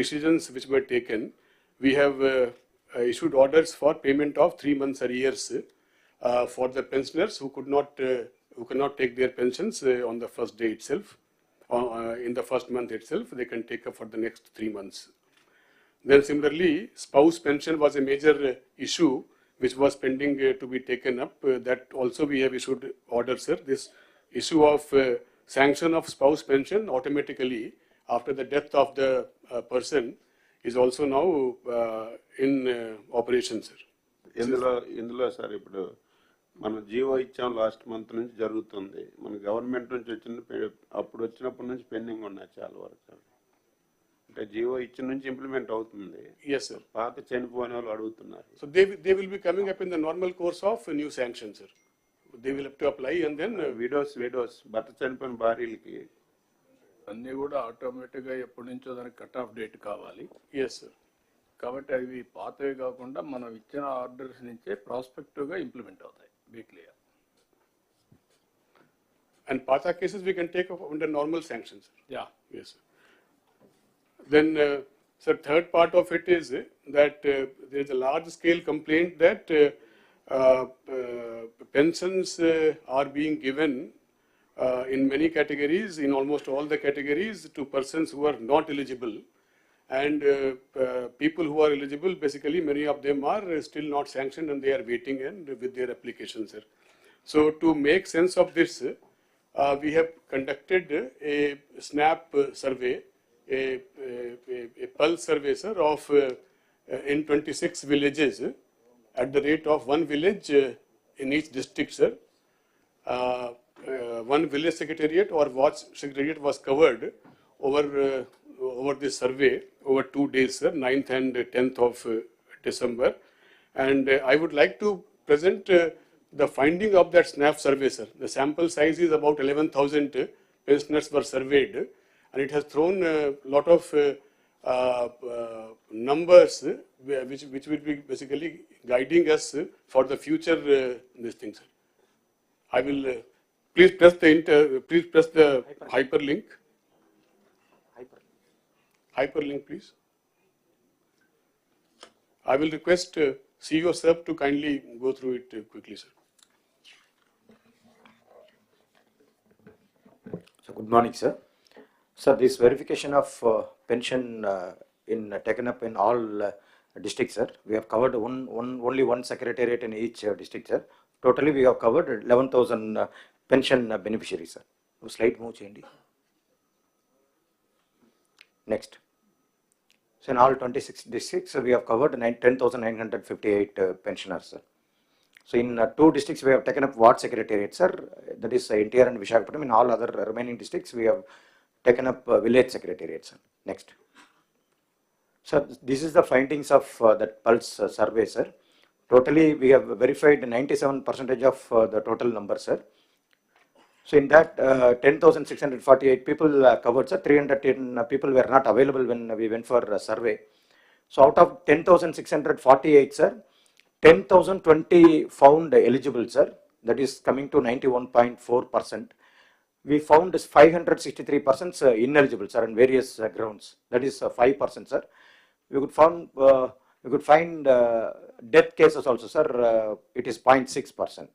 decisions which were taken, we have issued orders for payment of 3 months arrears for the pensioners who cannot take their pensions on the first day itself, in the first month itself. They can take up for the next 3 months. Then similarly, spouse pension was a major issue which was pending to be taken up. That also we have issued orders, sir. This issue of sanction of spouse pension automatically after the death of the person is also now in operation, sir. ఇందులో sir ఇప్పుడు మన GO ఇచ్చాం last month నుంచి జరుగుతుంది. మన government నుంచి వచ్చినప్పటి నుంచి పెండింగ్ ఉన్నాయి చాలా వరకు. అంటే జీవో ఇచ్చిన నుంచి ఇంప్లిమెంట్ అవుతుంది. Yes, sir. పాత చనిపోయిన వాళ్ళు అడుగుతున్నారు. So they will be coming up in the normal course of new sanctions, sir. They will have to apply and then widows భర్త చనిపోయిన భార్యలకి అన్నీ కూడా ఆటోమేటిక్గా ఎప్పటి నుంచో దానికి కట్ ఆఫ్ డేట్ కావాలి. yes, sir. కాబట్టి అవి పాతవి కాకుండా మనం ఇచ్చిన ఆర్డర్స్ నుంచే ప్రాస్పెక్టివ్గా ఇంప్లిమెంట్ అవుతాయి. Be clear. And Pata cases we can take up under normal sanctions, sir. Yeah. Yes, sir. Then, sir, third part of it is that there is a large-scale complaint that pensions are being given in many categories, in almost all the categories, to persons who are not eligible. And people who are eligible, basically many of them are still not sanctioned and they are waiting and with their applications, sir. So to make sense of this, we have conducted a SNAP survey, a pulse survey, sir, of in 26 villages at the rate of one village in each district, sir. One village secretariat or watch secretariat was covered over this survey over 2 days, sir, 9th and 10th of December. And I would like to present the finding of that SNAP survey, sir. The sample size is about 11,000 pensioners were surveyed, and it has thrown a lot of numbers which will be basically guiding us for the future this thing, sir. I will please press the hyperlink. Hyperlink, please. I will request CEO sir to kindly go through it quickly, sir. So good morning, sir. Sir, this verification of pension taken up in all districts, sir. We have covered only one secretariat in each district, sir. Totally, we have covered 11,000 pension beneficiaries, sir. Slide move cheyandi. Next. So in all 26 districts, we have covered 10,958 pensioners, sir. So in 2 districts, we have taken up ward secretariat, sir. That is NTR and Visakhapatnam. In all other remaining districts, we have taken up village secretariat, sir. Next. Sir, this is the findings of that pulse survey, sir. Totally, we have verified 97% of the total number, sir. So in that 10,648 people covered, sir. 310 people were not available when we went for a survey. So out of 10,648, sir, 10,020 found eligible, sir. That is coming to 91.4%. We found 563 persons ineligible, sir, on various grounds. That is 5%, sir. We could find death cases also, sir. It is 0.6%.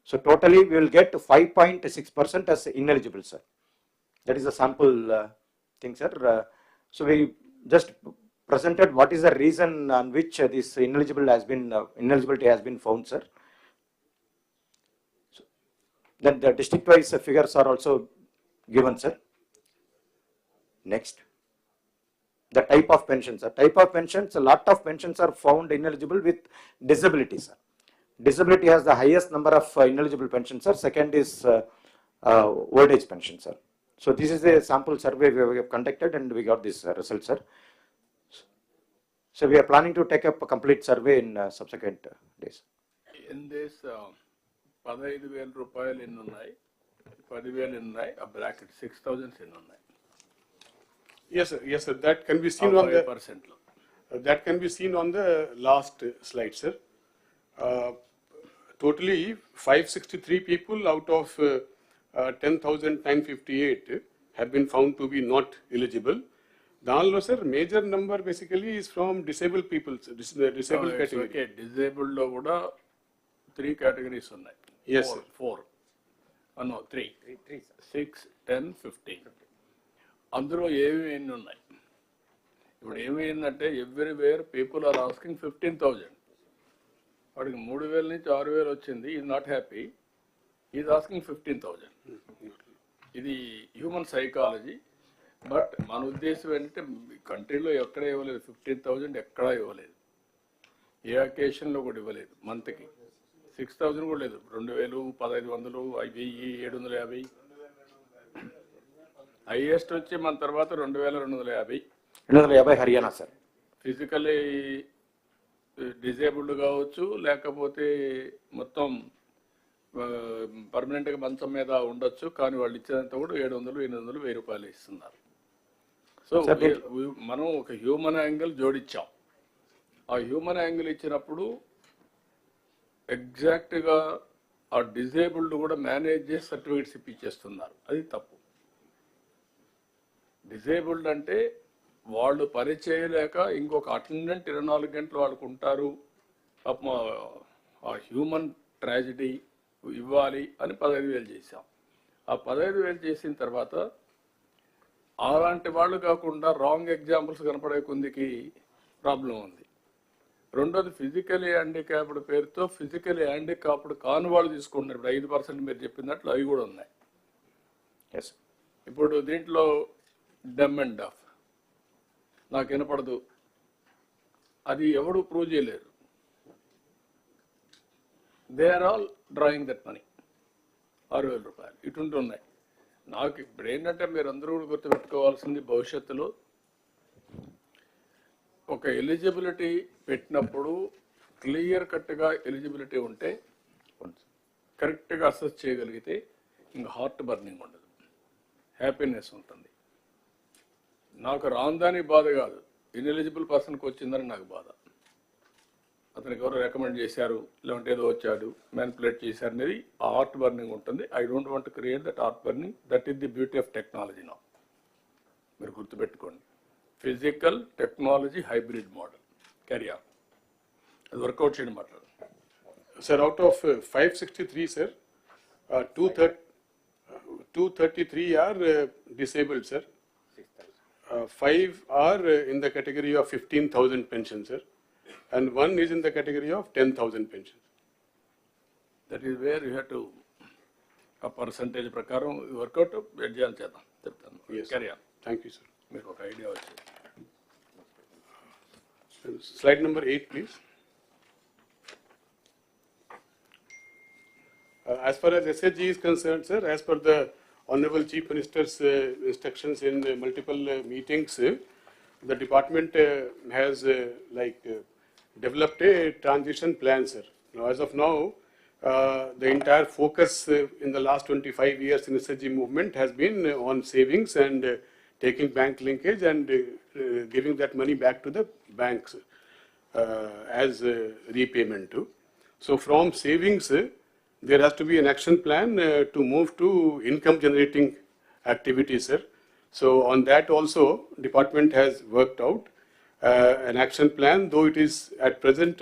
So totally we will get 5.6% as ineligible, sir. That is a sample thing, sir. So we just presented what is the reason on which this ineligibility has been found, sir. So then the district-wise figures are also given, sir. Next. The type of pensions, sir. Type of pensions, a lot of pensions are found ineligible with disability, sir. Disability has the highest number of ineligible pensions, sir. Second is old age pension, sir. So this is a sample survey we have conducted and we got this result, sir. So we are planning to take up a complete survey in subsequent days. In this 15,000 రూపాయలు ఎన్ని ఉన్నాయి, 10,000 ఎన్ని ఉన్నాయి, ఆ bracket 6,000 ఎన్ని ఉన్నాయి? Yes, sir. Yes, sir. That can be seen on the percent. That can be seen on the last slide, sir. Totally 563 people out of 10,958 have been found to be not eligible. దానిలో sir major number basically is from disable peoples, disable category. Okay, disabled లో కూడా 3 categories ఉన్నాయి. Yes, sir. 4 no 3 6 10 15. అందులో ఎన్ని ఉన్నాయి? ఇప్పుడు ఏమైందంటే everywhere people are asking 15,000. వాడికి 3,000 నుంచి 6,000 వచ్చింది, is not happy, is asking 15,000. ఇది హ్యూమన్ సైకాలజీ. బట్ మన ఉద్దేశం ఏంటంటే కంట్రీలో ఎక్కడ ఇవ్వలేదు 15,000, ఎక్కడా ఇవ్వలేదు, ఏ అకేషన్లో కూడా ఇవ్వలేదు. మంత్కి 6,000 కూడా లేదు, 2,000, 1,500, 1,000, 750. హైయెస్ట్ వచ్చి మన తర్వాత 2,250. 250 హర్యానా సార్. ఫిజికలీ డిజేబుల్డ్ కావచ్చు, లేకపోతే మొత్తం పర్మనెంట్గా మంచం మీద ఉండొచ్చు, కానీ వాళ్ళు ఇచ్చేదంతా కూడా 700, 800, 1,000 రూపాయలు ఇస్తున్నారు. సో మనం ఒక హ్యూమన్ యాంగిల్ జోడించాం. ఆ హ్యూమన్ యాంగిల్ ఇచ్చినప్పుడు ఎగ్జాక్ట్గా ఆ డిజేబుల్డ్ కూడా మేనేజ్ చేసి సర్టిఫికేట్స్ ఇప్పించేస్తున్నారు. అది తప్పు. డిజేబుల్డ్ అంటే వాళ్ళు పని చేయలేక ఇంకొక అటెండెంట్ 24 గంటలు వాళ్ళకు ఉంటారు, పాపం ఆ హ్యూమన్ ట్రాజడీ ఇవ్వాలి అని 15,000 చేశాం. ఆ 15,000 చేసిన తర్వాత అలాంటి వాళ్ళు కాకుండా రాంగ్ ఎగ్జాంపుల్స్ కనపడే కొందికి ప్రాబ్లం ఉంది. రెండోది ఫిజికలీ హ్యాండిక్యాప్డ్ పేరుతో ఫిజికలీ హ్యాండిక్యాప్డ్ కాని వాళ్ళు తీసుకుంటున్నారు. ఇప్పుడు 5% మీరు చెప్పినట్లు అవి కూడా ఉన్నాయి. ఇప్పుడు దీంట్లో డమ్ అండ్ డఫ్, నాకు వినపడదు, అది ఎవడు ప్రూవ్ చేయలేరు. They are all drawing that money, 6,000 రూపాయలు ఇటువంటి ఉన్నాయి. నాకు ఇప్పుడు ఏంటంటే మీరు అందరూ కూడా గుర్తుపెట్టుకోవాల్సింది, భవిష్యత్తులో ఒక ఎలిజిబిలిటీ పెట్టినప్పుడు క్లియర్ కట్గా ఎలిజిబిలిటీ ఉంటే, కరెక్ట్గా అసెస్ చేయగలిగితే ఇంకా హార్ట్ బర్నింగ్ ఉండదు, హ్యాపీనెస్ ఉంటుంది. నాకు రాందాని బాధ కాదు, ఇన్ఎలిజిబుల్ పర్సన్కి వచ్చిందని నాకు బాధ. అతనికి ఎవరో రికమెండ్ చేశారు, లేదంటే ఏదో వచ్చాడు, మ్యానిపులేట్ చేశారు అనేది ఆ హార్ట్ బర్నింగ్ ఉంటుంది. I don't want to create that heart burning. That is the beauty of technology now. మీరు గుర్తుపెట్టుకోండి, physical technology hybrid model. Carry on, అది వర్కౌట్ చేయడం మాట్లాడు. Sir, out of 563, sir, 233 are disabled, sir. 5 are in the category of 15,000 pension, sir, and 1 is in the category of 10,000 pension. That is where you have to ఆ percentage ప్రకారం work out చేయాలి, చేద్దాం, చెప్తాను. Yes. Carry on. Thank you, sir. మీకు ఒక idea వచ్చింది. Slide number 8, please. As far as SHG is concerned, sir, as per the Honorable Chief Minister's instructions in multiple meetings, the department has developed a transition plan, sir. Now, as of now, the entire focus in the last 25 years in SHG movement has been on savings and taking bank linkage and giving that money back to the banks as repayment too. So from savings, there has to be an action plan to move to income generating activities, sir. So on that also, department has worked out an action plan, though it is at present,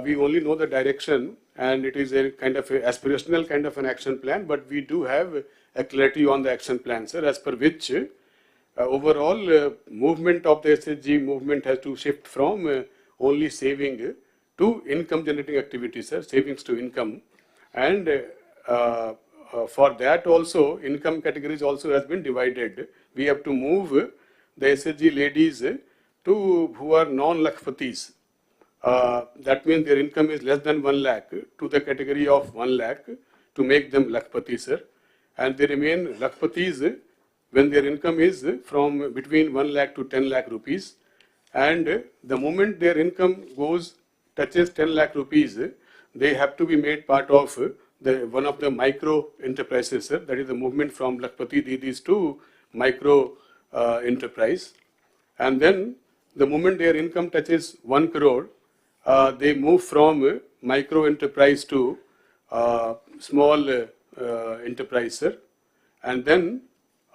we only know the direction and it is a kind of a aspirational kind of an action plan, but we do have a clarity on the action plan, sir, as per which overall movement of the SHG movement has to shift from only saving to income generating activities, sir, savings to income. And for that also, income categories also has been divided. We have to move the SHG ladies to who are non-lakhpatis. That means their income is less than 1 lakh to the category of 1 lakh to make them lakhpatis, sir. And they remain lakhpatis when their income is from between 1 lakh to 10 lakh rupees. And the moment their income touches 10 lakh rupees, they have to be made part of one of the micro enterprises, sir. That is the movement from Lakhpati Didis to micro enterprise. And then the moment their income touches 1 crore, they move from micro enterprise to small enterprise, sir. And then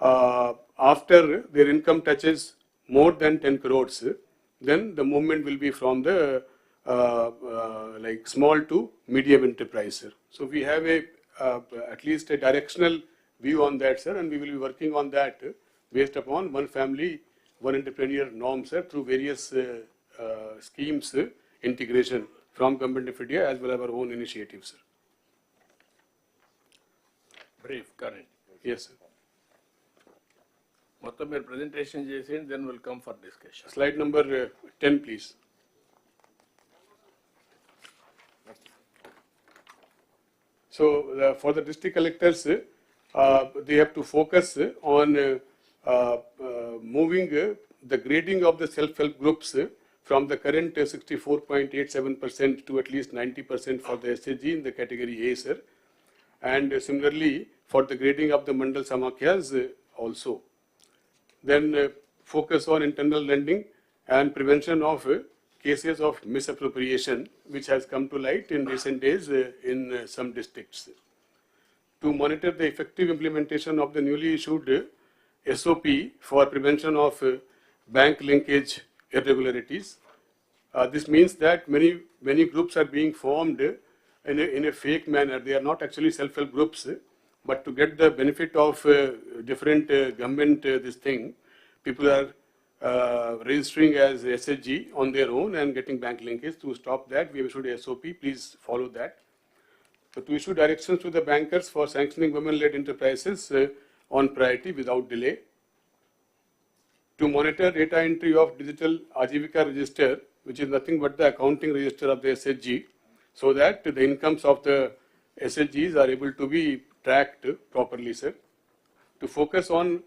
after their income touches more than 10 crores, then the movement will be from the like small to medium enterprise, sir. So we have a at least a directional view on that, sir, and we will be working on that based upon one family, one entrepreneur norms, sir, through various schemes integration from Government of India as well as our own initiatives, sir. Brief, current. Yes, sir. మొత్తం మీరు presentation చేసి then we'll come for discussion. Slide number 10, please. So for the district collectors, they have to focus on moving the grading of the self-help groups from the current 64.87% to at least 90% for the SHG in the category A, sir. And similarly, for the grading of the Mandal Samakhyas also. Then focus on internal lending and prevention of cases of misappropriation, which has come to light in recent days in some districts. To monitor the effective implementation of the newly issued SOP for prevention of bank linkage irregularities. This means that many groups are being formed in a fake manner. They are not actually self-help groups, but to get the benefit of different government this thing, people are registering as SHG on their own and getting bank linkage. To stop that, we have issued a SOP. Please follow that. So to issue directions to the bankers for sanctioning women-led enterprises on priority without delay. To monitor data entry of digital Ajivika register, which is nothing but the accounting register of the SHG, so that the incomes of the SHGs are able to be tracked properly, sir. To focus on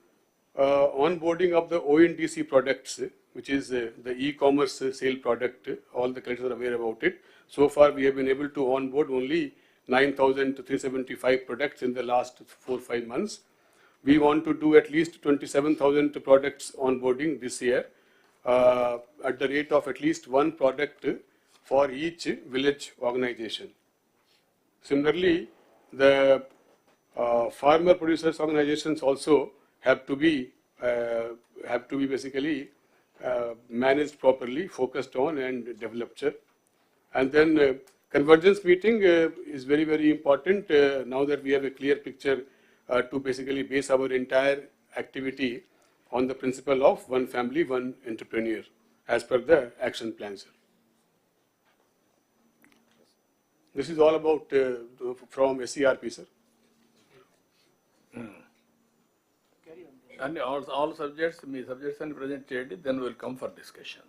onboarding of the ONDC products, which is the e-commerce sale product. All the collectors are aware about it. So far, we have been able to onboard only 9,375 products in the last 4-5 months. We want to do at least 27,000 products onboarding this year at the rate of at least one product for each village organization. Similarly, the farmer producers organizations also have to be basically managed properly, focused on and developed, sir. And then convergence meeting is very, very important now that we have a clear picture to basically base our entire activity on the principle of one family, one entrepreneur as per the action plan, sir. This is all about from SERP, sir. And all subjects, me subjects and present చేయండి, then we'll come for discussion.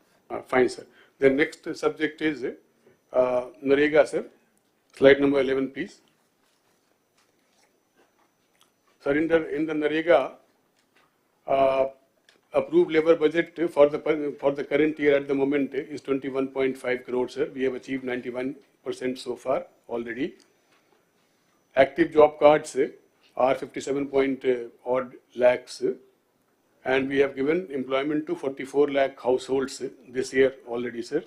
Fine, sir. The next subject is Narega, sir. Slide number 11, please. Sir, in the Narega, approved labor budget for the current year at the moment is 21.5 crores, sir. We have achieved 91% so far already. Active job cards are 57 lakhs, and we have given employment to 44 lakh households this year already, sir.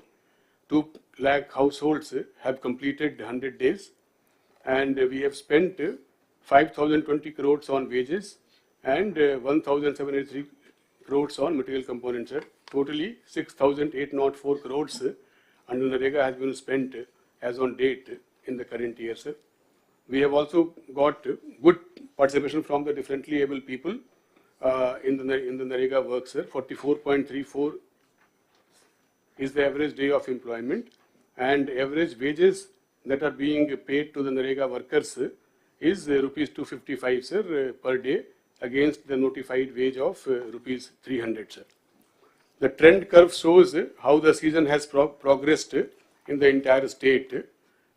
2 lakh households have completed 100 days, and we have spent 5,020 crores on wages and 1,783 crores on material components, sir. Totally 6,804 crores under Narega has been spent as on date in the current year, sir. We have also got good participation from the differently able people in the Narega work, sir. 44.34 is the average day of employment, and average wages that are being paid to the Narega workers is rupees 255, sir, per day against the notified wage of rupees 300, sir. The trend curve shows how the season has progressed in the entire state,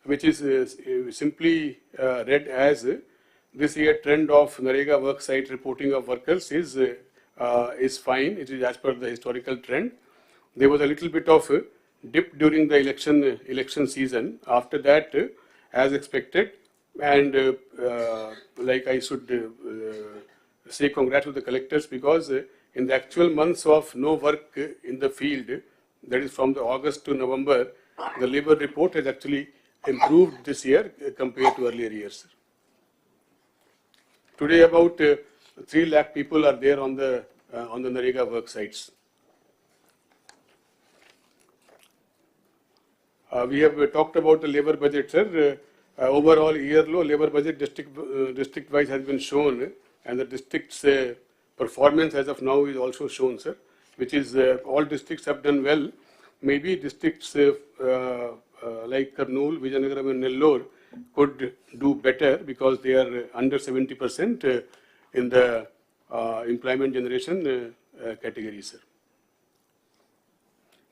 which is simply read as this year trend of Narega worksite reporting of workers is fine. It is as per the historical trend. There was a little bit of a dip during the election season. After that, as expected, and like I should say congrats to the collectors, because in the actual months of no work in the field, that is from the August to November, the labor report has actually improved this year compared to earlier years. Today, about 3 lakh people are there on the Narega work sites. We have talked about the labor budget, sir. Overall year low labor budget district wise has been shown, and the district's performance as of now is also shown, sir, which is all districts have done well. Maybe districts like Kurnool, Vizianagaram and Nellore could do better because they are under 70% in the employment generation category, sir.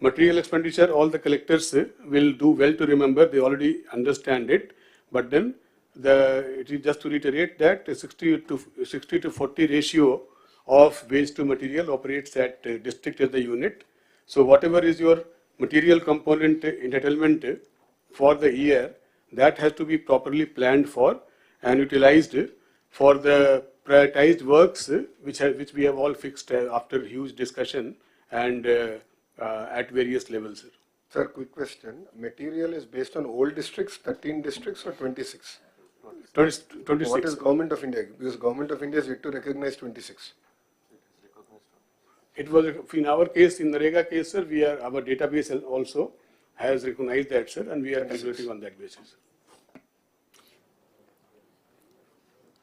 Material expenditure, all the collectors will do well to remember, they already understand it, but then it is just to reiterate that 60 to 40 ratio of waste to material operates at district as the unit. So whatever is your material component entitlement for the year, that has to be properly planned for and utilized for the prioritized works which we have all fixed after huge discussion and at various levels. Sir, quick question. Material is based on old districts, 13 districts or 26? 26. What is Government of India? Because Government of India is yet to recognize 26. It was in our case, in Narega case, sir, our database also has recognized that, sir, and we are calculating on that basis.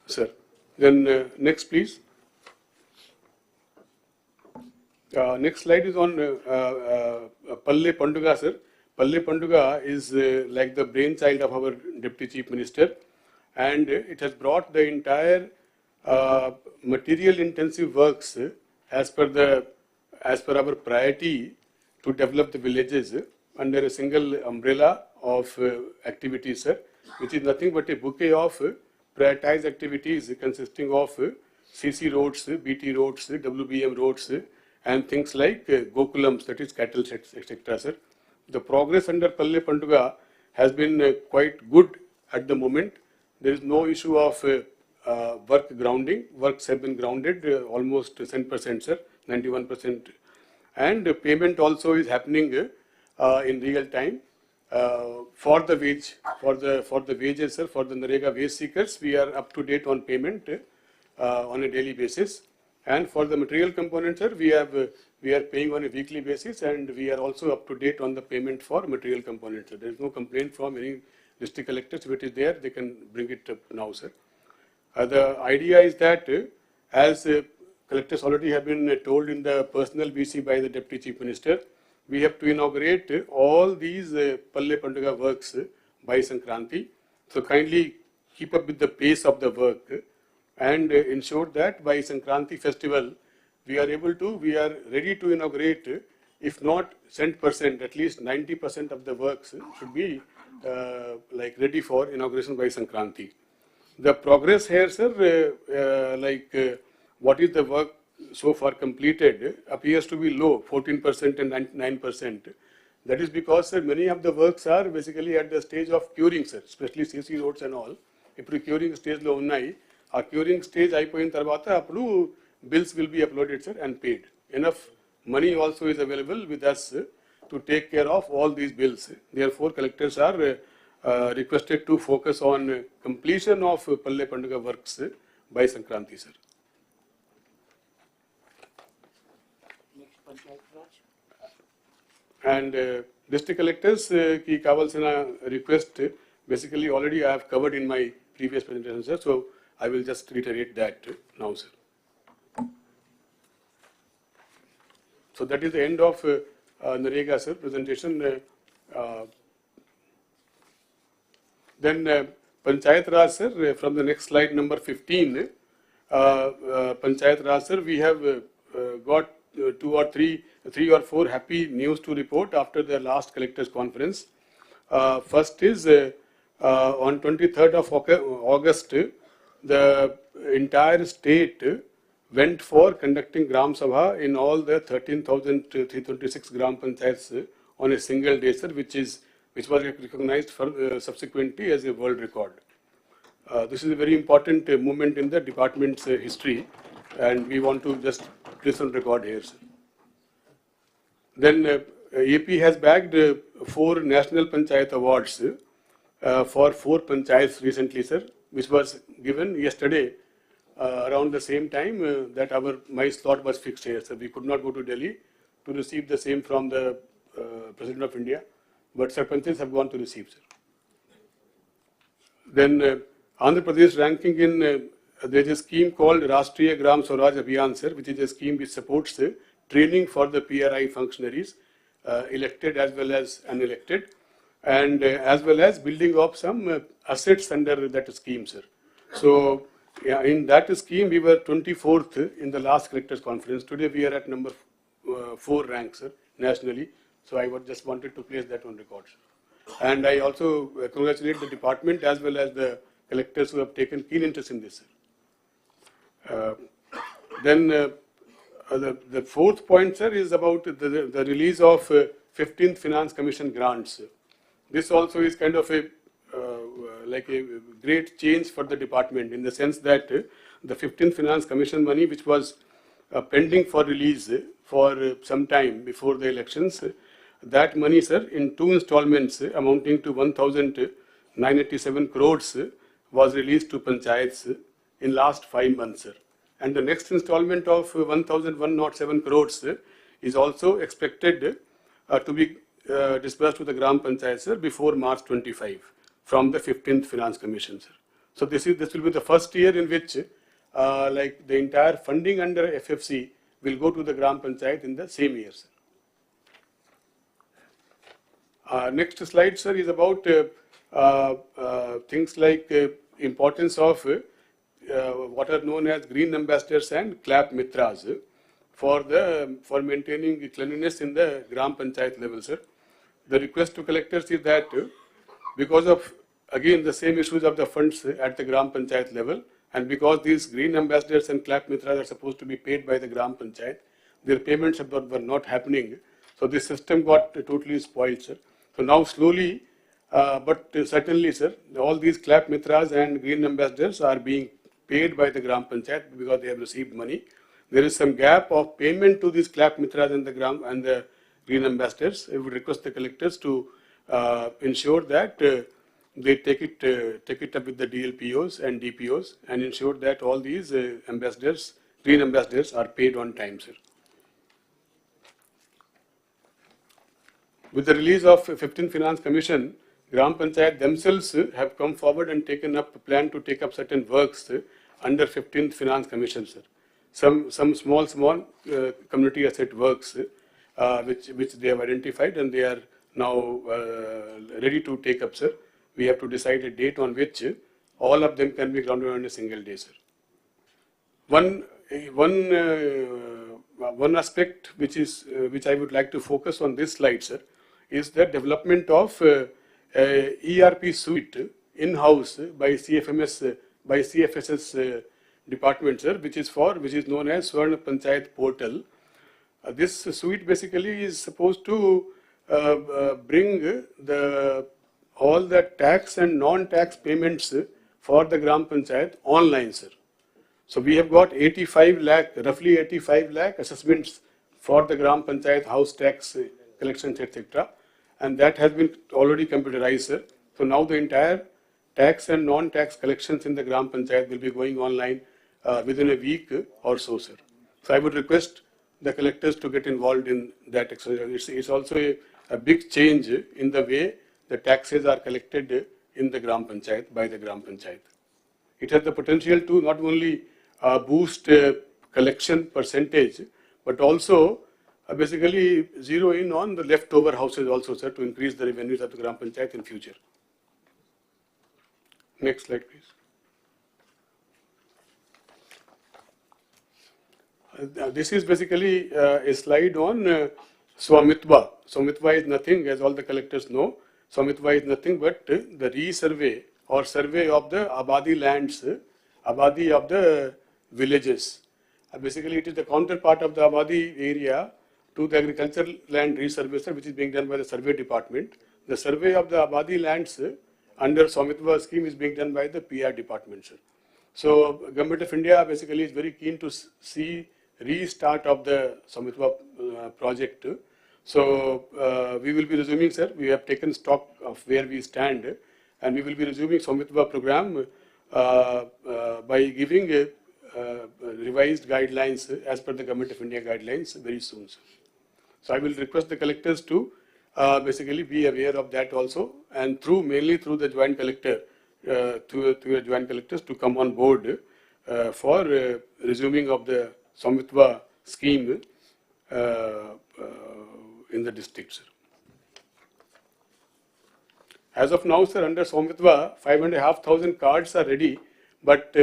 Sir, then next, please. Next slide is on Palle Panduga, sir. Palle Panduga is like the brainchild of our Deputy Chief Minister, and it has brought the entire material intensive works as per our priority to develop the villages under a single umbrella of activities, sir, which is nothing but a bouquet of prioritized activities consisting of CC roads, BT roads, WBM roads, and things like Gokulams, that is cattle, etc., sir. The progress under Palle Panduga has been quite good at the moment. There is no issue of work grounding. Works have been grounded almost 10%, sir, 91%. And payment also is happening in real time. For the wages, sir, for the Narega wage seekers, we are up to date on payment on a daily basis. And for the material component, sir, we are paying on a weekly basis, and we are also up to date on the payment for material components. There is no complaint from any district collectors. If it is there, they can bring it up now, sir. The idea is that as collectors already have been told in the personal BC by the Deputy Chief Minister, we have to inaugurate all these Palle Panduga works by Sankranti. So kindly keep up with the pace of the work and ensure that by Sankranti festival we are ready to inaugurate, if not 100%, at least 90% of the works should be ready for inauguration by Sankranti. The progress here, sir, what is the work so far completed appears to be low, 14% and 9%. That is because, sir, many of the works are basically at the stage of curing, sir, especially CC roads and all. If curing stage lo unnai, a curing stage అయిపోయిన తర్వాత అప్పుడు bills will be uploaded, sir, and paid. Enough money also is available with us to take care of all these bills. Therefore, collectors are requested to focus on completion of Palle Panduga works by Sankranti, sir. And district collectors ki kavalsina request basically already I have covered in my previous presentation, sir. So I will just reiterate that now, sir. So that is the end of Narega, sir, presentation. Then Panchayat Raj, sir, from the next slide, number 15. Panchayat Raj, sir, we have got three or four happy news to report after the last collectors conference. First is on 23rd of August, the entire state went for conducting Gram Sabha in all the 13,326 Gram Panchayats on a single day, sir, which was recognized subsequently as a world record. This is a very important moment in the department's history, and we want to just place on record here, sir. Then AP has bagged 4 National Panchayat Awards for 4 panchayats recently, sir, which was given yesterday around the same time that my slot was fixed here, sir. We could not go to Delhi to receive the same from the President of India, but sarpanches have gone to receive, sir. Then Andhra Pradesh ranking in, there is a scheme called Rashtriya Gram Swaraj Abhiyan, sir, which is a scheme which supports training for the PRI functionaries, elected as well as unelected, and as well as building up some assets under that scheme, sir. So yeah, in that scheme, we were 24th in the last collectors conference. Today we are at number 4 rank, sir, nationally. So I just wanted to place that on record, sir. And I also congratulate the department as well as the collectors who have taken keen interest in this, sir. Then the fourth point, sir, is about the release of 15th Finance Commission grants. This also is kind of a like a great change for the department, in the sense that the 15th Finance Commission money, which was pending for release for some time before the elections, that money, sir, in 2 installments amounting to 1,987 crores was released to panchayats in last 5 months, sir. And the next installment of 1,107 crores is also expected to be disbursed to the Gram Panchayat, sir, before March 25 from the 15th Finance Commission, sir. So this will be the first year in which like the entire funding under FFC will go to the Gram Panchayat in the same year, sir. Next slide, sir, is about things like importance of what are known as green ambassadors and clap mitras for maintaining cleanliness in the Gram Panchayat level, sir. The request to collectors is that because of again the same issues of the funds at the Gram Panchayat level, and because these green ambassadors and clap mitras are supposed to be paid by the Gram Panchayat, their payments were not happening. So this system got totally spoiled, sir. So now slowly, but certainly, sir, all these clap mitras and green ambassadors are being paid by the Gram Panchayat because they have received money. There is some gap of payment to these clap mitras and the green ambassadors. I would request the collectors to ensure that they take it up with the DLPOs and DPOs and ensure that all these ambassadors, green ambassadors, are paid on time, sir. With the release of 15th Finance Commission, Gram Panchayat themselves have come forward and taken up a plan to take up certain works under 15th Finance Commission, sir. Some small community asset works which they have identified, and they are now ready to take up, sir. We have to decide a date on which all of them can be grounded on a single day, sir. One aspect which I would like to focus on this slide, sir, is the development of ERP suite in-house by CFS's department, sir, which is known as Swarna Panchayat Portal. This suite basically is supposed to bring all the tax and non-tax payments for the Gram Panchayat online, sir. So we have got 85 lakh, roughly 85 lakh assessments for the Gram Panchayat house tax collections, etc. And that has been already computerized, sir. So now the entire tax and non-tax collections in the Gram Panchayat will be going online within a week or so, sir. So I would request the collectors to get involved in that exercise. It's also a big change in the way the taxes are collected in the Gram Panchayat by the Gram Panchayat. It has the potential to not only boost collection percentage, but also basically zero in on the leftover houses also, sir, to increase the revenues of the Gram Panchayat in future. Next slide, please. This is basically a slide on Swamitva. Swamitva is nothing, as all the collectors know. Swamitva is nothing but the resurvey or survey of the Abadi lands, Abadi of the villages. Basically, it is the counterpart of the Abadi area to the agricultural land resurvey, sir, which is being done by the survey department. The survey of the Abadi lands under Swamitva scheme is being done by the PR department, sir. So, Government of India basically is very keen to see restart of the Swamitva project. So, we will be resuming, sir. We have taken stock of where we stand, and we will be resuming Swamitva program by giving revised guidelines as per the Government of India guidelines very soon, sir. So I will request the collectors to basically be aware of that also, and mainly through the joint collector, to the joint collectors to come on board for resuming of the Swamitva scheme in the district, sir. As of now, sir, under Swamitva, 5,500 cards are ready, but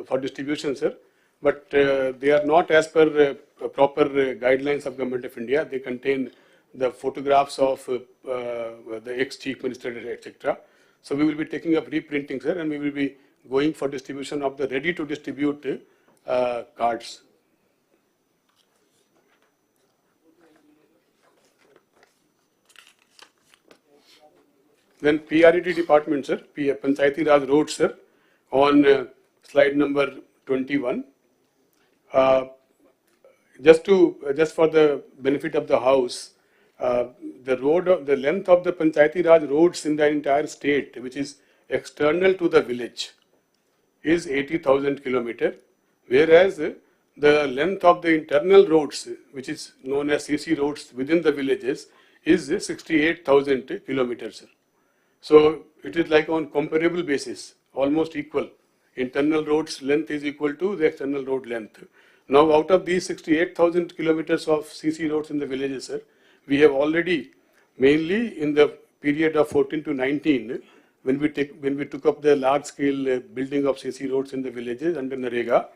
for distribution, sir. But they are not as per proper guidelines of Government of India. They contain the photographs of the ex-chief minister, etc. So we will be taking up reprinting, sir, and we will be going for distribution of the ready-to-distribute cards. Then PRED department, sir, Panchayati Raj Road, sir, on slide number 21. Just for the benefit of the house, the length of the Panchayati Raj roads in the entire state, which is external to the village, is 80,000 kilometer, whereas the length of the internal roads, which is known as CC roads within the villages, is 68,000 kilometers. So it is like on comparable basis, almost equal. Internal roads length is equal to the external road length. Now, out of these 68,000 kilometers of CC roads in the villages, sir, we have already, mainly in the period of 14 to 19, when we took up the large-scale building of CC roads in the villages under Narega,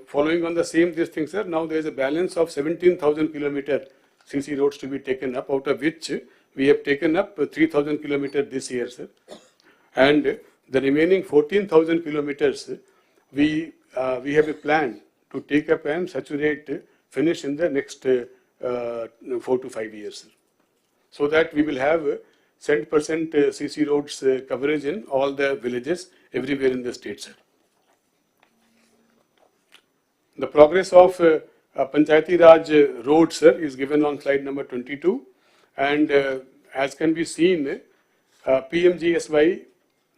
following on the same these things, sir, now there is a balance of 17,000 kilometer CC roads to be taken up, out of which we have taken up 3,000 kilometers this year, sir. And the remaining 14,000 kilometers, we have a plan to take up and saturate, finish in the next 4 to 5 years, sir. So that we will have 70% CC roads coverage in all the villages everywhere in the state, sir. The progress of Panchayati Raj road, sir, is given on slide number 22, and as can be seen, PMGSY,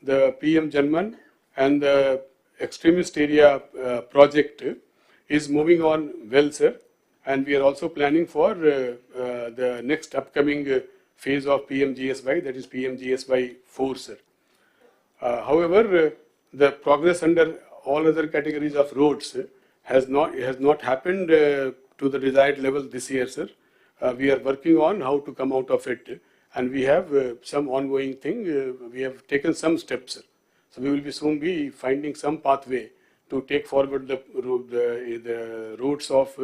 the PM Janman, and the extremist area project is moving on well, sir, and we are also planning for the next upcoming phase of PMGSY, that is PMGSY 4, sir. However, the progress under all other categories of roads has not happened to the desired level this year, sir. We are working on how to come out of it, and we have some ongoing thing. We have taken some steps, sir. So we will be soon be finding some pathway to take forward the roads of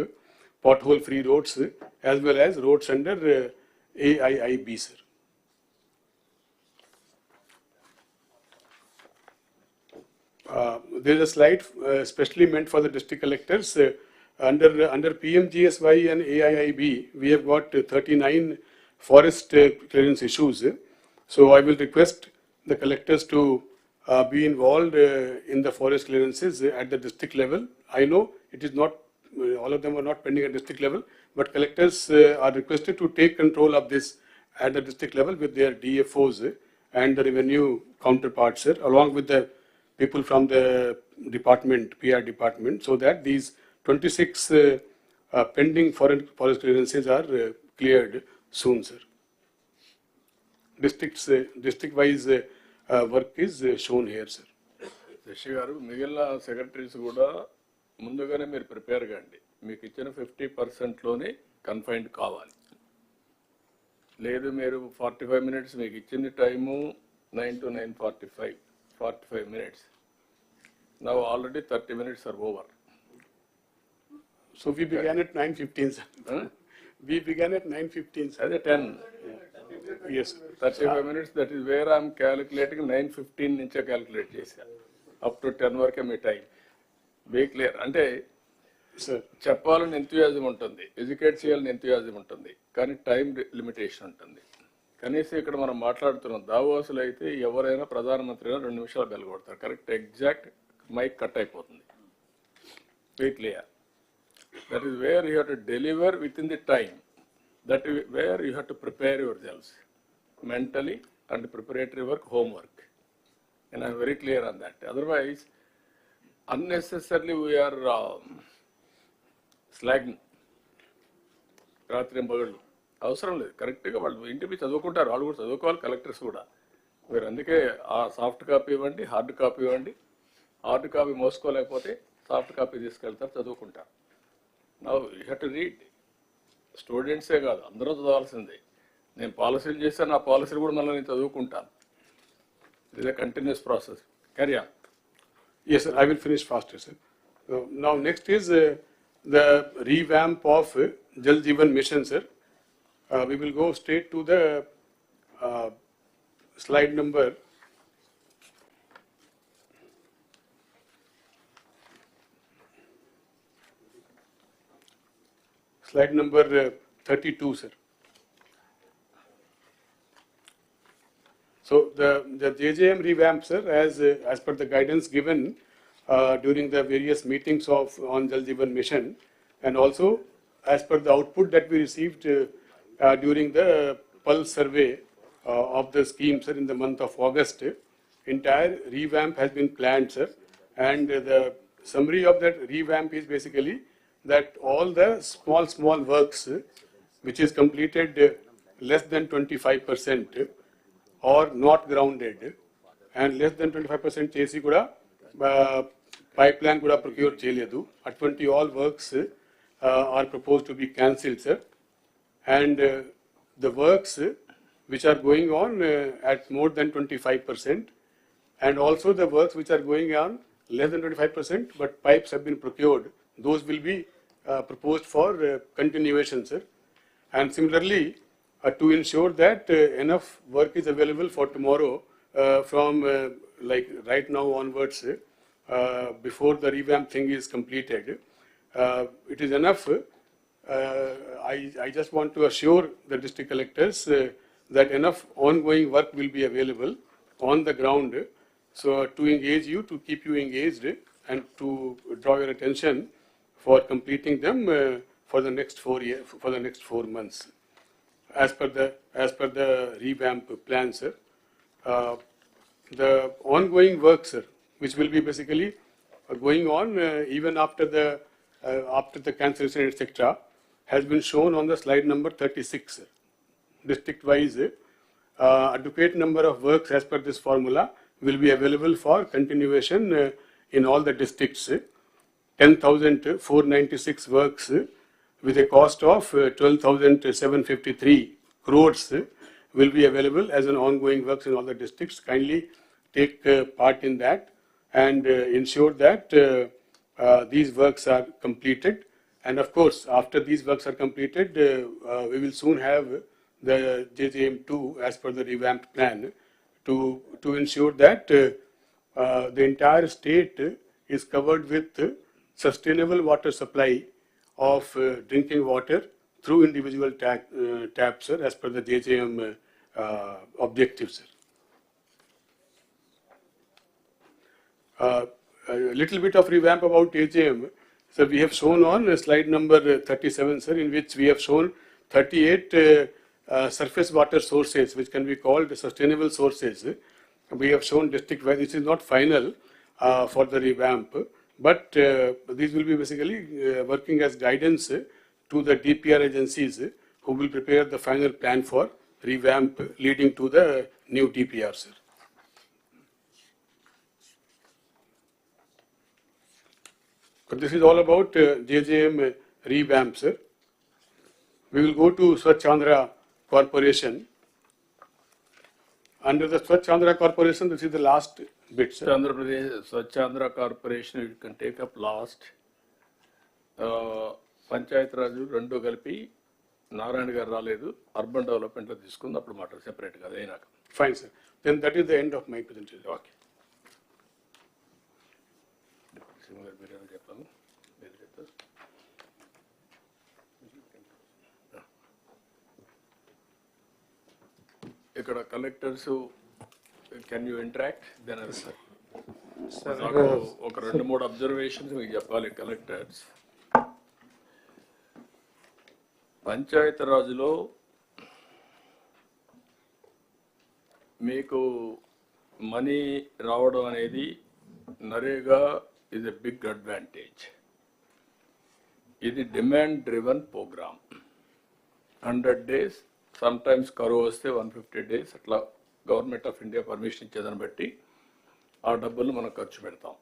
pothole-free roads as well as roads under AIIB, sir. There is a slide specially meant for the district collectors. Under PMGSY and AIIB, we have got 39 forest clearance issues. So I will request the collectors to be involved in the forest clearances at the district level. I know it is not, all of them are not pending at district level, but collectors are requested to take control of this at the district level with their DFOs and the revenue counterparts, along with the people from the department, PR department, so that these 26 pending forest clearances are cleared soon, sir. District-wise work is shown here, sir. Shashi గారు మిగిలిన secretaries కూడా ముందుగానే మీరు prepare కండి. మీకు ఇచ్చిన 50%లోనే confined కావాలి. లేదు మీరు 45 minutes మీకు ఇచ్చింది time 9 to 9:45, 45 minutes. Now already 30 minutes are over. So we began at 9:15, sir. Huh? We began at 9:15, sir. అదే 10. Yes. 35 minutes, that is where I am calculating. 9:15 నుంచే క్యాలిక్యులేట్ చేశాను. అప్ టు 10 వరకే మీ time. Be clear. అంటే చెప్పాలని ఎంతూయాజం ఉంటుంది, educate చేయాలని ఎంతూయాజం ఉంటుంది, కానీ టైం లిమిటేషన్ ఉంటుంది. కనీసం ఇక్కడ మనం మాట్లాడుతున్నాం, దావోసులు అయితే ఎవరైనా ప్రధానమంత్రి 2 నిమిషాలు బెలగొడతారు. కరెక్ట్, ఎగ్జాక్ట్ మైక్ కట్ అయిపోతుంది. Be clear. That is where you have to deliver within the time. That is where you have to prepare yourselves mentally and preparatory work, homework. And I am very clear on that. Otherwise, unnecessarily we are slagging. Ratri Mbagalu. అవసరం లేదు, కరెక్ట్గా వాళ్ళు ఇంటికి చదువుకుంటారు, వాళ్ళు కూడా చదువుకోవాలి, collectors కూడా. మీరు అందుకే ఆ సాఫ్ట్ కాపీ ఇవ్వండి, హార్డ్ కాపీ ఇవ్వండి. హార్డ్ కాపీ మోసుకోలేకపోతే సాఫ్ట్ కాపీ తీసుకెళ్తారు, చదువుకుంటారు. Now you have to read. స్టూడెంట్సే కాదు, అందరూ చదవాల్సిందే. నేను పాలసీలు చేస్తాను, ఆ పాలసీలు కూడా మళ్ళీ నేను చదువుకుంటాను. It is a continuous process. Carry on. Yes, sir. I will finish faster, sir. Now, next is the revamp of Jal Jeevan Mission, sir. We will go straight to the uh, slide number. Slide number 32, sir. So the JJM revamp, sir, as per the guidance given during the various meetings on Jal Jeevan Mission, and also as per the output that we received during the pulse survey of the scheme, sir, in the month of August, entire revamp has been planned, sir, and the summary of that revamp is basically that all the small works which is completed less than 25%. Or not grounded, and less than 25% చేసి కూడా pipe line కూడా procure చేయలేదు. అటువంటి all works are proposed to be cancelled, sir. And the works which are going on at more than 25%, and also the works which are going on less than 25%, but pipes have been procured, those will be proposed for continuation, sir. And similarly, to ensure that enough work is available for tomorrow from like right now onwards, before the revamp thing is completed, it is enough. I just want to assure the district collectors that enough ongoing work will be available on the ground, so to engage you, to keep you engaged, and to draw your attention for completing them for the next 4 months. As per the revamp plan, sir, the ongoing work, sir, which will be basically going on even after the cancellation, etc., has been shown on the slide number 36, sir. District-wise, adequate number of works as per this formula will be available for continuation in all the districts. 10,496 works with a cost of 12,753 crores will be available as an ongoing works in all the districts. Kindly take part in that and ensure that these works are completed. And of course, after these works are completed, we will soon have the JJM2 as per the revamped plan to ensure that the entire state is covered with sustainable water supply of drinking water through individual taps, sir, as per the JJM objectives, sir. A little bit of revamp about JJM. So we have shown on slide number 37, sir, in which we have shown 38 surface water sources which can be called sustainable sources. We have shown district-wise. This is not final for the revamp, but these will be basically working as guidance to the DPR agencies who will prepare the final plan for revamp leading to the new DPR, sir. So this is all about JJM revamp, sir. We will go to Swachh Andhra Corporation. Under the Swachh Andhra Corporation, this is the last bit, sir. Andhra Pradesh, Swachh Andhra Corporation, you can take up last. Panchayat రాజు రెండు కలిపి నారాయణ గారు రాలేదు, urban డెవలప్మెంట్లో తీసుకుంది, అప్పుడు మాట సెపరేట్గా అదైనాక. Fine, sir. Then that is the end of my presentation. Okay. మీరు చెప్పాను, మీరు చెప్తారు. ఇక్కడ collectors can you interact then sir ఒక 2-3 అబ్జర్వేషన్స్ మీకు చెప్పాలి. కలెక్టర్స్ పంచాయతీ రాజులో మీకు మనీ రావడం అనేది NREGA is a big advantage. ఇది demand driven programme. 100 days, sometimes కరువు వస్తే 150 days, అట్లా గవర్నమెంట్ ఆఫ్ ఇండియా పర్మిషన్ ఇచ్చేదాన్ని బట్టి ఆ డబ్బులు మనం ఖర్చు పెడతాం.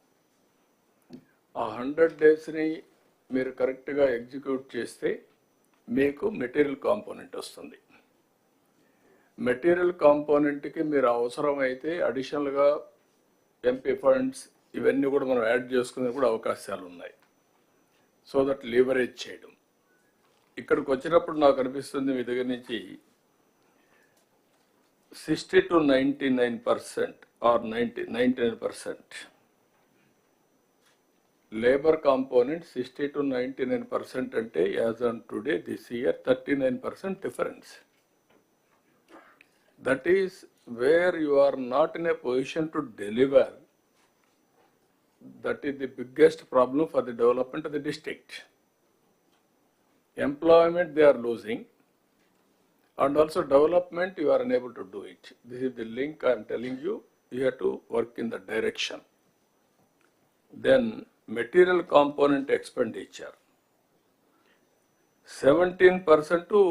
ఆ 100 daysని మీరు కరెక్ట్గా ఎగ్జిక్యూట్ చేస్తే మీకు మెటీరియల్ కాంపోనెంట్ వస్తుంది. మెటీరియల్ కాంపోనెంట్కి మీరు అవసరమైతే అడిషనల్గా ఎంపీ ఫండ్స్ ఇవన్నీ కూడా మనం యాడ్ చేసుకునే కూడా అవకాశాలు ఉన్నాయి. సో దట్ లీవరేజ్ చేయడం. ఇక్కడికి వచ్చినప్పుడు నాకు అనిపిస్తుంది మీ దగ్గర నుంచి 60 to 99% or 99% labour component 60 to 99% అంటే as on today this year 39% difference. That is where you are not in a position to deliver. That is the biggest problem for the development of the district. Employment they are losing, and also development you are unable to do it. This is the link I am telling you. You have to work in the direction. Then material component expenditure 17% to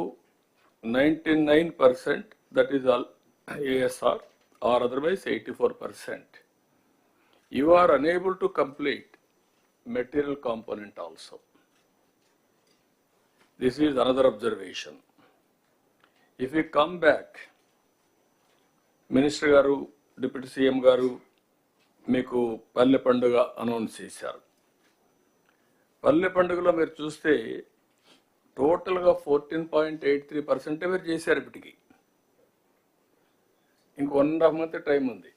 99%, that is all ASR, or otherwise 84%. You are unable to complete material component also. This is another observation. If we come back, Minister Garu, Deputy CM Garu, మీకు పల్లె పండుగ announce చేశారు. పల్లె పండుగలో మీరు చూస్తే టోటల్గా 14.83% మీరు చేశారు. ఇప్పటికి ఇంక 1.5 month టైం ఉంది.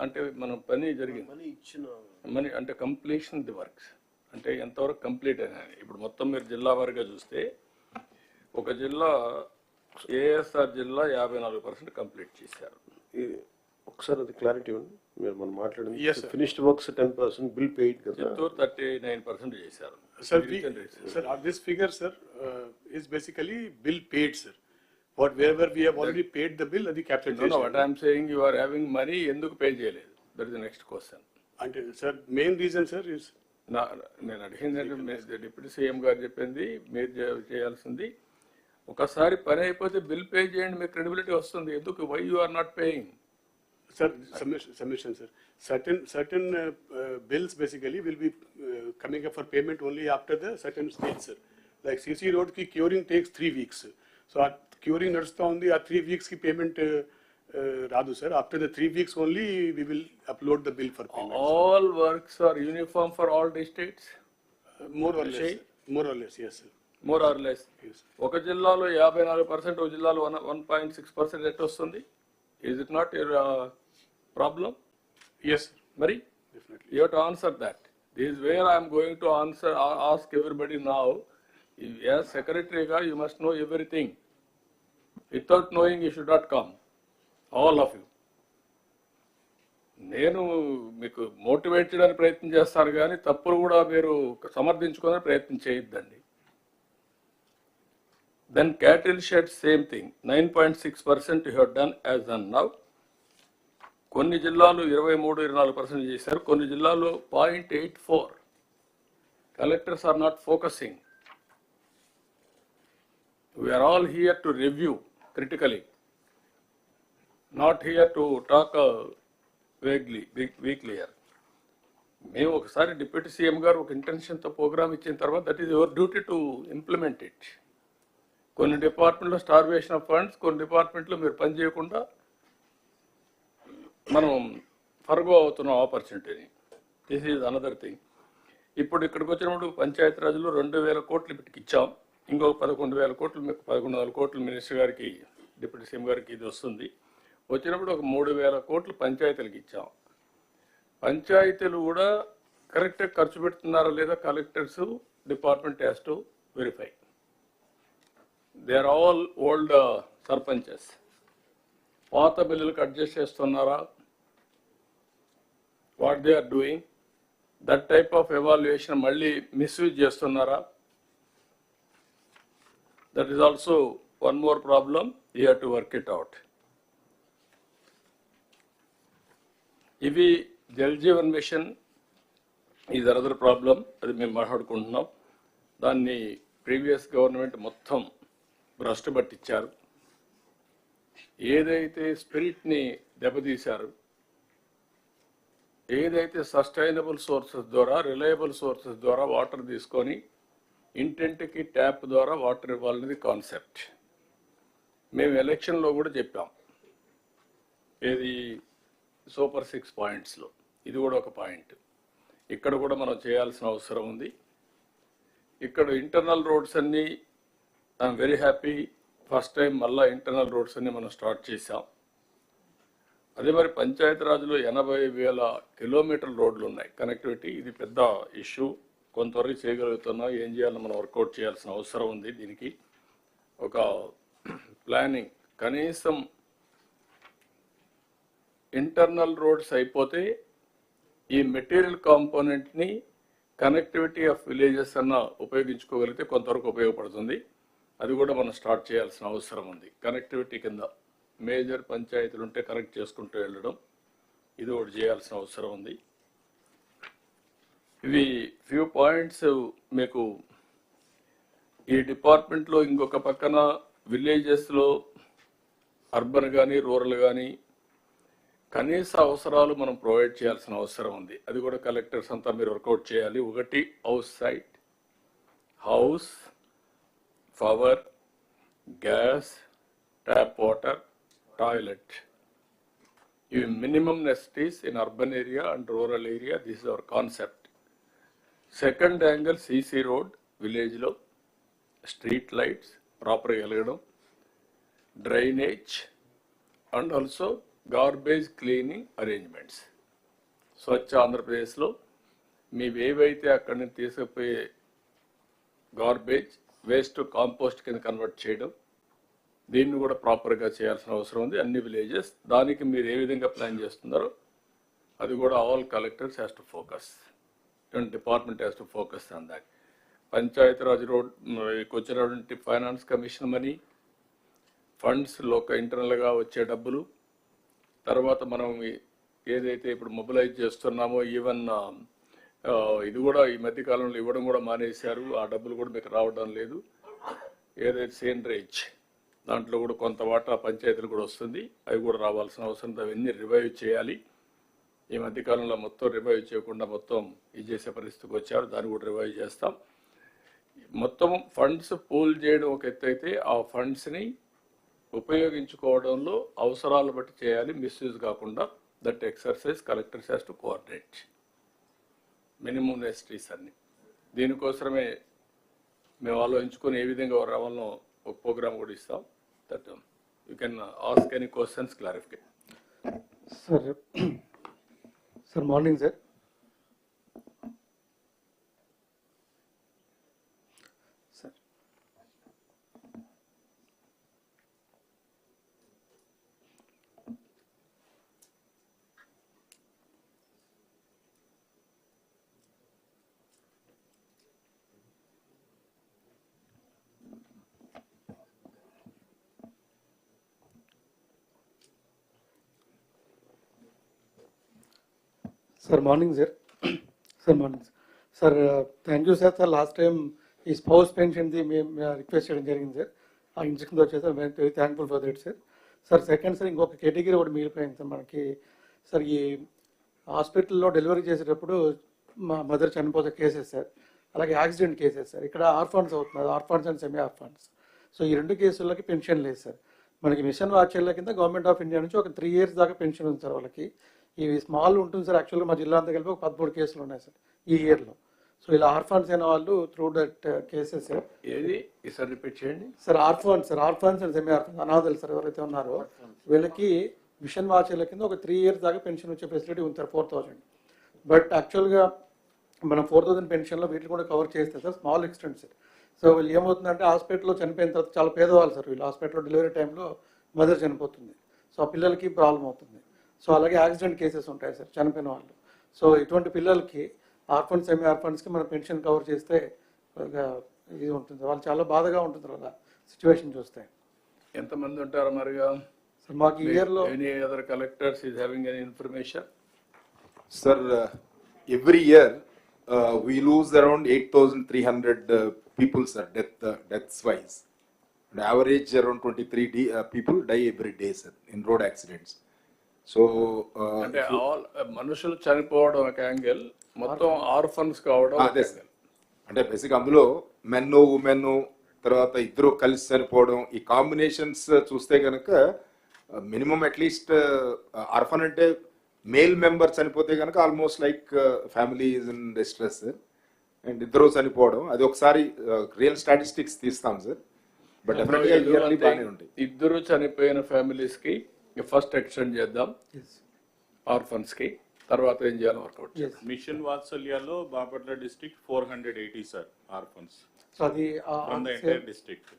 అంటే మనం పని జరిగింది, మనీ అంటే కంప్లీషన్ ది వర్క్స్ అంటే ఎంతవరకు కంప్లీట్ అయినా. ఇప్పుడు మొత్తం మీరు జిల్లా వారిగా చూస్తే ఒక జిల్లా ఏఎస్ఆర్ జిల్లా 54% కంప్లీట్ చేశారు. ఒకసారి అది క్లారిటీ ఉంది. మీరు మనం మాట్లాడింది ఫినిష్డ్ వర్క్స్ 10%, బిల్ పెయిడ్ కదా, 39% చేశారు. Sir, this figure, sir, is basically bill paid, sir. Wherever we have already paid the bill, the capitalization. No, what I am saying, you are having money, ఎందుకు pay చేయలేదు? That is the next question. అంటే sir, main reason, sir, is నేను అడిగిందంటే deputy CM గారు చెప్పింది మీరు చేయాల్సింది. ఒకసారి పని అయిపోతే బిల్ పే చేయండి, మీకు క్రెడిబిలిటీ వస్తుంది. ఎందుకు why you are not paying? Sir, submission, sir. Certain bills basically will be coming up for payment only after the certain stage, sir. Like CC Road ki curing takes 3 weeks. So our curing నడుస్తూ ఉంది, ఆ 3 weeks ki payment రాదు, sir. After the 3 weeks only we will upload the bill for payment. All works are uniform for all districts? More or less, yes, sir. More or less. Yes. ఒక జిల్లాలో 54%, ఒక జిల్లాలో 1.6% at వస్తుంది. Is it not your problem? Yes, sir. Mari? Definitely. You have to answer that. This is where I am going to ask everybody now. As secretary, you must know everything. Without knowing, you should not come. All of you. నేను మీకు motivate చేయడానికి ప్రయత్నం చేస్తాను కానీ తప్పులు కూడా మీరు సమర్థించుకోవడానికి ప్రయత్నం చేయొద్దండి. Then cattle shed, same thing. 9.6% you have done as on now. కొన్ని జిల్లాలు 23-24% చేశారు, కొన్ని జిల్లాలు 0.84. Collectors are not focusing. We are all here to review critically, not here to talk vaguely, weakly here. మేము ఒకసారి డిప్యూటీ సీఎం గారు ఒక ఇంటెన్షన్తో programme ఇచ్చిన తర్వాత that is your duty to implement it. కొన్ని డిపార్ట్మెంట్లో స్టార్వేషన్ ఆఫ్ ఫండ్స్, కొన్ని డిపార్ట్మెంట్లో మీరు పని చేయకుండా మనం ఫర్గో అవుతున్న ఆపర్చునిటీని. This is another thing. ఇప్పుడు ఇక్కడికి వచ్చినప్పుడు పంచాయతీరాజ్లో 2,000 కోట్లు ఇప్పటికి ఇచ్చాం. ఇంకొక 11,000 కోట్లు, మీకు 11,000 కోట్లు మినిస్టర్ గారికి, డిప్యూటీ సీఎం గారికి ఇది వస్తుంది. వచ్చినప్పుడు ఒక 3,000 కోట్లు పంచాయతీలకు ఇచ్చాం. పంచాయతీలు కూడా కరెక్ట్గా ఖర్చు పెడుతున్నారా లేదా collectors, department has to verify. They are all old sarpanches. పాత బిల్లులకు అడ్జస్ట్ చేస్తున్నారా? What they are doing? That type of evaluation మళ్ళీ మిస్యూజ్ చేస్తున్నారా? That is also one more problem. You have to work it out. ఇవి Jal Jeevan mission is another problem. అది మేము మాట్లాడుకుంటున్నాం. దాన్ని ప్రీవియస్ గవర్నమెంట్ మొత్తం భ్రష్టు పట్టించారు. ఏదైతే స్పిరిట్ని దెబ్బతీశారు, ఏదైతే సస్టైనబుల్ సోర్సెస్ ద్వారా, రిలయబుల్ సోర్సెస్ ద్వారా వాటర్ తీసుకొని ఇంటింటికి ట్యాప్ ద్వారా వాటర్ ఇవ్వాలనేది కాన్సెప్ట్. మేము ఎలక్షన్లో కూడా చెప్పాం, ఏది సూపర్ 6 పాయింట్స్లో ఇది కూడా ఒక పాయింట్. ఇక్కడ కూడా మనం చేయాల్సిన అవసరం ఉంది. ఇక్కడ ఇంటర్నల్ రోడ్స్ అన్నీ I'm very happy, first time మళ్ళీ ఇంటర్నల్ రోడ్స్ అన్నీ మనం స్టార్ట్ చేసాం. అదే మరి పంచాయతీరాజ్లో 80,000 కిలోమీటర్ల రోడ్లు ఉన్నాయి కనెక్టివిటీ. ఇది పెద్ద ఇష్యూ, కొంతవరకు చేయగలుగుతున్నాం. ఏం చేయాలో మనం వర్కౌట్ చేయాల్సిన అవసరం ఉంది. దీనికి ఒక ప్లానింగ్, కనీసం ఇంటర్నల్ రోడ్స్ అయిపోతే ఈ మెటీరియల్ కాంపోనెంట్ని కనెక్టివిటీ ఆఫ్ విలేజెస్ అన్న ఉపయోగించుకోగలిగితే కొంతవరకు ఉపయోగపడుతుంది. అది కూడా మనం స్టార్ట్ చేయాల్సిన అవసరం ఉంది. కనెక్టివిటీ కింద మేజర్ పంచాయతీలు ఉంటే కనెక్ట్ చేసుకుంటూ వెళ్ళడం, ఇది ఒకటి చేయాల్సిన అవసరం ఉంది. ఇవి ఫ్యూ పాయింట్స్ మీకు ఈ డిపార్ట్మెంట్లో. ఇంకొక పక్కన విలేజెస్లో అర్బన్ కానీ రూరల్ కానీ కనీస అవసరాలు మనం ప్రొవైడ్ చేయాల్సిన అవసరం ఉంది. అది కూడా కలెక్టర్స్ అంతా మీరు వర్కౌట్ చేయాలి. ఒకటి house site, house, power, gas, tap water, toilet. ఇవి minimum necessities in urban area and rural area. This is our concept. Second angle CC road విలేజ్లో, స్ట్రీట్ లైట్స్ ప్రాపర్గా వెలగడం, drainage and also garbage cleaning arrangements. స్వచ్ఛ ఆంధ్రప్రదేశ్లో మీవేవైతే అక్కడి నుంచి తీసుకుపోయే గార్బేజ్ వేస్ట్ కాంపోస్ట్ కింద కన్వర్ట్ చేయడం, దీన్ని కూడా ప్రాపర్గా చేయాల్సిన అవసరం ఉంది అన్ని విలేజెస్. దానికి మీరు ఏ విధంగా ప్లాన్ చేస్తున్నారో అది కూడా all collectors has to focus, department has to focus on that. Panchayati Raj road వచ్చినటువంటి ఫైనాన్స్ కమిషన్ మనీ, ఫండ్స్ ఇంటర్నల్గా వచ్చే డబ్బులు, తర్వాత మనం ఏదైతే ఇప్పుడు మొబిలైజ్ చేస్తున్నామో, ఈవెన్ ఇది కూడా ఈ మధ్యకాలంలో ఇవ్వడం కూడా మానేశారు. ఆ డబ్బులు కూడా మీకు రావడం లేదు. ఏదైతే సేంద్రేజ్ దాంట్లో కూడా కొంత వాటా పంచాయతీలు కూడా వస్తుంది, అవి కూడా రావాల్సిన అవసరం. అవన్నీ రివైవ్ చేయాలి. ఈ మధ్యకాలంలో మొత్తం రివైవ్ చేయకుండా మొత్తం ఇది చేసే పరిస్థితికి వచ్చారు. దాన్ని కూడా రివైవ్ చేస్తాం. మొత్తం ఫండ్స్ పూల్ చేయడం ఒక ఎత్తు అయితే, ఆ ఫండ్స్ని ఉపయోగించుకోవడంలో అవసరాలు బట్టి చేయాలి, మిస్యూజ్ కాకుండా. That exercise collectors has to coordinate minimum నెసిటీస్ అన్ని. దీనికోసమే మేము ఆలోచించుకొని ఏ విధంగా రావాలో ఒక ప్రోగ్రామ్ కూడా ఇస్తాం. That you can ask any questions, clarification. Sir morning sir. Sir morning sir. Sir morning sir. Thank you sir. Sir last time ఈ స్పౌస్ పెన్షన్ది మేము రిక్వెస్ట్ చేయడం జరిగింది సార్. ఆ ఇన్స్ట్రక్షన్తో వచ్చేసారు. Very thankful for that sir. Sir second sir, ఇంకొక category ఒకటి మిగిలిపోయింది sir మనకి. సార్ ఈ హాస్పిటల్లో డెలివరీ చేసేటప్పుడు మా మదర్ చనిపోతే కేసెస్ సార్, అలాగే యాక్సిడెంట్ కేసెస్ సార్. ఇక్కడ ఆర్ఫాన్స్ అవుతున్నారు, orphans and semi orphans. So ఈ రెండు కేసులకి పెన్షన్ లేదు సార్. మనకి మిషన్ వాచర్ల కింద గవర్నమెంట్ ఆఫ్ ఇండియా నుంచి ఒక 3 years దాకా పెన్షన్ ఉంది సార్ వాళ్ళకి. ఇవి స్మాల్ ఉంటుంది సార్. యాక్చువల్గా మా జిల్లా అంతా కలిపి ఒక 13 కేసులు ఉన్నాయి సార్ ఈ ఇయర్లో. సో ఇలా ఆర్ఫాన్స్ అయిన వాళ్ళు త్రూ దట్ కేసెస్ సార్. ఏది ఈసారి రిపీట్ చేయండి sir. Orphans and semi orphans అనాథలు సార్ ఎవరైతే ఉన్నారో వీళ్ళకి మిషన్ వాచర్ల కింద ఒక 3 years దాకా పెన్షన్ వచ్చే ఫెసిలిటీ ఉంది సార్, 4,000. బట్ యాక్చువల్గా మనం 4,000 పెన్షన్లో వీటిని కూడా కవర్ చేస్తే sir small extent sir. So వీళ్ళు ఏమవుతుందంటే హాస్పిటల్లో చనిపోయిన తర్వాత చాలా పేదవాళ్ళు సార్ వీళ్ళు. హాస్పిటల్లో డెలివరీ టైంలో మదర్ చనిపోతుంది, సో ఆ పిల్లలకి ప్రాబ్లం అవుతుంది. సో అలాగే యాక్సిడెంట్ కేసెస్ ఉంటాయి సార్ చనిపోయిన వాళ్ళు. సో ఇటువంటి పిల్లలకి ఆర్ఫన్స్ సెమీ ఆర్ఫన్స్కి మనం పెన్షన్ కవర్ చేస్తే ఇది ఉంటుంది. వాళ్ళు చాలా బాధగా ఉంటుంది వాళ్ళ సిచ్యువేషన్ చూస్తే. ఎంతమంది ఉంటారు మరిగా సార్ మాకు ఈ ఇయర్లో? Any other collectors is having any information? Sir, every year we lose around 8,300 people, sir, deaths wise. The average around 23 people die every day, sir, in road accidents. So, అంటే all మనుషులు చనిపోవడం ఒక angle, మొత్తం orphans కావడం ఒక అదే angle. అంటే basic అందులో మెన్ ఉమెన్ తర్వాత ఇద్దరు కలిసి చనిపోవడం, ఈ కాంబినేషన్స్ చూస్తే కనుక మినిమం అట్లీస్ట్ ఆర్ఫన్ అంటే మేల్ మెంబర్ చనిపోతే కనుక almost like family is in distress, and ఇద్దరు చనిపోవడం అది ఒకసారి రియల్ స్టాటిస్టిక్స్ తీస్తాం సార్. బట్ డెఫినెట్గా ఇయర్లీ బాగానే ఉంటాయి. ఇద్దరు చనిపోయిన ఫ్యామిలీస్ కి ఫస్ట్ ఎక్స్టెండ్ చేద్దాం, ఆర్ఫన్స్ కి తర్వాత ఏం చేయాలి వర్కౌట్. మిషన్ వాత్సల్యాలో Bapatla district 480 sir orphans so అది from the entire district.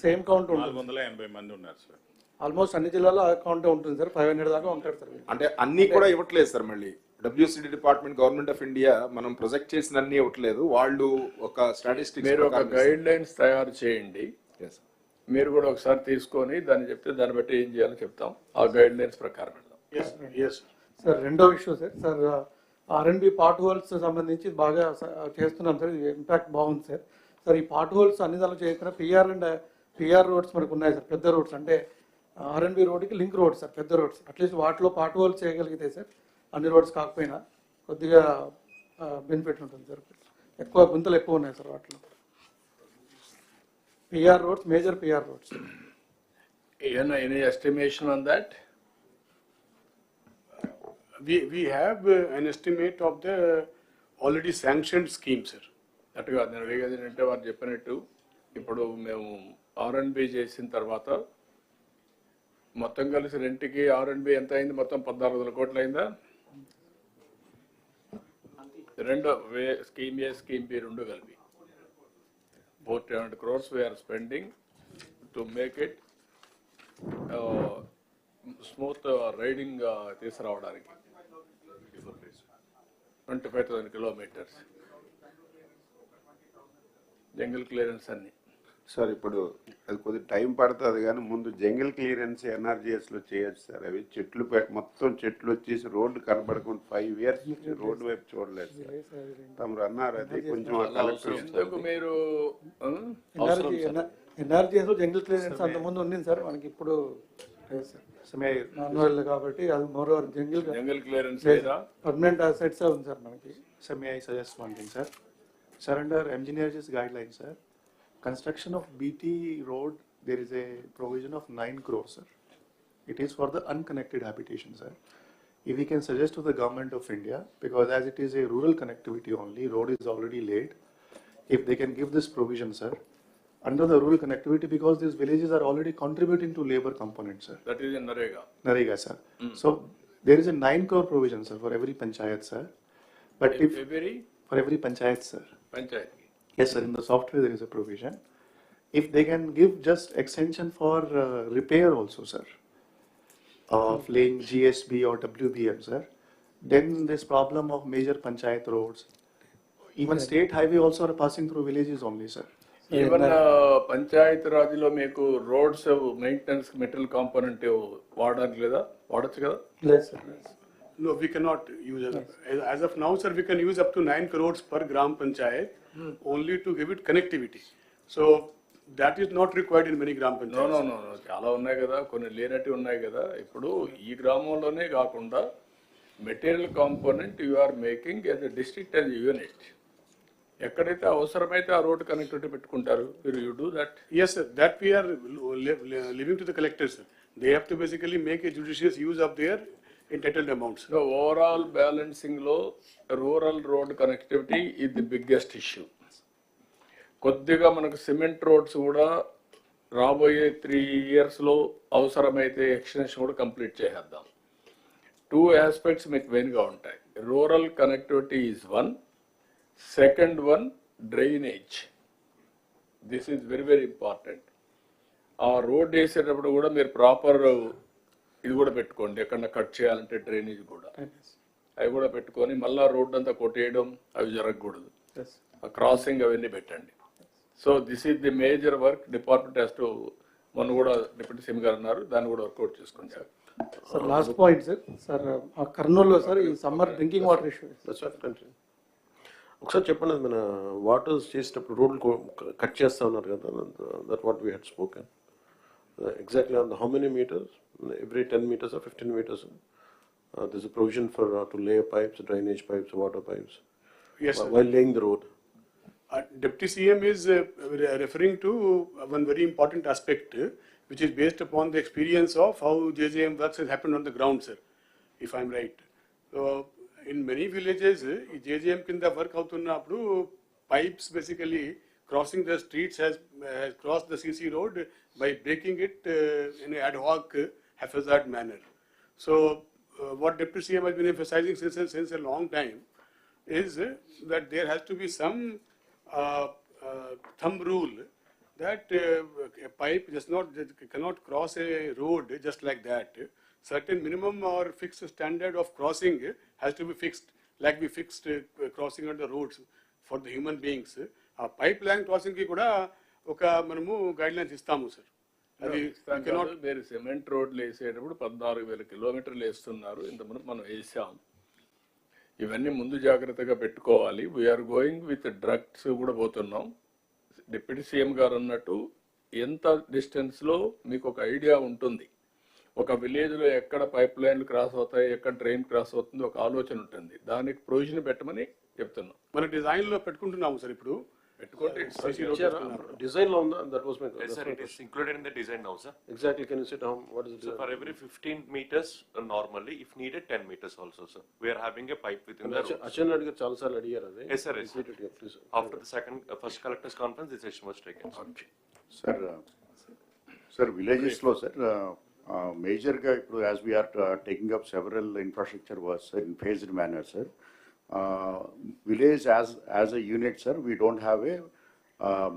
Same count ఉంటుంది, 480 మంది ఉన్నారు సార్. ఆల్మోస్ట్ అన్ని జిల్లాలో ఆ కౌంటే ఉంటుంది సార్. 500 దాకా ఉంటారు సార్. అంటే అన్ని కూడా ఇవ్వట్లేదు సార్. మళ్ళీ WCD department, government of India మనం ప్రొజెక్ట్ చేసిన అన్ని ఇవ్వట్లేదు. వాళ్ళు ఒక స్టాటిస్టిక్స్ మీరు ఒక గైడ్ లైన్స్ తయారు చేయండి, మీరు కూడా ఒకసారి తీసుకొని దాన్ని చెప్తే దాన్ని బట్టి ఏం చేయాలో చెప్తాం. ఆ గైడ్ లైన్స్ ప్రకారం వెళ్దాం. సార్ రెండో issue sir R&B part holes సంబంధించి బాగా చేస్తున్నాం సార్. ఇది ఇంపాక్ట్ బాగుంది సార్. సార్ ఈ పార్ట్ హోల్స్ అన్ని దానిలో చేయకుండా PR రోడ్స్ మనకు ఉన్నాయి సార్, పెద్ద రోడ్స్ అంటే R&B రోడ్కి లింక్ రోడ్స్ సార్, పెద్ద రోడ్స్. అట్లీస్ట్ వాటిలో పార్ట్ హోల్స్ చేయగలిగితే సార్, అన్ని రోడ్స్ కాకపోయినా కొద్దిగా బెనిఫిట్ ఉంటుంది సార్. ఎక్కువ గుంతలు ఎక్కువ ఉన్నాయి సార్ వాటిలో. PR roads, major PR roads. Any estimation on that? We have an estimate of the already sanctioned scheme, sir. అట్టుగా నేను అడిగేది ఏంటంటే వారు చెప్పినట్టు ఇప్పుడు మేము R&B చేసిన తర్వాత మొత్తం కలిసి రెంట్కి R&B ఎంత అయింది? మొత్తం 14,000 కోట్లు అయిందా? రెండు స్కీమ్ ఏ స్కీమ్ బి రెండు కలిపి 400 crores we are spending to make it smooth riding తీసుకురావడానికి 25,000 kilometers జంగిల్ క్లియరెన్స్ అన్ని. సార్ ఇప్పుడు అది కొద్దిగా టైం పడుతుంది కానీ ముందు జంగిల్ క్లియరెన్స్ NRGS లో చేయొచ్చు సార్. అవి చెట్లు మొత్తం చెట్లు వచ్చేసి రోడ్డు కనబడకుండా 5 years రోడ్డు వైపు చూడలేదు సార్. తమరు అన్నారు అది కొంచెం ఎందుకు మీరు NRGS లో జంగిల్ క్లియరెన్స్ అంతకుముందు ఉంది సార్, మనకి ఇప్పుడు కాబట్టి అది more over jungle clearance permanent sets ఉంది సార్ మనకి. So may I suggest one thing, sir? Sir, under engineers guidelines, sir, construction of BT road, there is a provision of 9 crores, sir. It is for the unconnected habitation, sir. If we can suggest to the government of India, because as it is a rural connectivity only, road is already laid, if they can give this provision, sir, under the rural connectivity, because these villages are already contributing to labor component, sir. That is in Narega, sir. So there is a 9 crore provision, sir, for every panchayat, sir. But for every panchayat, sir. Panchayat. Yes, sir. In the software there is a provision. If they can give just extension for repair also, sir, of laying GSB or WBM, sir, then this problem of major panchayat roads, even state highway also are passing through villages only, sir. Even panchayati రాజ్లో మీకు roads maintenance material component వాడడానికి లేదా? వాడచ్చు కదా? లేదు sir. No, we cannot use as of now, sir. We can use up to 9 crores per gram panchayat only to give it connectivity. So that is not required in many gram panchayats. No. చాలా ఉన్నాయి కదా, కొన్ని లేనట్టు ఉన్నాయి కదా. ఇప్పుడు ఈ గ్రామంలోనే కాకుండా material component you are making as a district as unit. ఎక్కడైతే అవసరమైతే ఆ రోడ్ కనెక్టివిటీ పెట్టుకుంటారు. You do that? Yes, sir. That we are leaving to the collectors, sir. They have to basically make a judicious use of their entitled amounts. So overall balancing లో rural road connectivity is the biggest issue. కొద్దిగా మనకు cement roads కూడా రాబోయే 3 years లో అవసరమైతే extension కూడా complete చేసేద్దాం. 2 aspects మీకు మెయిన్గా ఉంటాయి. Rural connectivity is one, second one drainage. This is very very important. ఆ రోడ్ వేసేటప్పుడు కూడా మీరు ప్రాపర్ ఇది కూడా పెట్టుకోండి, ఎక్కడన్నా కట్ చేయాలంటే డ్రైనేజ్ కూడా అవి కూడా పెట్టుకొని మళ్ళీ రోడ్ అంతా కొట్టేయడం అవి జరగకూడదు. క్రాసింగ్ అవన్నీ పెట్టండి. So this is the major work department has to. మొన్న కూడా డిప్యూటీ సీఎం గారు అన్నారు, దాన్ని కూడా వర్కౌట్ చేసుకోండి sir. Sir last point sir. Sir కర్నూలులో సార్ ఈ సమ్మర్ డ్రింకింగ్ వాటర్ ఇష్యూ. ఒకసారి చెప్పండి మన వాటర్స్ చేసేటప్పుడు రోడ్లు కట్ చేస్తా ఉన్నారు కదా, that what we had spoken exactly on how many meters, every 10 meters or 15 meters there's a provision for to lay pipes, drainage pipes, water pipes. Yes, sir. While laying the road. Deputy CM is referring to one very important aspect, which is based upon the experience of how JJM works has happened on the ground, sir, if I'm right. So, in many villages, JJM kinda work outunnappudu pipes basically crossing the streets has crossed the CC road by breaking it in an ad hoc, haphazard manner. So, what Deputy CM has been emphasizing since a long time is that there has to be some thumb rule that a pipe cannot cross a road just like that. Certain minimum or fixed standard of crossing has to be fixed, like we fixed crossing on the roads for the human beings. Pipeline crossing ki kuda oka manamu guidelines istamu, sir. అది మీరు cement రోడ్లు వేసేటప్పుడు 14,000 కిలోమీటర్లు వేస్తున్నారు, ఇంతకుముందు మనం వేసాం. ఇవన్నీ ముందు జాగ్రత్తగా పెట్టుకోవాలి. వీఆర్ గోయింగ్ విత్ డ్రగ్స్ కూడా పోతున్నాం. డిప్యూటీ సీఎం గారు అన్నట్టు ఎంత డిస్టెన్స్లో మీకు ఒక ఐడియా ఉంటుంది. ఒక విలేజ్లో ఎక్కడ పైప్ లైన్లు క్రాస్ అవుతాయి, ఎక్కడ డ్రైన్ క్రాస్ అవుతుంది, ఒక ఆలోచన ఉంటుంది. దానికి ప్రొవిజన్ పెట్టమని చెప్తున్నాం. మన డిజైన్లో పెట్టుకుంటున్నాము సార్. ఇప్పుడు Design law, that was my question. Yes, sir, it is included in the design now, sir. Exactly, can you sit down? What is it? So for every 15 meters, normally, if needed, 10 meters also, sir. We are having a pipe within the road. Achan Adigar chala saarlu adigaru ade. Yes, sir, yes. Please. After the first collectors conference, this decision was taken. Sir, villages lo, sir, major ga ippudu as we are taking up several infrastructure works in phased manner, sir. Village as a unit, sir, we don't have a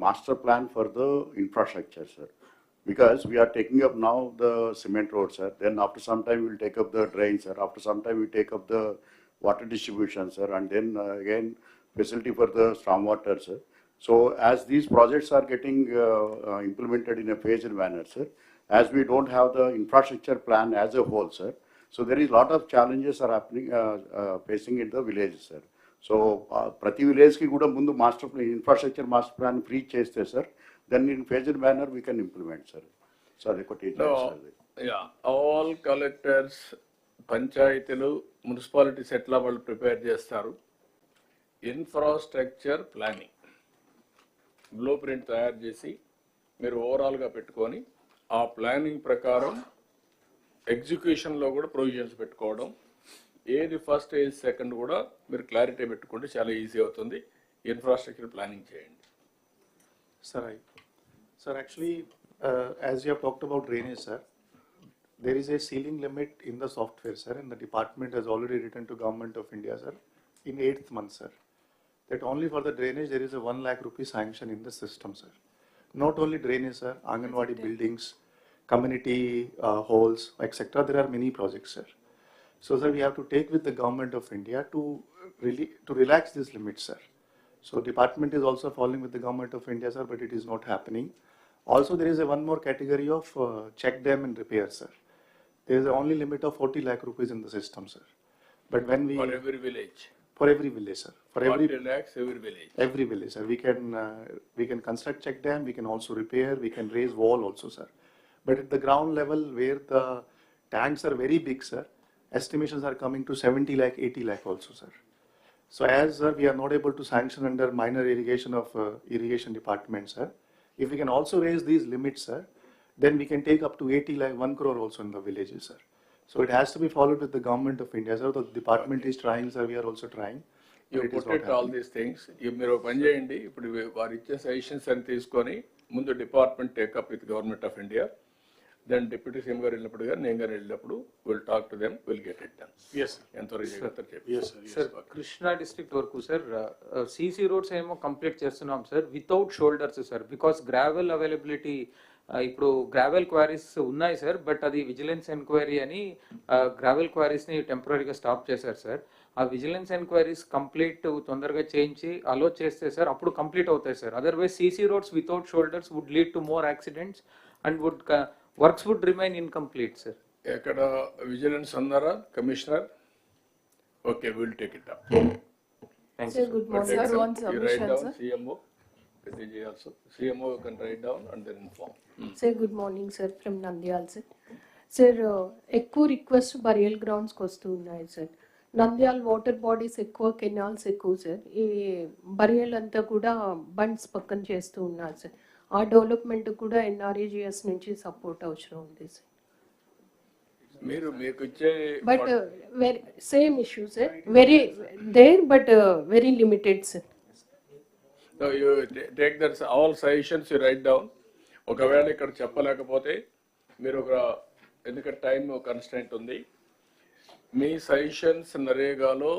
master plan for the infrastructure, sir, because we are taking up now the cement road, sir. Then after some time we'll take up the drain, sir. After some time we take up the water distribution, sir, and then again facility for the stormwater, sir. So as these projects are getting implemented in a phased manner, sir, as we don't have the infrastructure plan as a whole, sir, so there is a lot of challenges are happening, facing in the villages, sir. So prati village ki kuda mundu master plan, infrastructure master plan free cheste, sir, then in phased manner we can implement, sir. So all collectors, పంచాయతీలు, municipalities ఎట్లా వాళ్ళు prepare చేస్తారు, infrastructure planning blue print తయారు చేసి మీరు ఓవరాల్గా పెట్టుకొని ఆ ప్లానింగ్ ప్రకారం ఎగ్జిక్యూషన్లో కూడా ప్రొవిజన్స్ పెట్టుకోవడం, ఏది ఫస్ట్ ఏది సెకండ్ కూడా మీరు క్లారిటీ పెట్టుకుంటే చాలా ఈజీ అవుతుంది. ఇన్ఫ్రాస్ట్రక్చర్ ప్లానింగ్ చేయండి. Sir, actually, as you have talked about drainage, sir, there is a ceiling limit in the software, sir, and the department has already written to Government of India, sir, in 8th month, sir, that only for the drainage there is a 1 lakh rupee sanction in the system, sir. Not only drainage, sir, Anganwadi buildings, community halls, etc. There are many projects, sir. So, sir, we have to take with the Government of India to relax this limit, sir. So, department is also following with the Government of India, sir, but it is not happening. Also, there is one more category of check dam and repair, sir. There is only limit of 40 lakh rupees in the system, sir. But when we For every village, sir, for 40 lakhs every village. Every village, sir. We can construct check dam, we can also repair, we can raise wall also, sir. But at the ground level where the tanks are very big, sir, estimations are coming to 70 lakh, 80 lakh also, sir. So as sir, we are not able to sanction under minor irrigation of irrigation department, sir. If we can also raise these limits, sir, then we can take up to 80 lakh, 1 crore also in the villages, sir. So it has to be followed with the Government of India, sir. The department is trying, sir. We are also trying. You put it all these things. మీరు పని చేయండి. ఇప్పుడు వారు ఇచ్చే suggestions అని తీసుకొని ముందు department take up with government of India, then deputy CM గారు వెళ్ళినప్పుడు కానీ నేను గారు వెళ్ళినప్పుడు will talk to them, will get it done. ఎంతవరకు చేయగలుగుతారు చెప్పి. సార్ కృష్ణా డిస్ట్రిక్ట్ వరకు సార్ సీసీ రోడ్స్ ఏమో కంప్లీట్ చేస్తున్నాం sir without shoulders sir, because gravel availability ఇప్పుడు గ్రావెల్ క్వారీస్ ఉన్నాయి సార్, బట్ అది విజిలెన్స్ ఎంక్వైరీ అని గ్రావెల్ క్వారీస్ని టెంపరీగా స్టాప్ చేశారు సార్. ఆ విజిలెన్స్ ఎంక్వైరీస్ కంప్లీట్ తొందరగా చేయించి అలో చేస్తే సార్ అప్పుడు కంప్లీట్ అవుతాయి sir. Otherwise CC roads without shoulders would lead to more accidents and works would remain incomplete sir. ఎక్కడ విజిలెన్స్ అన్నారా commissioner? Okay, will take it up. Thank Sir, you. good But morning. take Sir, them, one you write submission, down sir. CMO, PTG also. CMO you can write down and then inform. Sir, good morning, sir, from Nandyal, sir. Sir, ఎక్కువ request burial గ్రౌండ్స్కి వస్తూ ఉన్నాయి sir. Nandyal water bodies ఎక్కువ, canals ఎక్కువ sir. ఈ burial అంతా కూడా bunds పక్కన చేస్తూ ఉన్నారు సార్. ఆ డెవలప్మెంట్ కూడా ఎన్ఆర్ఈజిఎస్ నుంచి సపోర్ట్ అవసరం ఉంది సార్. మీకు ఇచ్చే but very same issue sir, very there but very limited sir. So you take that all suggestions you write down. ఒకవేళ ఇక్కడ చెప్పలేకపోతే మీరు ఒక, ఎందుకంటే టైం కన్స్టెంట్ ఉంది, మీ సజెషన్స్ నరేగాలో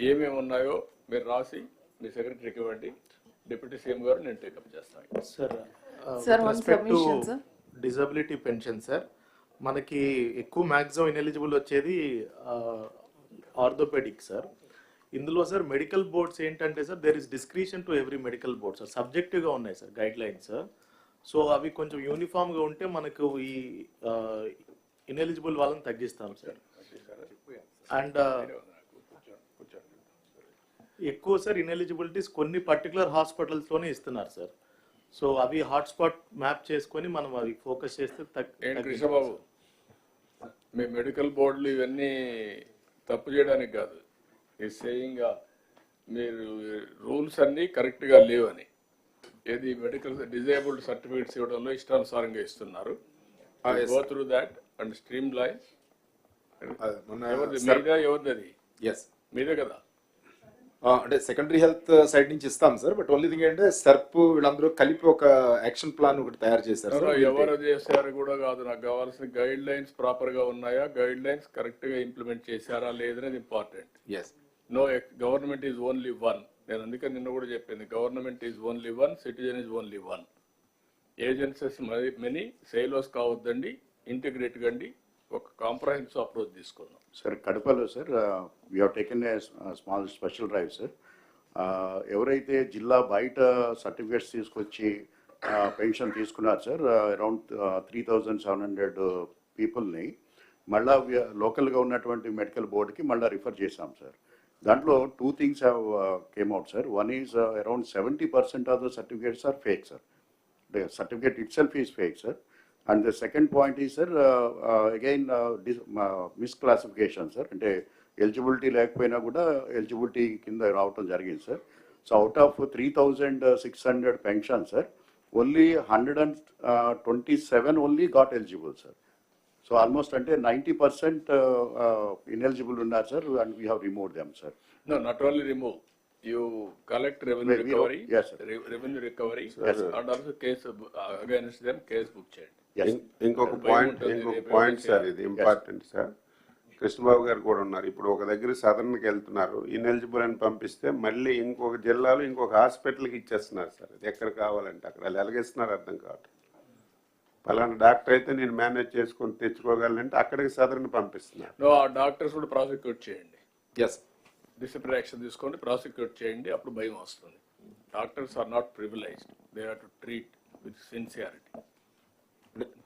ఏమేమి ఉన్నాయో మీరు రాసి మీ సెక్రటరీకి ఇవ్వండి. డిప్యూటీ సీఎం గారు నేను టేకప్ చేస్తాను. Sir one submission, sir. Disability pension sir, మనకి ఎక్కువ మ్యాక్సిమం ఇనెలిజిబుల్ వచ్చేది ఆర్థోపెడిక్ సార్. ఇందులో సార్ మెడికల్ బోర్డ్స్ ఏంటంటే sir, there is discretion to every medical board sir, సబ్జెక్టివ్గా ఉన్నాయి సార్ గైడ్ లైన్స్. సో అవి కొంచెం యూనిఫామ్గా ఉంటే మనకు ఈ ఇనెలిజిబుల్ వాళ్ళని తగ్గిస్తాం సార్. అండ్ ఎక్కువ సార్ ఇనెలిజిబిలిటీస్ కొన్ని పర్టికులర్ హాస్పిటల్స్లోనే ఇస్తున్నారు సార్. సో అవి హాట్స్పాట్ మ్యాప్ చేసుకొని మనం అవి ఫోకస్ చేస్తే కృష్ణబాబు, మీ మెడికల్ బోర్డులు ఇవన్నీ తప్పు చేయడానికి కాదు, ఈ సేయింగ్ మీరు రూల్స్ అన్నీ కరెక్ట్గా లేవని. ఏది మెడికల్ డిజేబుల్డ్ సర్టిఫికేట్స్ ఇవ్వడంలో ఇష్టానుసారంగా ఇస్తున్నారు. Go through that and stream line. మీదే ఎవరిది అది? మీదే కదా. అంటే సెకండరీ హెల్త్ సైడ్ నుంచి ఇస్తాం సార్. బట్ ఓన్లీ థింగ్ ఏంటంటే సర్ప్ వీళ్ళందరూ కలిపి ఒక యాక్షన్ ప్లాన్ ఒకటి తయారు చేశారు. ఎవరు చేశారు కూడా కాదు, నాకు కావాల్సిన గైడ్ లైన్స్ ప్రాపర్ గా ఉన్నాయా, గైడ్ లైన్స్ కరెక్ట్ గా ఇంప్లిమెంట్ చేశారా లేదనేది important. No government is only one. నేను అందుకని నిన్న కూడా చెప్పింది, government is only one, citizen is only one. Agencies many, silos కావద్దండి, ఇంటిగ్రేట్ కండి, ఒక కాంప్రహెన్సివ్ అప్రోచ్ తీసుకుందాం. సార్ కడపలో sir we have taken a small special drive sir. ఎవరైతే జిల్లా బయట సర్టిఫికేట్స్ తీసుకొచ్చి పెన్షన్ తీసుకున్నారు సార్, అరౌండ్ 3,700 పీపుల్ని మళ్ళా లోకల్గా ఉన్నటువంటి మెడికల్ బోర్డుకి మళ్ళీ రిఫర్ చేశాం సార్. దాంట్లో 2 things have came out sir. One is around 70% of the certificates are fake sir. The certificate itself is fake sir. And the second point is sir, again misclassification sir. అంటే eligibility లేకపోయినా కూడా eligibility కింద రావటం జరిగింది sir. So out of 3,600 pension sir, only 127 only got eligible sir. So almost అంటే 90% ineligible ఉన్నారు sir, and we have remove them sir. No, not only remove. You collect revenue recovery, yes, sir. Revenue recovery, Yes, and also case against them, case book చేయండి. ఇంకొక point sir, ఇది important sir. Krishnababu గారు కూడా ఉన్నారు. ఇప్పుడు ఒక దగ్గర సదర్న్కి వెళ్తున్నారు, ఇన్ఎలిజిబుల్ అని పంపిస్తే మళ్ళీ ఇంకొక జిల్లాలో ఇంకొక హాస్పిటల్కి ఇచ్చేస్తున్నారు సార్. అది ఎక్కడ కావాలంటే అక్కడ వాళ్ళు ఎలాగేస్తున్నారు అర్థం కావట్లేదు. పలానా డాక్టర్ అయితే నేను మేనేజ్ చేసుకొని తెచ్చుకోగలనంటే అక్కడికి సదర్ని పంపిస్తున్నారు. ఆ డాక్టర్స్ కూడా ప్రాసిక్యూట్ చేయండి. డిసిప్లినరీ యాక్షన్ తీసుకోండి, ప్రాసిక్యూట్ చేయండి, అప్పుడు భయం వస్తుంది. Doctors are not privileged, they have to treat with sincerity.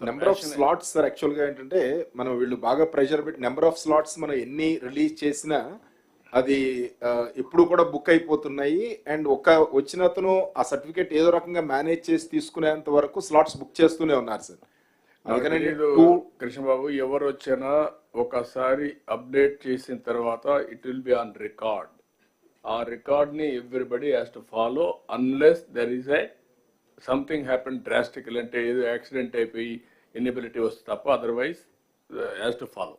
Number of slots sir యాక్చువల్గా ఏంటంటే మనం వీళ్ళు బాగా ప్రెషర్ పెట్టి నెంబర్ ఆఫ్ స్లాట్స్ మనం ఎన్ని రిలీజ్ చేసినా అది ఎప్పుడు కూడా బుక్ అయిపోతున్నాయి. అండ్ వచ్చిన అతను ఆ సర్టిఫికేట్ ఏదో రకంగా మేనేజ్ చేసి తీసుకునేంత వరకు స్లాట్స్ బుక్ చేస్తూనే ఉన్నారు సార్. అందుకని కృష్ణబాబు, ఎవరు వచ్చినా ఒకసారి అప్డేట్ చేసిన తర్వాత it will be on record. ఆ రికార్డ్ని everybody has to follow unless there is a something happen drastical, అంటే ఏదో యాక్సిడెంట్ అయిపోయి ఇన్ఎబిలిటీ వస్తే తప్ప, otherwise has to follow.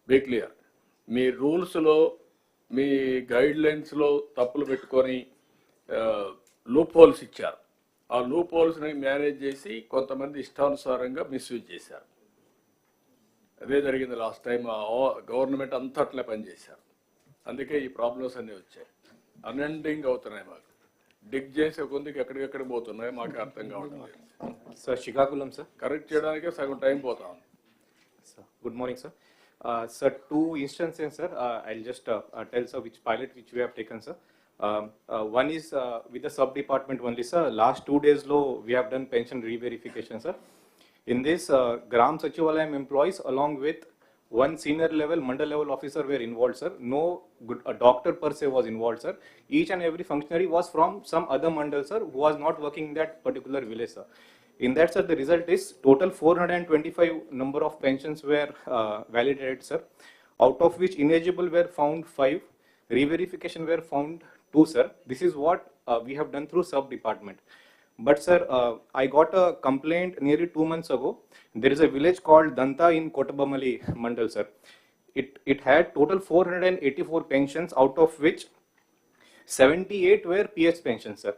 Be clear. మీ రూల్స్లో మీ గైడ్ లైన్స్లో తప్పులు పెట్టుకొని లూప్ హోల్స్ ఇచ్చారు. ఆ లూప్ హోల్స్ని మేనేజ్ చేసి కొంతమంది ఇష్టానుసారంగా మిస్యూజ్ చేశారు. అదే జరిగింది లాస్ట్ టైం. గవర్నమెంట్ అంతా అట్లే పనిచేశారు. అందుకే ఈ ప్రాబ్లమ్స్ అన్నీ వచ్చాయి. అన్ఎండింగ్ అవుతున్నాయి. మాకు డిగ్ చేసే కొందికి ఎక్కడికెక్కడ పోతున్నాయి మాకు అర్థం కావడం లేదు సార్. శ్రీకాకుళం సార్, కరెక్ట్ చేయడానికే సగం టైం పోతా ఉంది sir. Good morning sir. Sir, 2 instances, sir. I'll just tell sir which pilot which we have taken, sir. One is with the sub department only, sir. Last 2 days low we have done pension re-verification, sir. In this, Gram Sachivalayam employees along with one senior level, mandal level officer were involved, sir. No a doctor per se was involved, sir. Each and every functionary was from some other mandal, sir, who was not working in that particular village, sir. In that, sir, the result is total 425 number of pensions were validated, sir. Out of which ineligible were found 5, re-verification were found 2, sir. This is what we have done through sub-department. But sir, I got a complaint nearly 2 months ago. There is a village called Danta in Kotabamali Mandal, sir. It had total 484 pensions, out of which 78 were PS pensions, sir.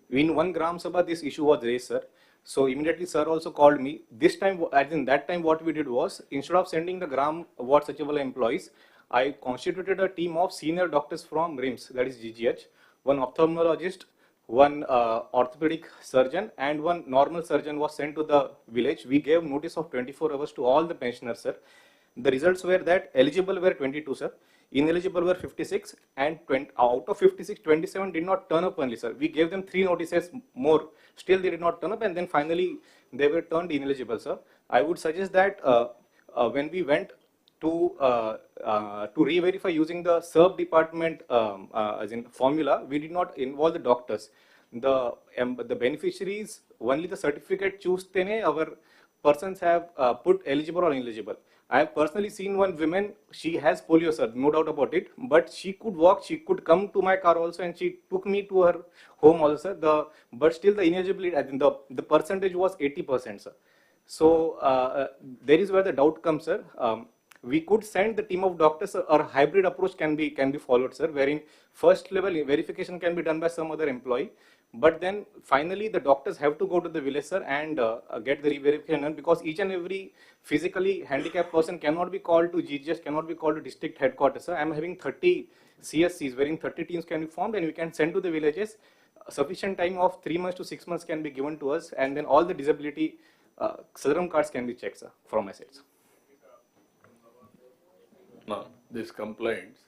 In one Gram Sabha, this issue was raised, sir. So immediately, sir also called me. This time, as in that time, what we did was, instead of sending the Gram Ward Sachivala employees, I constituted a team of senior doctors from RIMS, that is GGH, one ophthalmologist, one orthopedic surgeon, and one normal surgeon was sent to the village. We gave notice of 24 hours to all the pensioners, sir. The results were that eligible were 22, sir. Ineligible were 56, and out of 56, 27 did not turn up only, sir. We gave them 3 notices more. Still, they did not turn up, and then finally they were turned ineligible, sir. I would suggest that when we went to re-verify using the sub-department as in formula, we did not involve the doctors. The beneficiaries, only the certificate choose our persons have put eligible or ineligible. I have personally seen one woman, she has polio, sir, no doubt about it, but she could walk, she could come to my car also, and she took me to her home also, sir. But still the ineligibility, I think the percentage was 80%, sir. So there is where the doubt comes, sir. We could send the team of doctors, or a hybrid approach can be followed, sir, wherein first level verification can be done by some other employee, but then finally the doctors have to go to the village, sir, and get the re-verification done, because each and every physically handicapped person cannot be called to GGS, cannot be called to district headquarters, sir. I am having 30 CSCs, wherein 30 teams can be formed, and we can send to the villages. Sufficient time of 3 months to 6 months can be given to us, and then all the disability Sadram cards can be checked, sir, from my side, sir. Now, these complaints,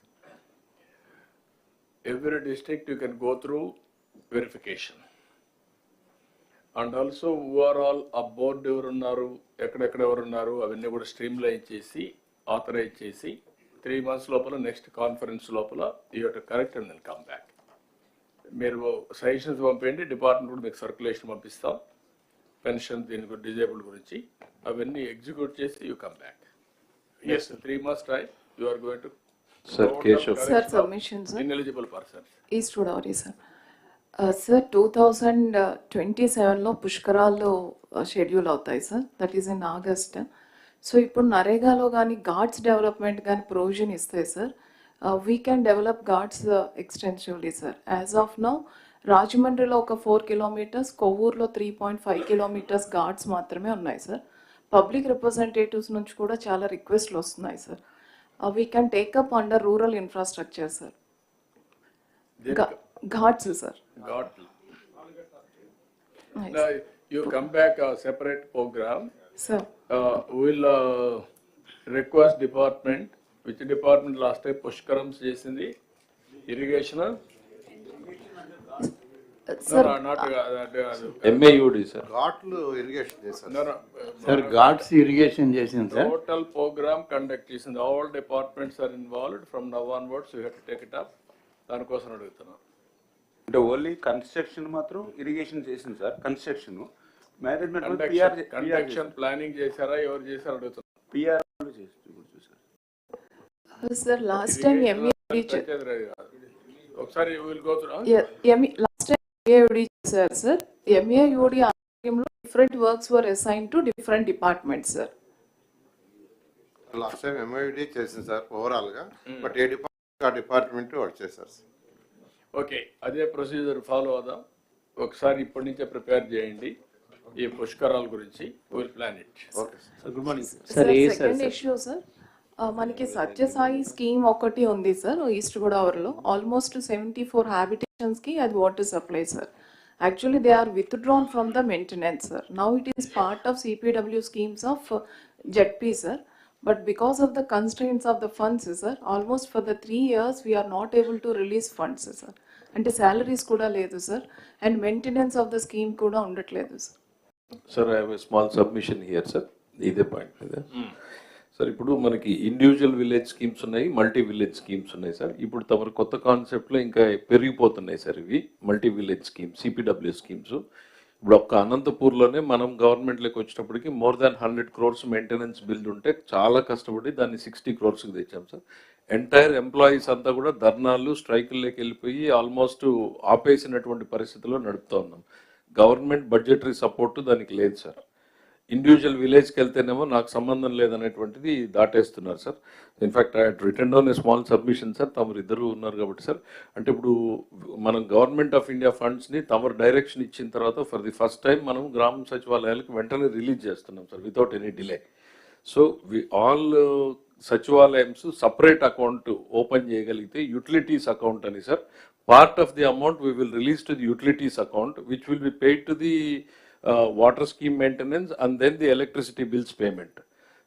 every district you can go through verification. And also overall a board ఎవరు ఉన్నారు, ఎక్కడెక్కడ ఎవరు ఉన్నారు, అవన్నీ కూడా streamline చేసి authorise చేసి 3 months లోపల నెక్స్ట్ కాన్ఫరెన్స్ లోపల you have to correct and then come back. మీరు సజెషన్స్ పంపేయండి, డిపార్ట్మెంట్ కూడా మీకు సర్క్యులేషన్ పంపిస్తాం, పెన్షన్ దీని గురించి డిజేబుల్డ్ గురించి అవన్నీ ఎగ్జిక్యూట్ చేసి you come back. Yes, 3 months time you are going to Sir, submission, sir. Ineligible persons. East Godavari, sir. Sir, 2027 లో పుష్కరాల్లో షెడ్యూల్ అవుతాయి, sir. That is in August. So ఇప్పుడు నరేగాలో కానీ గార్డ్స్ డెవలప్మెంట్ కానీ ప్రొవిజన్ ఇస్తాయి, sir. We can develop guards extensively, sir. As of now రాజమండ్రిలో ఒక 4 kilometers, కొవ్వూరులో 3.5 kilometers guards మాత్రమే ఉన్నాయి, సార్. పబ్లిక్ రిప్రజెంటేటివ్స్ నుంచి కూడా చాలా రిక్వెస్ట్లు వస్తున్నాయి, sir. We can take up under rural infrastructure, sir. Ghats, sir. Ghats. Now, you come back a separate program. Sir. We'll request department. Which department last time Pushkarams chesindi? Irrigation? Sir. No, not MAUD, sir. ఘాట్లు irrigation చేశారు. No, no. Sir, ghats irrigation చేసింది, sir. Total program conduct చేసింది. All departments are involved. From now onwards, we have to take it up. దానికోసం అడుగుతున్నాం. అంటే only construction మాత్రం irrigation చేసింది, sir. Construction management construction planning చేశారా, ఎవరు చేశారు అడుగుతున్నారు. పిఆర్ సార్ లాస్ట్ టైం ఒకసారి will go through last time MAUD చేశారు, సార్. ఎంఏయుడి ఆధ్వర్యంలో different works were assign to different departments, sir. Last time MID చేసింది, సార్, ఓవరాల్ గా. బట్ ఏ డిపార్ట్మెంట్ ఆ డిపార్ట్మెంట్ వాళ్ళు చేశారు, సార్. ఓకే, అదే procedure follow అవుదాం. ఒకసారి ఇప్పటి నుంచే ప్రిపేర్ చేయండి ఈ పుష్కరాల గురించి. Will plan it. Okay sir. Good morning sir. Second issue, sir, మనకి సత్యసాయి స్కీమ్ ఒకటి ఉంది, సార్, ఈస్ట్ గోదావరిలో. ఆల్మోస్ట్ 74 హ్యాబిటేషన్స్కి అది water supply, sir. Actually they are withdrawn from the maintenance, sir. Now it is part of CPW schemes of ZP, sir. But because of the constraints of the funds, sir, almost for the 3 years we are not able to release funds, sir. And salaries kuda ledu, sir, and maintenance of the scheme kuda undatledu, sir. Sir, I have a small submission here, sir. Either point. Sir ఇప్పుడు మనకి individual village schemes ఉన్నాయి, multi village schemes ఉన్నాయి sir. ఇప్పుడు తమరు కొత్త కాన్సెప్ట్లో ఇంకా పెరిగిపోతున్నాయి సార్ ఇవి multi village schemes, CPW schemes. ఇప్పుడు ఒక్క అనంతపూర్లోనే మనం గవర్నమెంట్లోకి వచ్చేటప్పటికి more than 100 crores maintenance bill ఉంటే చాలా కష్టపడి దాన్ని 60 crores తెచ్చాం సార్. ఎంటైర్ ఎంప్లాయీస్ అంతా కూడా ధర్నాలు, స్ట్రైకుల్లోకి వెళ్ళిపోయి ఆల్మోస్ట్ ఆపేసినటువంటి పరిస్థితిలో నడుపుతూ ఉన్నాం. గవర్నమెంట్ బడ్జెటరీ సపోర్ట్ దానికి లేదు సార్. ఇండివిజువల్ విలేజ్కి వెళ్తేనేమో నాకు సంబంధం లేదనేటువంటిది దాటేస్తున్నారు sir. In fact I written down a small submission sir. తమరు ఇద్దరు ఉన్నారు కాబట్టి సార్, అంటే ఇప్పుడు మనం గవర్నమెంట్ ఆఫ్ ఇండియా ఫండ్స్ని తమరు డైరెక్షన్ ఇచ్చిన తర్వాత ఫర్ ది ఫస్ట్ టైం మనం గ్రామ సచివాలయాలకు వెంటనే రిలీజ్ చేస్తున్నాం sir without any delay. So all సచివాలయమ్స్ సపరేట్ అకౌంట్ ఓపెన్ చేయగలిగితే యూటిలిటీస్ అకౌంట్ అని sir, part of the amount we will release to the utilities account which will be paid to the water scheme maintenance and then the electricity bills payment.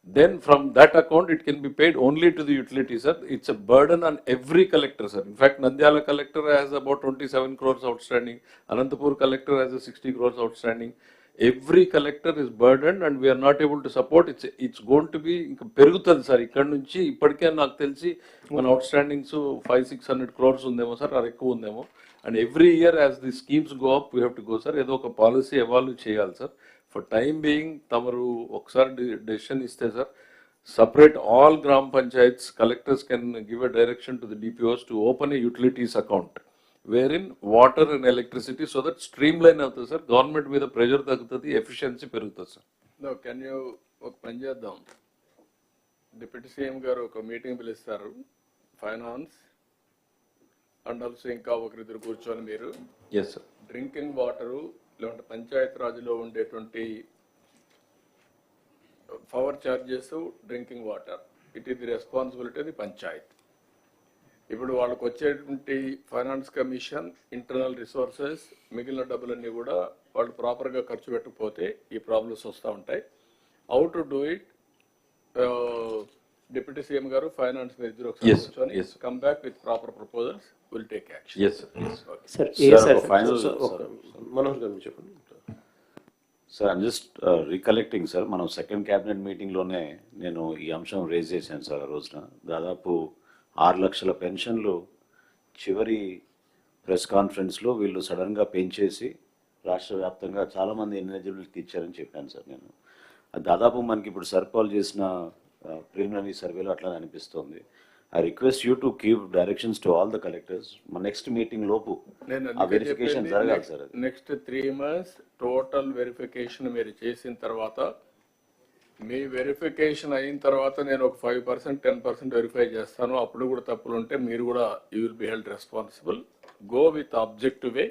Then from that account it can be paid only to the utility, sir. It's a burden on every collector, sir. In fact, Nandyala collector has about 27 crores outstanding. Anantapur collector has a 60 crores outstanding. Every collector is burdened and we are not able to support. It's going to be perugutadi sir. Ikkada nunchi ippadike naaku telisi మన outstandings 500-600 crores undemo sir, or ekku undemo. And every year as the schemes go up, we have to go, sir. Edo oka policy evaluate cheyali, sir. For time being, tamaru okkasari decision iste, sir. Separate all gram panchayats, collectors can give a direction to the DPOs to open a utilities account, wherein water and electricity, so that streamline avutadi, sir. Government మీద pressure తగ్గుతుంది, efficiency పెరుగుతుంది, sir. No, can you ఒక పని చేద్దాం. Deputy CM గారు ఒక meeting పిలుస్తారు, finance and also ఇంకా ఒకరిద్దరు కూర్చొని మీరు డ్రింకింగ్ వాటరు లేదంటే పంచాయతీ రాజులో ఉండేటువంటి power charges, drinking water, it is the responsibility of the Panchayat. ఇప్పుడు వాళ్ళకి వచ్చేటువంటి ఫైనాన్స్ కమిషన్, ఇంటర్నల్ రిసోర్సెస్, మిగిలిన డబ్బులన్నీ కూడా వాళ్ళు ప్రాపర్గా ఖర్చు పెట్టకపోతే ఈ ప్రాబ్లమ్స్ వస్తూ ఉంటాయి. How to do it, deputy CM గారు ఫైనాన్స్ మీద ఇద్దరు ఒకసారి కూర్చొని come back with proper proposals, will take action. Sir I'm just recollecting sir, మనం సెకండ్ క్యాబినెట్ మీటింగ్లోనే నేను ఈ అంశం రేజ్ చేశాను సార్. ఆ రోజున దాదాపు 6 లక్షల పెన్షన్లు చివరి ప్రెస్ కాన్ఫరెన్స్లో వీళ్ళు సడన్గా పెంచేసి రాష్ట్ర వ్యాప్తంగా చాలామంది ఎలిజిబిలిటీ ఇచ్చారని చెప్పాను సార్ నేను. దాదాపు మనకి ఇప్పుడు సర్పాల్ చేసిన ప్రిలిమినరీ సర్వేలో అట్లా అనిపిస్తుంది. I request you to give directions to all the collectors. My next meeting lopu a verification jaragali sir. Next 3 months total verification మీరు చేసిన తర్వాత, మీ వెరిఫికేషన్ అయిన తర్వాత నేను ఒక 5% 10% వెరిఫై చేస్తాను. అప్పుడు కూడా తప్పులు ఉంటే మీరు కూడా you will be held responsible. Go with objective way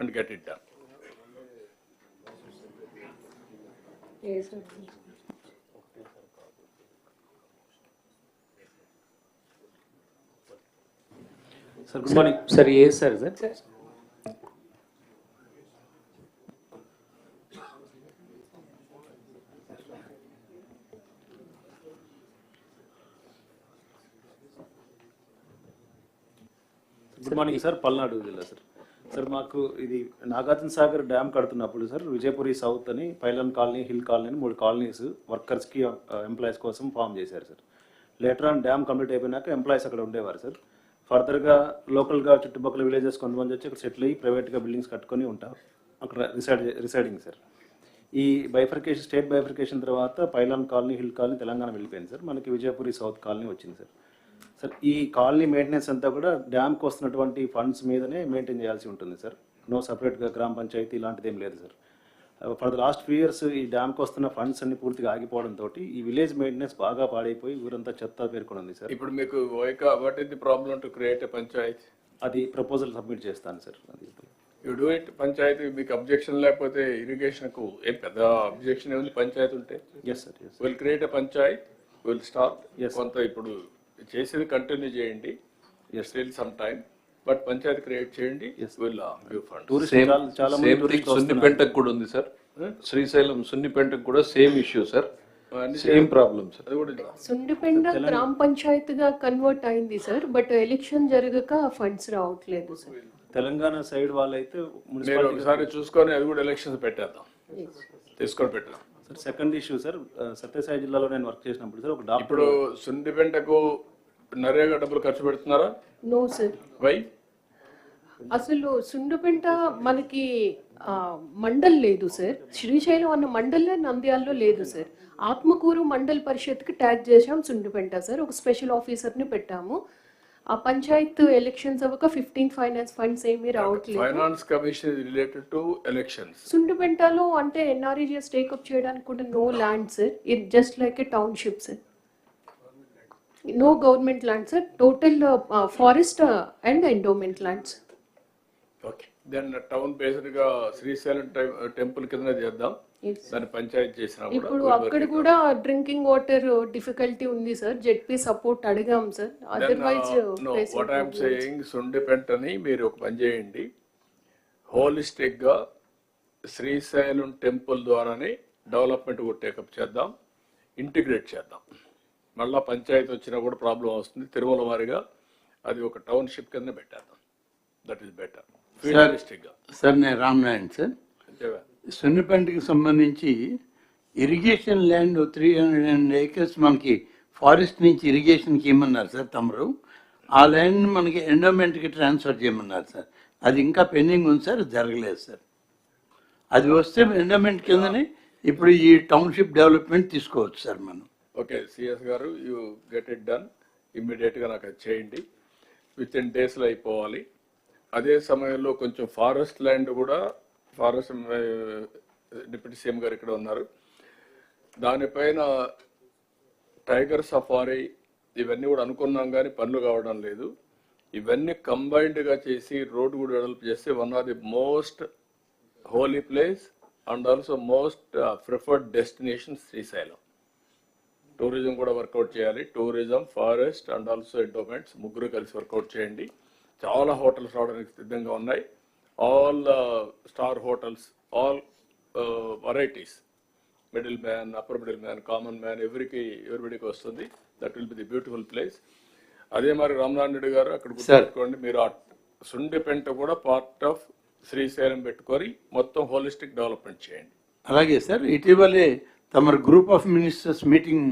and get it done. Sir, good morning. Sir, yes, sir. Good morning sir, Palnadu జిల్లా సార్. సార్ మాకు ఇది నాగార్జున సాగర్ డ్యామ్ కడుతున్నప్పుడు సార్ విజయపురి సౌత్ అని, పైలన్ కాలనీ, హిల్ కాలనీ అని 3 colonies వర్కర్స్కి employees కోసం form చేశారు sir. Later on dam complete అయిపోయినాక ఎంప్లాయీస్ అక్కడ ఉండేవారు సార్. ఫర్దర్గా లోకల్గా చుట్టుపక్కల విలేజెస్ కొంతమంది వచ్చి అక్కడ సెటిల్ అయ్యి ప్రైవేట్గా బిల్డింగ్స్ కట్టుకొని ఉంటారు, అక్కడ రిసైడింగ్ సార్. ఈ బైఫర్కేషన్, స్టేట్ బైఫర్కేషన్ తర్వాత pylon colony, hill colony Telangana వెళ్ళిపోయింది సార్. మనకి విజయపురి సౌత్ కాలనీ వచ్చింది సార్. సార్ ఈ కాలనీ మెయింటెనెన్స్ అంతా కూడా డ్యామ్కి వస్తున్నటువంటి ఫండ్స్ మీదనే మెయింటైన్ చేయాల్సి ఉంటుంది సార్. నో సపరేట్గా గ్రామ పంచాయతీ ఇలాంటిది ఏం లేదు sir. For the last 2 years ఈ డ్యామ్కి వస్తున్న ఫండ్స్ అన్ని పూర్తిగా ఆగిపోవడంతో ఈ విలేజ్ మెయింటెనెన్స్ బాగా పాడైపోయి ఊరంతా చెత్త పేర్కొని ఉంది సార్. ఇప్పుడు మీకు what is the problem to create a Panchayat? అది ప్రపోజల్ సబ్మిట్ చేస్తాను సార్. అది యూ డూ ఇట్. పంచాయతీ మీకు అబ్జెక్షన్ లేకపోతే ఇరిగేషన్కు ఏం పెద్ద అబ్జెక్షన్ ఏముంది పంచాయతీ ఉంటే? Yes sir, yes. Will create a panchayat, will start. కొంత ఇప్పుడు చేసేది కంటిన్యూ చేయండి, still some time, but panchayati create చేయండి. Will give fund. సున్నిపెంటకు కూడా ఉంది సార్, శ్రీశైలం సున్నిపెంటకు కూడా same issue sir, same problem sir. Sundipenta గ్రామ పంచాయతీగా కన్వర్ట్ అయింది సార్, బట్ ఎలక్షన్ జరగక ఫండ్స్ రావట్లేదు సార్. తెలంగాణ సైడ్ వాళ్ళైతే మీరు ఒకసారి చూసుకొని అది కూడా ఎలక్షన్స్ పెట్టేద్దాం, తీసుకొని పెట్టాం. Sir second issue sir, Sathyasai జిల్లాలో నేను వర్క్ చేసినప్పుడు సార్ ఒక డాక్టర్ ఇప్పుడు సుండిపెంటకు నరేగా డబ్బులు ఖర్చు పెడుతున్నారా? No sir. వై? అసలు సుండుపెంట మనకి మండల్ లేదు సార్. శ్రీశైలం అన్న మండలే నంద్యాలలో లేదు సార్. ఆత్మకూరు మండల్ పరిషత్కి ట్యాగ్ చేసాం సుండుపెంట సార్. ఒక స్పెషల్ ఆఫీసర్ని పెట్టాము. ఆ పంచాయత్ ఎలక్షన్స్ అవ్వక 15 ఫైనాన్స్ ఫండ్స్ ఏమీ రావట్లేదు. Finance commission related to elections. సుండుపెంటలో అంటే ఎన్ఆర్ఈజీఎస్ టేకప్ చేయడానికి కూడా no land sir. It just like a township sir. No government land sir. Total forest and endowment lands. Okay, then town based గా Srisailam temple కింద చేద్దాం. దాన్ని పంచాయతీ చేసినా ఇప్పుడు అక్కడ కూడా డ్రింకింగ్ వాటర్ డిఫికల్టీ ఉంది సార్. జెడ్పీ సపోర్ట్ అడిగాం sir. Otherwise what I'm saying, సుండిపెంటని మీరు ఒక పని చేయండి, హోలిస్టిక్ గా శ్రీశైలం టెంపుల్ ద్వారానే డెవలప్మెంట్ కూడా టేకప్ చేద్దాం, ఇంటిగ్రేట్ చేద్దాం. మళ్ళా పంచాయతీ వచ్చినా కూడా ప్రాబ్లం వస్తుంది. తిరుమల వారిగా అది ఒక టౌన్షిప్ కింద పెట్టేద్దాం. That is better. సార్ నేను రామనారాయణ సార్. సున్నిపెంటకి సంబంధించి ఇరిగేషన్ ల్యాండ్ 300 acres మనకి ఫారెస్ట్ నుంచి ఇరిగేషన్కి ఇమ్మన్నారు సార్ తమరు. ఆ ల్యాండ్ మనకి ఎండోమెంట్కి ట్రాన్స్ఫర్ చేయమన్నారు సార్. అది ఇంకా పెండింగ్ ఉంది సార్, జరగలేదు సార్. అది వస్తే ఎండోమెంట్ కిందనే ఇప్పుడు ఈ టౌన్షిప్ డెవలప్మెంట్ తీసుకోవచ్చు సార్ మనం. ఓకే సిఎస్ గారు, యూ గెట్ ఇట్ డన్ ఇమ్మీడియట్గా. నాకు అది చేయండి, విత్ ఇన్ డేస్లో అయిపోవాలి. అదే సమయంలో కొంచెం ఫారెస్ట్ ల్యాండ్ కూడా, ఫారెస్ట్ డిప్యూటీ సీఎం గారు ఇక్కడ ఉన్నారు, దానిపైన టైగర్ సఫారీ ఇవన్నీ కూడా అనుకున్నాం కానీ పనులు కావడం లేదు. ఇవన్నీ కంబైన్డ్గా చేసి రోడ్డు కూడా డెవలప్ చేస్తే one of the most holy place and also most preferred destination Srisailam. Tourism కూడా వర్కౌట్ చేయాలి. Tourism, forest and also endowments ముగ్గురు కలిసి వర్కౌట్ చేయండి. చాలా హోటల్స్ రావడానికి సిద్ధంగా ఉన్నాయి. All star hotels, all varieties, middle man, upper middle man, common man, ఎవరిబడికి వస్తుంది. That will be the beautiful place. అదే మరి రామనారాయణ రెడ్డి గారు అక్కడ గుర్తుపెట్టుకోండి, మీరు సుండిపెంట కూడా పార్ట్ ఆఫ్ శ్రీశైలం పెట్టుకొని మొత్తం హోలిస్టిక్ డెవలప్మెంట్ చేయండి. అలాగే సార్, ఇటీవలే తమరు group of ministers meeting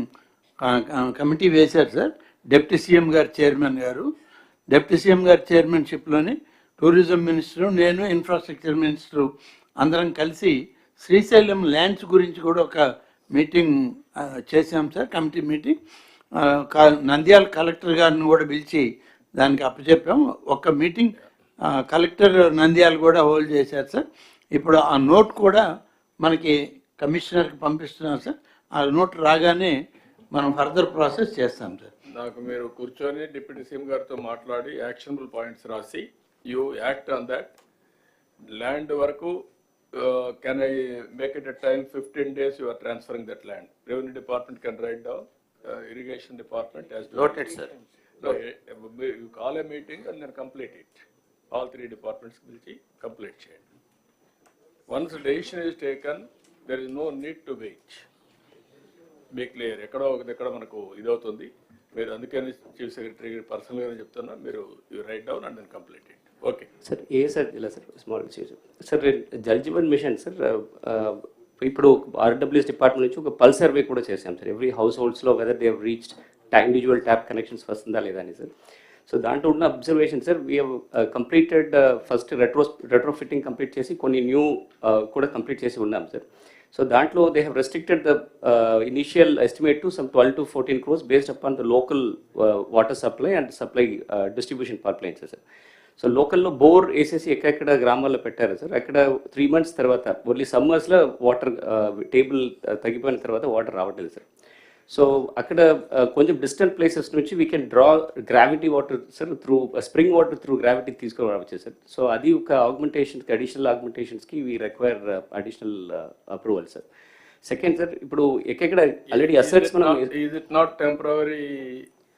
committee వేశారు సార్. డిప్యూటీ సీఎం గారు చైర్మన్ గారు, డిప్యూటీ సీఎం గారి చైర్మన్షిప్లోని టూరిజం మినిస్టరు, నేను ఇన్ఫ్రాస్ట్రక్చర్ మినిస్టరు అందరం కలిసి శ్రీశైలం ల్యాండ్స్ గురించి కూడా ఒక మీటింగ్ చేశాం sir, committee meeting. Nandyal collector గారిని కూడా పిలిచి దానికి అప్పచెప్పాం. ఒక మీటింగ్ కలెక్టర్ నంద్యాల కూడా హోల్డ్ చేశారు సార్. ఇప్పుడు ఆ నోట్ కూడా మనకి కమిషనర్కి పంపిస్తున్నారు సార్. ఆ నోట్ రాగానే మనం ఫర్దర్ ప్రాసెస్ చేస్తాం సార్. నాకు మీరు కూర్చొని డిప్యూటీ సీఎం గారితో మాట్లాడి యాక్షనబుల్ పాయింట్స్ రాసి you act on that. Land వరకు can I make it a time 15 days you are transferring that land. Revenue department can write down, irrigation department has to. Noted, sir. No, you call a meeting and then complete it. All 3 departments will complete చేయండి. Once a decision is taken, there is no need to wait. Be clear. ఎక్కడ మనకు ఇదవుతుంది. మీరు అందుకని chief secretary పర్సనల్గానే చెప్తున్నా, మీరు you write down and then complete it. Okay sir. Sir ఇలా sir small sir Jal Jeevan mission sir, ఇప్పుడు ఆర్డబ్ల్యూఎస్ డిపార్ట్మెంట్ నుంచి ఒక పల్స్ సర్వే కూడా చేశాం సార్. ఎవ్రీ హౌస్ హోల్డ్స్లో whether they have reached individual tap connections వస్తుందా లేదా అని సార్. సో దాంట్లో ఉన్న observation sir, we have completed first retrofitting complete చేసి కొన్ని న్యూ కూడా కంప్లీట్ చేసి ఉన్నాం సార్. సో దాంట్లో they have restricted the initial estimate to some 12 to 14 crores based upon the local water supply and supply distribution power plants sir. So లోకల్లో bore వేసేసి ఎక్కడెక్కడ గ్రామాల్లో పెట్టారు సార్. అక్కడ 3 months తర్వాత ఓన్లీ సమ్మర్స్లో వాటర్ టేబుల్ తగ్గిపోయిన తర్వాత వాటర్ రావట్లేదు సార్. సో అక్కడ కొంచెం డిస్టెంట్ ప్లేసెస్ నుంచి we can draw gravity water sir, through spring water through gravity తీసుకురావచ్చు సార్. సో అది ఒక ఆగ్మెంటేషన్కి, అడిషనల్ ఆగ్మెంటేషన్స్కి we require additional approval sir. Second sir, ఇప్పుడు ఎక్కడ ఆల్రెడీ అసెట్స్ మనం is it not temporary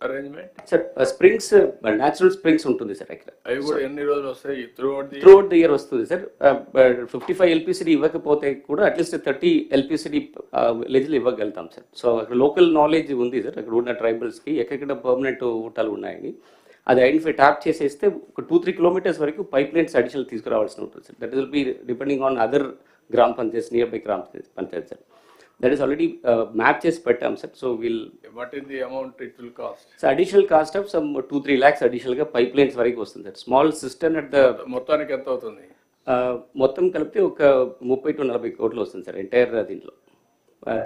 arrangement sir. Springs natural springs ఉంటుంది sir అక్కడ. అవి కూడా ఎన్ని రోజులు వస్తాయి? త్రూఅవుట్ ది ఇయర్ వస్తుంది సార్. 55 LPCD ఇవ్వకపోతే కూడా అట్లీస్ట్ 30 LPCD విలేజ్లు ఇవ్వగలుగుతాం సార్. సో అక్కడ లోకల్ నాలెడ్జ్ ఉంది సార్, అక్కడ ఉన్న ట్రైబల్స్కి ఎక్కడ పర్మనెంట్ ఊటాలు ఉన్నాయని అది ఐడెంటిఫై ట్యాప్ చేసేస్తే ఒక 2-3 kilometers వరకు పైప్ లైన్స్ అడిషనల్ తీసుకురావాల్సి ఉంటుంది sir. That will B depending on other గ్రామ పంచాయత్, నియర్ బై గ్రామ Panchayat sir. that is already map చేసి పెట్టాం sir. So will What is the amount it will cost? So additional cost of some 2-3 lakhs అడిషనల్గా pipe lines వరకు వస్తుంది sir. Small cistern at the మొత్తానికి ఎంత అవుతుంది? మొత్తం కలిపితే ఒక 30-40 కోట్లు వస్తుంది సార్ ఎంటైర్ దీంట్లో.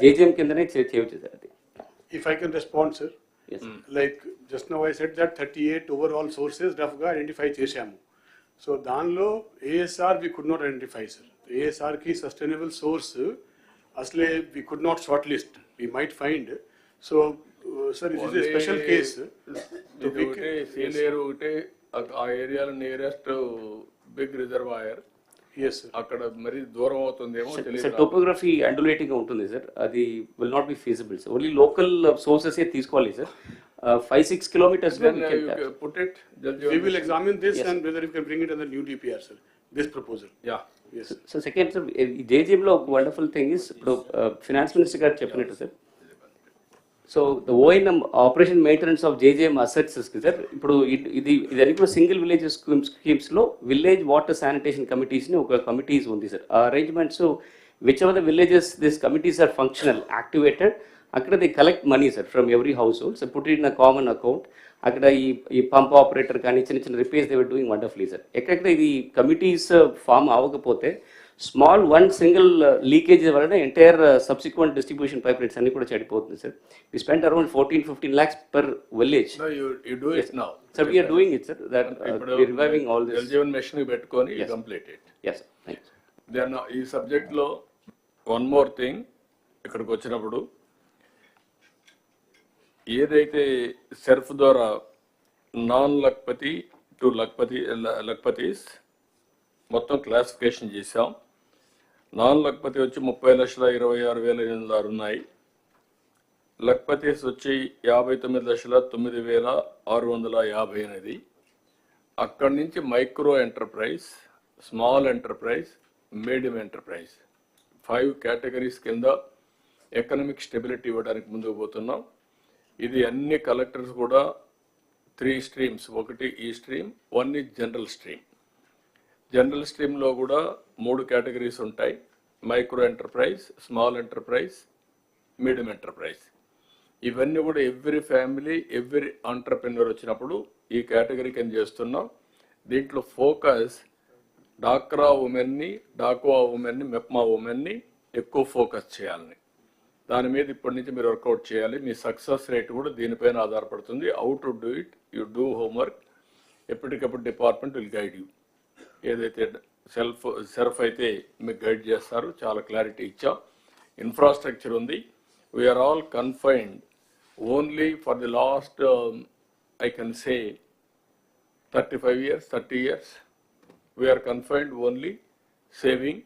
జేజేఎం కిందనే చేయవచ్చు సార్ అది. If I can respond, sir. Yes. Like just now I said that 38 overall sources రఫ్గా ఐడెంటిఫై చేశాము. సో దానిలో ASR we could not identify, sir. ASR కి సస్టైనబుల్ సోర్స్ అసలే we could not shortlist. We might find. So sir, it is a special case. Sileru ఒకటే ఆ ఏరియాలో nearest big reservoir. అక్కడ మరి దూరం అవుతుందేమో తెలియదు. టోపోగ్రఫీ అండులేటింగ్ ఉంటుంది సార్, అది will not be feasible sir. Only local sources తీసుకోవాలి sir. 5-6 kilometers put it. We will examine this and whether you can bring it as a new DPR, sir. This proposal. Yeah. Yes. So second sir, JJM లో ఒక wonderful thing is, ఇప్పుడు finance minister గారు చెప్పినట్టు sir, so the ఓఎన్ఎం operation maintenance of JJM assets sir, ఇప్పుడు ఇది అన్ని కూడా సింగిల్ విలేజ్ స్కీమ్స్లో విలేజ్ వాటర్ శానిటేషన్ కమిటీస్ని ఒక కమిటీస్ ఉంది సార్. ఆ arrangements whichever the villages this committees are functional activated, అక్కడ they collect money sir from every household. So put it in a common account. అక్కడ ఈ pump operator కానీ చిన్న చిన్న repairs they were doing wonderfully sir. ఎక్కడెక్కడ ఇది committees form అవ్వకపోతే small single leakage వలన entire subsequent distribution pipe lines అన్ని కూడా చెడిపోతుంది sir. We spend around 14-15 lakhs per village. No, you do it now. Sir, we are doing it, sir. That we are reviving all this. Jal Jeevan mission పెట్టుకొని complete it. Yes, sir. Thank you. Then ఈ సబ్జెక్ట్లో one more thing, ఇక్కడికి వచ్చినప్పుడు ఏదైతే సెర్ఫ్ ద్వారా non Lakhpati to లక్పతీస్ మొత్తం classification చేశాం. Non Lakhpati వచ్చి 30,26,806 ఉన్నాయి. లక్పతీస్ వచ్చి 59,09,658. అక్కడి నుంచి micro enterprise, small enterprise, medium enterprise 5 categories కింద ఎకనామిక్ స్టెబిలిటీ ఇవ్వడానికి ముందుకు పోతున్నాం. ఇది అన్ని కలెక్టర్స్ కూడా 3 streams, ఒకటి ఈ stream, 1 is general stream. General స్ట్రీమ్లో కూడా 3 కేటగిరీస్ ఉంటాయి: micro enterprise, small enterprise, medium enterprise. ఇవన్నీ కూడా ఎవ్రీ ఫ్యామిలీ, ఎవ్రీ ఆంటర్ప్రెన్యూర్ వచ్చినప్పుడు ఈ కేటగిరీ కింద చేస్తున్నాం. దీంట్లో ఫోకస్ డాక్రా ఉమెన్ని, డాకువా ఉమెన్ని, మెప్మా ఉమెన్ని ఎక్కువ ఫోకస్ చేయాలని, దాని మీద ఇప్పటి నుంచి మీరు వర్కౌట్ చేయాలి. మీ సక్సెస్ రేట్ కూడా దీనిపైన ఆధారపడుతుంది. How to do it, you do homework. ఎప్పటికప్పుడు డిపార్ట్మెంట్ విల్ గైడ్ యూ. ఏదైతే సెర్ఫ్ అయితే మీకు గైడ్ చేస్తారు. చాలా క్లారిటీ ఇచ్చాం. ఇన్ఫ్రాస్ట్రక్చర్ ఉంది. We are all confined only for the last I can say 35 years, 30 years. We are confined only saving,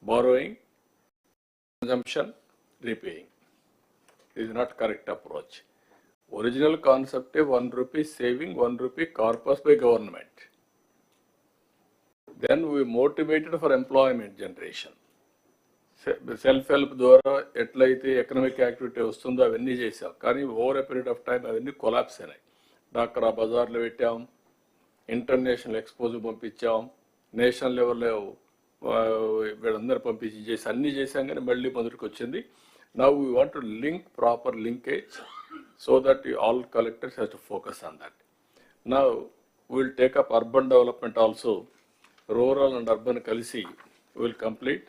borrowing, consumption, repaying. This is not correct approach. Original concept is 1 rupee saving, 1 rupee corpus by government. Then we motivated for employment generation. Self help ద్వారా ఎట్లయితే economic activity వస్తుందో అవన్నీ చేసాం. కానీ over a period of time అవన్నీ collapse అయినాయి. డాక్రా బజార్లో పెట్టాం, ఇంటర్నేషనల్ ఎక్స్పోజ్ పంపించాం, నేషనల్ లెవెల్లో వీళ్ళందరూ పంపించి చేసి అన్నీ చేసాం. కానీ మళ్ళీ మొదటికి వచ్చింది. Now we want to link proper linkage so that all collectors has to focus on that. Now will take up urban development also. Rural and urban కలిసి విల్ కంప్లీట్.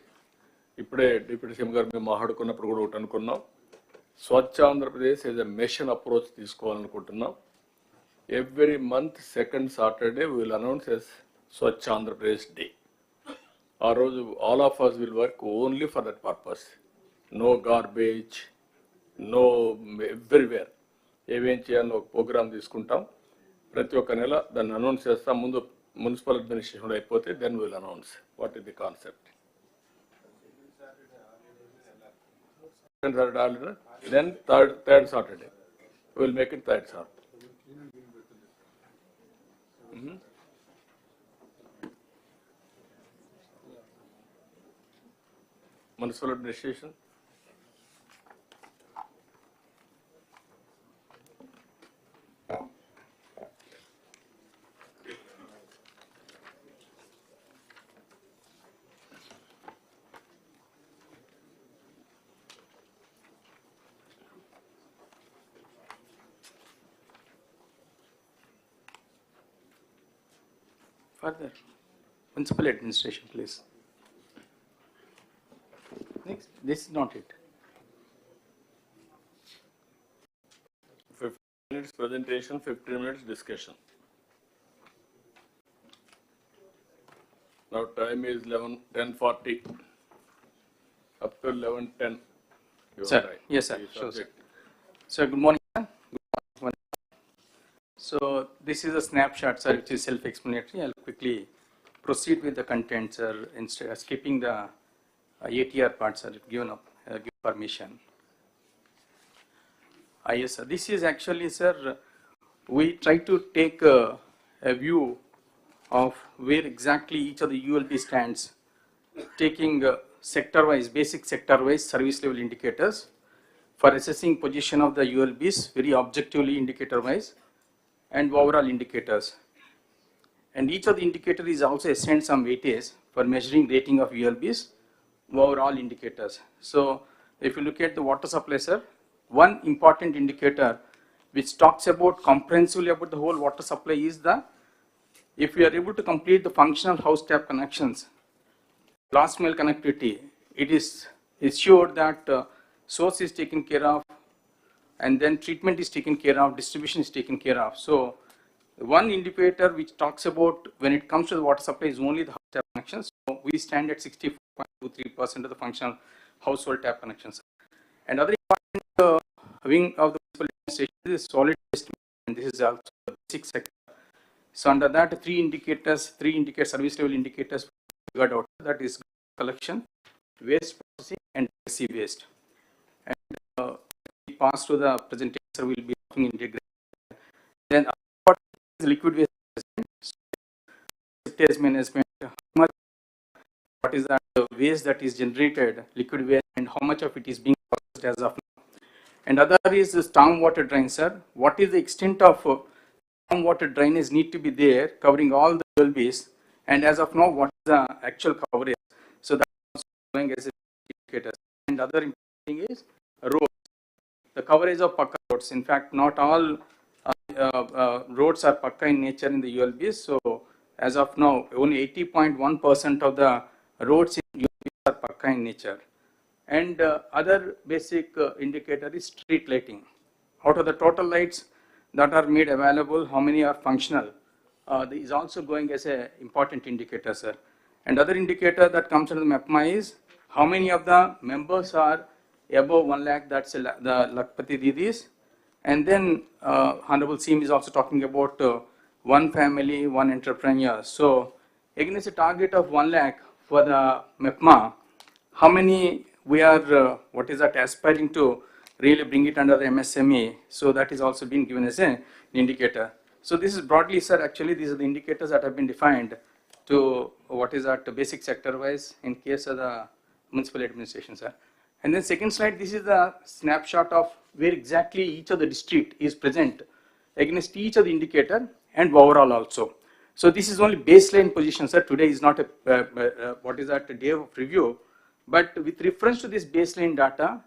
ఇప్పుడే డిప్యూటీ సీఎం గారు మేము మాట్లాడుకున్నప్పుడు కూడా ఒకటి అనుకున్నాం, Swachh Andhra Pradesh as a mission approach తీసుకోవాలనుకుంటున్నాం. Every month second Saturday will announce as Swachh Andhra Pradesh day. ఆ రోజు all of us will work only for that purpose. No garbage, no everywhere. ఏమేం చేయాలో ఒక ప్రోగ్రామ్ తీసుకుంటాం. ప్రతి ఒక్క నెల దాన్ని అనౌన్స్ చేస్తాం. ముందు మున్సిపల్ అడ్మినిస్ట్రేషన్ అయిపోతే then will announce what is the concept. Then third Saturday. We will make it third Saturday. Municipal administration. Further, municipal administration, please. Next, this is not it. 15 minutes presentation, 15 minutes discussion. Now time is 10:40. Up to 11:10. Sir, yes, sir. Sure, sir. Sir, good morning, sir. Good morning. So this is a snapshot, sir, which is self-explanatory. I'll quickly proceed with the content, sir, instead of skipping the ATR part, sir, given permission. Yes, sir. This is actually, sir, we try to take a view of where exactly each of the ULB stands, taking sector-wise, basic sector-wise service level indicators for assessing position of the ULBs very objectively indicator-wise and overall indicators. And each of the indicator is also assigned some weightage for measuring rating of ULBs overall indicators. So if you look at the water supply, sir, one important indicator which talks about comprehensively about the whole water supply is if we are able to complete the functional house tap connections, last mile connectivity, it is sure that source is taken care of, and then treatment is taken care of, distribution is taken care of. So one indicator which talks about when it comes to the water supply is only the house tap connections. So we stand at 64.23% of the functional household tap connections. Another important wing of the municipal administration is solid waste, and this is also the basic sector. So under that, three indicators, service level indicators we got out. That is collection, waste processing, and legacy waste. And we pass to the presentation, so we'll be talking integrated. Then what is liquid waste management? What is that waste that is generated, liquid waste, and how much of it is being processed as of now? And other is the stormwater drain, sir. What is the extent of stormwater drainage need to be there, covering all the ULBs, and as of now, what is the actual coverage? So that is going as an indicator. And other important thing is roads. The coverage of Pakka roads. In fact, not all roads are Pakka in nature in the ULBs. So as of now, only 80.1% of the roads in ULBs are Pakka in nature. And other basic indicator is street lighting. Out of the total lights that are made available, how many are functional? Is also going as an important indicator, sir. And other indicator that comes under the MAPMA is how many of the members are above 1 lakh, that's the Lakpati Didis. And then Honorable CM is also talking about one family, one entrepreneur. So against a target of 1 lakh for the MAPMA, how many we are, aspiring to really bring it under the MSME? So that is also being given as an indicator. So this is broadly, sir, actually these are the indicators that have been defined to basic sector wise in case of the municipal administration, sir. And then second slide, this is the snapshot of where exactly each of the district is present against each of the indicator and overall also. So this is only baseline position, sir. Today is not a day of review, but with reference to this baseline data,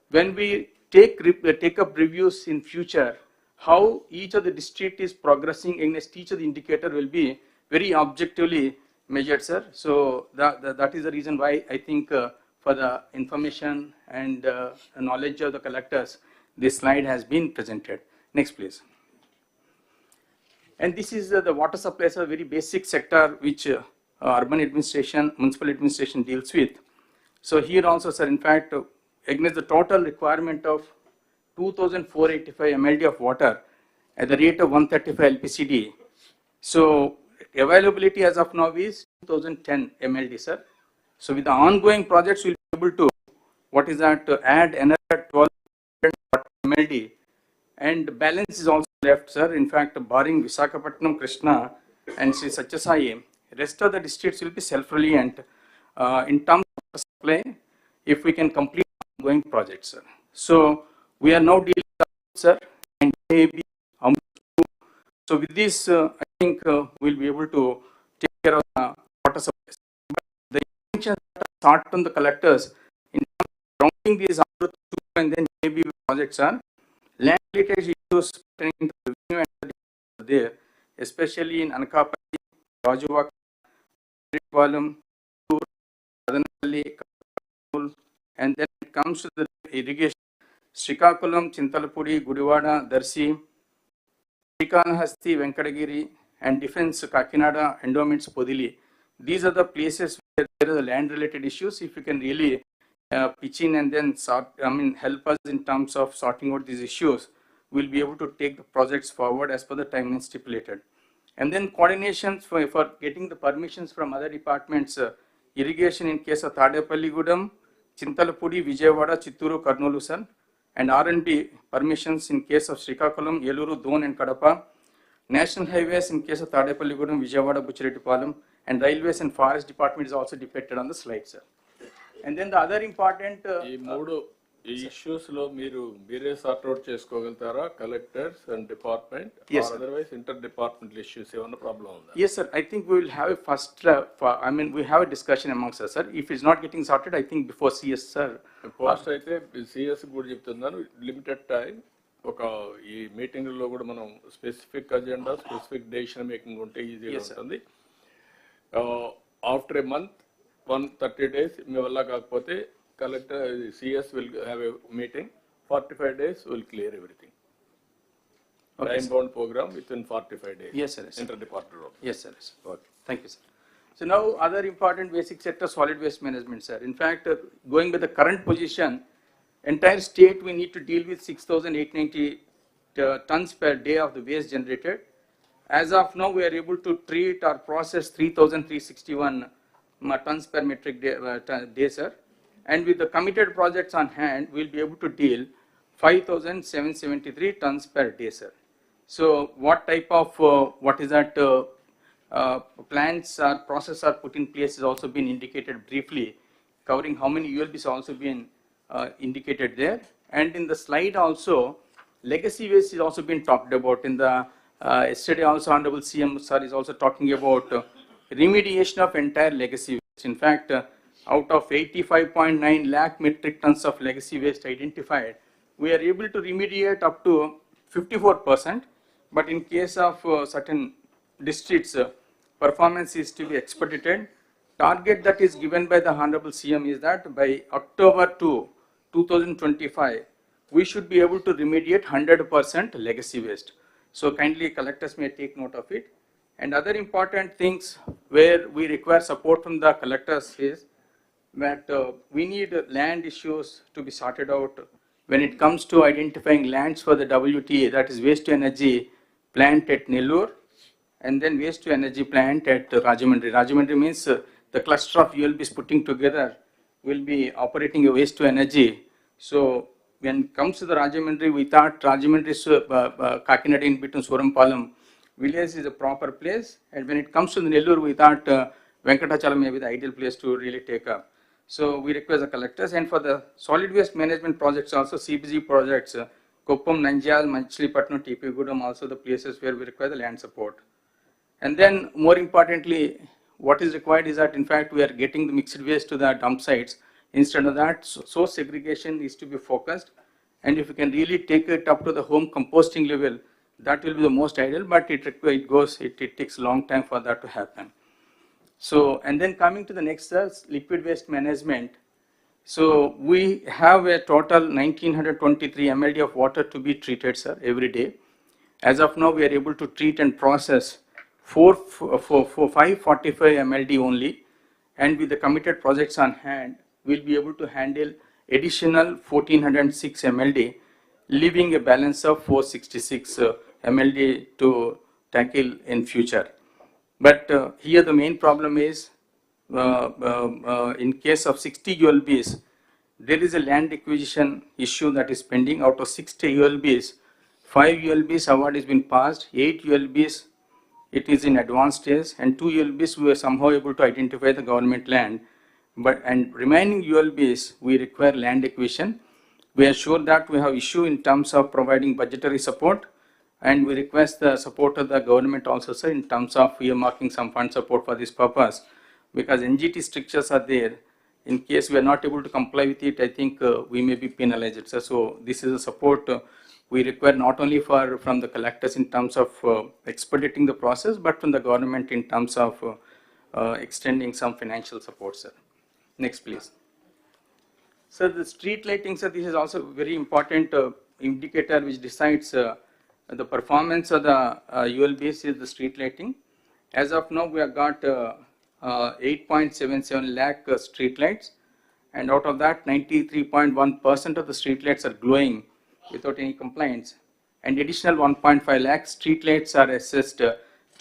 when we take up reviews in future, how each of the district is progressing against each of the indicator will be very objectively measured, sir. So that is the reason why I think for the information and knowledge of the collectors, this slide has been presented. Next, please. And this is the water supply, is a very basic sector which urban administration, municipal administration deals with. So here also, sir, in fact, against the total requirement of 2,485 MLD of water at the rate of 135 LPCD. So availability as of now is 2010 MLD, sir. So with the ongoing projects, we'll be able to add another 12 MLD, and balance is also left, sir. In fact, barring Visakhapatnam, Krishna, and Sri Satyasai, rest of the districts will be self-reliant in terms of supply if we can complete ongoing projects, sir. So we are now dealing with, sir, and maybe so with this, I think we'll be able to take care of the water supply. But the intention start on the collectors in rounding these and then maybe projects are land litigation issues pertaining to revenue and there, especially in Anakapati, Rajuva, Palam, Adanapalli, and then it comes to the irrigation. Srikakulam, Chintalapudi, Gudivada, Darsi, Srikanahasti, Venkatagiri, and Defense, Kakinada, Endowments, Podili. These are the places where there are land-related issues. If you can really pitch in and then help us in terms of sorting out these issues, we'll be able to take the projects forward as per the timeline stipulated. And then coordinations for getting the permissions from other departments, irrigation in case of Tadepalli Gudam, Chintalapudi, Vijayawada, Chitturu, Karnolu, sir, and R&B permissions in case of Srikakulam, Yeluru, Don, and Kadapa, national highways in case of Tadepalli Gudam, Vijayawada, Buchirettipalam, and railways and forest department is also depicted on the slide, sir. And then the other important issues lo mere sort out cheskogaltara, collectors and department, yes, or otherwise interdepartmental issues evana problem unda? Yes, sir. I think we will have a first we have a discussion amongst us, sir. If it's not getting sorted, I think before CS, sir. Post aithe CS kuda cheptunnanu, limited time oka ee meeting lo kuda manam specific agenda, specific decision making unte easy ga untundi. After a month, 130 days మీ వల్ల కాకపోతే collector CS will have a meeting. 45 days will clear everything. Okay, Time bound program within 45 days. Yes, sir. Interdepartmental. Yes, sir. Okay. Thank you, sir. So now other important basic sector, solid waste management, sir. In fact, going with the current position, entire state we need to deal with 6,890 tons per day of the waste generated. As of now, we are able to treat or process 3,361 tons per metric day, sir. And with the committed projects on hand, we'll be able to deal 5,773 tons per day, sir. So what type of, plants or process are put in place is also been indicated briefly, covering how many ULBs also been indicated there. And in the slide also, legacy waste is also been talked about. In the yesterday also Honorable CM sir is also talking about remediation of entire legacy waste. In fact, out of 85.9 lakh metric tons of legacy waste identified, we are able to remediate up to 54%. But in case of certain districts, performance is to be expedited. Target that is given by the Honorable CM is that by October 2025, we should be able to remediate 100% legacy waste. So kindly collectors may take note of it. And other important things where we require support from the collectors is that we need land issues to be sorted out when it comes to identifying lands for the WTA, that is waste to energy plant at Nellore, and then waste to energy plant at Rajahmundry. Rajahmundry means the cluster of ULBs putting together will be operating a waste to energy. So when it comes to the Rajahmundry, we thought Rajahmundry, Kakinada in between Surampalam village is a proper place. And when it comes to the Nellore, we thought Venkatachalam may be the ideal place to really take up. So we request the collectors. And for the solid waste management projects also, CBG projects, Koppam, Nanjal, Machilipatnam, TP Gudam, also the places where we require the land support. And then more importantly, what is required is that in fact we are getting the mixed waste to the dump sites. Instead of that, source segregation is to be focused. And if you can really take it up to the home composting level, that will be the most ideal, but it takes a long time for that to happen. So, and then coming to the next, liquid waste management. So we have a total 1923 MLD of water to be treated, sir, every day. As of now, we are able to treat and process 545 MLD only, and with the committed projects on hand, we'll be able to handle additional 1406 MLD, leaving a balance of 466 MLD to tackle in future. But here the main problem is, in case of 60 ULBs, there is a land acquisition issue that is pending. Out of 60 ULBs, 5 ULBs award has been passed, 8 ULBs it is in advanced stage, and 2 ULBs we were somehow able to identify the government land. And remaining ULBs, we require land acquisition. We are sure that we have issue in terms of providing budgetary support, and we request the support of the government also, sir, in terms of earmarking some fund support for this purpose, because NGT strictures are there. In case we are not able to comply with it, I think we may be penalized, sir. So this is a support we require not only from the collectors in terms of expediting the process, but from the government in terms of extending some financial support, sir. Next, please. So the street lighting, sir, this is also a very important indicator which decides the performance of the ULBs is the street lighting. As of now, we have got 8.77 lakh street lights, and out of that, 93.1% of the street lights are glowing without any complaints, and additional 1.5 lakh street lights are assessed to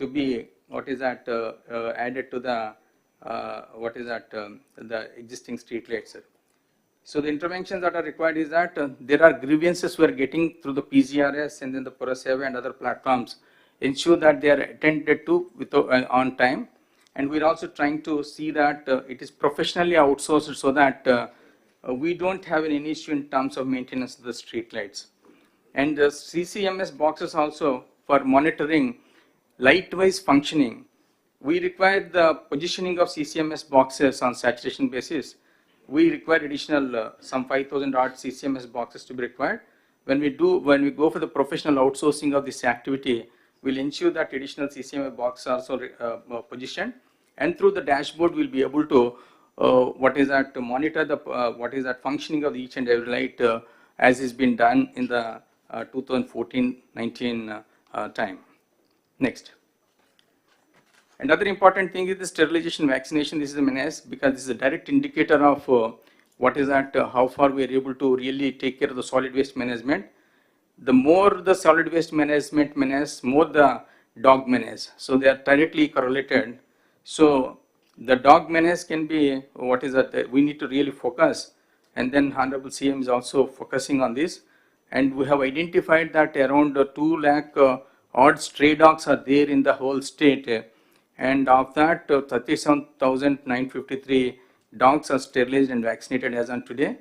be added to the the existing street lights. So the interventions that are required is that there are grievances we are getting through the PGRS and then the Puraseva and other platforms. Ensure that they are attended to on time, and we are also trying to see that it is professionally outsourced so that we don't have any issue in terms of maintenance of the street lights. And the CCMS boxes also for monitoring light-wise functioning. We require the positioning of CCMS boxes on saturation basis. We require additional some 5,000 odd CCMS boxes to be required. When we go for the professional outsourcing of this activity, we'll ensure that additional CCMS boxes are also positioned, and through the dashboard we'll be able to to monitor the functioning of each and every light as has been done in the 2014-19 time. Next. Another important thing is the sterilization vaccination. This is a menace because this is a direct indicator of how far we are able to really take care of the solid waste management. The more the solid waste management menace, more the dog menace. So they are directly correlated. So the dog menace can be we need to really focus, and then Honorable CM is also focusing on this, and we have identified that around 2 lakh odd stray dogs are there in the whole state, and of that 37,953 dogs are sterilized and vaccinated as on today,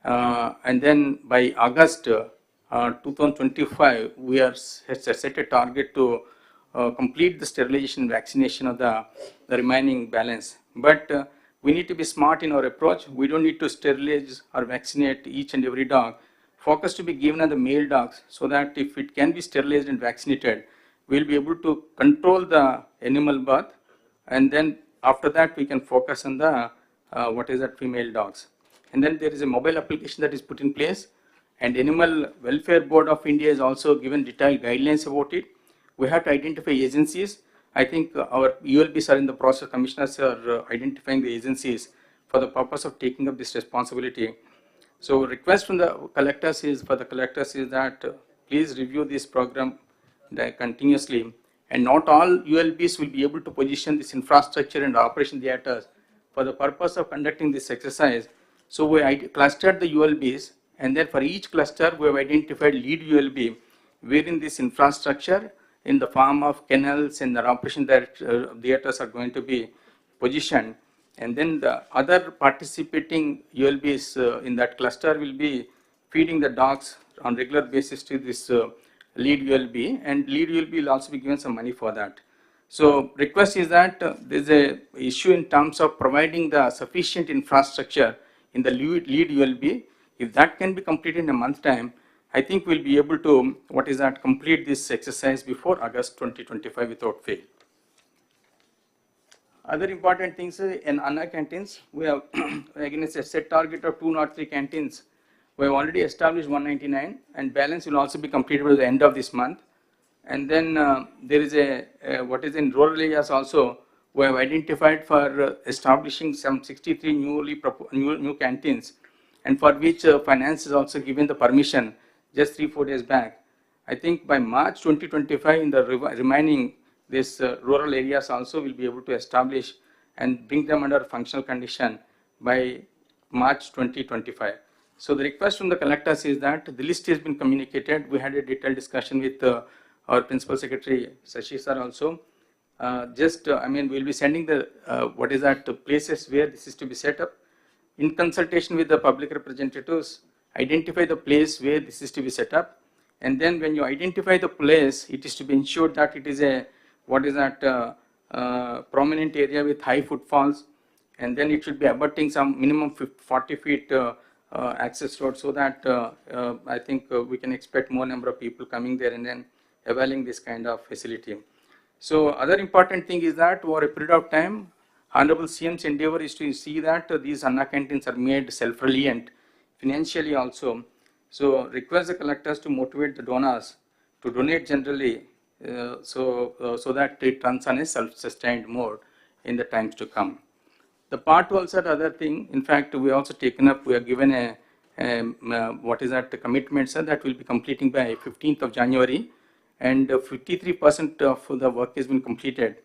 and then by August 2025 we are set a target to complete the sterilization vaccination of the remaining balance. But we need to be smart in our approach. We don't need to sterilize or vaccinate each and every dog. Focus to be given on the male dogs, so that if it can be sterilized and vaccinated, we'll be able to control the animal birth, and then after that we can focus on the female dogs. And then there is a mobile application that is put in place, and Animal Welfare Board of India is also given detailed guidelines about it. We have to identify agencies. I think our ULBs are in the process, commissioners are identifying the agencies for the purpose of taking up this responsibility. So request from the collectors is that please review this program continuously, and not all ULBs will be able to position this infrastructure and operation theaters for the purpose of conducting this exercise. So we clustered the ULBs, and then for each cluster we have identified lead ULB wherein this infrastructure in the form of kennels and the operation theaters are going to be positioned, and then the other participating ULBs in that cluster will be feeding the dogs on regular basis to this lead ULB, and lead ULB will also be given some money for that. So request is that there is a issue in terms of providing the sufficient infrastructure in the lead ULB. If that can be completed in a month time, I think we'll be able to complete this exercise before August 2025 without fail. Other important things in Anna canteens, we have against a set target of 203 canteens. We have already established 199, and balance will also be completed by the end of this month. And then there is in rural areas also, we have identified for establishing some 63 new canteens, and for which finance is also given the permission just 3-4 days back. I think by March 2025 in the remaining rural areas also will be able to establish and bring them under functional condition by March 2025. So the request from the collectors is that the list has been communicated. We had a detailed discussion with our Principal Secretary Sashi sir also. We'll be sending the places where this is to be set up. In consultation with the public representatives, identify the place where this is to be set up, and then when you identify the place, it is to be ensured that it is a prominent area with high footfalls, and then it should be abutting some minimum 40 feet access road, so that I think we can expect more number of people coming there and then availing this kind of facility. So other important thing is that over a period of time, Honorable CM's endeavor is to see that these Anna canteens are made self-reliant financially also. So request the collectors to motivate the donors to donate generally, so that it runs on a self-sustained mode in the times to come. The part also the other thing, in fact, we also taken up, we are given what is that commitment, sir, that will be completing by 15th of January, and 53% of the work has been completed.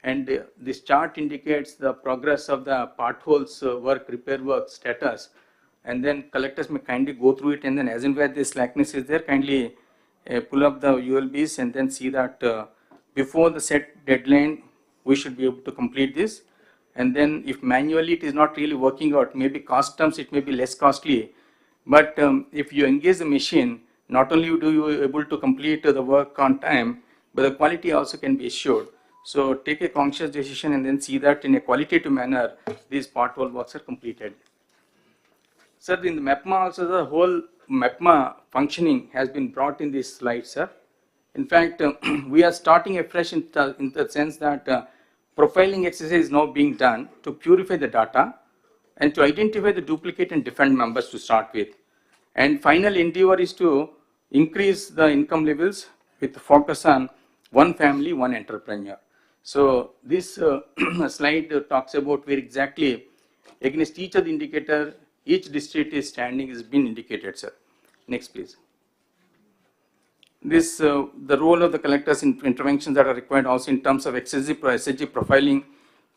And this chart indicates the progress of the potholes work, repair work status, and then collectors may kindly go through it, and then as and where the slackness is there, kindly pull up the ULBs and then see that before the set deadline, we should be able to complete this. And then if manually it is not really working out, maybe cost terms it may be less costly, but if you engage the machine, not only do you able to complete the work on time, but the quality also can be assured. So take a conscious decision and then see that in a qualitative manner, these pothole works are completed. Sir, in the MAPMA also, the whole MAPMA functioning has been brought in this slide, sir. In fact, we are starting afresh in the sense that profiling exercise is now being done to purify the data and to identify the duplicate and defend members to start with. And final endeavor is to increase the income levels with focus on one family, one entrepreneur. So this slide talks about where exactly against each of the indicator, each district is standing is been indicated, sir. Next, please. This, the role of the collectors in interventions that are required also in terms of SHG profiling.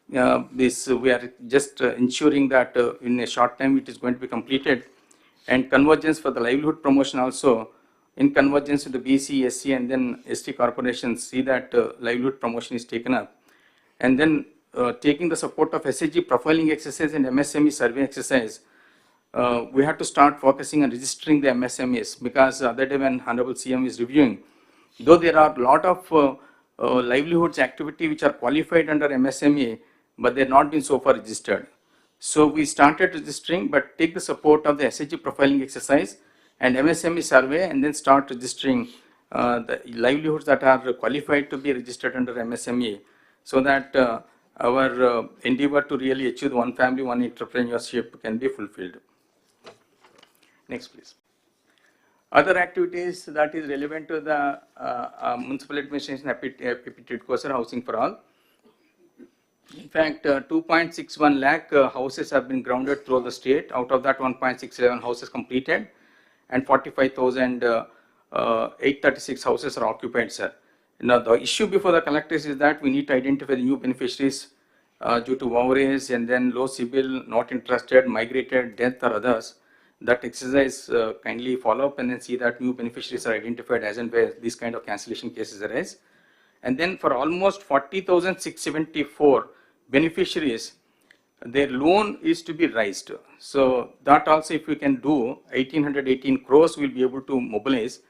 We are just ensuring that in a short time it is going to be completed, and convergence for the livelihood promotion also in convergence with the BC, SC and then ST corporations, see that livelihood promotion is taken up. And then taking the support of SHG profiling exercise and MSME survey exercise, we have to start focusing on registering the MSMEs, because the other day when Honorable CM is reviewing, though there are a lot of livelihoods activity which are qualified under MSME, but they have not been so far registered. So we started registering, but take the support of the SHG profiling exercise and MSME survey, and then start registering the livelihoods that are qualified to be registered under MSME, so that our endeavor to really achieve one family, one entrepreneurship can be fulfilled. Next, please. Other activities that is relevant to the municipal administration Epitidco housing for all. In fact, 2.61 lakh houses have been grounded through the state. Out of that, 1.67 houses completed, and 45,836 houses are occupied, sir. Now, the issue before the collectors is that we need to identify the new beneficiaries due to overage and then low CIBIL, not interested, migrated, death or others. That exercise kindly follow up and then see that new beneficiaries are identified as and where these kind of cancellation cases arise. And then for almost 40,674 beneficiaries, their loan is to be raised. So that also, if we can do 1,818 crores, we'll be able to mobilize.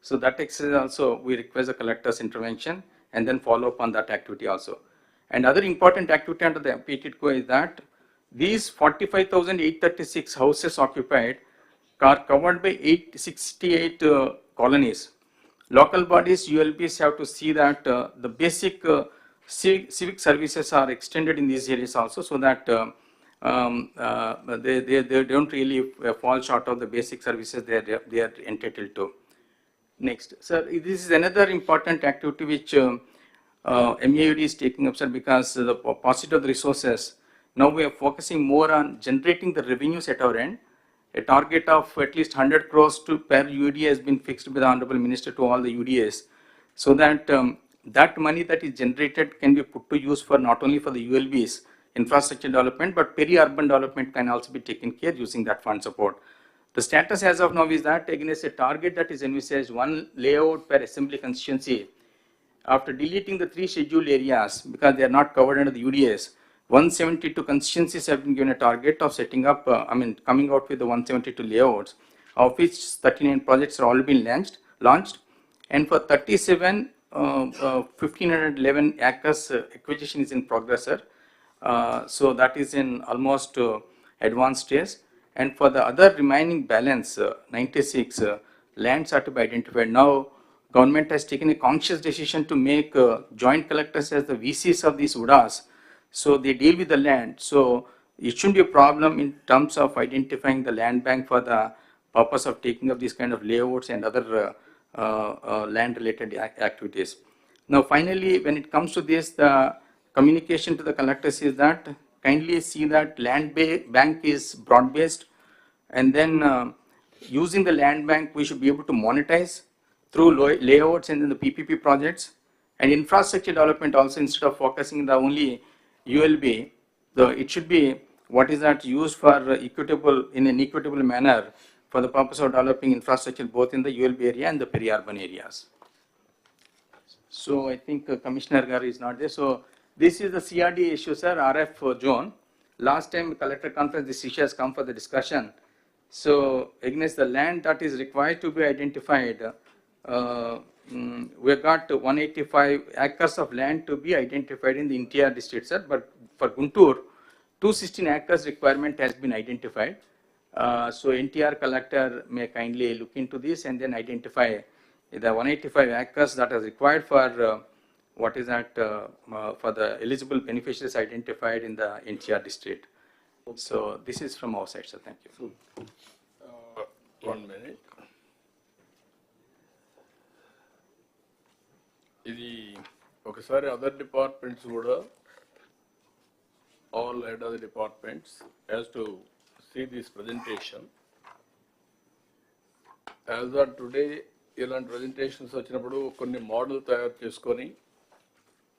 So that exercise also, we request the collector's intervention and then follow up on that activity also. And other important activity under the PTIDCO is that these 45,836 houses occupied are covered by 868 colonies. Local bodies, ULBs have to see that the basic civic services are extended in these areas also, so that they don't really fall short of the basic services they are entitled to. Next, sir, this is another important activity which MAUD is taking up, sir, because the paucity of the resources. Now we are focusing more on generating the revenues at our end. A target of at least 100 crores per UDA has been fixed by the Honorable Minister to all the UDAs, so that that money that is generated can be put to use for not only for the ULBs, infrastructure development, but peri-urban development can also be taken care using that fund support. The status as of now is that against a target that is envisaged, one layout per assembly constituency, after deleting the 3 scheduled areas because they are not covered under the UDAs, 172 constituencies have been given a target of setting up, coming out with the 172 layouts, of which 39 projects are already been launched, and for 37, 1,511 acres acquisition is in progress, sir. So that is in almost advanced stage, And for the other remaining balance, 96 lands are to be identified. Now, government has taken a conscious decision to make joint collectors as the VCs of these UDAs. So they deal with the land. So it shouldn't be a problem in terms of identifying the land bank for the purpose of taking up these kind of layouts and other land related activities. Now, finally, when it comes to this, the communication to the collectors is that kindly see that land bank is broad based, and then using the land bank, we should be able to monetize through layouts and then the PPP projects and infrastructure development also. Instead of focusing the only ULB, it should be what is that used for equitable in an equitable manner for the purpose of developing infrastructure both in the ULB area and the peri-urban areas. So I think Commissioner Gar is not there. So this is the CRD issue, sir, RF zone. Last time collector conference, this issue has come for the discussion. So against the land that is required to be identified, we have got 185 acres of land to be identified in the interior district, sir. But for Guntur, 216 acres requirement has been identified. So NTR collector may kindly look into this and then identify the 185 acres that is required for what is that for the eligible beneficiaries identified in the NTR district. So this is from our side, sir. Thank you. 1 minute. ఇది ఒకసారి other departments కూడా all head of the departments has to see this presentation. As of today, ఇలాంటి presentations వచ్చినప్పుడు కొన్ని model తయారు చేసుకొని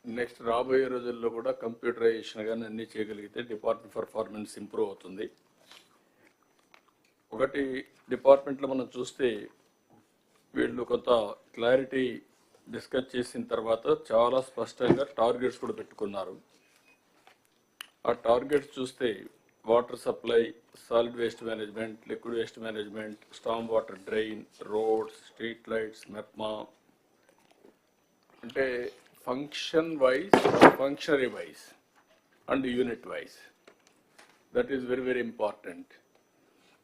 next రాబోయే రోజుల్లో కూడా కంప్యూటరైజేషన్ కానీ అన్నీ చేయగలిగితే డిపార్ట్మెంట్ పర్ఫార్మెన్స్ ఇంప్రూవ్ అవుతుంది. ఒకటి డిపార్ట్మెంట్లో మనం చూస్తే వీళ్ళు కొంత క్లారిటీ డిస్కస్ చేసిన తర్వాత చాలా స్పష్టంగా టార్గెట్స్ కూడా పెట్టుకున్నారు. ఆ టార్గెట్స్ చూస్తే water supply, solid waste management, liquid waste management, storm water drain, roads, street lights, MEPMA, అంటే function wise, functionary wise and unit wise. That is very very important.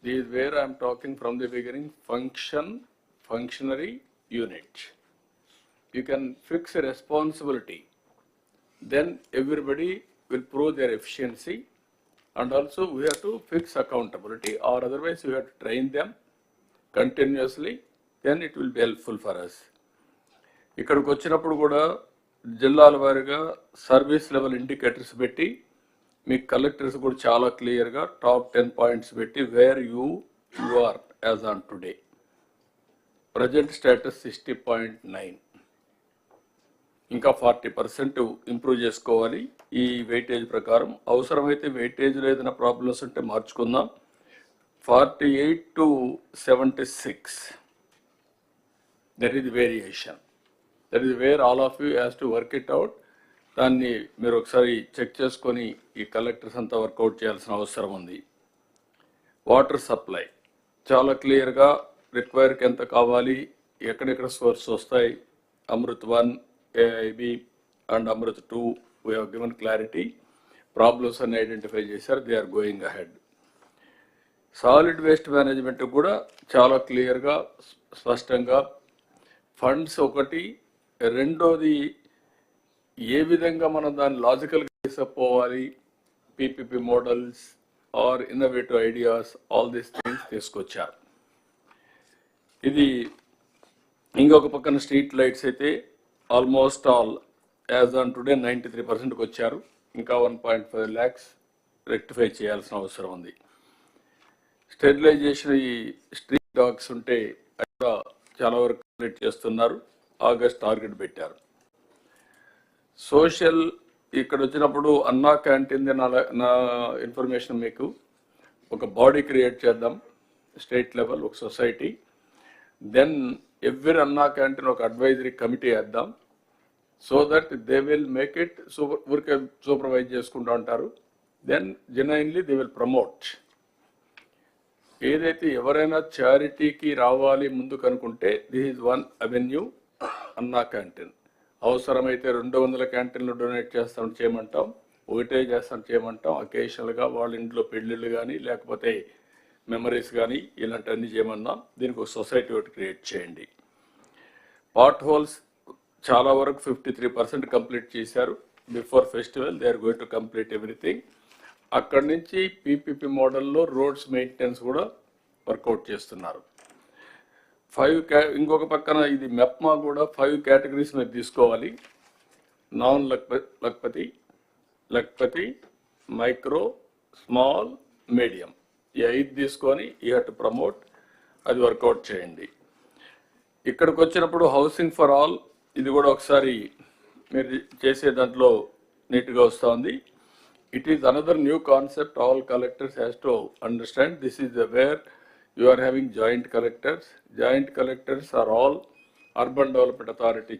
This is where I am talking from the beginning, function, functionary, unit. You can fix a responsibility, then everybody will prove their efficiency, and also we have to fix accountability, or otherwise we have to train them continuously, then it will be helpful for us. ఇక్కడికి వచ్చినప్పుడు కూడా జిల్లాల వారీగా service level indicators పెట్టి మీ collectors కూడా చాలా క్లియర్గా top 10 points పెట్టి where you are as on today. Present status 60.9, ఇంకా 40% ఇంప్రూవ్ చేసుకోవాలి ఈ వెయిటేజ్ ప్రకారం. అవసరమైతే వెయిటేజ్లో ఏదైనా ప్రాబ్లమ్స్ ఉంటే మార్చుకుందాం. 48 to 76, that is variation. That is wear all of you has to work it out. దాన్ని మీరు ఒకసారి చెక్ చేసుకొని ఈ కలెక్టర్స్ అంతా వర్కౌట్ చేయాల్సిన అవసరం ఉంది. వాటర్ సప్లై చాలా క్లియర్గా రిక్వైర్కి ఎంత కావాలి, ఎక్కడెక్కడ సోర్స్ వస్తాయి. Amrut 1, AIB and Amrut 2 we have given clarity. Problems అన్ని ఐడెంటిఫై చేశారు, they are going ahead. Solid waste management కూడా చాలా క్లియర్గా స్పష్టంగా ఫండ్స్ ఒకటి, రెండోది ఏ విధంగా మనం దాన్ని లాజికల్గా తీసుకుపోవాలి, PPP models or innovative ideas, all these things తీసుకొచ్చారు. ఇది ఇంకొక పక్కన స్ట్రీట్ లైట్స్ అయితే almost all as on today 93%కి వచ్చారు. ఇంకా 1.5 lakhs రెక్టిఫై చేయాల్సిన అవసరం ఉంది. స్టెరిలైజేషన్, ఈ స్ట్రీట్ డాగ్స్ ఉంటే అక్కడ చాలా వరకు కంప్లీట్ చేస్తున్నారు. ఆగస్ట్ టార్గెట్ పెట్టారు. సోషల్ ఇక్కడ వచ్చినప్పుడు అన్నా క్యాంటీన్ నా ఇన్ఫర్మేషన్ మీకు ఒక బాడీ క్రియేట్ చేద్దాం, స్టేట్ లెవెల్ ఒక society. Then every Anna canteen ఒక అడ్వైజరీ కమిటీ వేద్దాం. So that they will make it ఊరికే సూపర్వైజ్ చేసుకుంటూ ఉంటారు. Then genuinely they will promote. ఏదైతే ఎవరైనా చారిటీకి రావాలి ముందుకు అనుకుంటే this is one avenue, Anna canteen. అవసరమైతే 200 క్యాంటీన్లు డొనేట్ చేస్తాం చేయమంటాం, ఒకటే చేస్తాం చేయమంటాం. అకేషనల్గా వాళ్ళ ఇంట్లో పెళ్ళిళ్ళు కానీ లేకపోతే మెమరీస్ కానీ ఇలాంటివన్నీ చేయమన్నా దీనికి ఒక సొసైటీ ఒకటి క్రియేట్ చేయండి. పాట్ హోల్స్ చాలా వరకు 53% కంప్లీట్ చేశారు. Before festival they are going to complete everything. అక్కడి నుంచి పీపీపీ మోడల్లో రోడ్స్ మెయింటెనెన్స్ కూడా వర్కౌట్ చేస్తున్నారు. ఇంకొక పక్కన ఇది మెప్మా కూడా 5 కేటగిరీస్ మీద తీసుకోవాలి. Non Lakhpati, micro, small, medium, ఈ 5 తీసుకొని యూ హ్యావ్ టు ప్రమోట్, అది వర్కౌట్ చేయండి. ఇక్కడికి వచ్చినప్పుడు హౌసింగ్ ఫర్ ఆల్ ఇది కూడా ఒకసారి మీరు చేసే దాంట్లో నీట్గా వస్తుంది. It is another new concept. All collectors has to understand this is where you are having joint collectors. Joint collectors are all urban development authority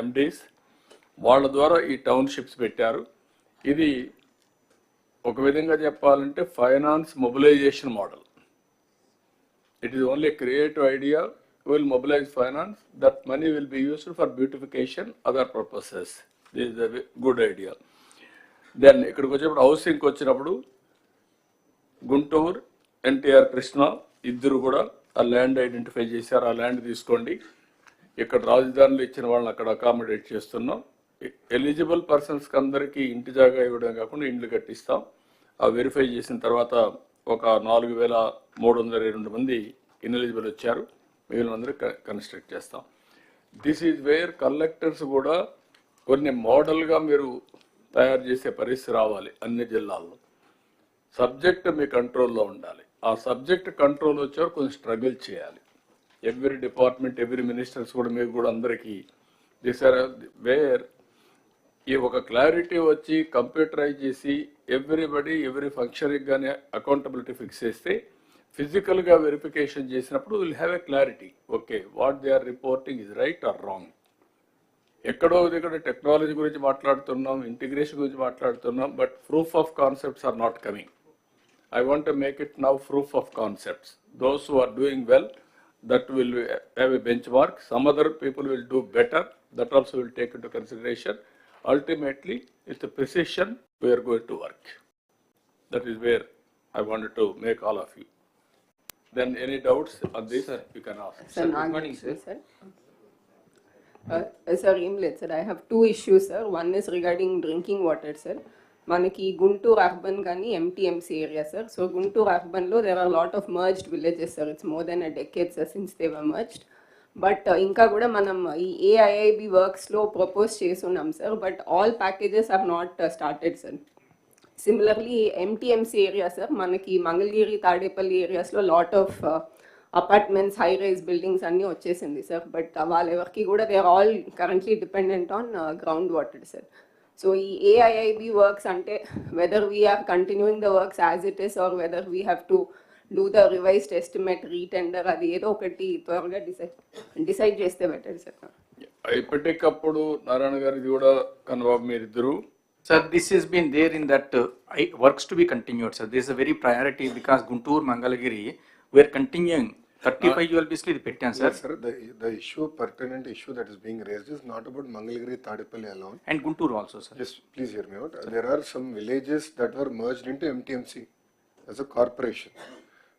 MDs. వాళ్ళ ద్వారా ఈ టౌన్షిప్స్ పెట్టారు. ఇది ఒక విధంగా చెప్పాలంటే finance mobilisation model. It is only a creative idea. We will mobilize finance. That money will be used for beautification, other purposes. This is a good idea. Then ఇక్కడికి వచ్చేప్పుడు హౌసింగ్కి వచ్చినప్పుడు గుంటూరు, ఎన్టీఆర్, కృష్ణ ఇద్దరు కూడా ఆ ల్యాండ్ ఐడెంటిఫై చేశారు. ఆ ల్యాండ్ తీసుకోండి. ఇక్కడ రాజధానిలో ఇచ్చిన వాళ్ళని అక్కడ అకామిడేట్ చేస్తున్నాం. ఎలిజిబుల్ పర్సన్స్కి అందరికీ ఇంటి జాగా ఇవ్వడం కాకుండా ఇండ్లు కట్టిస్తాం. ఆ వెరిఫై చేసిన తర్వాత ఒక 4,322 మంది ఇన్ఎలిజిబుల్ వచ్చారు. మిగిలిన అందరూ కన్స్ట్రక్ట్ చేస్తాం. దిస్ ఈజ్ వేర్ కలెక్టర్స్ కూడా కొన్ని మోడల్గా మీరు తయారు చేసే పరిస్థితి రావాలి అన్ని జిల్లాల్లో. సబ్జెక్ట్ మీ కంట్రోల్లో ఉండాలి. ఆ సబ్జెక్ట్ కంట్రోల్ వచ్చారు కొంచెం స్ట్రగుల్ చేయాలి. ఎవ్రీ డిపార్ట్మెంట్, ఎవ్రీ మినిస్టర్స్ కూడా మీకు కూడా అందరికీ దిస్ ఆర్ వేర్ ఈ ఒక క్లారిటీ వచ్చి కంప్యూటరైజ్ చేసి ఎవ్రీ ఫంక్షన్కి కానీ అకౌంటబిలిటీ ఫిక్స్ చేస్తే ఫిజికల్గా వెరిఫికేషన్ చేసినప్పుడు will have a clarity. Okay, what they are reporting is right or wrong. ఎక్కడో దగ్గర టెక్నాలజీ గురించి మాట్లాడుతున్నాం, ఇంటిగ్రేషన్ గురించి మాట్లాడుతున్నాం, but proof of concepts are not coming. I want to make it now proof of concepts. Those who are doing well, that will have a benchmark. Some other people will do better. That also will take into consideration. Ultimately, with the precision, we are going to work. That is where I wanted to make all of you. Then any doubts on this, sir, you can ask. Sir, good morning, sir. Sir, sir, I have 2 issues, sir. One is regarding drinking water, sir. మనకి Guntur urban కానీ MTMC area sir. So Guntur అర్బన్లో there are lot of merged villages sir. It's more than a decade sir since they were merged. But ఇంకా కూడా మనం ఈ AIIB వర్క్స్లో propose చేస్తున్నాం sir. But all packages are not started sir. Similarly MTMC area sir, మనకి మంగళగిరి, తాడేపల్లి ఏరియాస్లో lot of apartments, high rise buildings అన్నీ వచ్చేసింది సార్. బట్ వాళ్ళెవరికి కూడా they are all currently dependent on ground water sir. So AIIB works ante whether we are continuing the works as it is or whether we have to do the revised estimate retender adi edo okati tvarga decide cheste better sir. ఇప్పటికప్పుడు నారాయణ గారు ఇది కూడా కన్నబాబు మీరిద్దరు. Sir, this has been there in that works to be continued, sir. This is a very priority because Guntur, Mangalagiri, we are continuing 35 ULBs li pettan sir. Yes, sir, the issue, pertinent issue that is being raised is not about Mangalagiri, Tadipalli alone. And Guntur also, sir. Just please hear me out. There are some villages that were merged into MTMC as a corporation.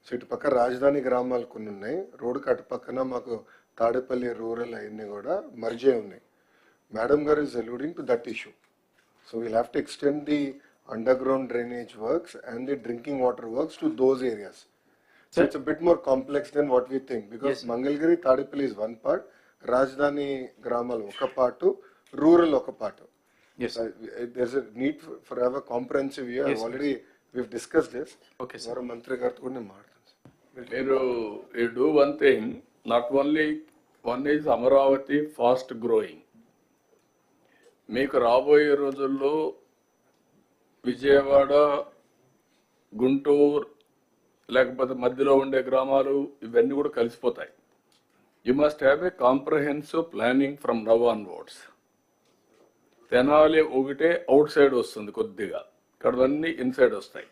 So ఇటు పక్క రాజధాని గ్రామాలు కొన్ని ఉన్నాయి, రోడ్డుకి అటు పక్కన మాకు తాడేపల్లి రూరల్ అవన్నీ కూడా మర్జ్ అయి ఉన్నాయి. మేడం గారు is alluding to that issue. So we'll have to extend the underground drainage works and the drinking water works to those areas. So it's a bit more complex than what we think, because yes, Mangalgiri, Tadipalli is one part, Rajdhani Gramal oka part, rural oka part. Yes. There's a need for have a comprehensive view. Yes, already we've discussed this. Okay, sir. Mantri garu kuda You do one thing, not only one is Amaravati fast growing. మీకు రాబోయే రోజుల్లో విజయవాడ, గుంటూరు లేకపోతే మధ్యలో ఉండే గ్రామాలు ఇవన్నీ కూడా కలిసిపోతాయి. You must have a comprehensive planning from now onwards. Tenali ఒకటే అవుట్ సైడ్ వస్తుంది కొద్దిగా, ఇక్కడవన్నీ ఇన్సైడ్ వస్తాయి.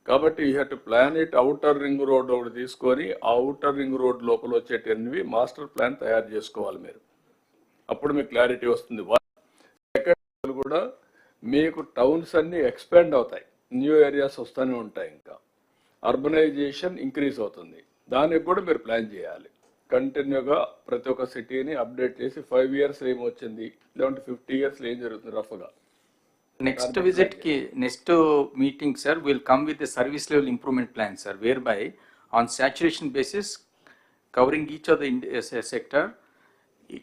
కాబట్టి you have to plan it. Outer ring road ఒకటి తీసుకొని ఆ అవుటర్ రింగ్ రోడ్ లోపల వచ్చేటవి మాస్టర్ ప్లాన్ తయారు చేసుకోవాలి మీరు. అప్పుడు మీకు క్లారిటీ వస్తుంది. సెకండ్ కూడా మీకు టౌన్స్ అన్నీ ఎక్స్పాండ్ అవుతాయి, న్యూ ఏరియాస్ వస్తూనే ఉంటాయి. ఇంకా అర్బనైజేషన్ ఇంక్రీజ్ అవుతుంది. దానికి కూడా మీరు ప్లాన్ చేయాలి. కంటిన్యూగా ప్రతి ఒక్క సిటీని అప్డేట్ చేసి 5 years ఏమొచ్చింది, లేదంటే 50 years ఏం జరుగుతుంది రఫ్గా. Next visit ki, next meeting, sir, will come with a service level improvement plan, sir, whereby on saturation basis, covering each of the sector,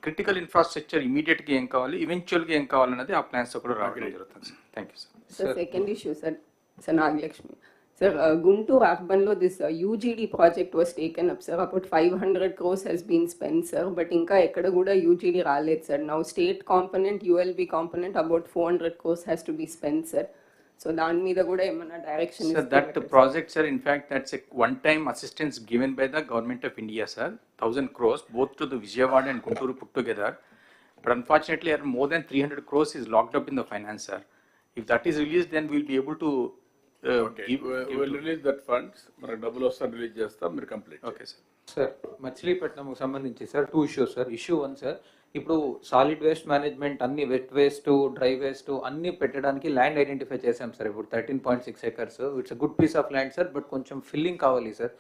critical infrastructure immediate ki em kavali, eventual ki em kavalannadi aa plans kuda raavadam jarugutundi, sir. Thank you, sir. Sir, second issue, sir. Sir Nagalakshmi. Sir, Guntur Urbanlo, this UGD project was taken up, sir. About 500 crores has been spent, sir. But inka ekkada kuda UGD raaled, sir. Now state component, ULB component, about 400 crores has to be spent, sir. So daan meeda kuda emana direction Sir, that project, sir, in fact, that's a one-time assistance given by the government of India, sir. 1,000 crores, both to the Vijayawada and Guntur put together. But unfortunately, more than 300 crores is locked up in the finance, sir. If that is released, then we'll be able to we'll release that funds. మనకు డబ్బులు వస్తాను release చేస్తాం, మీరు complete. Okay sir. Sir మచిలీపట్నంకు సంబంధించి sir 2 issues sir. Issue 1 sir, ఇప్పుడు solid waste management అన్ని wet waste dry waste అన్ని పెట్టడానికి ల్యాండ్ ఐడెంటిఫై చేశాం సార్. ఇప్పుడు 13.6 acres, it's good piece of land sir. But కొంచెం ఫిల్లింగ్ కావాలి సార్.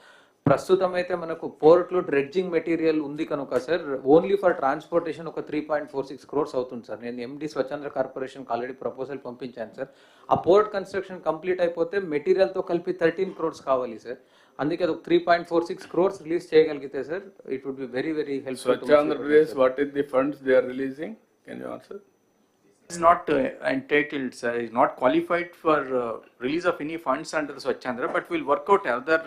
ప్రస్తుతం అయితే మనకు పోర్ట్లో డ్రెడ్జింగ్ మెటీరియల్ ఉంది కనుక సార్ ఓన్లీ ఫర్ ట్రాన్స్పోర్టేషన్ ఒక 3.46 crores అవుతుంది సార్. నేను ఎండి స్వచ్ఛంద్ర కార్పొరేషన్కి ఆల్రెడీ ప్రపోజల్ పంపించాను సార్. ఆ పోర్ట్ కన్స్ట్రక్షన్ కంప్లీట్ అయిపోతే మెటీరియల్తో కలిపి 13 crores కావాలి సార్. అందుకే అది 3.46 crores రిలీజ్ చేయగలిగితే sir it would be very very helpful. Swachh Andhra Pradesh, what is the funds they are releasing? Can you answer? Is not entitled, sir, is not qualified for release of any funds under the Swachhandra, but we'll work out other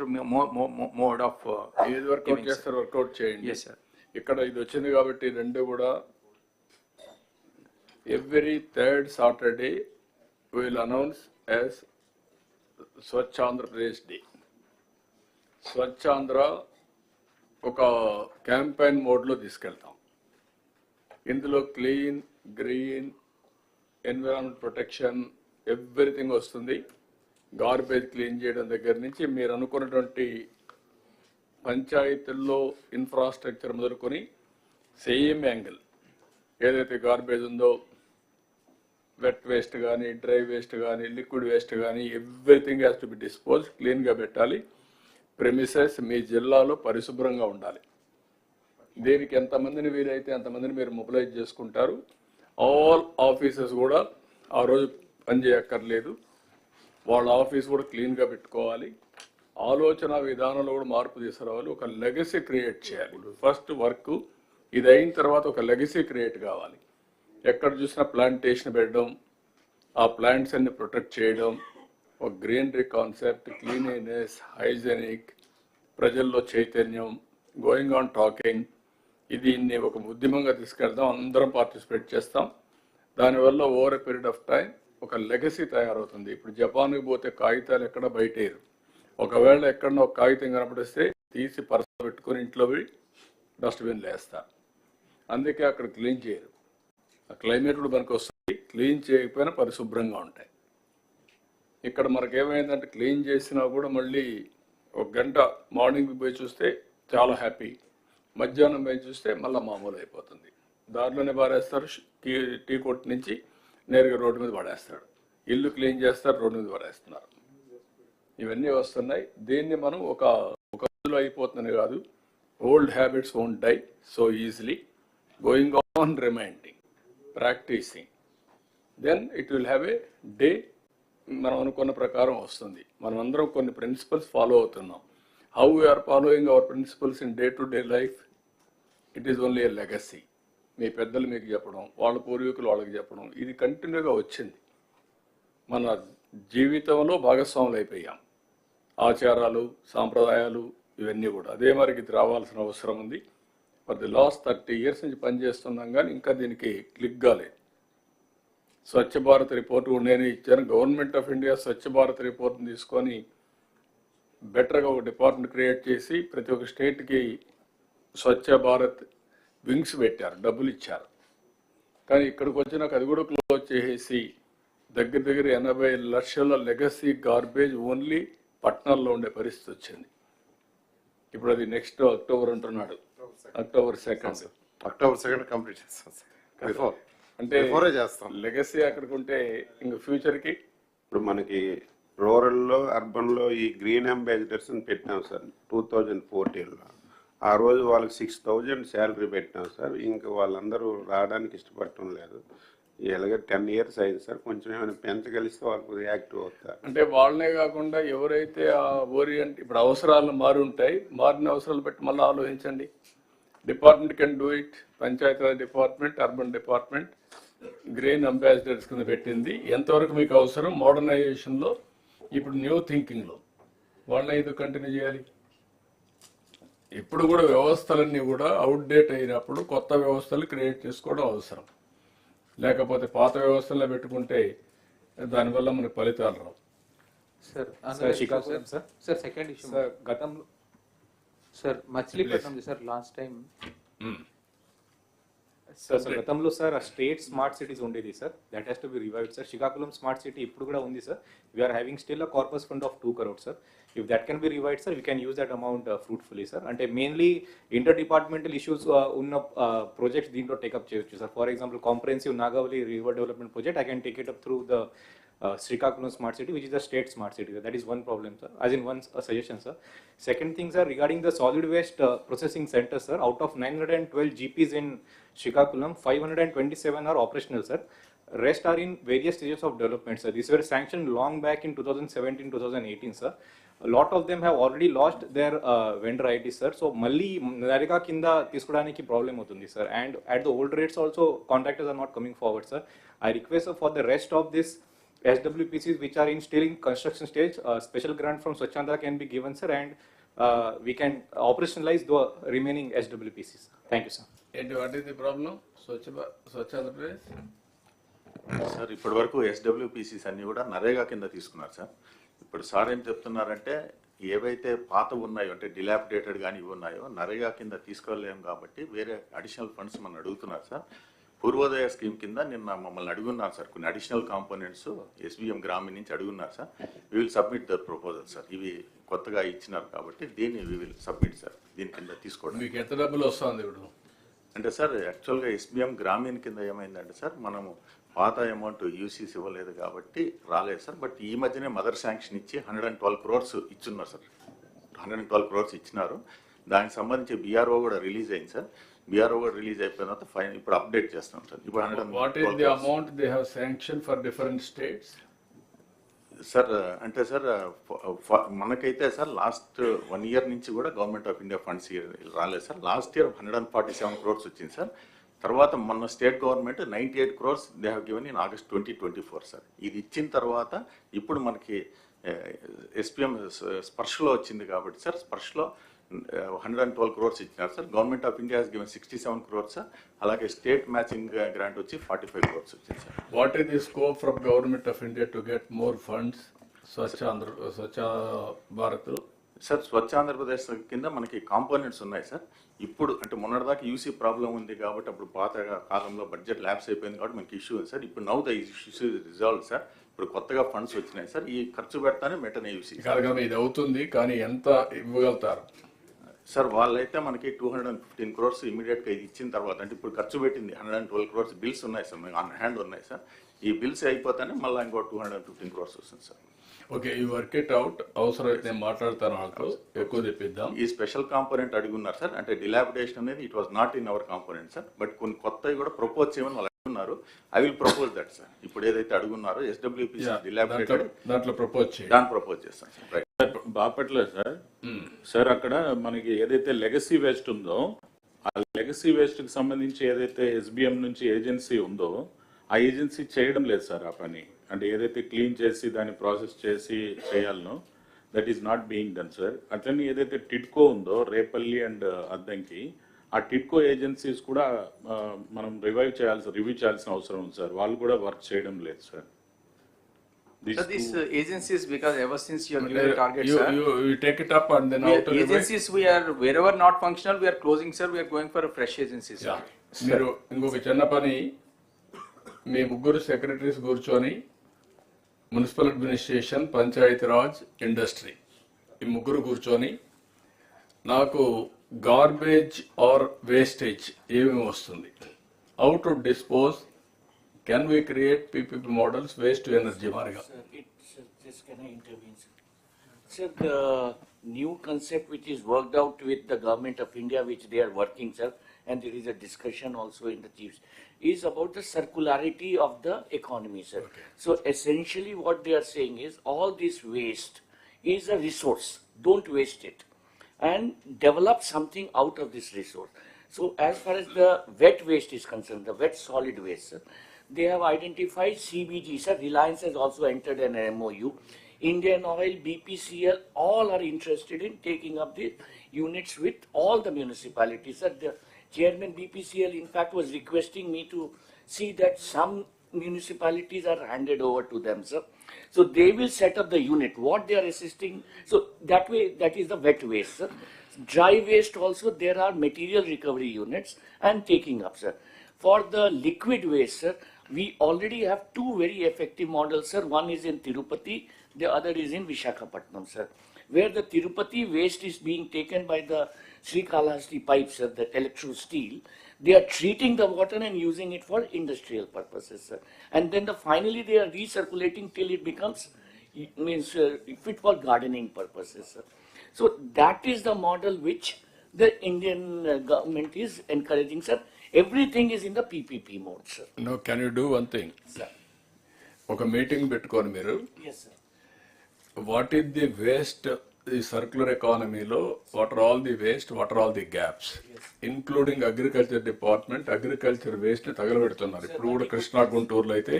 mode of ఏది work out చేస్తారు, work out చేయండి. Yes, sir. ఇక్కడ ఇది వచ్చింది కాబట్టి రెండు కూడా every third Saturday we will announce as Swachh Andhra Pradesh Day. Swachh Andhra ఒక క్యాంపెయిన్ మోడ్లో తీసుకెళ్తాం. ఇందులో clean, green, environment protection, everything వస్తుంది. గార్బేజ్ క్లీన్ చేయడం దగ్గర నుంచి మీరు అనుకున్నటువంటి పంచాయతీల్లో ఇన్ఫ్రాస్ట్రక్చర్ మొదలుకొని సేమ్ యాంగిల్ ఏదైతే గార్బేజ్ ఉందో, వెట్ వేస్ట్ కానీ, డ్రై వేస్ట్ కానీ, లిక్విడ్ వేస్ట్ కానీ, everything has to B dispose, క్లీన్గా పెట్టాలి. ప్రెమిసెస్ మీ జిల్లాలో పరిశుభ్రంగా ఉండాలి. దీనికి ఎంతమందిని వీలైతే అంతమందిని మీరు మొబిలైజ్ చేసుకుంటారు. ఆల్ ఆఫీసెస్ కూడా ఆ రోజు పనిచేయక్కర్లేదు, వాళ్ళ ఆఫీస్ కూడా క్లీన్గా పెట్టుకోవాలి. ఆలోచన విధానంలో కూడా మార్పు తీసుకురావాలి. ఒక లెగసీ క్రియేట్ చేయాలి. ఫస్ట్ వర్క్ ఇది అయిన తర్వాత ఒక లెగసీ క్రియేట్ కావాలి. ఎక్కడ చూసినా ప్లాంటేషన్ పెట్టడం, ఆ ప్లాంట్స్ అన్ని ప్రొటెక్ట్ చేయడం, ఒక గ్రీనరీ కాన్సెప్ట్, క్లీనినెస్, హైజెనిక్, ప్రజల్లో చైతన్యం, గోయింగ్ ఆన్ టాకింగ్, ఇది ఒక ఉద్యమంగా తీసుకెళ్దాం. అందరం పార్టిసిపేట్ చేస్తాం. దానివల్ల over a period of time ఒక లెగసీ తయారవుతుంది. ఇప్పుడు జపాన్కి పోతే కాగితాలు ఎక్కడ బయటేరు. ఒకవేళ ఎక్కడన్నా ఒక కాగితం కనపడిస్తే తీసి పర్స పెట్టుకుని ఇంట్లో పోయి డస్ట్బిన్లో వేస్తారు. అందుకే అక్కడ క్లీన్ చేయరు. ఆ క్లైమేట్ కూడా మనకు వస్తుంది. క్లీన్ చేయకపోయినా పరిశుభ్రంగా ఉంటాయి. ఇక్కడ మనకేమైందంటే క్లీన్ చేసినా కూడా మళ్ళీ ఒక గంట మార్నింగ్ పోయి చూస్తే చాలా హ్యాపీ, మధ్యాహ్నం పోయి చూస్తే మళ్ళీ మామూలు అయిపోతుంది. దారిలోనే పారేస్తారు. టీ కొట్టు నుంచి నేరుగా రోడ్డు మీద పడేస్తాడు. ఇల్లు క్లీన్ చేస్తారు, రోడ్డు మీద పడేస్తున్నారు. ఇవన్నీ వస్తున్నాయి. దీన్ని మనం ఒక రోజులో అయిపోతుంది కాదు. Old habits won't die so easily. Going on reminding, practising, then it will have a day. మనం అనుకున్న ప్రకారం వస్తుంది. మనం అందరం కొన్ని ప్రిన్సిపల్స్ ఫాలో అవుతున్నాం. How we're following our principles in day to day life, it is only a legacy. మీ పెద్దలు మీకు చెప్పడం, వాళ్ళ పూర్వీకులు వాళ్ళకి చెప్పడం, ఇది కంటిన్యూగా వచ్చింది. మన జీవితంలో భాగస్వాములు అయిపోయాం. ఆచారాలు, సాంప్రదాయాలు ఇవన్నీ కూడా అదే మరికి ఇది రావాల్సిన అవసరం ఉంది. ఫర్ ది లాస్ట్ 30 years నుంచి పనిచేస్తున్నాం కానీ ఇంకా దీనికి క్లిక్ కాలేదు. స్వచ్ఛ భారత్ రిపోర్టు నేను ఇచ్చాను. Government of India Swachh Bharat రిపోర్ట్ని తీసుకొని బెటర్గా ఒక డిపార్ట్మెంట్ క్రియేట్ చేసి ప్రతి ఒక్క స్టేట్కి స్వచ్ఛ భారత్ వింగ్స్ పెట్టారు, డబ్బులు ఇచ్చారు. కానీ ఇక్కడికి వచ్చినాక అది కూడా క్లోజ్ చేసేసి దగ్గర 80 లక్షల లెగసీ గార్బేజ్ ఓన్లీ పట్టణాల్లో ఉండే పరిస్థితి వచ్చింది. ఇప్పుడు అది నెక్స్ట్ అక్టోబర్ అంటున్నాడు. అక్టోబర్ 2 కంప్లీట్ చేస్తాం. అంటే లెగసీ అక్కడికి ఉంటే ఇంక ఫ్యూచర్కి ఇప్పుడు మనకి రూరల్లో అర్బన్లో ఈ గ్రీన్ అంబాసిడర్స్ అని పెట్టాం సార్ 2014లో. ఆ రోజు వాళ్ళకి 6,000 శాలరీ పెట్టాం సార్. ఇంకా వాళ్ళందరూ రావడానికి ఇష్టపడటం లేదు. ఇలాగే 10 years అయింది సార్. కొంచెం ఏమైనా పెంచగలిస్తే వాళ్ళకు రియాక్టివ్ అవుతారు. అంటే వాళ్ళనే కాకుండా ఎవరైతే ఆ ఓరియంట్ ఇప్పుడు అవసరాలు మారుంటాయి, మారిన అవసరాలు బట్టి మళ్ళీ ఆలోచించండి. Department can do it. Panchayati Raj department, urban department green ambassadors కింద పెట్టింది. ఎంతవరకు మీకు అవసరం మోడర్నైజేషన్లో, ఇప్పుడు న్యూ థింకింగ్లో వాళ్ళని ఇది కంటిన్యూ చేయాలి. ఇప్పుడు కూడా వ్యవస్థలన్నీ కూడా అవుట్డేట్ అయినప్పుడు కొత్త వ్యవస్థలు క్రియేట్ చేసుకోవడం అవసరం. లేకపోతే పాత వ్యవస్థల్లో పెట్టుకుంటే దానివల్ల మనకు ఫలితాలు రావు. సార్ సెకండ్ ఇష్యూ సార్, గతంలో sir Machilipatnam sir last time sir గతంలో సార్ ఆ స్టేట్ స్మార్ట్ సిటీస్ ఉండేది sir, that has to be revived sir. Srikakulam smart city ఇప్పుడు కూడా ఉంది sir. We're having still a corpus fund of 2 crores sir. If that can be revived sir, we can use that amount fruitfully sir. అంటే mainly inter departmental issues ఉన్న projects దీంట్లో take up చేయొచ్చు sir. For example comprehensive Nagavali river development project, I can take it up through the Srikakulam smart city, which is a state smart city. That is one problem, sir. As in one suggestion, sir. Second thing, sir, regarding the solid waste processing center, sir, out of 912 GPs in Srikakulam, 527 are operational, sir. Rest are in various stages of development, sir. These were sanctioned long back in 2017, 2018, sir. A lot of them have already lost their vendor ID, sir. So, Malli Narika Kinda Tiskudaniki problem utundi, sir. And at the old rates also, contractors are not coming forward, sir. I request, sir, for the rest of this SWPCs which are still in construction stage, special grant from Swachhandra can be given, sir, and we can operationalize the remaining SWPCs. Thank you, sir. And what is the problem? Swachhandra Pradesh? Sir ఇప్పటి వరకు ఎస్డబ్ల్యూపీసీస్ అన్ని కూడా నరేగా కింద తీసుకున్నారు sir. ఇప్పుడు sir ఏం చెప్తున్నారంటే ఏవైతే పాత ఉన్నాయో అంటే డిలాపిడేటెడ్ కానీ ఇవి ఉన్నాయో నరేగా కింద తీసుకోలేము కాబట్టి వేరే అడిషనల్ ఫండ్స్ మనం అడుగుతున్నారు సార్. పూర్వోదయ స్కీమ్ కింద నిన్న మమ్మల్ని అడుగున్నారు సార్, కొన్ని అడిషనల్ కాంపోనెంట్స్ SBM గ్రామీణ నుంచి అడుగున్నారు sir. We will submit the proposal sir. ఇవి కొత్తగా ఇచ్చినారు కాబట్టి దీన్ని వీ విల్ సబ్మిట్ సార్. దీని కింద తీసుకోవడం మీకు ఎంత డబ్బులు వస్తుంది ఇప్పుడు అంటే సార్ యాక్చువల్గా SBM గ్రామీణ కింద ఏమైందంటే సార్ మనము పాత అమౌంట్ యూసీస్ ఇవ్వలేదు కాబట్టి రాలేదు సార్. బట్ ఈ మధ్యనే మదర్ శాంక్షన్ ఇచ్చి 112 crores ఇచ్చున్నారు సార్. 112 crores ఇచ్చినారు. దానికి సంబంధించి BRO కూడా రిలీజ్ అయింది సార్. BRO కూడా రిలీజ్ అయిపోయిన తర్వాత ఫైన్ ఇప్పుడు అప్డేట్ చేస్తాం సార్. ఇప్పుడు what is the amount they have sanction for different states sir? అంటే సార్ మనకైతే సార్ లాస్ట్ 1 year నుంచి కూడా గవర్నమెంట్ ఆఫ్ ఇండియా ఫండ్స్ రాలేదు సార్. లాస్ట్ ఇయర్ 147 crores వచ్చింది సార్. తర్వాత మన state government 98 crores they have given in August 2024 sir. ఇది ఇచ్చిన తర్వాత ఇప్పుడు మనకి SPM స్పర్శలో వచ్చింది కాబట్టి సార్ స్పర్శలో 112 crores ఇచ్చినారు sir. Government of India has given 67 crores sir. అలాగే స్టేట్ మ్యాచింగ్ గ్రాంట్ వచ్చి 45 crores వచ్చింది sir. What is the scope from government of India to get more funds Swachh Bharat? Sir Swachh Andhra Pradesh కింద మనకి కాంపోనెంట్స్ ఉన్నాయి సార్. ఇప్పుడు అంటే మొన్నటిదాకా యూసీ ప్రాబ్లం ఉంది కాబట్టి అప్పుడు పాత కాలంలో బడ్జెట్ ల్యాబ్స్ అయిపోయింది కాబట్టి మనకి ఇష్యూ ఉంది సార్. ఇప్పుడు now the issue resolve sir. ఇప్పుడు కొత్తగా ఫండ్స్ వచ్చినాయి సార్. ఈ ఖర్చు పెడతానే మెటనే యూసీ ఇది అవుతుంది కానీ ఎంత ఇవ్వగలుగుతారు సార్? వాళ్ళైతే మనకి 215 crores ఇమీడియట్గా ఇది ఇచ్చిన తర్వాత అంటే ఇప్పుడు ఖర్చు పెట్టింది 112 crores బిల్స్ ఉన్నాయి సార్, మీకు ఆన్ హ్యాండ్ ఉన్నాయి సార్. ఈ బిల్స్ అయిపోతానే మళ్ళీ ఇంకో 215 crores వస్తుంది సార్. ఓకే, ఈ వర్క్ ఇట్ అవుట్. అవసరమైతే నేను మాట్లాడతాను, వాళ్ళతో ఎక్కువ తెప్పిద్దాం. ఈ స్పెషల్ కాంపోనెంట్ అడుగున్నారు సార్. అంటే డిలాపిడేషన్ అనేది it was not in our component sir. But కొన్ని కొత్తవి కూడా ప్రపోజ్ చేయమని వాళ్ళు అడుగున్నారు. I will propose that sir. ఇప్పుడు ఏదైతే అడుగున్నారో SWPC డిలాపిడేటెడ్ దాంట్లో ప్రపోజ్ దాన్ని ప్రపోజ్ చేస్తాను sir. Right sir Bapatla sir. Sir అక్కడ మనకి ఏదైతే లెగసీ వేస్ట్ ఉందో ఆ లెగసీ వేస్ట్కి సంబంధించి ఏదైతే SBM నుంచి ఏజెన్సీ ఉందో ఆ ఏజెన్సీ చేయడం లేదు సార్ ఆ పని. అంటే ఏదైతే క్లీన్ చేసి దాన్ని ప్రాసెస్ చేసి చేయాలనో that is not being done sir. అట్లనే ఏదైతే టిడ్కో ఉందో రేపల్లి అండ్ అద్దంకి ఆ టిడ్కో ఏజెన్సీస్ కూడా మనం రివ్యూ చేయాల్సిన అవసరం ఉంది సార్. వాళ్ళు కూడా వర్క్ చేయడం లేదు sir. These agencies, because ever since you have given targets, sir, you take it up and then agencies we are wherever not functional we are closing, sir. We are going for a fresh agencies. మీరు ఇంకొక చిన్న పని, మీ ముగ్గురు secretaries కూర్చొని municipal administration, Panchayati Raj, industry ఈ ముగ్గురు కూర్చొని నాకు గార్బేజ్ ఆర్ వేస్టేజ్ ఏమేమి వస్తుంది, how to dispose, can we create PPP models, waste to energy మారిగా. Just can I intervene, sir? Sir, the new concept which is worked out with the government of India, which they are working, sir, and there is a discussion also in the chiefs, is about the circularity of the economy, sir. Okay. So essentially what they are saying is all this waste is a resource. Don't waste it. And develop something out of this resource. So as far as the wet waste is concerned, the wet solid waste, sir, they have identified CBG, sir. Reliance has also entered an MOU. Indian Oil, BPCL, all are interested in taking up the units with all the municipalities. Sir, the chairman BPCL, in fact, was requesting me to see that some municipalities are handed over to them, sir. So they will set up the unit, what they are assisting. So that way, that is the wet waste, sir. Dry waste also, there are material recovery units and taking up, sir. For the liquid waste, sir, we already have two very effective models, sir. One is in Tirupati, the other is in Vishakhapatnam, sir, where the Tirupati waste is being taken by the Srikalahasti pipes, sir, the electro steel. They are treating the water and using it for industrial purposes, sir. And then finally they are recirculating till it becomes fit for gardening purposes, sir. So that is the model which the Indian government is encouraging, sir. Everything is in the PPP mode, sir. No, can you do one thing? Sir. Okay, meeting పెట్టుకొని మీరు Yes, sir. What is the waste, the circular economy lo, what are all the waste, what are all the gaps, including agriculture department, agriculture waste తగలబెడుతున్నారు. ఇప్పుడు కూడా కృష్ణా గుంటూరులో అయితే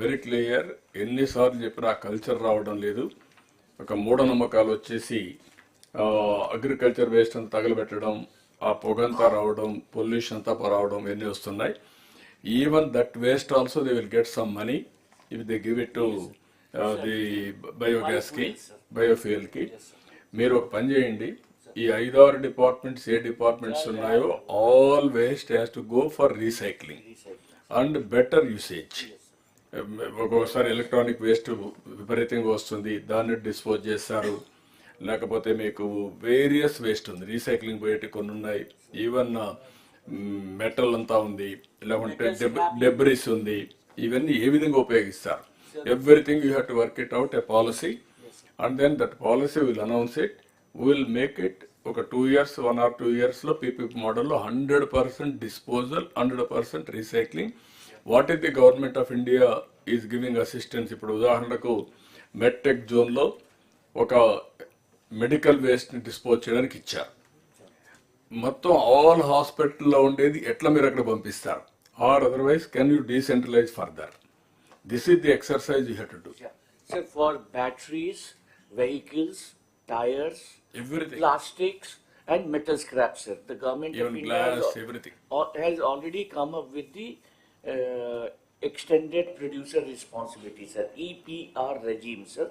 very clear, ఎన్నిసార్లు చెప్పినా culture రావడం లేదు. ఒక మూఢనమ్మకాలు వచ్చేసి అగ్రికల్చర్ వేస్ట్ అంతా తగలబెట్టడం, ఆ పొగంతా రావడం, పొల్యూషన్ అంతా రావడం ఇవన్నీ వస్తున్నాయి. Even that waste also they will get some money if they give it to the బయోగ్యాస్కి, బయోఫ్యూయల్కి. మీరు ఒక పని చేయండి, ఈ 5-6 డిపార్ట్మెంట్స్ ఏ డిపార్ట్మెంట్స్ ఉన్నాయో all waste has to go for recycling and better usage. ఒక్కొక్కసారి ఎలక్ట్రానిక్ వేస్ట్ విపరీతంగా వస్తుంది, దాన్ని డిస్పోజ్ చేస్తారు. లేకపోతే మీకు వేరియస్ వేస్ట్ ఉంది, రీసైక్లింగ్ పోయేటి కొన్ని ఉన్నాయి, ఈవెన్ మెటల్ అంతా ఉంది, లేకుంటే డెబ్రిస్ ఉంది. ఇవన్నీ ఏ విధంగా ఉపయోగిస్తారు? Everything you have to work it out, a policy, and then that policy will announce it. We will make it ఒక 2 years, 1 or 2 years లో PPP మోడల్లో 100% disposal, 100% recycling. What is the government of India is giving assistance? ఇప్పుడు ఉదాహరణకు medtech జోన్లో ఒక medical వేస్ట్ని dispose చేయడానికి ఇచ్చారు. మొత్తం ఆల్ హాస్పిటల్లో ఉండేది ఎట్లా మీరు అక్కడ పంపిస్తారు? Or otherwise can you decentralise further? This is the exercise you have to do. Yeah. So for batteries, vehicles, tires, everything, plastics and metal scrap, sir, the government even of glass, India everything has already come up with the extended producer responsibility, sir, EPR regime, sir.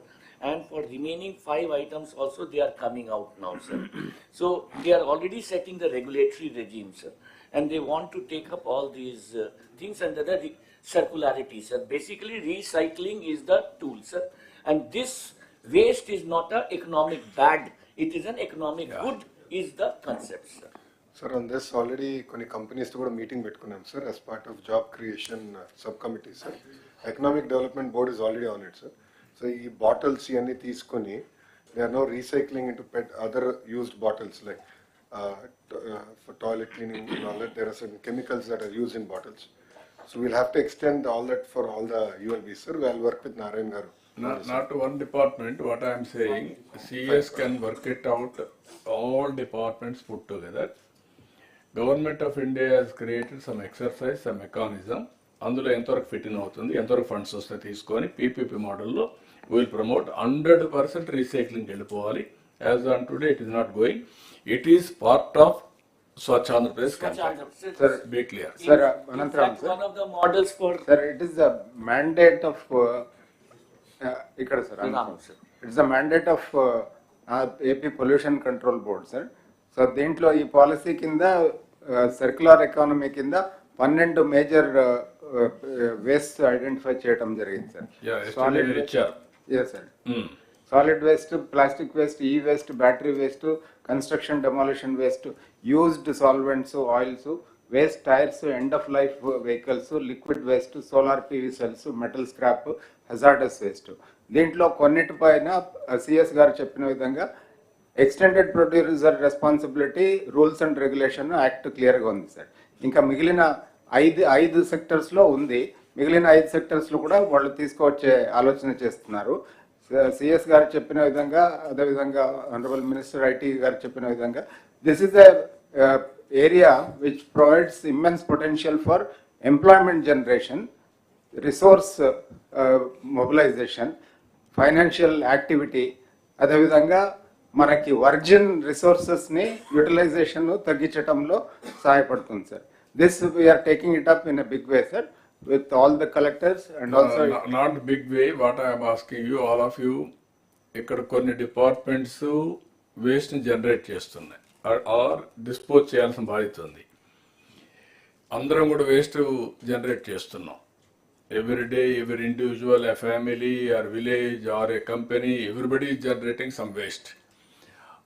And for remaining 5 items also they are coming out now, sir. So they are already setting the regulatory regime, sir, and they want to take up all these things under the circularity, sir. Basically recycling is the tool, sir, and this waste is not an economic bad, it is an economic good is the concept, sir. Sir, on this already కొన్ని companies తో కూడా meeting పెట్టుకున్నాం sir, as part of job creation subcommittee, sir. Economic Development Board is already on it, sir. So ఈ bottles ఇవన్నీ తీసుకొని they are now recycling into other used bottles like for toilet cleaning and all that. There are some chemicals that are used in bottles. So we'll have to extend all that for all the ULBs, sir. We'll work with Narayan garu. Not one department. What I am saying, CS can work it out, all departments put together. Government of India has created some exercise, some mechanism. అందులో ఎంతవరకు fit in అవుతుంది, ఎంతవరకు funds వస్తాయి తీసుకొని PPP మోడల్లో will promote 100% recycling వెళ్ళిపోవాలి. As on today it is not going. It is part of Swachh Andhra Pradesh campaign. Sir, be clear. Sir, Anantaram, sir. One of the models for Sir, it is the mandate of ikkada sir. It is the mandate of AP Pollution Control Board, sir. So దీంట్లో ఈ policy కింద circular economy కింద 12 major waste identify చేయడం జరిగింది sir. Solid ఇచ్చారు. Yes, sir. Solid waste, plastic waste, e-waste, battery waste, construction demolition waste, used solvents, oils, waste tires, end of life vehicles, liquid waste, solar PV cells, metal scrap, hazardous waste. దీంట్లో కొన్నిటిపైన CS గారు చెప్పిన విధంగా extended producer responsibility rules and regulation act క్లియర్గా ఉంది sir. ఇంకా మిగిలిన ఐదు సెక్టర్స్లో ఉంది. మిగిలిన 5 సెక్టర్స్లో కూడా వాళ్ళు తీసుకువచ్చే ఆలోచన చేస్తున్నారు. సిఎస్ గారు చెప్పిన విధంగా, అదేవిధంగా ఆనరబుల్ మినిస్టర్ ఐటీ గారు చెప్పిన విధంగా, this is a area which provides immense potential for employment generation, resource mobilisation, financial activity, అదేవిధంగా మనకి వర్జిన్ రిసోర్సెస్ని యూటిలైజేషన్ తగ్గించడంలో సహాయపడుతుంది sir. This we are taking it up in a big way sir with all the collectors and also not big way. What I am asking you, all of you, ఇక్కడ కొన్ని departments waste ని generate చేస్తున్నాయి or dispose చేయాల్సిన బాధ్యత ఉంది. అందరం కూడా waste generate చేస్తున్నాం. Every day, every individual, a family or village or a company, everybody is generating some waste.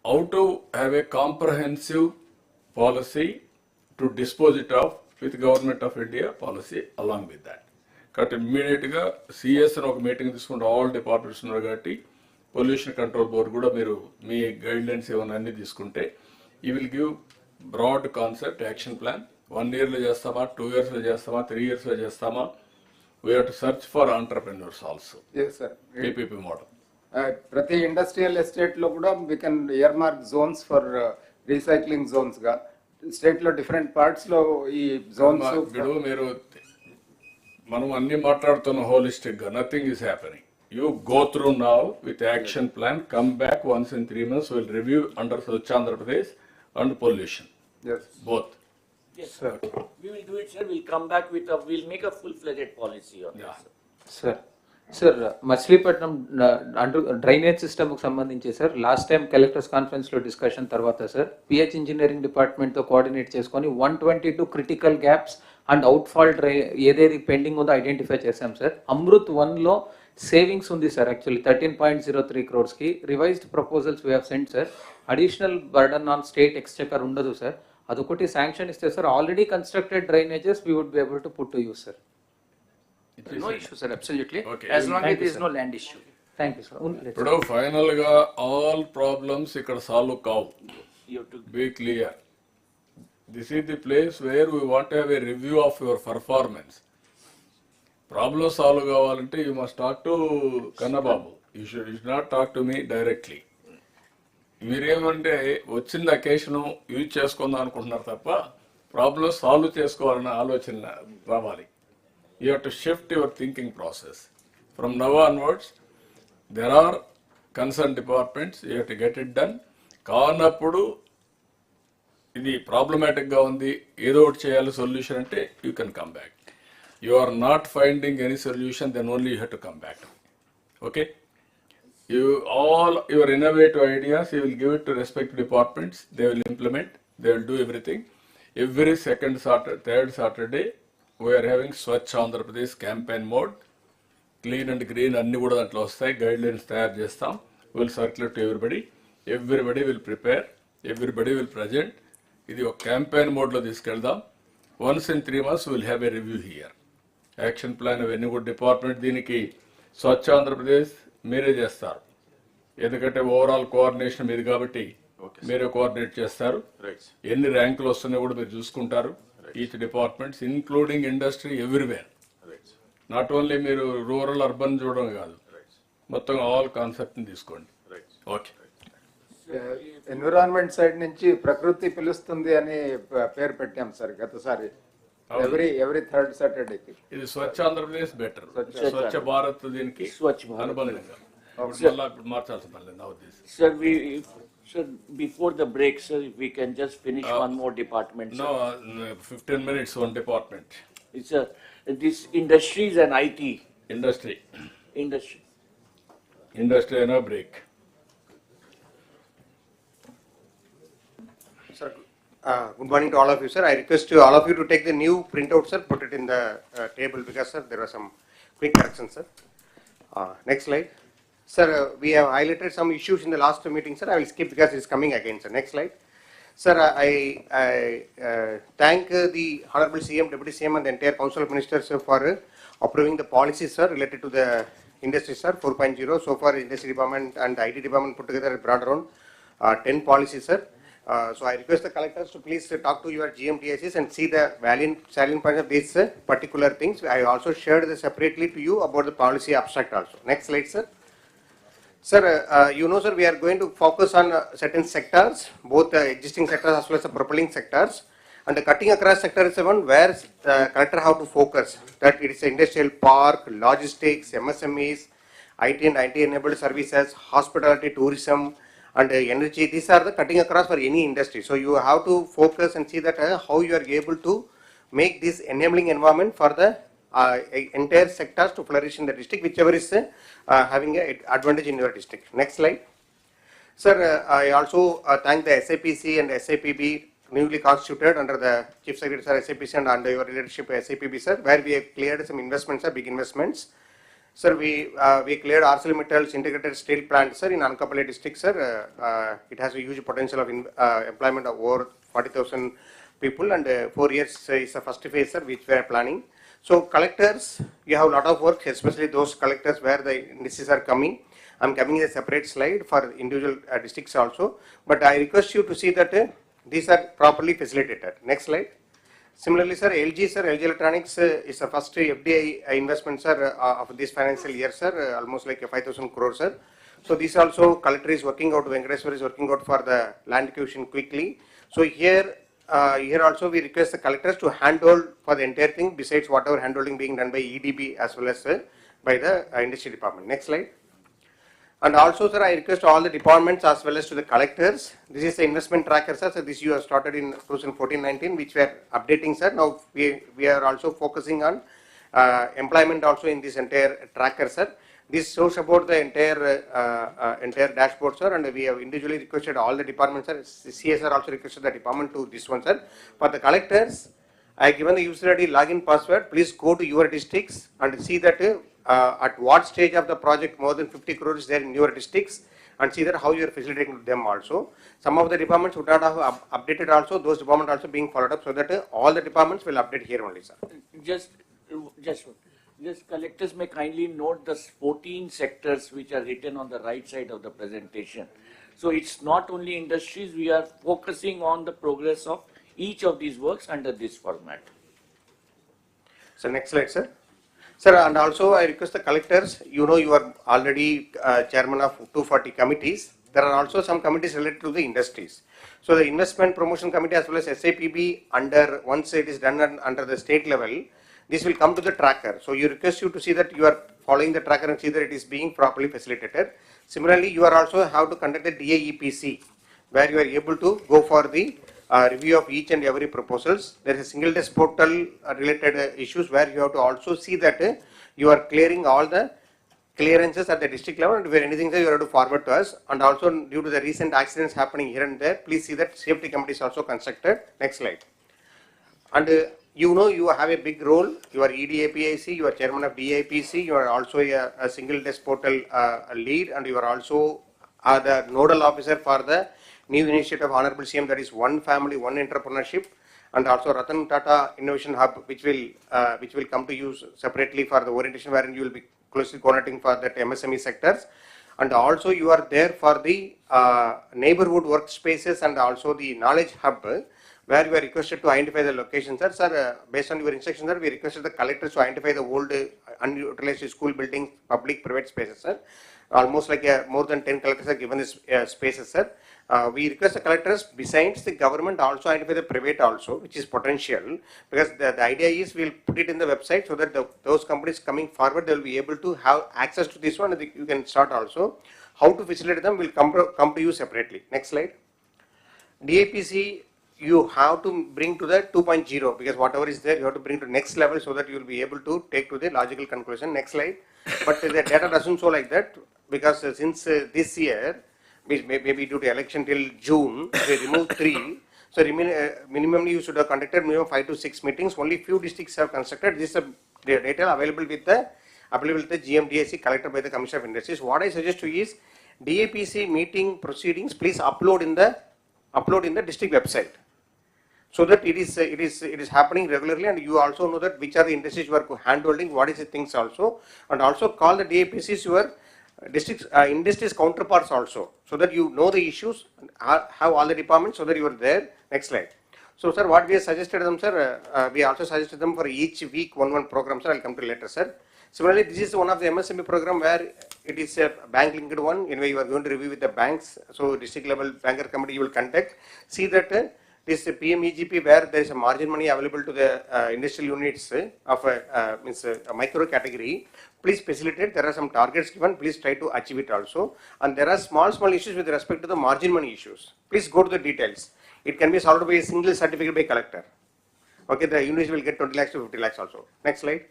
How to have a comprehensive policy to dispose it off with Government of India policy along with that. కాబట్టి ఇమ్మీడియట్గా CS అని ఒక meeting తీసుకుంటే all departments ఉన్నారు కాబట్టి pollution control board కూడా మీరు మీ guide lines ఏమైనా అన్ని తీసుకుంటే you will give broad concept action plan. 1 yearలో చేస్తామా, 2 yearsలో చేస్తామా, 3 yearsలో చేస్తామా? We have to search for entrepreneurs also. yes sir, PPP model. ప్రతి ఇండస్ట్రియల్ ఎస్టేట్లో కూడా we can earmark zones for recycling జోన్స్గా. స్టేట్లో డిఫరెంట్ పార్ట్స్లో ఈ జోన్స్. ఇప్పుడు మీరు మనం అన్ని మాట్లాడుతున్న హోలిస్టిక్గా, nothing is happening. You go through now with action plan, come back once in 3 months, will review under Swachh Andhra Pradesh and pollution. Both. Yes, sir. We will do it, sir. We'll come back with we'll make a full-fledged policy on this. Sir. Sir Machilipatnam drainage సిస్టమ్కి సంబంధించి sir last time collectors కాన్ఫరెన్స్లో discussion తర్వాత sir PH engineering డిపార్ట్మెంట్తో coordinate చేసుకొని 122 critical gaps and outfall ఏదేది pending ఉందో identify చేశాం sir. Amrut 1లో సేవింగ్స్ ఉంది sir actually 13.03 crores. Revised proposals we have sent sir. Additional burden on state exchequer ఉండదు సార్. అదొకటి శాంక్షన్ ఇస్తే sir already constructed drainages we would be able to put to use sir. No issue, sir. Absolutely. Okay. As long as there is no land issue. Thank you, sir. ఇప్పుడు final గా all problems ఇక్కడ solve కావు. Be clear. This is the place where we want have a review of your performance. Problem solve కావాలంటే you must talk to Kannababu. You should not talk to me directly. మీరేమంటే వచ్చిన occasion use చేసుకుందాం అనుకుంటున్నారు తప్ప problem solve చేసుకోవాలన్న ఆలోచన రావాలి. You have to shift your thinking process. From now onwards, there are concerned departments, you have to get it done. కానప్పుడు ఇది ప్రాబ్లమాటిక్గా ఉంది, ఏదో ఒకటి చేయాలి సొల్యూషన్ అంటే you can come back. You are not finding any solution, then only you have to come back. Okay, you all your innovative ideas you will give it to respective departments, they will implement, they will do everything. Every third Saturday we are having Swachh Andhra Pradesh campaign mode. Clean and green అన్ని కూడా దాంట్లో వస్తాయి. Guidelines తయారు చేస్తాం. Will circulate to everybody will prepare, everybody will present. ఇది ఒక campaign మోడ్లో తీసుకెళ్దాం. Once in 3 months will have a review here. Action plan అవన్నీ కూడా డిపార్ట్మెంట్, దీనికి స్వచ్ఛ ఆంధ్రప్రదేశ్ మీరే చేస్తారు, ఎందుకంటే ఓవరాల్ కోఆర్డినేషన్ మీది కాబట్టి మీరే కోఆర్డినేట్ చేస్తారు. ఎన్ని ర్యాంకులు వస్తున్నాయో కూడా మీరు చూసుకుంటారు. Each departments including industry everywhere. Not only మీరు రూరల్ అర్బన్ చూడడం కాదు, మొత్తం ఆల్ కాన్సెప్ట్ని తీసుకోండి. ఓకే. ఎన్విరాన్మెంట్ సైడ్ నుంచి ప్రకృతి పిలుస్తుంది అని పేరు పెట్టాం సార్ గతసారి. ఎవ్రీ థర్డ్ సాటర్డేకి ఇది స్వచ్ఛ ఆంధ్రప్రదేశ్ బెటర్, స్వచ్ఛ భారత్ దీనికి అనుబంధంగా మార్చాల్సిన పని లేదు. Sir, before the break, sir, if we can just finish one more department. No, 15 minutes, one department. It's this industries and IT. Industry. Industry and a break. Sir, good morning to all of you, sir. I request all of you to take the new printout, sir, put it in the table because, sir, there are some quick corrections, sir. Next slide. Sir, we have highlighted some issues in the last meeting, sir. I will skip because it's coming again, sir. Next slide. Sir, I thank the Honorable CM, Deputy CM and the entire Council of Ministers for approving the policies, sir, related to the industries, sir, 4.0. So far, industry department and IT department put together brought around 10 policies, sir. So I request the collectors to please talk to your GMTSs and see the salient points of these particular things. I also shared this separately to you about the policy abstract also. Next slide, sir. Sir, you know, sir, we are going to focus on certain sectors, both existing sectors as well as the propelling sectors. And the cutting across sector is the one where the collector have to focus. That it is industrial park, logistics, MSMEs, IT and IT enabled services, hospitality, tourism, and energy. These are the cutting across for any industry. So you have to focus and see that how you are able to make this enabling environment for the entire sectors to flourish in the district, whichever is having an advantage in your district. Next slide. Sir, I also thank the SAPC and SAPB newly constituted under the Chief Secretary Sir SAPC and under your leadership SAPB, sir, where we have cleared some investments, big investments. Sir, we cleared ArcelorMittal's integrated steel plant, sir, in Anakapalli district, sir. It has a huge potential of employment of over 40,000 people, and 4 years is the first phase, sir, which we are planning. So collectors, you have a lot of work, especially those collectors where the indices are coming. I'm coming in a separate slide for individual districts also, but I request you to see that these are properly facilitated. Next slide. Similarly, sir, LG Electronics is the first FDI investment, sir, of this financial year, sir, almost like 5,000 crores, sir. So this also collector is working out, Venkateswar is working out for the land acquisition quickly. So here also we request the collectors to handhold for the entire thing besides whatever handholding being done by EDB as well as by the industry department. Next slide. And also, sir, I request all the departments as well as to the collectors. This is the investment tracker, sir. So this you have started in 2014-19, which we are updating, sir. Now we are also focusing on employment also in this entire tracker, sir. This shows about the entire dashboard, sir, and we have individually requested all the departments, sir. CSR also requested the department to this one, sir. For the collectors, I have given the user ID login password. Please go to your districts and see that at what stage of the project more than 50 crores is there in your districts, and see that how you are facilitating them also. Some of the departments would not have updated also, those departments also being followed up, so that all the departments will update here only, sir. Just collectors may kindly note the 14 sectors which are written on the right side of the presentation. So it's not only industries, we are focusing on the progress of each of these works under this format. So next slide, sir. Sir, and also I request the collectors, you know you are already chairman of 240 committees. There are also some committees related to the industries. So the investment promotion committee as well as SAPB, once it is done under the state level, this will come to the tracker. So you request you to see that you are following the tracker and see that it is being properly facilitated. Similarly, you are also have to conduct the DAEPC, where you are able to go for the review of each and every proposals. There is a single desk portal related issues where you have to also see that you are clearing all the clearances at the district level, and where anything that you have to forward to us. And also due to the recent accidents happening here and there, please see that safety committee is also constructed. Next slide. And you know you have a big role. You are EDAPIC, you are chairman of DAPC, you are also a single desk portal lead, and you are also the nodal officer for the new initiative of Honorable CM, that is One Family, One Entrepreneurship, and also Ratan Tata Innovation Hub, which will come to you separately for the orientation, wherein you will be closely coordinating for that MSME sectors. And also you are there for the neighborhood workspaces and also the knowledge hub, where you are requested to identify the locations, sir. Sir, based on your instructions, sir, we requested the collectors to identify the old unutilized school buildings, public, private spaces, sir. Almost like more than 10 collectors are given this spaces, sir. We request the collectors, besides the government, also identify the private also, which is potential, because the idea is we'll put it in the website so that those companies coming forward, they will be able to have access to this one, and you can start also. How to facilitate them will come to you separately. Next slide. DAPC, you have to bring to the 2.0, because whatever is there, you have to bring to next level so that you will be able to take to the logical conclusion. Next slide. But the data doesn't show like that, because since this year, maybe due to election till June, they removed 3. So minimally you should have conducted minimum 5 to 6 meetings. Only few districts have constructed. This is the data available with the GMDSC collected by the Commissioner of Industries. What I suggest to you is DAPC meeting proceedings, please upload in the district website. so that it is happening regularly, and you also know that which are the industries you are handholding, what is the things also, and also call the DAPCs your district industries counterparts also, so that you know the issues, have all the departments, so that you are there. Next slide. So sir, what we have suggested them, sir, we also suggested them for each week one program, sir. I'll come to later, sir. Similarly, this is one of the MSME program where it is a bank linked one. Anyway, you are going to review with the banks. So district level banker committee you will contact. See that this PMEGP where there is a margin money available to the industrial units of a micro category. Please facilitate. There are some targets given. Please try to achieve it also. And there are small issues with respect to the margin money issues. Please go to the details. It can be solved by a single certificate by collector. Okay, the units will get 20 lakhs to 50 lakhs also. Next slide.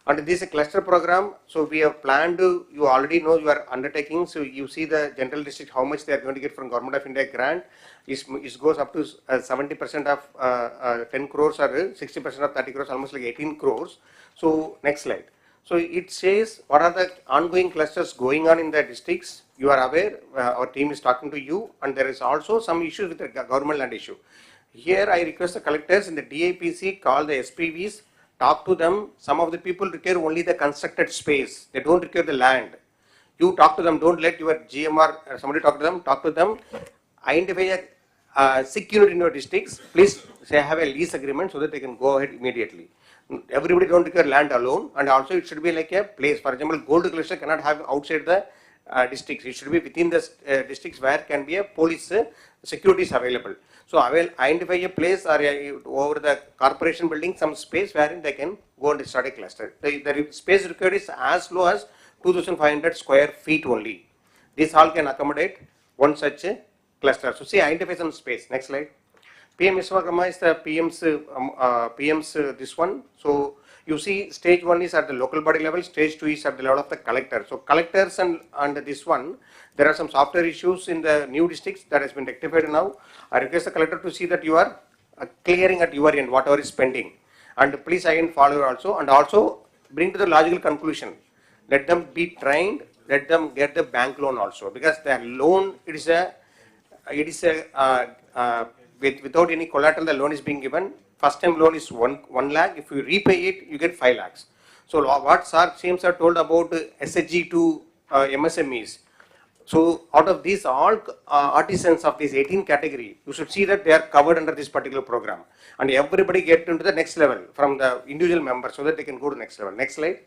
And this is a cluster program, so we have planned, you already know you are undertaking, so you see the general district, how much they are going to get from Government of India grant. It goes up to 70% of 10 crores or 60% of 30 crores, almost like 18 crores. So next slide. So it says what are the ongoing clusters going on in the districts. You are aware, our team is talking to you, and there is also some issues with the government land issue. Here I request the collectors in the DAPC call the SPVs, talk to them. Some of the people require only the constructed space. They don't require the land. You talk to them. Don't let your GM or somebody talk to them. Talk to them. Identify a sick unit in your districts. Please say have a lease agreement so that they can go ahead immediately. Everybody don't require land alone, and also it should be like a place. For example, gold cluster cannot have outside the districts. It should be within the districts where can be a police securities available. So I will identify a place or over the corporation building some space wherein they can go and start a cluster. The space required is as low as 2,500 square feet only. This all can accommodate one such a cluster. So see, identify some space. Next slide. PM Vishwakarma is the PM's this one. So you see stage 1 is at the local body level, stage 2 is at the level of the collector. So collectors and this one, there are some software issues in the new districts that has been rectified now. I request the collector to see that you are clearing at your end whatever is pending. And please again follow also, and also bring to the logical conclusion. Let them be trained, let them get the bank loan also, because the loan, without any collateral, the loan is being given. First time loan is 1 lakh. If you repay it, you get 5 lakhs. So what CMs are told about SHG to MSMEs. So out of these all artisans of this 18 category, you should see that they are covered under this particular program. And everybody get into the next level from the individual members so that they can go to the next level. Next slide.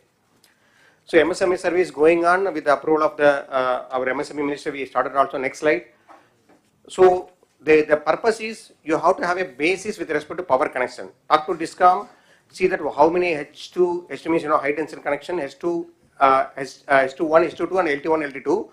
So MSME survey is going on with the approval of our MSME minister. We started also. Next slide. So the purpose is you have to have a basis with respect to power connection. Talk to DISCOM, see that how many H2 means high tension connection, H2, H21, H2 and LT1, LT2.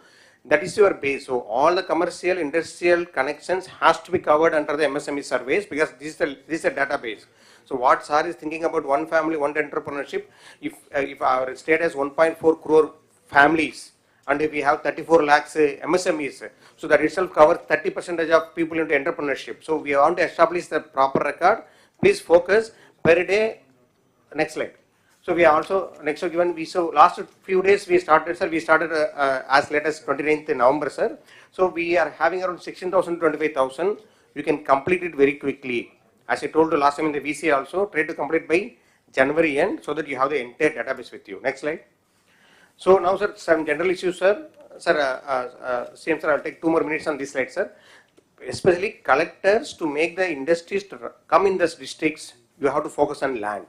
That is your base. So all the commercial, industrial connections has to be covered under the MSME surveys, because this is a database. So what SAR is thinking about one family, one entrepreneurship. If our state has 1.4 crore families, and if we have 34 lakhs MSMEs, so that itself covers 30% of people into entrepreneurship. So we want to establish the proper record. Please focus per day. Next slide. So we are also next given. So last few days we started, sir. We started as late as 29th November, sir. So we are having around 16,000 to 25,000. You can complete it very quickly. As I told you last time in the VC also, try to complete by January end so that you have the entire database with you. Next slide. So now, sir, some general issues, sir. Sir, same, sir. I'll take 2 more minutes on this slide, sir. Especially collectors, to make the industries to come in these districts, you have to focus on land.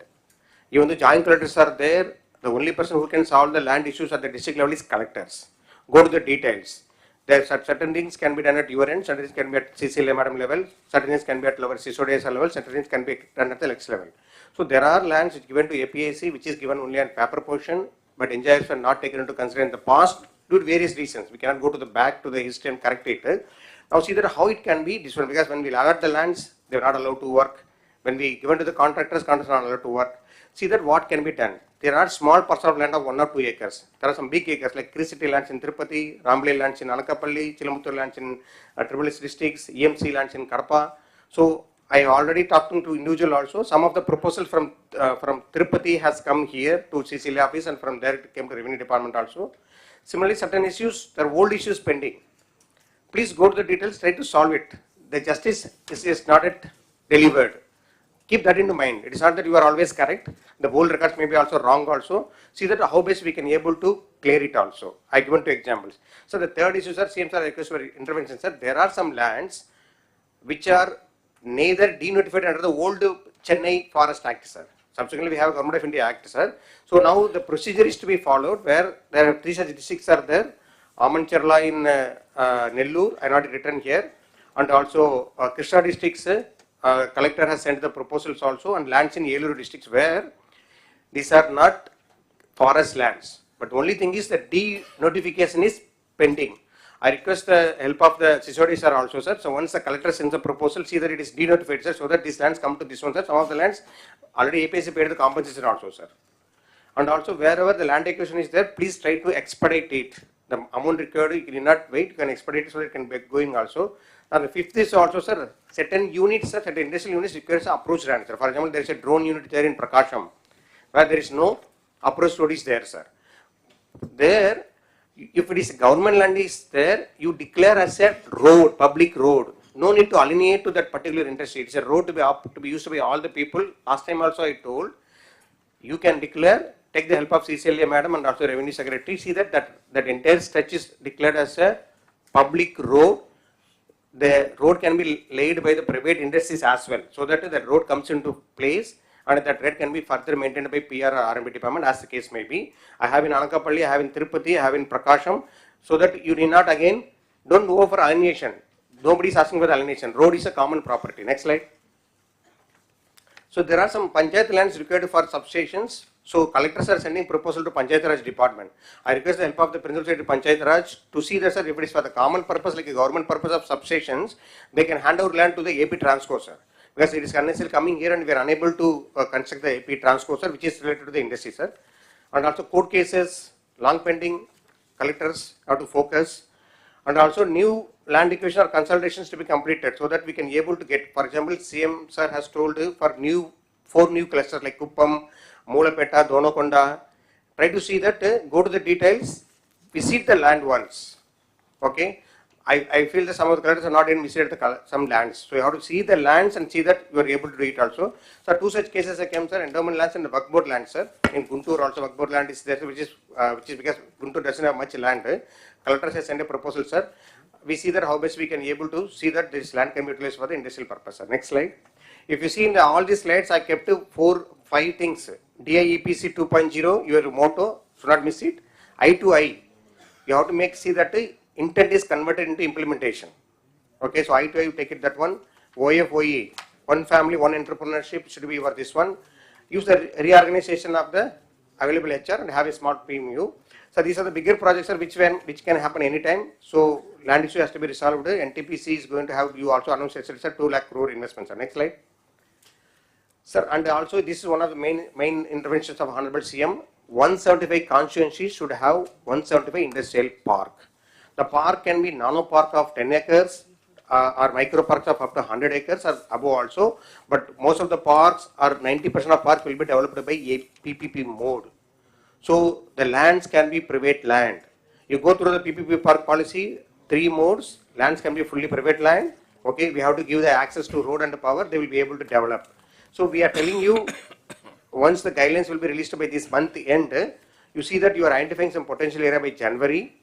Even the joint collectors are there, the only person who can solve the land issues at the district level is collectors. Go to the details. There are certain things can be done at your end, certain things can be at CCLA madam level, certain things can be at lower CSODS level, certain things can be done at the next level. So there are lands which given to APIC, which is given only on paper portion, but engineers were not taken into consideration in the past due to various reasons. We cannot go to the back to the history and correct it. Now see that how it can be different, because when we allot the lands, they are not allowed to work. When we given to the contractors are not allowed to work. See that what can be done. There are small parts of land of 1 or 2 acres. There are some big acres like City lands in Tirupati, Ramble lands in Anakapalli, Chilamuttur lands in SSS districts, EMC lands in Kadapa. So I already talked to individual also. Some of the proposals from Tirupati has come here to CCLA office, and from there it came to revenue department also. Similarly, certain issues, there are old issues pending. Please go to the details, try to solve it. The justice is not at delivered. Keep that into mind. It is not that you are always correct. The whole records may be also wrong also. See that how best we can able to clear it also. I given two examples. So the third issue, sir, same sir, request for intervention, sir. There are some lands which are neither denotified under the old Chennai Forest Act, sir. Subsequently, we have Government of India Act, sir. So now the procedure is to be followed where there are three such districts are there. Amancherla in Nellore, I not written here, and also Krishna districts. Collector has sent the proposals also, and lands in Yellow districts where these are not forest lands. But only thing is that de-notification is pending. I request the help of the CCOD sir also, sir. So once the collector sends the proposal, see that it is de-notified, sir, so that these lands come to this one, sir. Some of the lands already APC paid the compensation also, sir. And also wherever the land acquisition is there, please try to expedite it. The amount required, you cannot wait, you can expedite it so that it can be going also. And the fifth is also, sir, certain units, sir, certain industrial units requires approach land, sir. For example, there is a drone unit there in Prakasham, where there is no approach road is there, sir. There, if it is government land is there, you declare as a road, public road. No need to alienate to that particular industry. It's a road to be used by all the people. Last time also I told, you can declare, take the help of CCLA madam and also revenue secretary, see that entire stretch is declared as a public road. The road can be laid by the private industries as well, so that the road comes into place and that road can be further maintained by PR or RMB department as the case may be. I have in Anakapalli, I have in Tirupati, I have in Prakasham, so that you need not again, don't go for alienation. Nobody is asking for the alienation. Road is a common property. Next slide. So there are some panchayat lands required for substations. So collectors are sending proposal to Panchayat Raj department. I request the help of the Principal Secretary Panchayat Raj to see that, sir, if it is for the common purpose like a government purpose of substations, they can hand over land to the AP Transco, sir. Because it is unnecessarily coming here and we are unable to construct the AP Transco, sir, which is related to the industry, sir. And also court cases, long pending, collectors have to focus. And also new land acquisition or consultations to be completed so that we can be able to get, for example, CM sir has told for 4 new clusters like Kuppam, Moolapeta, Donakonda. Try to see that, go to the details, visit the land once. Okay. I feel that some of the collectors are not even visited some lands. So you have to see the lands and see that you are able to do it also. So 2 such cases I came, sir, endowment lands and the Waqf board land, sir. In Guntur also Waqf board land is there, which is because Guntur doesn't have much land. Collectors has sent a proposal, sir. We see that how best we can be able to see that this land can be utilized for the industrial purpose, sir. Next slide. If you see in all these slides, I kept 4-5 things. DIEPC 2.0, your motto, should not miss it. I to I, you have to see that intent is converted into implementation. Okay, so I to I, you take it that one. OFOE, one family, one entrepreneurship should be for this one. Use the reorganization of the available HR and have a smart PMU. So these are the bigger projects, sir, which can happen anytime. So land issue has to be resolved. NTPC is going to have, you also announced, sir, 2 lakh crore investments. Sir. Next slide. Sir, and also this is one of the main interventions of Honorable CM. 175 constituencies should have 175 industrial park. The park can be nano park of 10 acres or micro parks of up to 100 acres or above also. But most of the parks or 90% of parks will be developed by a PPP mode. So the lands can be private land. You go through the PPP park policy, 3 modes. Lands can be fully private land. Okay, we have to give the access to road and power. They will be able to develop. So we are telling you, once the guidelines will be released by this month end, you see that you are identifying some potential area by January.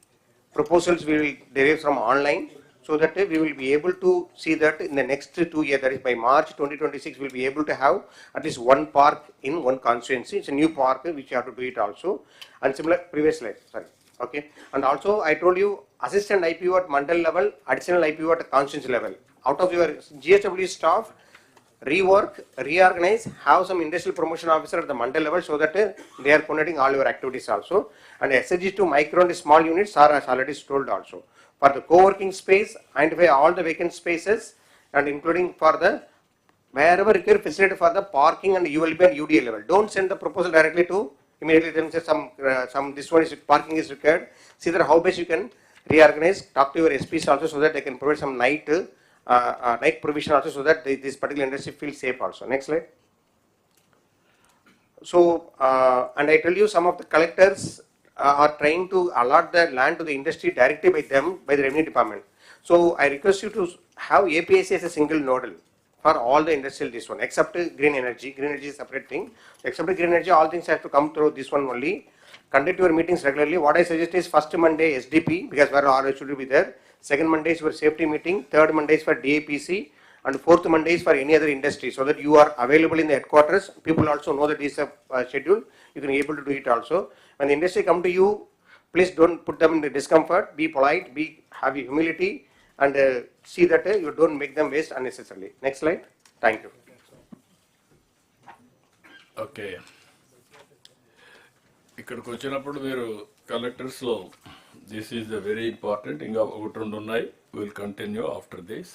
Proposals will derive from online, so that we will be able to see that in the next 2 years, that is by March 2026, we will be able to have at least 1 park in 1 constituency. It's a new park which you have to do it also. And similar, previous slide, sorry. Okay. And also I told you assistant IPO at mandal level, additional IPO at constituency level. Out of your GSW staff, rework, reorganize, have some industrial promotion officer at the mandal level so that they are coordinating all your activities also. And SHG to micro and small units are as already told also. For the co-working space, identify all the vacant spaces and including for the wherever required facility for the parking and ULB and UDA level. Don't send the proposal directly to immediately then say some this one is parking is required. See that how best you can reorganize. Talk to your SPs also so that they can provide some night provision also so that this particular industry feels safe also. Next slide. So and I tell you some of the collectors are trying to allot the land to the industry directly by them by the revenue department. So I request you to have APIC as a single nodal. for all the industrial this one, except green energy. Green energy is a separate thing. Except green energy, all things have to come through this one only. Conduct your meetings regularly. What I suggest is first Monday SDP, because where all should be there. Second Monday is for safety meeting. Third Monday is for DAPC. And fourth Monday is for any other industry, so that you are available in the headquarters. People also know that this is a schedule. You can be able to do it also. When the industry come to you, please don't put them in the discomfort. Be polite, have humility, and see that you don't make them waste unnecessarily. Next slide. Thank you. Okay, ఇక్కడికి వచ్చినప్పుడు మీరు కలెక్టర్స్లో this is the very important. ఇంకా ఒకటి రెండు ఉన్నాయి. Will continue after this.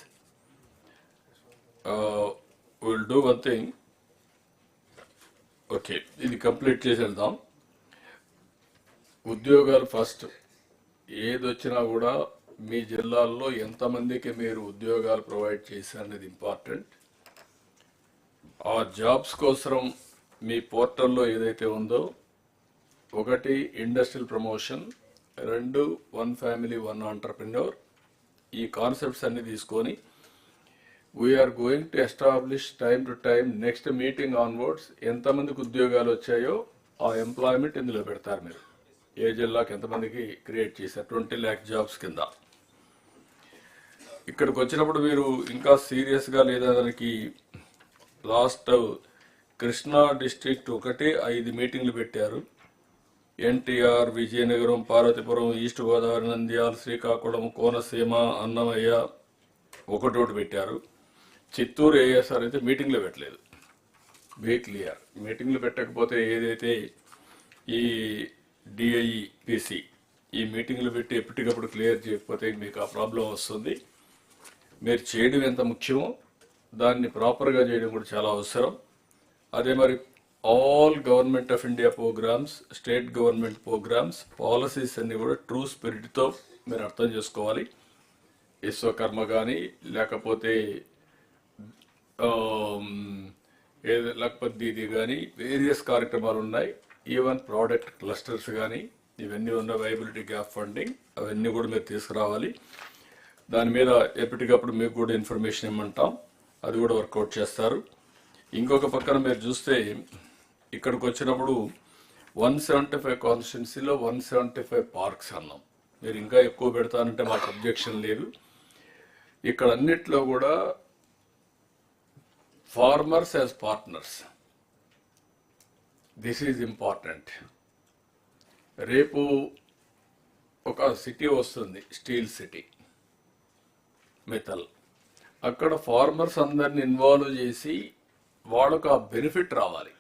Will do one thing. Okay, ఇది complete చేసి వెళ్దాం. ఉద్యోగాలు ఫస్ట్. ఏది వచ్చినా కూడా మీ జిల్లాల్లో ఎంతమందికి మీరు ఉద్యోగాలు ప్రొవైడ్ చేశారనేది ఇంపార్టెంట్. ఆ జాబ్స్ కోసం మీ పోర్టల్లో ఏదైతే ఉందో, ఒకటి ఇండస్ట్రియల్ ప్రమోషన్, రెండు వన్ ఫ్యామిలీ వన్ ఆంటర్ప్రెన్యూర్. ఈ కాన్సెప్ట్స్ అన్ని తీసుకొని we are going to establish time to time next meeting onwards ఎంతమందికి ఉద్యోగాలు వచ్చాయో ఆ ఎంప్లాయ్మెంట్ ఇందులో పెడతారు. మీరు ఏ జిల్లాకి ఎంతమందికి క్రియేట్ చేశారు 20 lakh జాబ్స్ కింద. ఇక్కడికి వచ్చినప్పుడు మీరు ఇంకా సీరియస్గా లేదా దానికి లాస్ట్ కృష్ణా డిస్ట్రిక్ట్ ఒకటి 5 మీటింగ్లు పెట్టారు. ఎన్టీఆర్, విజయనగరం, పార్వతీపురం, ఈస్ట్ గోదావరి, నంద్యాల, శ్రీకాకుళం, కోనసీమ, అన్నమయ్య ఒకటోటి పెట్టారు. చిత్తూరు ఏఎస్ఆర్ అయితే మీటింగ్లో పెట్టలేదు. Be clear. మీటింగ్లు పెట్టకపోతే ఏదైతే ఈ డిఐపిసి ఈ మీటింగ్లు పెట్టి ఎప్పటికప్పుడు క్లియర్ చేయకపోతే మీకు ఆ ప్రాబ్లం వస్తుంది. మీరు చేయడం ఎంత ముఖ్యమో దాన్ని ప్రాపర్గా చేయడం కూడా చాలా అవసరం. అదే మరి all government of India programmes, state government programmes, policies అన్నీ కూడా ట్రూ స్పిరిట్తో మీరు అర్థం చేసుకోవాలి. విశ్వకర్మ కానీ లేకపోతే లేకపోతే దీది కానీ వేరియస్ కార్యక్రమాలు ఉన్నాయి. ఈవెన్ ప్రోడక్ట్ క్లస్టర్స్ కానీ ఇవన్నీ ఉన్న వైబిలిటీ గ్యాప్ ఫండింగ్ అవన్నీ కూడా మీరు తీసుకురావాలి. దాని మీద ఎప్పటికప్పుడు మీకు కూడా ఇన్ఫర్మేషన్ ఇమ్మంటాం, అది కూడా వర్కౌట్ చేస్తారు. ఇంకొక పక్కన మీరు చూస్తే ఇక్కడికి వచ్చినప్పుడు 175 కాన్స్టిట్యున్సీలో 175 పార్క్స్ అన్నాం. మీరు ఇంకా ఎక్కువ పెడతానంటే మాకు అబ్జెక్షన్ లేదు. ఇక్కడ అన్నిట్లో కూడా farmers as partners, this is important. రేపు ఒక సిటీ వస్తుంది, స్టీల్ సిటీ, మెటల్. అక్కడ ఫార్మర్స్ అందరిని ఇన్వాల్వ్ చేసి వాళ్ళకు ఆ బెనిఫిట్ రావాలి.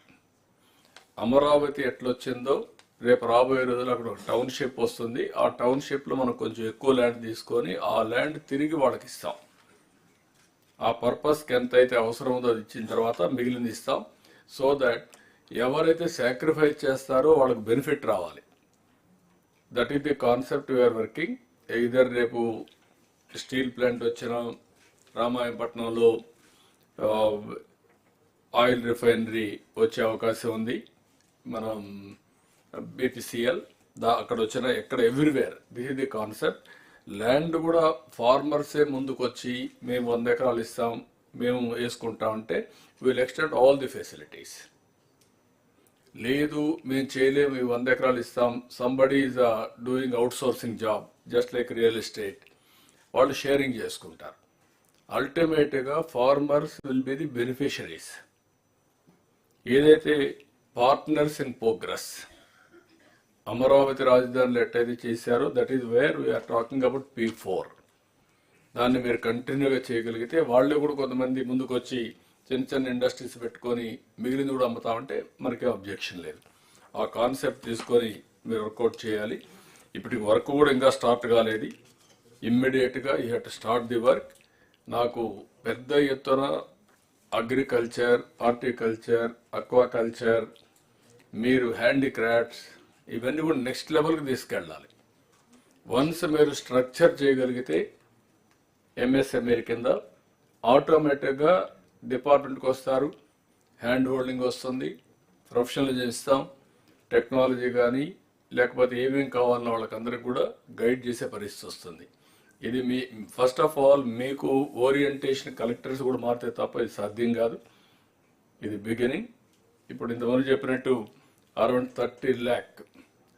అమరావతి ఎట్లొచ్చిందో రేపు రాబోయే రోజులు అక్కడ ఒక టౌన్షిప్ వస్తుంది. ఆ టౌన్షిప్లో మనం కొంచెం ఎక్కువ ల్యాండ్ తీసుకొని ఆ ల్యాండ్ తిరిగి వాళ్ళకి ఇస్తాం. ఆ పర్పస్కి ఎంతైతే అవసరం ఉందో అది ఇచ్చిన తర్వాత మిగిలింది ఇస్తాం. సో దట్ ఎవరైతే సాక్రిఫైస్ చేస్తారో వాళ్ళకి బెనిఫిట్ రావాలి. That is the concept we are working. ఇదర్ రేపు స్టీల్ ప్లాంట్ వచ్చిన రామాయపట్నంలో ఆయిల్ రిఫైనరీ వచ్చే అవకాశం ఉంది. మనం బీపీసీఎల్ అక్కడ వచ్చిన ఎక్కడ everywhere this is the concept. Land కూడా ఫార్మర్సే ముందుకు వచ్చి మేము 100 ఎకరాలు ఇస్తాం, మేము వేసుకుంటాం అంటే will extend all the facilities. లేదు మేము చేయలేము, 100 ఎకరాలు ఇస్తాం, somebody is doing outsourcing job just like real estate, వాళ్ళు షేరింగ్ చేసుకుంటారు. అల్టిమేట్గా farmers will be the beneficiaries. ఏదైతే పార్ట్నర్స్ ఇన్ ప్రోగ్రెస్ అమరావతి రాజధానిలో ఎట్టయితే చేశారో that is where we are talking about P4. దాన్ని మీరు కంటిన్యూగా చేయగలిగితే వాళ్ళే కూడా కొంతమంది ముందుకు వచ్చి చిన్న చిన్న ఇండస్ట్రీస్ పెట్టుకొని మిగిలింది కూడా అమ్ముతామంటే మనకే అబ్జెక్షన్ లేదు. ఆ కాన్సెప్ట్ తీసుకొని మీరు వర్కౌట్ చేయాలి. ఇప్పటికి వర్క్ కూడా ఇంకా స్టార్ట్ కాలేదు. ఇమ్మీడియట్గా you have to start the work. నాకు పెద్ద ఎత్తున అగ్రికల్చర్, హార్టికల్చర్, అక్వాకల్చర్, మీరు హ్యాండీక్రాఫ్ట్స్ ఇవన్నీ కూడా నెక్స్ట్ లెవెల్కి తీసుకెళ్ళాలి. వన్స్ మీరు స్ట్రక్చర్ చేయగలిగితే ఎంఎస్ఎంఈ కింద ఆటోమేటిక్గా డిపార్ట్మెంట్కి వస్తారు, హ్యాండ్ హోల్డింగ్ వస్తుంది, ప్రొఫెషనల్ ఇస్తాం, టెక్నాలజీ కానీ లేకపోతే ఏమేమి కావాలన్న వాళ్ళకందరికి కూడా గైడ్ చేసే పరిస్థితి వస్తుంది. ఇది మీ ఫస్ట్ ఆఫ్ ఆల్ మీకు ఓరియంటేషన్ కలెక్టర్స్ కూడా మారితే తప్ప ఇది సాధ్యం కాదు. ఇది బిగినింగ్. ఇప్పుడు ఇంతమంది చెప్పినట్టు అరౌండ్ 30 lakh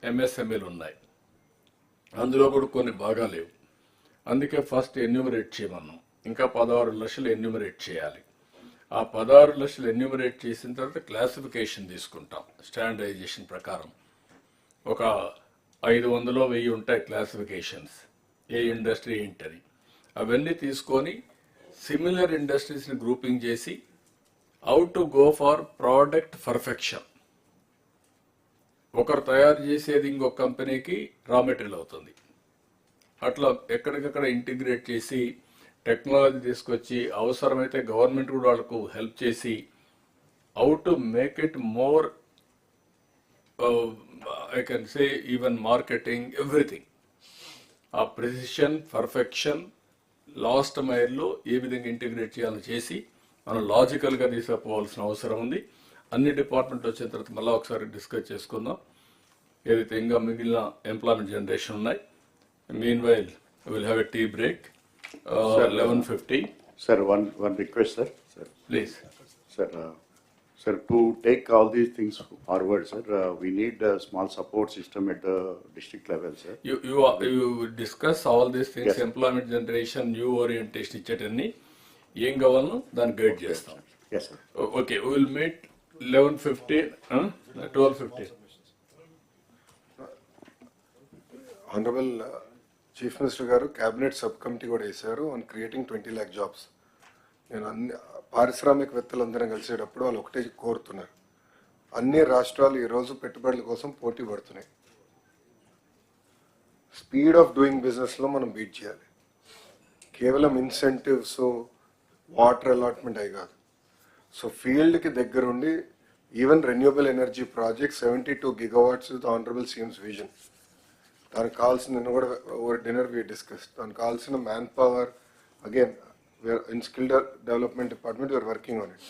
ఎంఎస్ఎంఈలు ఉన్నాయి, అందులో కూడా కొన్ని బాగా లేవు. అందుకే ఫస్ట్ ఎన్యూమరేట్ చేయమన్నాం. ఇంకా 16 లక్షలు ఎన్యూమరేట్ చేయాలి. ఆ 16 లక్షలు ఎన్యూమరేట్ చేసిన తర్వాత క్లాసిఫికేషన్ తీసుకుంటాం స్టాండర్డైజేషన్ ప్రకారం. ఒక 500-1000 ఉంటాయి క్లాసిఫికేషన్స్, ఏ ఇండస్ట్రీ ఏంటని. అవన్నీ తీసుకొని సిమిలర్ ఇండస్ట్రీస్ని గ్రూపింగ్ చేసి how to go for product perfection. ఒకరు తయారు చేసేది ఇంకొక కంపెనీకి రా మెటీరియల్ అవుతుంది. అట్లా ఎక్కడికక్కడ ఇంటిగ్రేట్ చేసి టెక్నాలజీ తీసుకొచ్చి అవసరమైతే గవర్నమెంట్ కూడా వాళ్ళకు హెల్ప్ చేసి how to make it more, I can say even marketing, everything. ఆ ప్రెసిషన్, పర్ఫెక్షన్, లాస్ట్ మైల్లో ఏ విధంగా ఇంటిగ్రేట్ చేయాలని చేసి మనం లాజికల్గా తీసుకుపోవాల్సిన అవసరం ఉంది. అన్ని డిపార్ట్మెంట్ వచ్చిన తర్వాత మళ్ళీ ఒకసారి డిస్కస్ చేసుకుందాం ఏదైతే ఇంకా మిగిలిన ఎంప్లాయ్మెంట్ జనరేషన్ ఉన్నాయి. Meanwhile will have a tea break 11:50. Sir, one request, sir. Please. Sir, to take all these things forward, sir, we need a small support system at the district level, sir. You discuss all these things, Yes. employment generation, new orientation ఇచ్చేటన్ని ఏం కావాలో దాన్ని guide చేస్తాం. Yes, sir. Okay, we will meet 11:50, 12:50. Honourable chief minister గారు cabinet sub committee కూడా వేశారు on creating 20 lakh jobs. నేను అన్ని పారిశ్రామికవేత్తలందరం కలిసేటప్పుడు వాళ్ళు ఒకటే కోరుతున్నారు, అన్ని రాష్ట్రాలు ఈరోజు పెట్టుబడుల కోసం పోటీ పడుతున్నాయి. స్పీడ్ ఆఫ్ డూయింగ్ బిజినెస్లో మనం బీట్ చేయాలి. కేవలం ఇన్సెంటివ్స్, వాటర్ అలాట్మెంట్ అయి కాదు. సో ఫీల్డ్కి దగ్గరుండి even renewable energy project 72 gigawatts with honourable CMs vision. దానికి కావాల్సిన నిన్న కూడా ఓవర్ డిన్నర్ వి డిస్కస్. దానికి కావాల్సిన manpower again in skill development department we are working on it,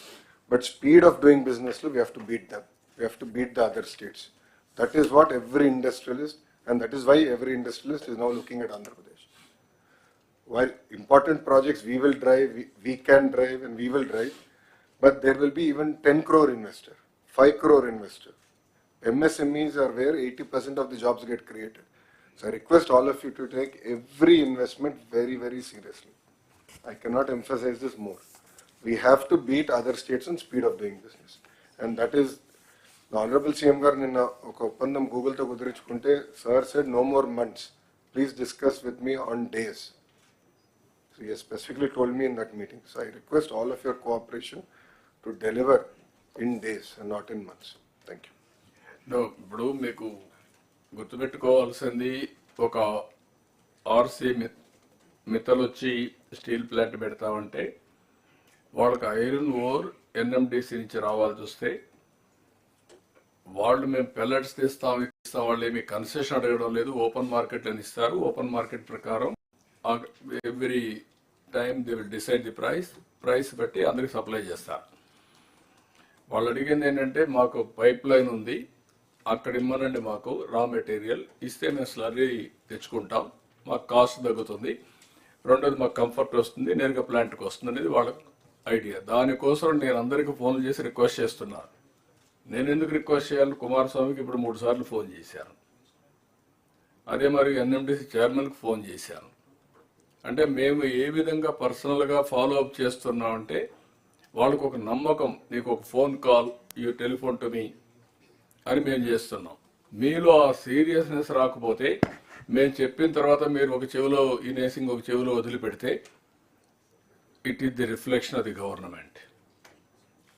but speed of doing business we have to beat them. We have to beat the other states. That is what every industrialist, and that is why every industrialist is now looking at Andhra Pradesh. While important projects we will drive, we can drive and we will drive, but there will be even 10 crore investor, 5 crore investor. MSMEs are where 80% of the jobs get created. So I request all of you to take every investment very, very seriously. I cannot emphasize this more. We have to beat other states on speed of doing business. And that is, the Honorable CM గారు నిన్న ఒక ఒప్పందం గూగుల్తో కుదిరించుకుంటే sir said no more months. Please discuss with me on days. So he has specifically told me in that meeting. So I request all of your cooperation to deliver in days and not in months. Thank you. No, ఇప్పుడు మీకు గుర్తుపెట్టుకోవాల్సింది ఒక RC మిత్తలు వచ్చి steel plant పెడతామంటే వాళ్ళకి iron ore NMDC నుంచి రావాల్సి వస్తే వాళ్ళు మేము పెల్లెట్స్ ఇస్తాం వాళ్ళు ఏమి కన్సెషన్ అడగడం లేదు, ఓపెన్ మార్కెట్ అని ఇస్తారు. ఓపెన్ మార్కెట్ ప్రకారం every time they will decide the price బట్టి అందరికి సప్లై చేస్తారు. వాళ్ళు అడిగింది ఏంటంటే మాకు పైప్ లైన్ ఉంది, అక్కడ ఇమ్మనండి, మాకు రా మెటీరియల్ ఇస్తే మేము స్లర్రీ తెచ్చుకుంటాం, మాకు కాస్ట్ తగ్గుతుంది, రెండోది మాకు కంఫర్ట్ వస్తుంది, నేరుగా ప్లాంట్కి వస్తుంది అనేది వాళ్ళ ఐడియా. దానికోసం నేను అందరికీ ఫోన్లు చేసి రిక్వెస్ట్ చేస్తున్నాను. నేను ఎందుకు రిక్వెస్ట్ చేయాలి? కుమారస్వామికి ఇప్పుడు 3 సార్లు ఫోన్ చేశాను, అదే మరి ఎన్ఎండిసి చైర్మన్కి ఫోన్ చేశాను. అంటే మేము ఏ విధంగా పర్సనల్గా ఫాలో అప్ చేస్తున్నామంటే వాళ్ళకు ఒక నమ్మకం, నీకు ఒక phone call, you telephone to me అని మేము చేస్తున్నాం. మీలో ఆ సీరియస్నెస్ రాకపోతే మేము చెప్పిన తర్వాత మీరు ఒక చెవిలో ఇనేసి ఇంకొక చెవిలో వదిలిపెడితే it is the reflection of the government.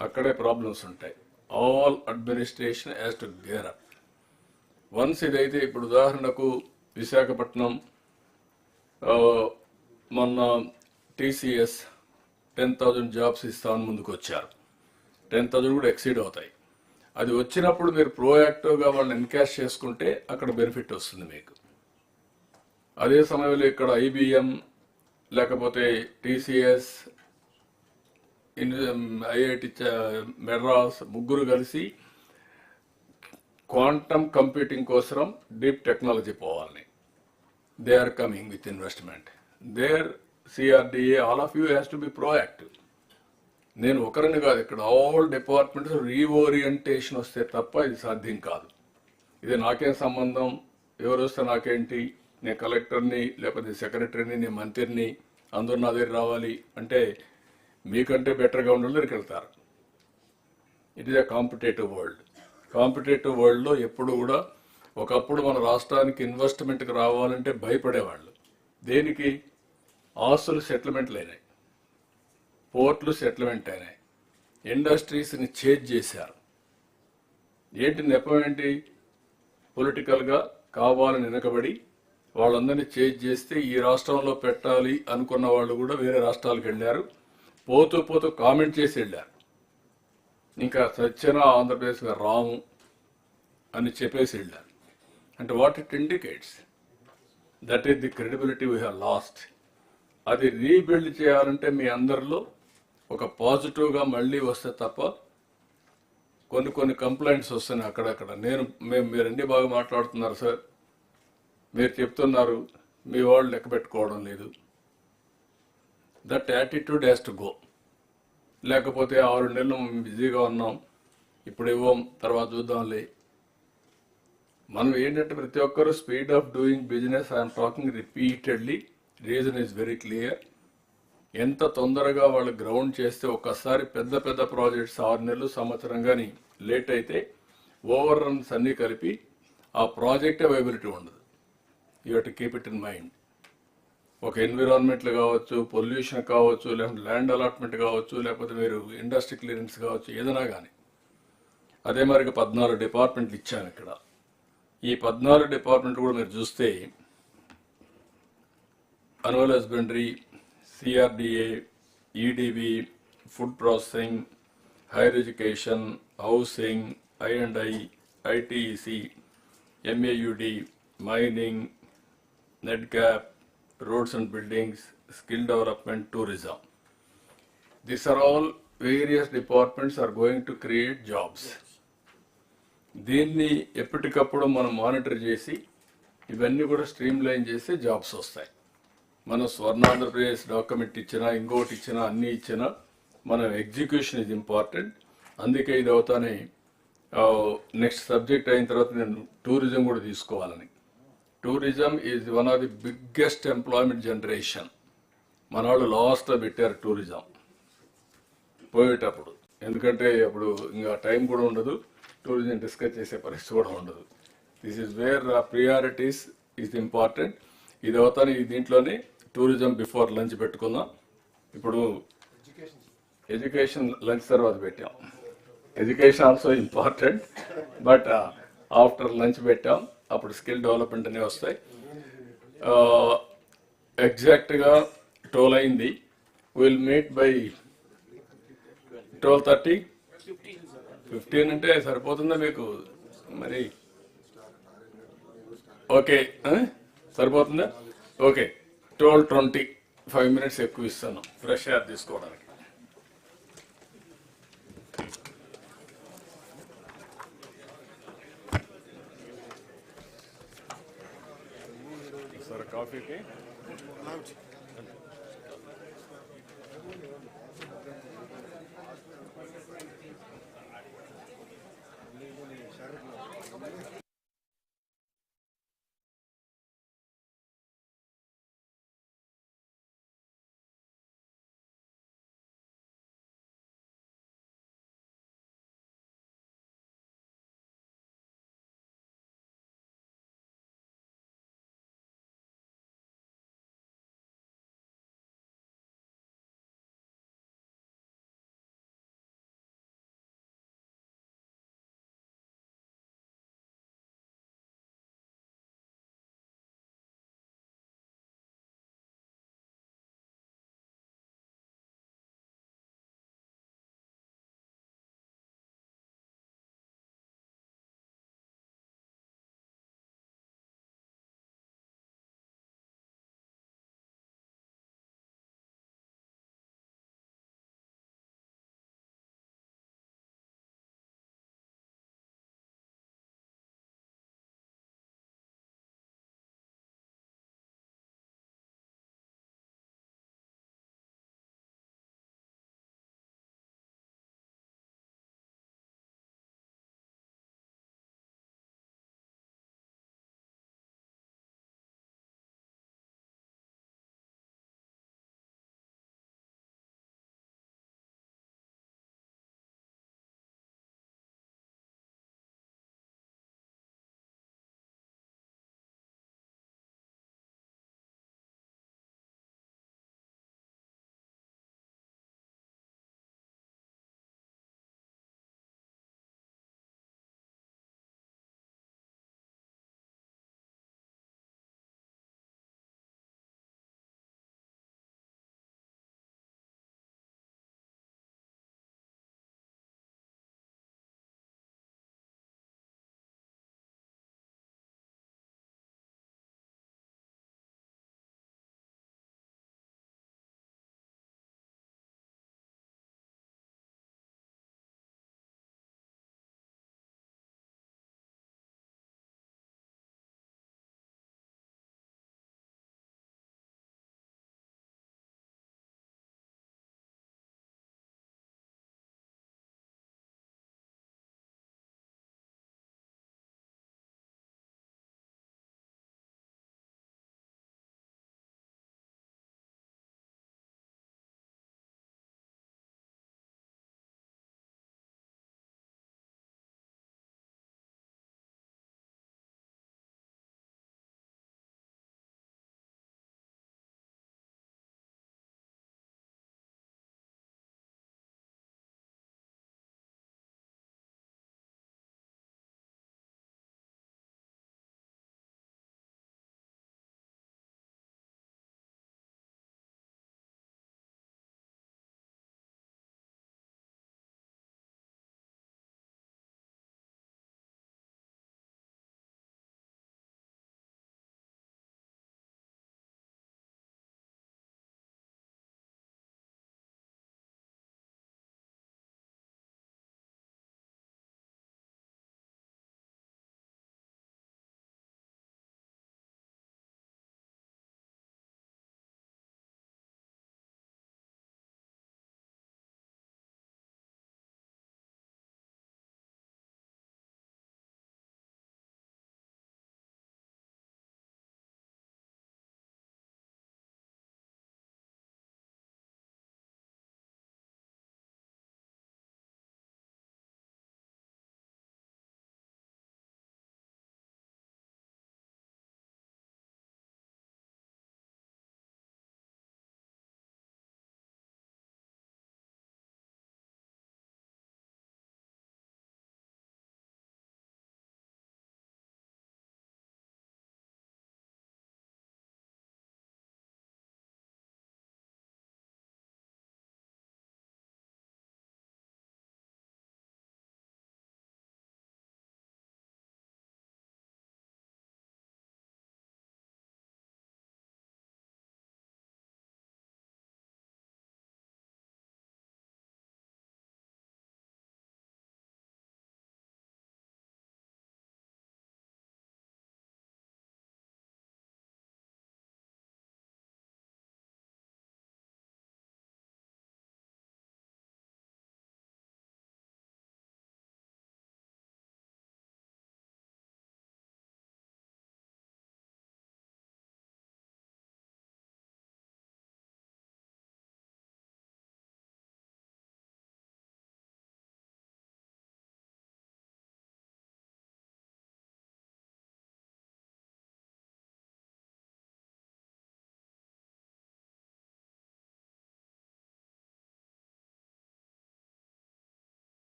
అక్కడే ప్రాబ్లమ్స్ ఉంటాయి. All administration has to gear up. Once ఇదైతే ఇప్పుడు ఉదాహరణకు విశాఖపట్నం మొన్న టీసీఎస్ 10,000 జాబ్స్ ఇస్తామని ముందుకు వచ్చారు. 10,000 కూడా ఎక్సీడ్ అవుతాయి. అది వచ్చినప్పుడు మీరు ప్రోయాక్టివ్గా వాళ్ళని ఎన్కాష్ చేసుకుంటే అక్కడ బెనిఫిట్ వస్తుంది మీకు. అదే సమయంలో ఇక్కడ ఐబిఎం లేకపోతే టీసీఎస్, ఐఐటి మెడ్రాస్ ముగ్గురు కలిసి క్వాంటమ్ కంప్యూటింగ్ కోసం డీప్ టెక్నాలజీ పోవాలని they are coming with investment. there CRDA, all of you has to be proactive. నేను ఒకరిని కాదు, ఇక్కడ ఆల్ డిపార్ట్మెంట్స్ రీఓరియంటేషన్ వస్తే తప్ప ఇది సాధ్యం కాదు. ఇది నాకేం సంబంధం, ఎవరు వస్తే నాకేంటి, నేను కలెక్టర్ని లేకపోతే సెక్రటరీని, నేను మంత్రిని, అందరూ నా దగ్గర రావాలి అంటే మీకంటే బెటర్గా ఉన్న దగ్గరికి వెళ్తారు. It is a competitive world. Competitive వరల్డ్లో ఎప్పుడు కూడా, ఒకప్పుడు మన రాష్ట్రానికి ఇన్వెస్ట్మెంట్కి రావాలంటే భయపడేవాళ్ళు. దేనికి? ఆస్తులు సెటిల్మెంట్లు అయినాయి, పోర్ట్లు సెటిల్మెంట్ అయినాయి, ఇండస్ట్రీస్ని చేంజ్ చేశారు. ఏంటి నెపం ఏంటి? పొలిటికల్గా కావాలని వెనకబడి వాళ్ళందరినీ చేంజ్ చేస్తే ఈ రాష్ట్రంలో పెట్టాలి అనుకున్న వాళ్ళు కూడా వేరే రాష్ట్రాలకు వెళ్ళారు. పోతూ పోతూ కామెంట్ చేసి వెళ్ళారు. ఇంకా సత్యన ఆంధ్రప్రదేశ్గా రాము అని చెప్పేసి వెళ్ళారు. అంటే what it indicates? That is the credibility we have lost. అది రీబిల్డ్ చేయాలంటే మీ అందరిలో ఒక పాజిటివ్గా మళ్ళీ వస్తే తప్ప, కొన్ని కంప్లైంట్స్ వస్తున్నాయి అక్కడక్కడ. మీరు అన్ని బాగా మాట్లాడుతున్నారు సార్, మీరు చెప్తున్నారు, మీ వాళ్ళు లెక్క పెట్టుకోవడం లేదు. That attitude has to go. లేకపోతే 6 నెలలు బిజీగా ఉన్నాం, ఇప్పుడు ఇవ్వం, తర్వాత చూద్దాంలే. మనం ఏంటంటే ప్రతి ఒక్కరు speed of doing business, I'm talking repeatedly, reason is very clear. ఎంత తొందరగా వాళ్ళు గ్రౌండ్ చేస్తే, ఒక్కసారి పెద్ద ప్రాజెక్ట్స్ 6 నెలలు సంవత్సరం కానీ లేట్ అయితే ఓవర్ రన్స్ అన్నీ కలిపి ఆ ప్రాజెక్టే వైబిలిటీ ఉండదు. You have to keep it in mind. ఒక ఎన్విరాన్మెంట్లు కావచ్చు, పొల్యూషన్ కావచ్చు, లేకపోతే ల్యాండ్ అలాట్మెంట్ కావచ్చు, లేకపోతే మీరు ఇండస్ట్రీ క్లియరెన్స్ కావచ్చు, ఏదైనా కానీ. అదే మరికి 14 డిపార్ట్మెంట్లు ఇచ్చాను ఇక్కడ. ఈ 14 డిపార్ట్మెంట్ కూడా మీరు చూస్తే animal husbandry, CRDA, EDB, food processing, higher education, housing, I&I, ITEC, MAUD, mining, NEDCAP, roads and buildings, skill development, tourism. These are all various departments are going to create jobs. దీన్ని ఎప్పటికప్పుడు మనం monitor చేసి ఇవన్నీ కూడా stream line చేస్తే jobs వస్తాయి. మనం Swarnandhra Pradesh document ఇచ్చినా, ఇంకోటి ఇచ్చినా, అన్నీ ఇచ్చినా మన ఎగ్జిక్యూషన్ ఇది ఇంపార్టెంట్. అందుకే ఇది అవుతానే నెక్స్ట్ సబ్జెక్ట్ అయిన తర్వాత నేను టూరిజం కూడా తీసుకోవాలని. Tourism is one of the biggest employment generation. మన వాళ్ళు లాస్ట్లో పెట్టారు టూరిజం పోయేటప్పుడు, ఎందుకంటే అప్పుడు ఇంకా టైం కూడా ఉండదు, టూరిజం డిస్కస్ చేసే పరిస్థితి కూడా ఉండదు. This is wear priorities is important. ఇది అవుతానే దీంట్లోనే టూరిజం బిఫోర్ లంచ్ పెట్టుకుందాం. ఇప్పుడు ఎడ్యుకేషన్ లంచ్ తర్వాత పెట్టాం. Education also important, but after lunch పెట్టాం. అప్పుడు స్కిల్ డెవలప్మెంట్ అనేవి వస్తాయి. ఎగ్జాక్ట్గా 12 అయింది. Will meet by 12:30. 15 అంటే సరిపోతుందా మీకు? మరి ఓకే, సరిపోతుందా? ఓకే, 12:20, 5 minutes ఎక్కువ ఇస్తాను ఫ్రెష్ ఎయిర్ తీసుకోవడానికి. సార్ కాఫీకి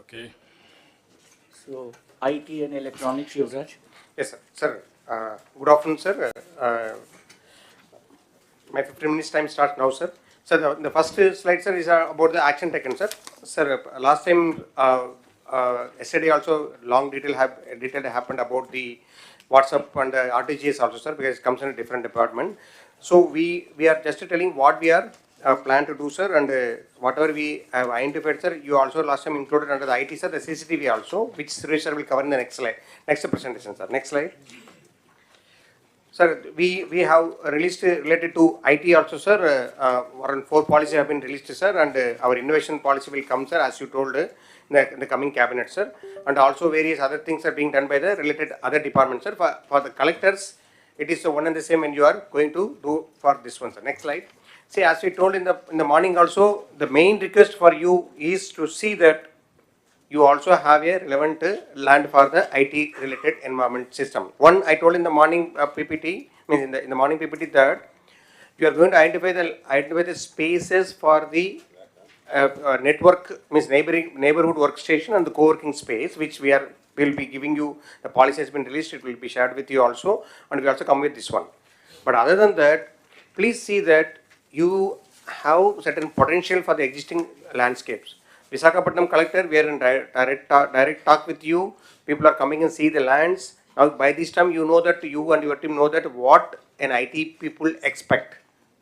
Okay. So, IT and electronics, Yuvraj? Yes, sir. Sir, good afternoon, sir. My 15 minutes time starts now, sir. Sir, the first slide, sir, is about the action taken, sir. Sir, last time, yesterday also, long detail happened about the WhatsApp and RTGS also, sir, because it comes in a different department. So we are just telling what we are plan to do, sir, and whatever we have identified, sir. You also last time included under the IT, sir, the CCTV also, which Suresh sir will cover in the next slide, next presentation, sir. Next slide. Sir, we have released related to IT also, sir. Around 4 policies have been released, sir, and our innovation policy will come, sir, as you told in the coming cabinet, sir. And also various other things are being done by the related other departments, sir. For the collectors, it is the one and the same when you are going to do for this one, sir. Next slide. See, as we told in the morning also, the main request for you is to see that you also have a relevant land for the IT related environment system. One, I told in the morning PPT, means in the morning PPT that you are going to identify the spaces for the network, means neighborhood workstation and the co-working space, which will be giving you. The policy has been released, it will be shared with you also, and we also come with this one. But other than that, please see that you have certain potential for the existing landscapes. Visakhapatnam collector, we are in direct talk with you. People are coming and see the lands. Now by this time you know that, you and your team know that what an IT people expect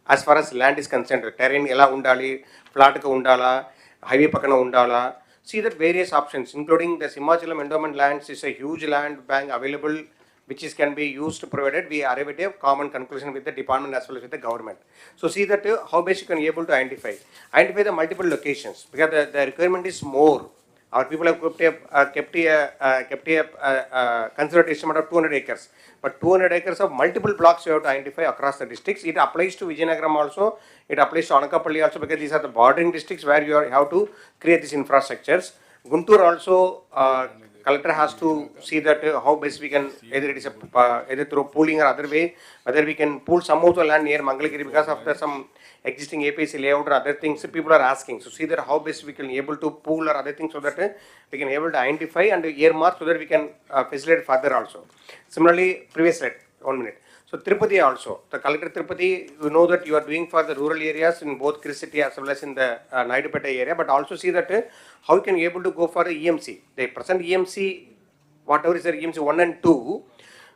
as far as land is concerned. Terrain ela undali, flat ka undala, highway pakana undala. See that various options, including the Simachalam endowment lands is a huge land bank available, which can be used, provided we arrive at a common conclusion with the department as well as with the government. So see that how best you can be able to identify the multiple locations, because the requirement is more. Our people have kept a considered estimate of 200 acres. But 200 acres of multiple blocks you have to identify across the districts. It applies to Vijayanagaram also. It applies to Anakapalli also, because these are the bordering districts where you have to create these infrastructures. Guntur also, collector has to see that how best we can, either it is either through pooling or other way, whether we can pool some of the land near Mangalagiri, because of some existing APC layout or other things people are asking. So see that how best we can able to pool or other things, so that we can able to identify and earmark, so that we can facilitate further also. Similarly, previous slide, 1 minute. So Tirupati also, the collector Tirupati, you know that you are doing for the rural areas in both Chris City as well as in the Naidupeta area, but also see that how you can be able to go for the EMC. The present EMC, whatever is the EMC 1 and 2,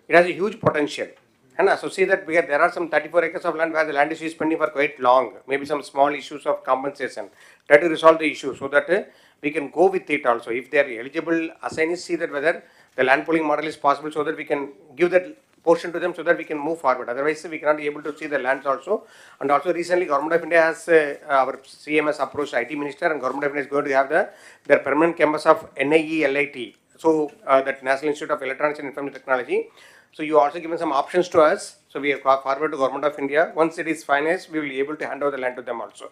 it has a huge potential. And so see that because there are some 34 acres of land where the land is pending for quite long, maybe some small issues of compensation. Try to resolve the issue so that we can go with it also. If they are eligible assignees, see that whether the land pooling model is possible, so that we can give that portion to them, so that we can move forward. Otherwise, we cannot be able to see the lands also. And also recently, Government of India has, our CM has approached IT Minister, and Government of India is going to have their permanent campus of NIE LIT. So that National Institute of Electronics and Information Technology. So you also given some options to us. So we have forward to Government of India. Once it is finalized, we will be able to hand over the land to them also.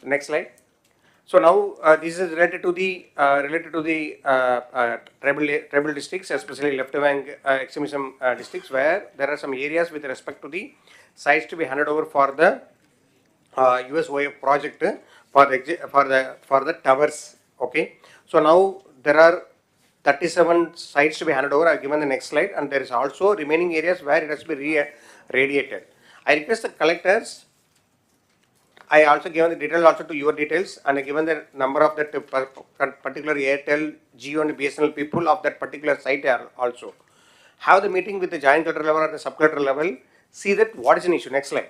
Next slide. So now this is related to the tribal districts, especially left wing extremism districts, where there are some areas with respect to the sites to be handed over for the USOF project for the towers. Okay. So now there are 37 sites to be handed over. I have given the next slide, and there is also remaining areas where it has to be radiated. I request the collectors. I also given the details also to your details, and I given the number of that particular Airtel, Jio and BSNL people of that particular site also. Have the meeting with the joint collector level or the sub collector level. See that what is an issue. Next slide.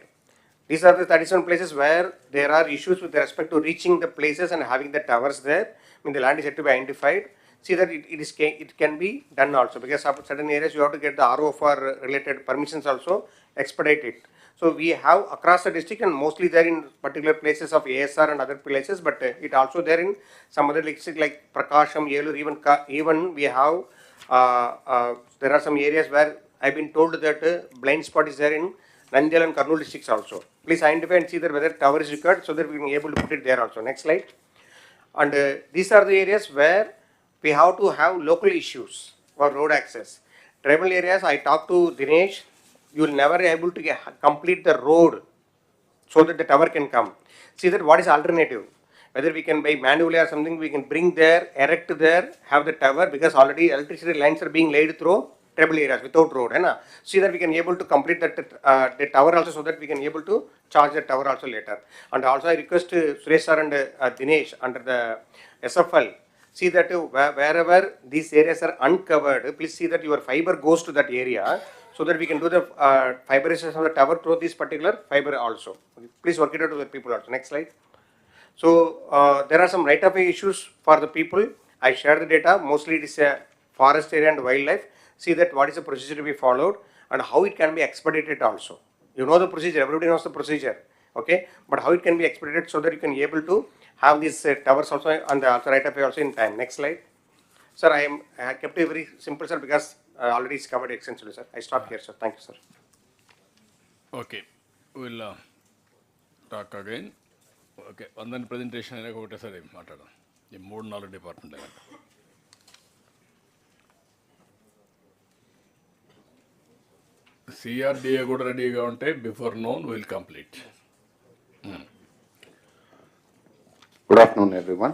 These are the 37 places where there are issues with respect to reaching the places and having the towers there. I mean, the land is yet to be identified. See that it can be done also, because of certain areas you have to get the RO for related permissions also, expedite it. So we have across the district, and mostly there in particular places of ASR and other places, but it also there in some other districts like Prakasham, Yelur, even we have there are some areas where I've been told that blind spot is there in Nandyal and Kurnool districts also. Please identify and see that whether tower is required, so that we can be able to put it there also. Next slide. And these are the areas where we have to have local issues for road access. Tribal areas, I talked to Dinesh, you will never be able to complete the road so that the tower can come. See that what is alternative. whether we can by manually or something, we can bring there, erect there, have the tower, because already electricity lines are being laid through tribal areas without road. See that we can able to complete that the tower also, so that we can able to charge the tower also later. And also I request Suresh sir and Dinesh under the SFL, see that wherever these areas are uncovered, please see that your fiber goes to that area, so that we can do the fiberization of the tower through this particular fiber also. Please work it out to the people also. Next slide. So there are some right-of-way issues for the people. I shared the data. Mostly it is a forest area and wildlife. See that what is the procedure to be followed and how it can be expedited also. You know the procedure. Everybody knows the procedure. Okay, but how it can be expedited so that you can be able to have these towers also and the right-of-way also in time. Next slide. Sir, I kept it very simple, sir, because already it's covered extensively, sir. I stop here, sir. Thank you, sir. Okay, we'll talk again. Okay అందరి presentation అయినా ఒకటేసారి మాట్లాడదాం ఈ 3-4 department అయినా. CRDA కూడా రెడీగా ఉంటే before known will complete. Good afternoon, everyone.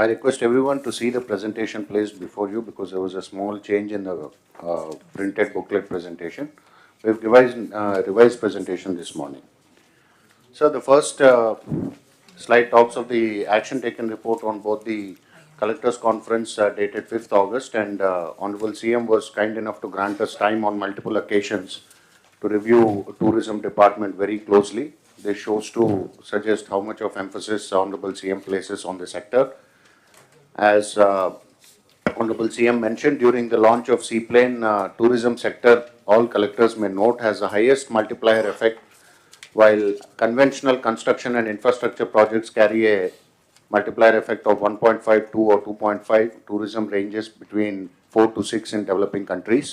I request everyone to see the presentation placed before you, because there was a small change in the printed booklet presentation. We've revised presentation this morning. So the first slide talks of the action taken report on both the collectors conference dated 5th August, and Honorable CM was kind enough to grant us time on multiple occasions to review tourism department very closely. This shows to suggest how much of emphasis Honorable CM places on the sector. As Honorable CM mentioned, during the launch of Seaplane, tourism sector, all collectors may note, has the highest multiplier effect, while conventional construction and infrastructure projects carry a multiplier effect of 1.52 or 2.5. Tourism ranges between 4 to 6 in developing countries.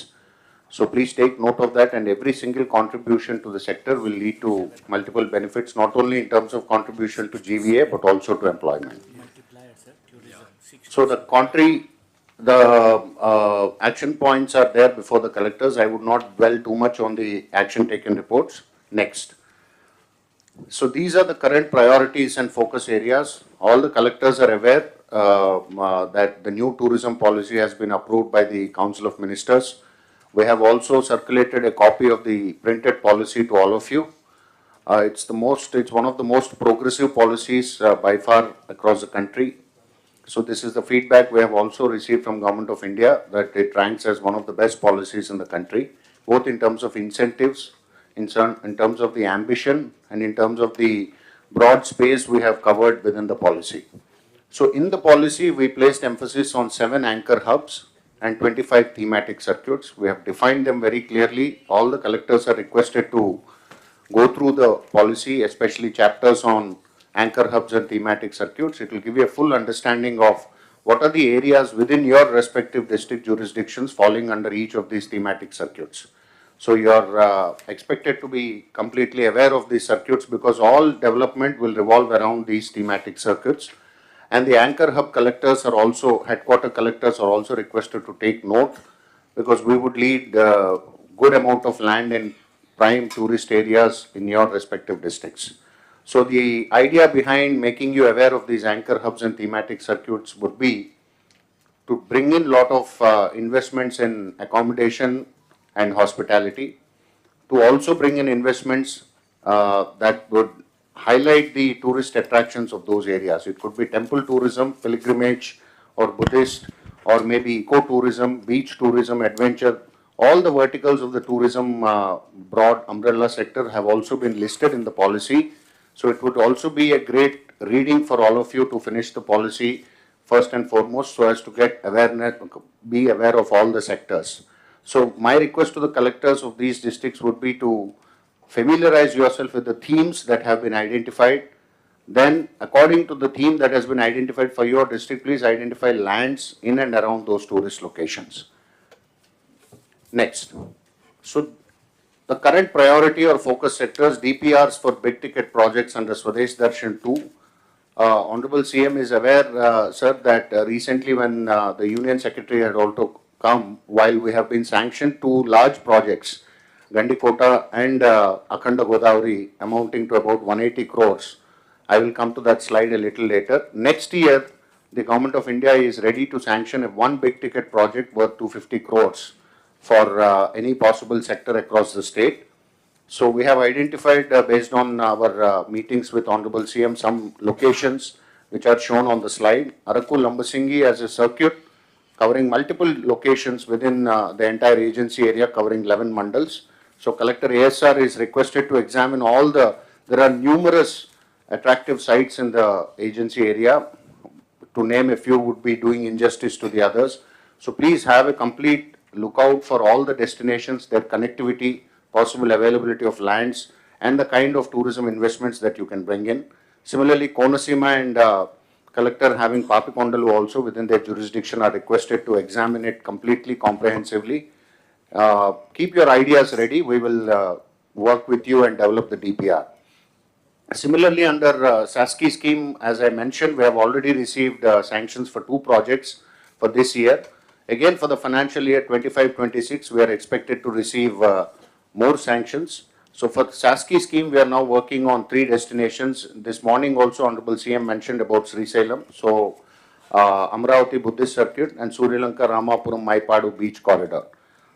So please take note of that, and every single contribution to the sector will lead to multiple benefits, not only in terms of contribution to GVA, but also to employment. So the action points are there before the collectors. I would not dwell too much on the action taken reports. Next. So these are the current priorities and focus areas. All the collectors are aware that the new tourism policy has been approved by the Council of Ministers. We have also circulated a copy of the printed policy to all of you. It's one of the most progressive policies by far across the country. So this is the feedback we have also received from Government of India, that it ranks as one of the best policies in the country, both in terms of incentives, in terms of the ambition, and in terms of the broad space we have covered within the policy. So in the policy, we placed emphasis on 7 anchor hubs and 25 thematic circuits. We have defined them very clearly. All the collectors are requested to go through the policy, especially chapters on anchor hubs and thematic circuits. It will give you a full understanding of what are the areas within your respective district jurisdictions falling under each of these thematic circuits. So you are expected to be completely aware of these circuits, because all development will revolve around these thematic circuits. And the anchor hub collectors are also, headquarter collectors are also requested to take note, because we would lead good amount of land in prime tourist areas in your respective districts. So the idea behind making you aware of these anchor hubs and thematic circuits would be to bring in lot of investments in accommodation and hospitality, to also bring in investments that would highlight the tourist attractions of those areas. It could be temple tourism, pilgrimage, or Buddhist, or maybe eco-tourism, beach tourism, adventure. All the verticals of the tourism broad umbrella sector have also been listed in the policy. So it would also be a great reading for all of you to finish the policy first and foremost, so as to get awareness, be aware of all the sectors. So my request to the collectors of these districts would be to familiarize yourself with the themes that have been identified. Then, according to the theme that has been identified for your district, please identify lands in and around those tourist locations. Next. So the current priority or focus sectors, DPRs for big ticket projects under Swadesh Darshan 2. Honorable CM is aware, sir, that recently when the Union Secretary had also come, while we have been sanctioned 2 large projects, Gandikota and Akhanda Godavari, amounting to about 180 crores, I will come to that slide a little later. Next year, the Government of India is ready to sanction one big ticket project worth 250 crores for any possible sector across the state. So we have identified, based on our meetings with Honorable CM, some locations which are shown on the slide. Araku Lambasingi as a circuit covering multiple locations within the entire agency area, covering 11 mandals. So Collector ASR is requested to examine there are numerous attractive sites in the agency area. To name a few would be doing injustice to the others. So please have a complete lookout for all the destinations, their connectivity, possible availability of lands, and the kind of tourism investments that you can bring in. Similarly, Konasima and Collector having Papikondalu also within their jurisdiction are requested to examine it completely, comprehensively. Keep your ideas ready. We will work with you and develop the DPR. Similarly, under SASKI scheme, as I mentioned, we have already received sanctions for 2 projects for this year. Again, for the financial year 25-26, we are expected to receive more sanctions. So for the SASKI scheme, we are now working on 3 destinations. This morning also, Honorable CM mentioned about Srisailam. So Amravati Buddhist Circuit and Sri Lanka Ramapuram Maipadu Beach Corridor.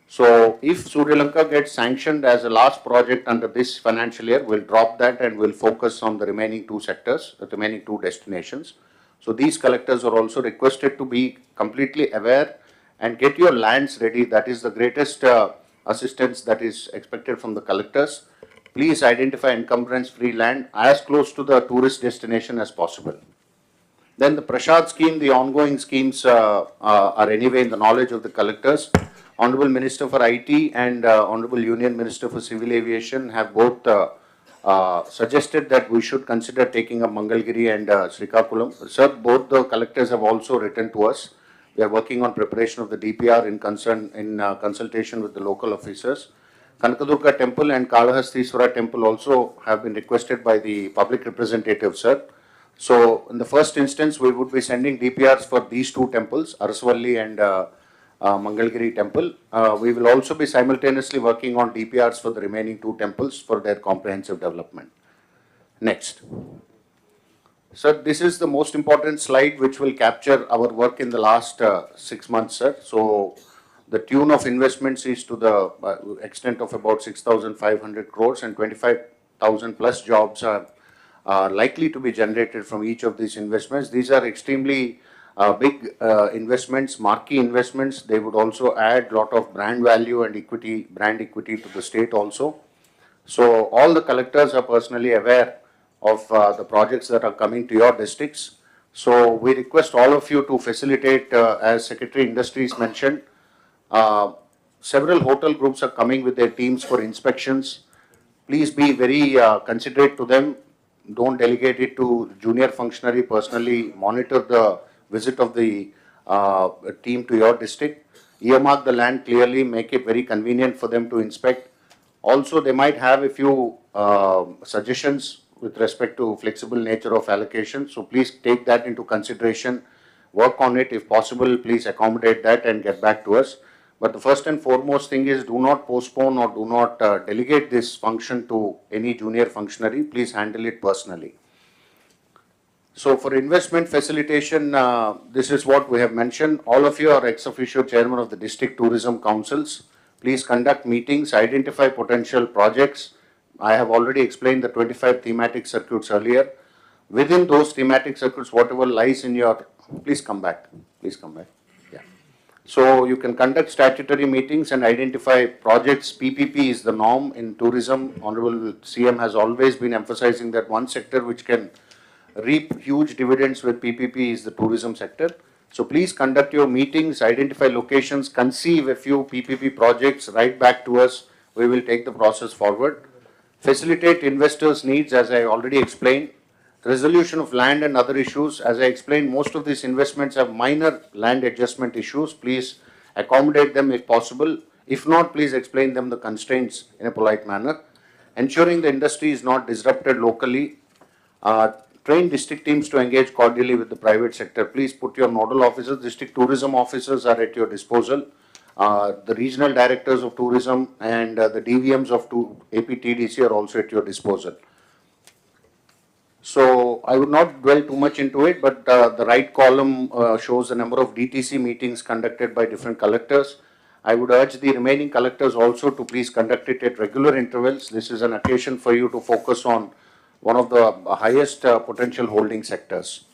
So if Sri Lanka gets sanctioned as a last project under this financial year, we'll drop that and we'll focus on the remaining 2 sectors, the remaining 2 destinations. So these collectors are also requested to be completely aware and get your lands ready. That is the greatest assistance that is expected from the collectors. Please identify encumbrance-free land as close to the tourist destination as possible. Then the Prashad scheme, the ongoing schemes are anyway in the knowledge of the collectors. Honorable Minister for IT and Honorable Union Minister for Civil Aviation have both suggested that we should consider taking up Mangalgiri and Srikakulam. Sir, both the collectors have also written to us. We are working on preparation of the DPR in consultation with the local officers. Kanakadurga Temple and Kalahastishwara Temple also have been requested by the public representative, sir. So in the first instance, we would be sending DPRs for these 2 temples, Arasvalli and Mangalgiri Temple. We will also be simultaneously working on DPRs for the remaining 2 temples for their comprehensive development. Next. Sir, this is the most important slide which will capture our work in the last 6 months, sir. So the tune of investments is to the extent of about 6,500 crores and 25,000 plus jobs are likely to be generated from each of these investments. These are extremely big investments, marquee investments. They would also add a lot of brand value and equity, brand equity to the state also. So all the collectors are personally aware of the projects that are coming to your districts. So we request all of you to facilitate, as Secretary Industries mentioned, several hotel groups are coming with their teams for inspections. Please be very considerate to them. Don't delegate it to junior functionary. Personally monitor the visit of the team to your district. Earmark the land clearly, make it very convenient for them to inspect. Also, they might have a few suggestions with respect to flexible nature of allocation. So please take that into consideration, work on it. If possible, please accommodate that and get back to us. But the first and foremost thing is, do not postpone or do not delegate this function to any junior functionary. Please handle it personally. So for investment facilitation, this is what we have mentioned. All of you are ex officio chairman of the district tourism councils. Please conduct meetings, identify potential projects. I have already explained the 25 thematic circuits earlier. Within those thematic circuits, whatever lies in your, please come back. Please come back. Yeah. So you can conduct statutory meetings and identify projects. PPP is the norm in tourism. Honorable CM has always been emphasizing that one sector which can reap huge dividends with PPP is the tourism sector. So please conduct your meetings, identify locations, conceive a few PPP projects, write back to us. We will take the process forward. Facilitate investors' needs, as I already explained. Resolution of land and other issues. As I explained, most of these investments have minor land adjustment issues. Please accommodate them if possible. If not, please explain them the constraints in a polite manner. Ensuring the industry is not disrupted locally. Train district teams to engage cordially with the private sector. Please put your nodal officers, district tourism officers are at your disposal. The regional directors of tourism and the DVMs of APTDC are also at your disposal. So I would not dwell too much into it, but the right column shows the number of DTC meetings conducted by different collectors. I would urge the remaining collectors also to please conduct it at regular intervals. This is an occasion for you to focus on one of the highest potential holding sectors.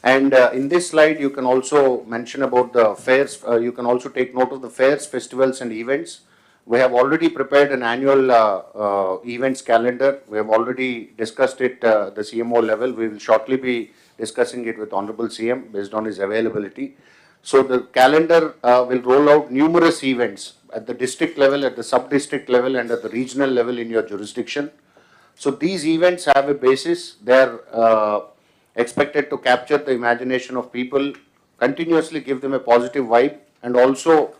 And in this slide, you can also mention about the fairs. You can also take note of the fairs, festivals, and events. We have already prepared an annual events calendar. We have already discussed it at the CMO level. We will shortly be discussing it with Honorable CM based on his availability. So the calendar will roll out numerous events at the district level, at the sub-district level, and at the regional level in your jurisdiction. So these events have a basis. They are expected to capture the imagination of people, continuously give them a positive vibe, and also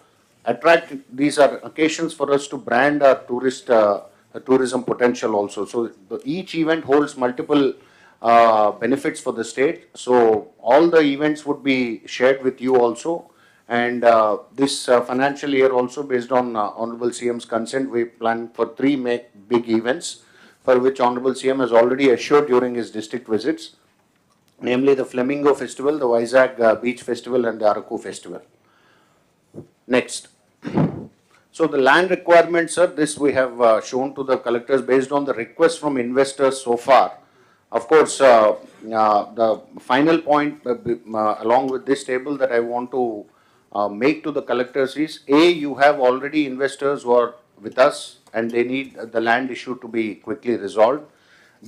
attract. These are occasions for us to brand our tourism potential also. So each event holds multiple benefits for the state. So all the events would be shared with you also. And this financial year also, based on Honorable CM's consent, we plan for 3 big events, for which Honorable CM has already assured during his district visits, namely the Flamingo Festival, the Vizag Beach Festival, and the Araku Festival. Next. So the land requirements, sir, this we have shown to the collectors based on the request from investors so far. Of course, the final point along with this table that I want to make to the collectors is, A, you have already investors who are with us and they need the land issue to be quickly resolved.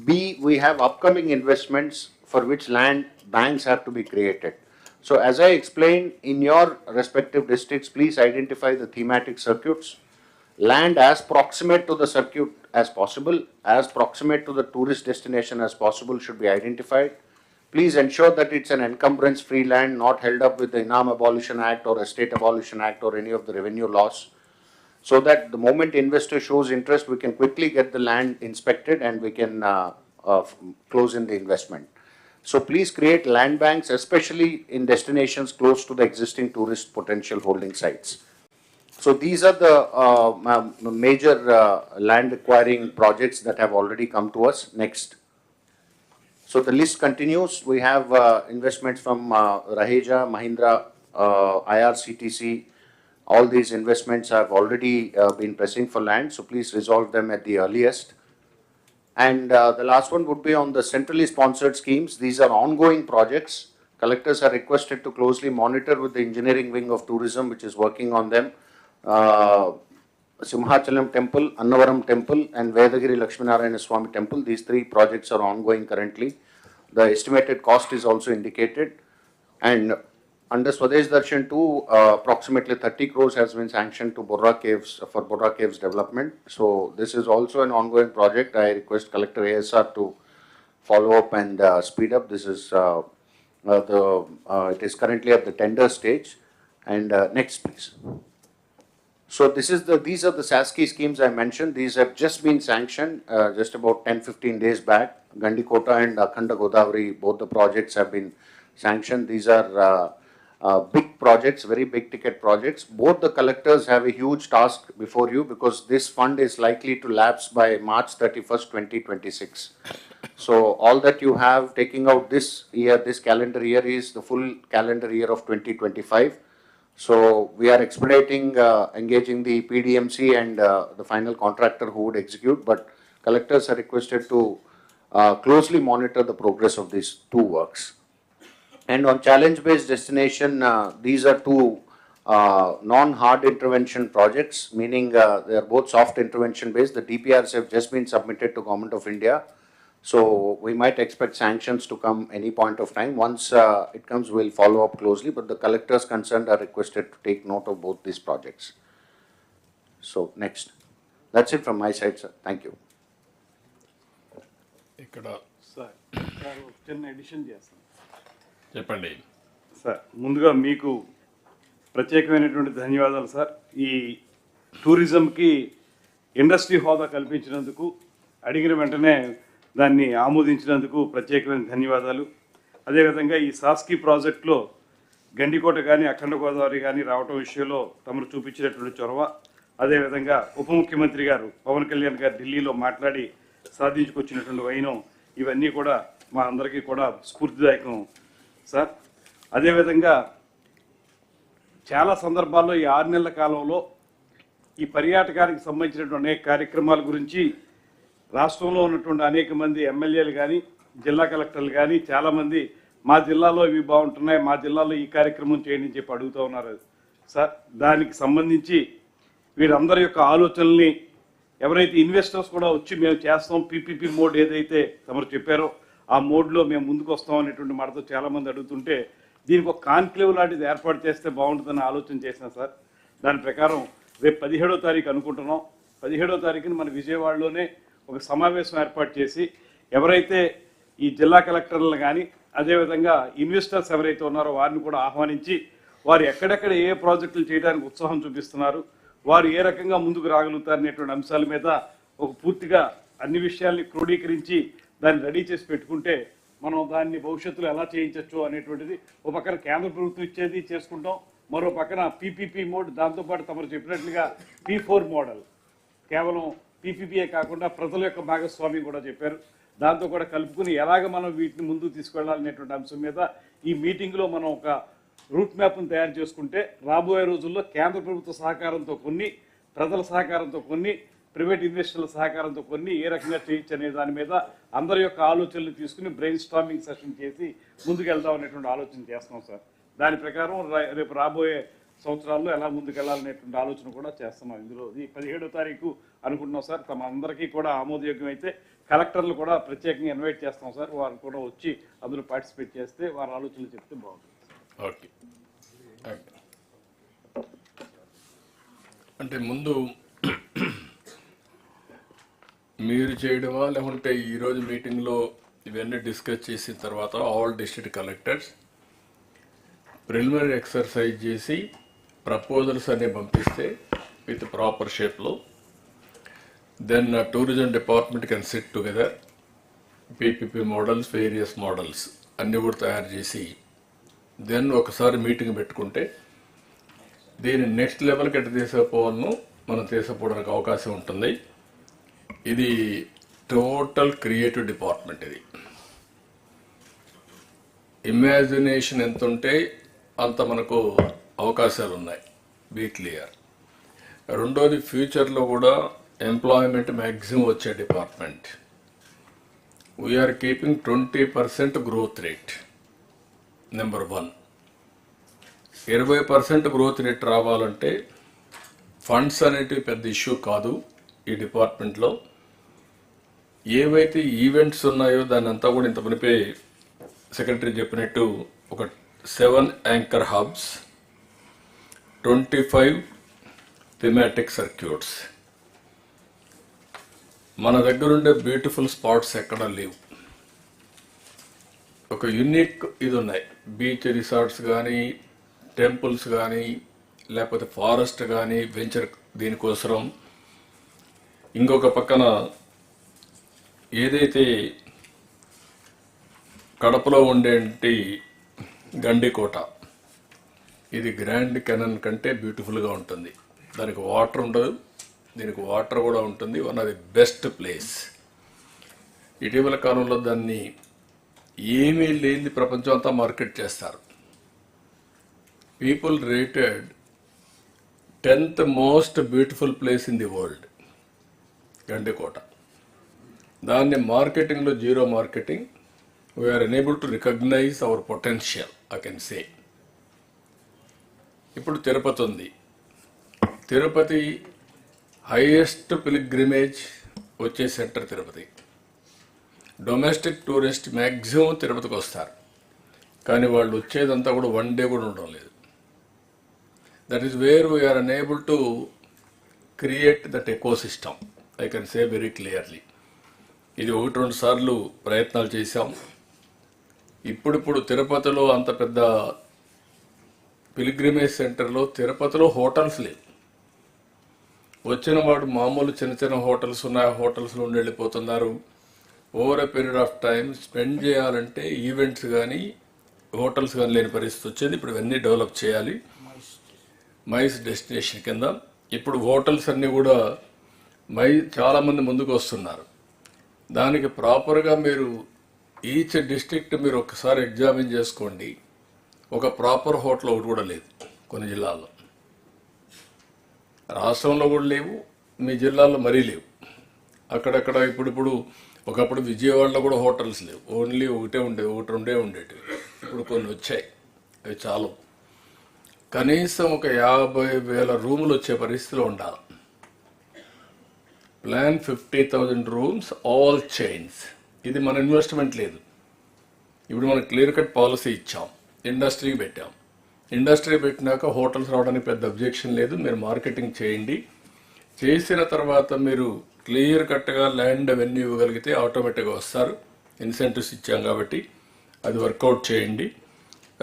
B, we have upcoming investments for which land banks have to be created. So as I explained, in your respective districts, please identify the thematic circuits. Land as proximate to the circuit as possible, as proximate to the tourist destination as possible should be identified. Please ensure that it's an encumbrance-free land, not held up with the Inam Abolition Act or Estate Abolition Act or any of the revenue laws, so that the moment investor shows interest, we can quickly get the land inspected and we can close in the investment. So please create land banks, especially in destinations close to the existing tourist potential holding sites. So these are the major land acquiring projects that have already come to us. Next. So the list continues. We have investments from Raheja, Mahindra, IRCTC. All these investments have already been pressing for land, so please resolve them at the earliest. And the last one would be on the centrally sponsored schemes. These are ongoing projects. Collectors are requested to closely monitor with the engineering wing of tourism, which is working on them. Simhachalam Temple, Annavaram Temple, and Vedagiri Lakshminarayana Swami Temple. These 3 projects are ongoing currently. The estimated cost is also indicated. And under Swadesh Darshan 2, approximately 30 crores has been sanctioned to Borra Caves for Borra Caves development. So this is also an ongoing project. I request Collector ASR to follow up and speed up. This is it is currently at the tender stage. And next, please. So these are the SASKI schemes I mentioned. These have just been sanctioned just about 10-15 days back. Gandikota and Akhanda Godavari, both the projects have been sanctioned. These are big projects, very big ticket projects. Both the collectors have a huge task before you because this fund is likely to lapse by March 31st, 2026. So all that you have taking out this year, this calendar year, is the full calendar year of 2025. So we are expediting, engaging the PDMC and the final contractor who would execute, but collectors are requested to closely monitor the progress of these 2 works. And on challenge-based destination, these are 2 non-hard intervention projects, meaning they are both soft intervention based. The DPRs have just been submitted to Government of India. So we might expect sanctions to come any point of time. Once it comes, we'll follow up closely, but the collectors concerned are requested to take note of both these projects. So next. That's it from my side, sir. Thank you. Sir చిన్న edition చేస్తాను. చెప్పండి sir ముందుగా మీకు ప్రత్యేకమైనటువంటి ధన్యవాదాలు sir. ఈ టూరిజంకి industry హోదా కల్పించినందుకు, అడిగిన వెంటనే దాన్ని ఆమోదించినందుకు ప్రత్యేకమైన ధన్యవాదాలు. అదేవిధంగా ఈ సాస్కీ ప్రాజెక్టులో గండికోట కానీ అఖండ గోదావరి కానీ రావటం విషయంలో తమరు చూపించినటువంటి చొరవ, అదేవిధంగా ఉప ముఖ్యమంత్రి గారు పవన్ కళ్యాణ్ గారు ఢిల్లీలో మాట్లాడి సాధించుకొచ్చినటువంటి వైనం ఇవన్నీ కూడా మా అందరికీ కూడా స్ఫూర్తిదాయకం సార్. అదేవిధంగా చాలా సందర్భాల్లో ఈ 6 నెలల కాలంలో ఈ పర్యాటకానికి సంబంధించినటువంటి అనేక కార్యక్రమాల గురించి రాష్ట్రంలో ఉన్నటువంటి అనేక మంది ఎమ్మెల్యేలు కానీ జిల్లా కలెక్టర్లు కానీ చాలామంది మా జిల్లాలో ఇవి బాగుంటున్నాయి, మా జిల్లాలో ఈ కార్యక్రమం చేయండి అని చెప్పి అడుగుతూ ఉన్నారు సార్. దానికి సంబంధించి వీరందరి యొక్క ఆలోచనల్ని ఎవరైతే ఇన్వెస్టర్స్ కూడా వచ్చి మేము చేస్తాం పీపీపీ మోడ్ ఏదైతే తమరు చెప్పారో ఆ మోడ్లో మేము ముందుకు వస్తాం అనేటువంటి మాటతో చాలామంది అడుగుతుంటే దీనికి ఒక కాన్క్లేవ్ లాంటిది ఏర్పాటు చేస్తే బాగుంటుందని ఆలోచన చేసినా సార్. దాని ప్రకారం రేపు 17వ తారీఖు అనుకుంటున్నాం. 17వ తారీఖున మన విజయవాడలోనే ఒక సమావేశం ఏర్పాటు చేసి ఎవరైతే ఈ జిల్లా కలెక్టర్లను కానీ అదేవిధంగా ఇన్వెస్టర్స్ ఎవరైతే ఉన్నారో వారిని కూడా ఆహ్వానించి వారు ఎక్కడెక్కడ ఏ ప్రాజెక్టులు చేయడానికి ఉత్సాహం చూపిస్తున్నారు, వారు ఏ రకంగా ముందుకు రాగలుగుతారు అనేటువంటి అంశాల మీద ఒక పూర్తిగా అన్ని విషయాల్ని క్రోడీకరించి దాన్ని రెడీ చేసి పెట్టుకుంటే మనం దాన్ని భవిష్యత్తులో ఎలా చేయించవచ్చు అనేటువంటిది ఒక పక్కన కేంద్ర ప్రభుత్వం ఇచ్చేది చేసుకుంటాం, మరో పక్కన పీపీపీ మోడ్, దాంతోపాటు తమరు చెప్పినట్లుగా P4 మోడల్, కేవలం పీపీపీఏ కాకుండా ప్రజల యొక్క భాగస్వామ్యం కూడా చెప్పారు, దాంతో కూడా కలుపుకుని ఎలాగ మనం వీటిని ముందుకు తీసుకెళ్లాలనేటువంటి అంశం మీద ఈ మీటింగ్లో మనం ఒక రూట్ మ్యాప్ను తయారు చేసుకుంటే రాబోయే రోజుల్లో కేంద్ర ప్రభుత్వ సహకారంతో కొన్ని, ప్రజల సహకారంతో కొన్ని, ప్రైవేట్ ఇన్వెస్టర్ల సహకారంతో కొన్ని ఏ రకంగా చేయొచ్చు అనే దాని మీద అందరి యొక్క ఆలోచనలు తీసుకుని బ్రెయిన్ స్టార్మింగ్ సెషన్ చేసి ముందుకు వెళ్దాం అనేటువంటి ఆలోచన చేస్తున్నాం సార్. దాని ప్రకారం రేపు రాబోయే సంవత్సరాల్లో ఎలా ముందుకు వెళ్ళాలనేటువంటి ఆలోచన కూడా చేస్తున్నాం. ఇందులో ఈ 17వ తారీఖు అనుకుంటున్నాం సార్. తమ అందరికీ కూడా ఆమోదయోగ్యం అయితే కలెక్టర్లు కూడా ప్రత్యేకంగా ఇన్వైట్ చేస్తాం సార్. వారు కూడా వచ్చి అందులో పార్టిసిపేట్ చేస్తే వారి ఆలోచనలు చెప్తే బాగుంటుంది. ఓకే. అంటే ముందు మీరు చేయడమా లేకుంటే ఈరోజు మీటింగ్లో ఇవన్నీ డిస్కస్ చేసిన తర్వాత all district collectors preliminary exercise చేసి ప్రపోజల్స్ అన్నీ పంపిస్తే విత్ ప్రాపర్ షేప్లో then tourism department can sit together PPP models, various models అన్నీ కూడా తయారు చేసి దెన్ ఒకసారి మీటింగ్ పెట్టుకుంటే దీన్ని నెక్స్ట్ లెవెల్కి ఎట్లా తీసుకుపోవాలను మనం తీసుకుపోవడానికి అవకాశం ఉంటుంది. ఇది టోటల్ క్రియేటివ్ డిపార్ట్మెంట్. ఇది ఇమాజినేషన్ ఎంత ఉంటే అంత మనకు అవకాశాలు ఉన్నాయి, బీ క్లియర్. రెండోది ఫ్యూచర్లో కూడా ఎంప్లాయ్మెంట్ మ్యాక్సిమం వచ్చే department. We are keeping 20% growth rate. Number 1. 20% growth rate రావాలంటే ఫండ్స్ అనేటివి పెద్ద ఇష్యూ కాదు. ఈ డిపార్ట్మెంట్లో ఏవైతే ఈవెంట్స్ ఉన్నాయో దాన్ని అంతా కూడా ఇంత మునిపే సెక్రటరీ చెప్పినట్టు ఒక 7 యాంకర్ హబ్స్, 25 థిమాటిక్ సర్క్యూట్స్. మన దగ్గర ఉండే బ్యూటిఫుల్ స్పాట్స్ ఎక్కడ లేవు. ఒక యూనిక్ ఇది ఉన్నాయి. బీచ్ రిసార్ట్స్ కానీ, టెంపుల్స్ కానీ, లేకపోతే ఫారెస్ట్ కానీ వెంచర్ దీనికోసం. ఇంకొక పక్కన ఏదైతే కడపలో ఉండేటి గండికోట, ఇది గ్రాండ్ కెనన్ కంటే బ్యూటిఫుల్గా ఉంటుంది. దానికి వాటర్ ఉండదు, దీనికి వాటర్ కూడా ఉంటుంది. One of the best place. ఇటీవల కాలంలో దాన్ని ఏమీ లేని ప్రపంచం అంతా మార్కెట్ చేస్తారు. People rated 10th most beautiful place in the world Gandikota. దాన్ని మార్కెటింగ్లో zero marketing. We're enable to recognise our potential, I can say. ఇప్పుడు తిరుపతి ఉంది. తిరుపతి హైయెస్ట్ పిలిగ్రిమేజ్ వచ్చే centre Tirupati. Domestic tourist maximum తిరుపతికి వస్తారు, కానీ వాళ్ళు వచ్చేదంతా కూడా 1 డే కూడా ఉండడం లేదు. That is where we are unable to create that ecosystem, I can say very clearly. ఇది 1-2 సార్లు ప్రయత్నాలు చేశాం. ఇప్పుడు తిరుపతిలో అంత పెద్ద పిలిగ్రిమేజ్ సెంటర్లో తిరుపతిలో హోటల్స్ లేవు. వచ్చిన వాడు మామూలు చిన్న చిన్న హోటల్స్ ఉన్నాయి, హోటల్స్లో ఉండి వెళ్ళిపోతున్నారు. Over a period of time spend చేయాలంటే ఈవెంట్స్ కానీ హోటల్స్ కానీ లేని పరిస్థితి వచ్చేది. ఇప్పుడు ఇవన్నీ డెవలప్ చేయాలి మైస్ డెస్టినేషన్ కింద. ఇప్పుడు హోటల్స్ అన్నీ కూడా చాలామంది ముందుకు వస్తున్నారు. దానికి ప్రాపర్గా మీరు ఈచ్ డిస్ట్రిక్ట్ మీరు ఒకసారి ఎగ్జామిన్ చేసుకోండి. ఒక ప్రాపర్ హోటల్ ఒకటి కూడా లేదు కొన్ని జిల్లాల్లో, రాష్ట్రంలో కూడా లేవు, మీ జిల్లాలో మరీ లేవు. అక్కడక్కడ ఇప్పుడు ఒకప్పుడు విజయవాడలో కూడా హోటల్స్ లేవు, ఓన్లీ ఒకటి రెండే ఉండేవి. ఇప్పుడు కొన్ని వచ్చాయి, అవి చాలు. కనీసం ఒక 50,000 రూములు వచ్చే పరిస్థితిలో ఉండాలి. Plan 50,000 rooms, all chains. ఇది మన ఇన్వెస్ట్మెంట్ లేదు. ఇప్పుడు మనం క్లియర్ కట్ పాలసీ ఇచ్చాం, ఇండస్ట్రీకి పెట్టాం. ఇండస్ట్రీ పెట్టినాక హోటల్స్ రావడానికి పెద్ద అబ్జెక్షన్ లేదు. మీరు మార్కెటింగ్ చేయండి. చేసిన తర్వాత మీరు క్లియర్ కట్గా ల్యాండ్ అవన్నీ ఇవ్వగలిగితే ఆటోమేటిక్గా వస్తారు. ఇన్సెంటివ్స్ ఇచ్చాం కాబట్టి అది వర్కౌట్ చేయండి.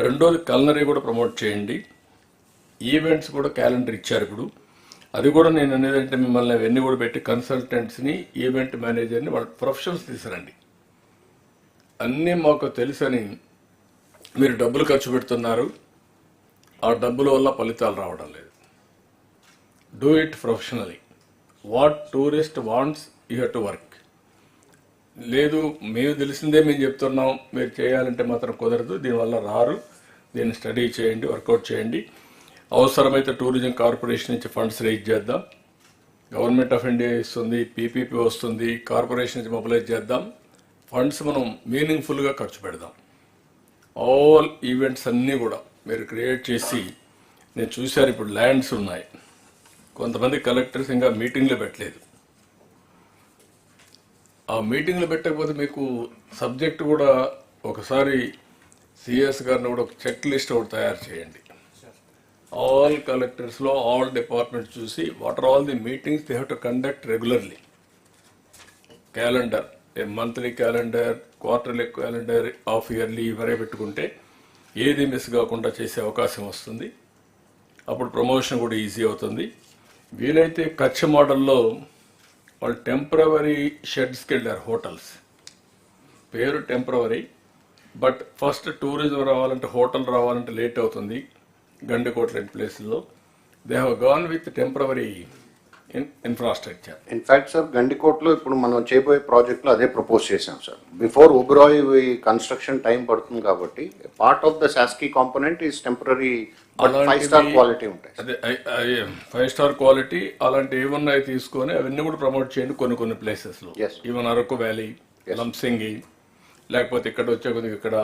రెండోది కల్నరీ కూడా ప్రమోట్ చేయండి. ఈవెంట్స్ కూడా క్యాలెండర్ ఇచ్చారు ఇప్పుడు. అది కూడా నేను అనేదంటే మిమ్మల్ని అవన్నీ కూడా పెట్టి కన్సల్టెంట్స్ని, ఈవెంట్ మేనేజర్ని, వాళ్ళ ప్రొఫెషనల్స్ తీసుకురండి. అన్నీ మాకు తెలుసని మీరు డబ్బులు ఖర్చు పెడుతున్నారు, ఆ డబ్బుల వల్ల ఫలితాలు రావడం లేదు. Do it professionally. What tourist wants you have to work. లేదు మేము తెలిసిందే మేము చెప్తున్నాం, మీరు చేయాలంటే మాత్రం కుదరదు. దీనివల్ల రారు. దీన్ని స్టడీ చేయండి, వర్కౌట్ చేయండి. అవసరమైతే టూరిజం కార్పొరేషన్ నుంచి ఫండ్స్ రేజ్ చేద్దాం. గవర్నమెంట్ ఆఫ్ ఇండియా ఇస్తుంది, పీపీపీ వస్తుంది, కార్పొరేషన్ నుంచి మొబిలైజ్ చేద్దాం. ఫండ్స్ మనం మీనింగ్ఫుల్గా ఖర్చు పెడదాం. ఆల్ ఈవెంట్స్ అన్నీ కూడా మీరు క్రియేట్ చేసి, నేను చూశాను ఇప్పుడు ల్యాండ్స్ ఉన్నాయి, కొంతమంది కలెక్టర్స్ ఇంకా మీటింగ్లో పెట్టలేదు. ఆ మీటింగ్లో పెట్టకపోతే మీకు సబ్జెక్ట్ కూడా ఒకసారి సిఎస్ గారిని కూడా ఒక చెక్ లిస్ట్ ఒకటి తయారు చేయండి. ఆల్ కలెక్టర్స్లో ఆల్ డిపార్ట్మెంట్స్ చూసి what are all the meetings they have to conduct regularly. Calendar, monthly calendar, quarterly calendar, half yearly ఇవరే పెట్టుకుంటే ఏది మిస్ కాకుండా చేసే అవకాశం వస్తుంది. అప్పుడు ప్రమోషన్ కూడా ఈజీ అవుతుంది. వీలైతే కచ్ మోడల్లో వాళ్ళు టెంపరవరీ షెడ్స్కి వెళ్ళారు. హోటల్స్ పేరు టెంపరవరీ, బట్ ఫస్ట్ టూరిజం రావాలంటే, హోటల్ రావాలంటే లేట్ అవుతుంది. గండికోట లాంటి ప్లేసుల్లో they have gone with temporary infrastructure. In fact sir, గండికోట్లో ఇప్పుడు మనం చేయబోయే ప్రాజెక్ట్లో అదే ప్రపోజ్ చేసాం sir. Before Oberoi construction time పడుతుంది కాబట్టి part of the SASCI component is temporary, 5 star quality ఉంటాయి. అదే 5 స్టార్ క్వాలిటీ అలాంటి ఏమన్నాయి తీసుకొని అవన్నీ కూడా ప్రమోట్ చేయండి కొన్ని ప్లేసెస్లో. ఈవెన్ అరకు వ్యాలీ, లంసింగి, లేకపోతే ఇక్కడ వచ్చే కొద్దిగా ఇక్కడ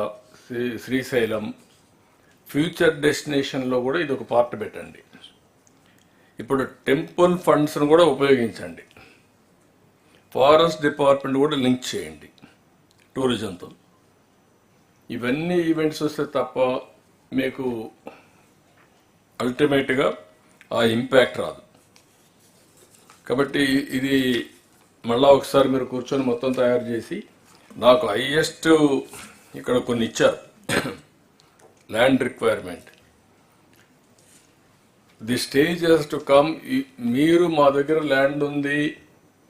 శ్రీశైలం, ఫ్యూచర్ డెస్టినేషన్లో కూడా ఇది ఒక పార్ట్ పెట్టండి. ఇప్పుడు టెంపుల్ ఫండ్స్ను కూడా ఉపయోగించండి. ఫారెస్ట్ డిపార్ట్మెంట్ కూడా లింక్ చేయండి టూరిజంతో. ఇవన్నీ ఈవెంట్స్ వస్తే తప్ప మీకు అల్టిమేట్గా ఆ ఇంపాక్ట్ రాదు. కాబట్టి ఇది మళ్ళా ఒకసారి మీరు కూర్చొని మొత్తం తయారు చేసి, నాకు హైయెస్ట్ ఇక్కడ కొన్ని ఇచ్చారు land requirement. The stage has to come. మీరు మా దగ్గర ల్యాండ్ ఉంది,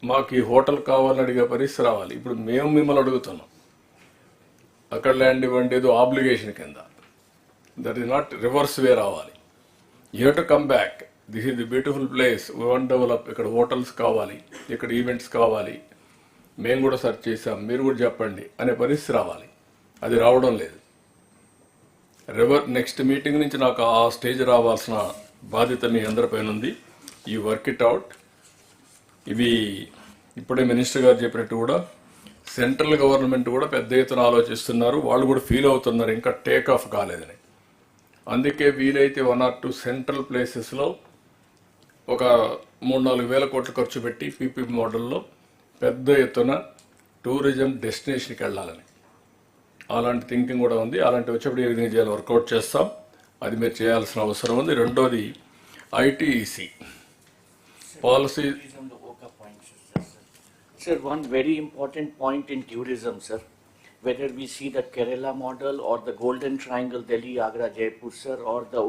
మాకు ఈ హోటల్ కావాలని అడిగే పరిస్థితి రావాలి. ఇప్పుడు మేము మిమ్మల్ని అడుగుతున్నాం, అక్కడ ల్యాండ్ ఇవ్వండి, ఏదో ఆబ్లిగేషన్ కింద. దట్ ఈస్ నాట్ రివర్స్ వే రావాలి. You have to come back. This is the beautiful place, we want develop. ఇక్కడ హోటల్స్ కావాలి, ఇక్కడ ఈవెంట్స్ కావాలి, మేము కూడా సెర్చ్ చేసాం, మీరు కూడా చెప్పండి అనే పరిస్థితి రావాలి. అది రావడం లేదు. నెక్స్ట్ మీటింగ్ నుంచి నాకు ఆ స్టేజ్ రావాల్సిన బాధ్యత మీ అందరిపైన ఉంది. ఈ వర్క్ ఇట్ అవుట్. ఇవి ఇప్పుడే మినిస్టర్ గారు చెప్పినట్టు కూడా సెంట్రల్ గవర్నమెంట్ కూడా పెద్ద ఎత్తున ఆలోచిస్తున్నారు. వాళ్ళు కూడా ఫీల్ అవుతున్నారు ఇంకా టేక్ ఆఫ్ కాలేదని. అందుకే వీలైతే 1 or 2 సెంట్రల్ ప్లేసెస్లో ఒక 3-4 వేల కోట్లు ఖర్చు పెట్టి పీపీపీ మోడల్లో పెద్ద ఎత్తున టూరిజం డెస్టినేషన్కి వెళ్ళాలని అలాంటి థింకింగ్ కూడా ఉంది. అలాంటి వచ్చేప్పుడు ఏ విధంగా చేయాలి వర్కౌట్ చేస్తాం. అది మీరు చేయాల్సిన అవసరం ఉంది. రెండోది ITEC policy. Sir, one very important point in tourism, sir. Whether we see the Kerala model or the Golden Triangle, Delhi, Agra, Jaipur, sir, or the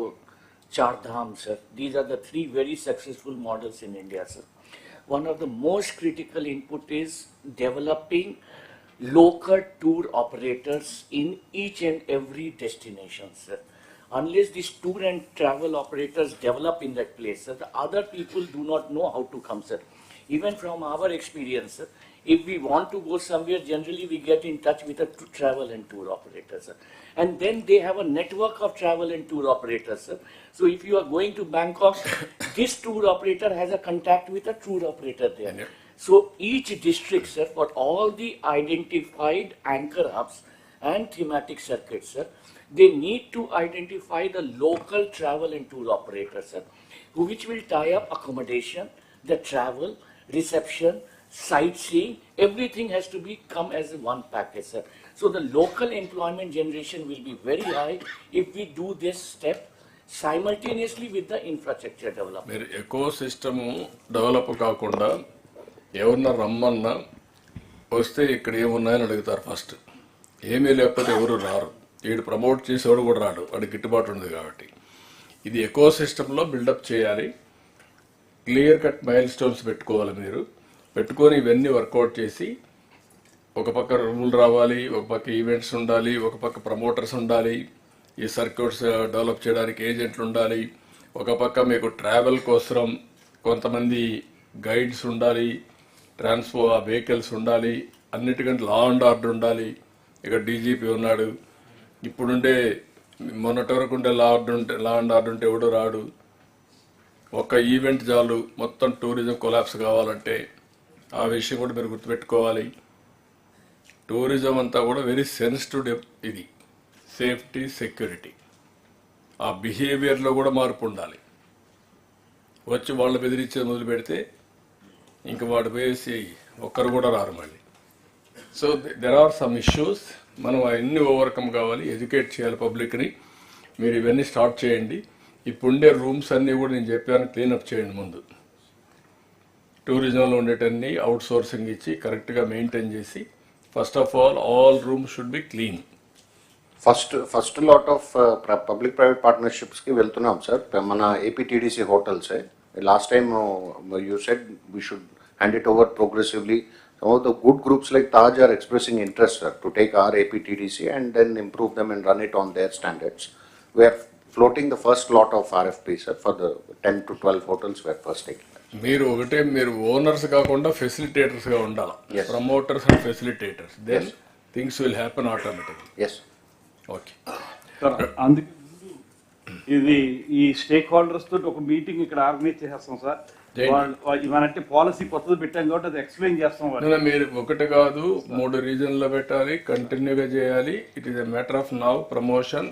Char Dham, sir. These are the 3 very successful models in India, sir. One of the most critical input is developing local tour operators in each and every destination, sir. Unless these tour and travel operators develop in that place, sir, the other people do not know how to come, sir. Even from our experience, sir, if we want to go somewhere, generally we get in touch with a travel and tour operator, sir. And then they have a network of travel and tour operators, sir. So if you are going to Bangkok, this tour operator has a contact with a tour operator there. Yeah. So each district, sir, for all the identified anchor hubs and thematic circuits, sir, they need to identify the local travel and tour operators, sir, which will tie up accommodation, the travel, reception, sightseeing, everything has to be come as one package, sir. So the local employment generation will be very high if we do this step simultaneously with the infrastructure development. మీరు echo system develop కాకుండా ఎవరన్నా రమ్మన్నా వస్తే ఇక్కడ ఏమున్నాయని అడుగుతారు first. ఏమీ లేకపోతే ఎవరు రారు. వీడు ప్రమోట్ చేసేవాడు కూడా రాడు, వాడికి గిట్టుబాటు ఉంది కాబట్టి. ఇది ఎకో సిస్టంలో బిల్డప్ చేయాలి. క్లియర్ కట్ మైల్ స్టోన్స్ పెట్టుకోవాలి. మీరు పెట్టుకొని ఇవన్నీ వర్కౌట్ చేసి ఒక పక్క రూల్ రావాలి, ఒక పక్క ఈవెంట్స్ ఉండాలి, ఒక పక్క ప్రమోటర్స్ ఉండాలి, ఈ సర్క్యూట్స్ డెవలప్ చేయడానికి ఏజెంట్లు ఉండాలి, ఒక పక్క మీకు ట్రావెల్ కోసం కొంతమంది గైడ్స్ ఉండాలి, వెహికల్స్ ఉండాలి, అన్నిటికంటే లా అండ్ ఆర్డర్ ఉండాలి. ఇక్కడ డీజీపీ ఉన్నాడు. ఇప్పుడుండే మొన్నటి వరకు ఉండే లా అండ్ ఆర్డర్ ఉంటే ఎవడు రాడు. ఒక ఈవెంట్ చాలు మొత్తం టూరిజం కొలాప్స్ కావాలంటే. ఆ విషయం కూడా మీరు గుర్తుపెట్టుకోవాలి. టూరిజం అంతా కూడా వెరీ సెన్సిటివ్. ఇది సేఫ్టీ, సెక్యూరిటీ, ఆ బిహేవియర్లో కూడా మార్పు ఉండాలి. వచ్చి వాళ్ళు బెదిరించేది మొదలు పెడితే ఇంక వాడు వేసి ఒక్కరు కూడా రారు మళ్ళీ. So there are some issues. మనం అవన్నీ ఓవర్కమ్ కావాలి, ఎడ్యుకేట్ చేయాలి పబ్లిక్ని. మీరు ఇవన్నీ స్టార్ట్ చేయండి. ఇప్పుడుండే రూమ్స్ అన్నీ కూడా నేను చెప్పాను, క్లీనప్ చేయండి ముందు. టూరిజంలో ఉండేటన్ని అవుట్ సోర్సింగ్ ఇచ్చి కరెక్ట్గా మెయింటైన్ చేసి, first of all rooms should be clean. First lot of public private పార్ట్నర్షిప్స్కి వెళ్తున్నాం సార్. మన ఏపీటీడీసీ హోటల్సే last time you said we should hand it over progressively. Some of the good groups like Taj are expressing interest, sir, to take our APTDC and then improve them and run it on their standards. We are floating the first lot of RFP, sir, for the 10 to 12 hotels we are first taking. మీరు owners కాకుండా ఫెసిలిటేటర్స్గా ఉండాలి. Promoters and facilitators. Then things will happen automatically. Yes. Okay sir, అందుకే ఇది ఈ stake holders తోటి ఒక meeting ఇక్కడ ఆర్గనైజ్ చేసేస్తాం సార్. ఇవన్నీ పాలసీ కొత్తది పెట్టాం కాబట్టి అది ఎక్స్ప్లెయిన్ చేస్తాం. మీరు ఒకటి కాదు 3 రీజన్లో పెట్టాలి, కంటిన్యూగా చేయాలి. It is a matter of now promotion.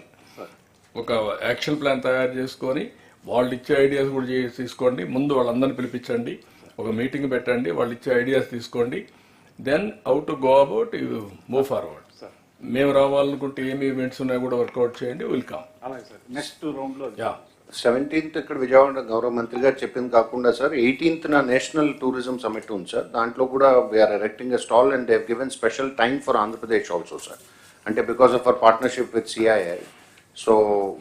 ఒక యాక్షన్ ప్లాన్ తయారు చేసుకొని వాళ్ళు ఇచ్చే ఐడియాస్ కూడా తీసుకోండి. ముందు వాళ్ళందరినీ పిలిపించండి, ఒక మీటింగ్ పెట్టండి, వాళ్ళు ఇచ్చే ఐడియాస్ తీసుకోండి. Then how to go about you move forward. మేము రావాలనుకుంటే ఏమి ఈవెంట్స్ ఉన్నాయి కూడా వర్కౌట్ చేయండి. వెల్కమ్. నెక్స్ట్ రౌండ్లో 17th ఇక్కడ విజయవాడ గౌరవ మంత్రి గారు చెప్పింది కాకుండా sir 18th national tourism summit ఉంది సార్. దాంట్లో కూడా we're erecting a stall and they given special time for Andhra Pradesh also sir. అంటే because of our partnership with CII. So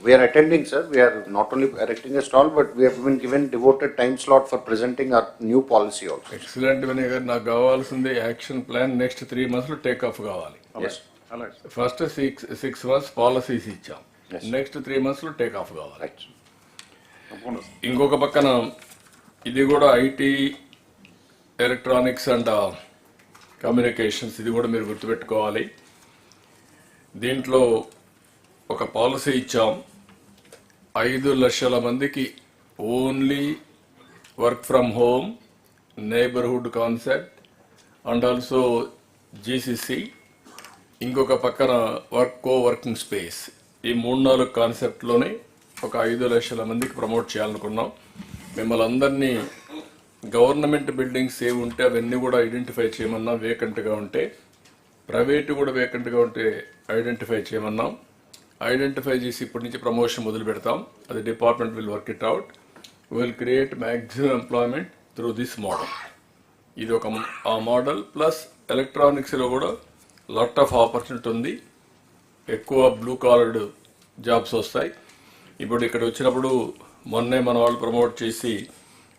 we're attending sir. We're not only erecting a stall but we have been given devoted time slot for presenting our new policy also. Excellent Vinay గారు. నాకు కావాల్సింది action plan next 3 months take off కావాలి. First 6 months policies ఇచ్చాం. Next 3 months take off కావాలి. ఇంకొక పక్కన ఇది కూడా ఐటీ, ఎలక్ట్రానిక్స్ అండ్ కమ్యూనికేషన్స్, ఇది కూడా మీరు గుర్తుపెట్టుకోవాలి. దీంట్లో ఒక పాలసీ ఇచ్చాం. 5 లక్షల మందికి only work from home, neighbourhood concept and also GCC. ఇంకొక పక్కన వర్కింగ్ స్పేస్. ఈ 3-4 కాన్సెప్ట్లోనే ఒక 5 లక్షల మందికి ప్రమోట్ చేయాలనుకున్నాం. మిమ్మల్ని అందరినీ గవర్నమెంట్ బిల్డింగ్స్ ఏవి ఉంటే అవన్నీ కూడా ఐడెంటిఫై చేయమన్నాం. వేకెంట్గా ఉంటే, ప్రైవేటు కూడా వేకెంట్గా ఉంటే ఐడెంటిఫై చేయమన్నాం. ఐడెంటిఫై చేసి ఇప్పటి నుంచి ప్రమోషన్ మొదలు పెడతాం. అది department will work it out. Will create maximum employment through this model. ఇది ఒక ఆ మోడల్. ప్లస్ ఎలక్ట్రానిక్స్లో కూడా లాట్ ఆఫ్ ఆపర్చునిటీ ఉంది. ఎక్కువ బ్లూ కాలర్డ్ జాబ్స్ వస్తాయి. ఇప్పుడు ఇక్కడ వచ్చినప్పుడు మొన్నే మన వాళ్ళు ప్రమోట్ చేసి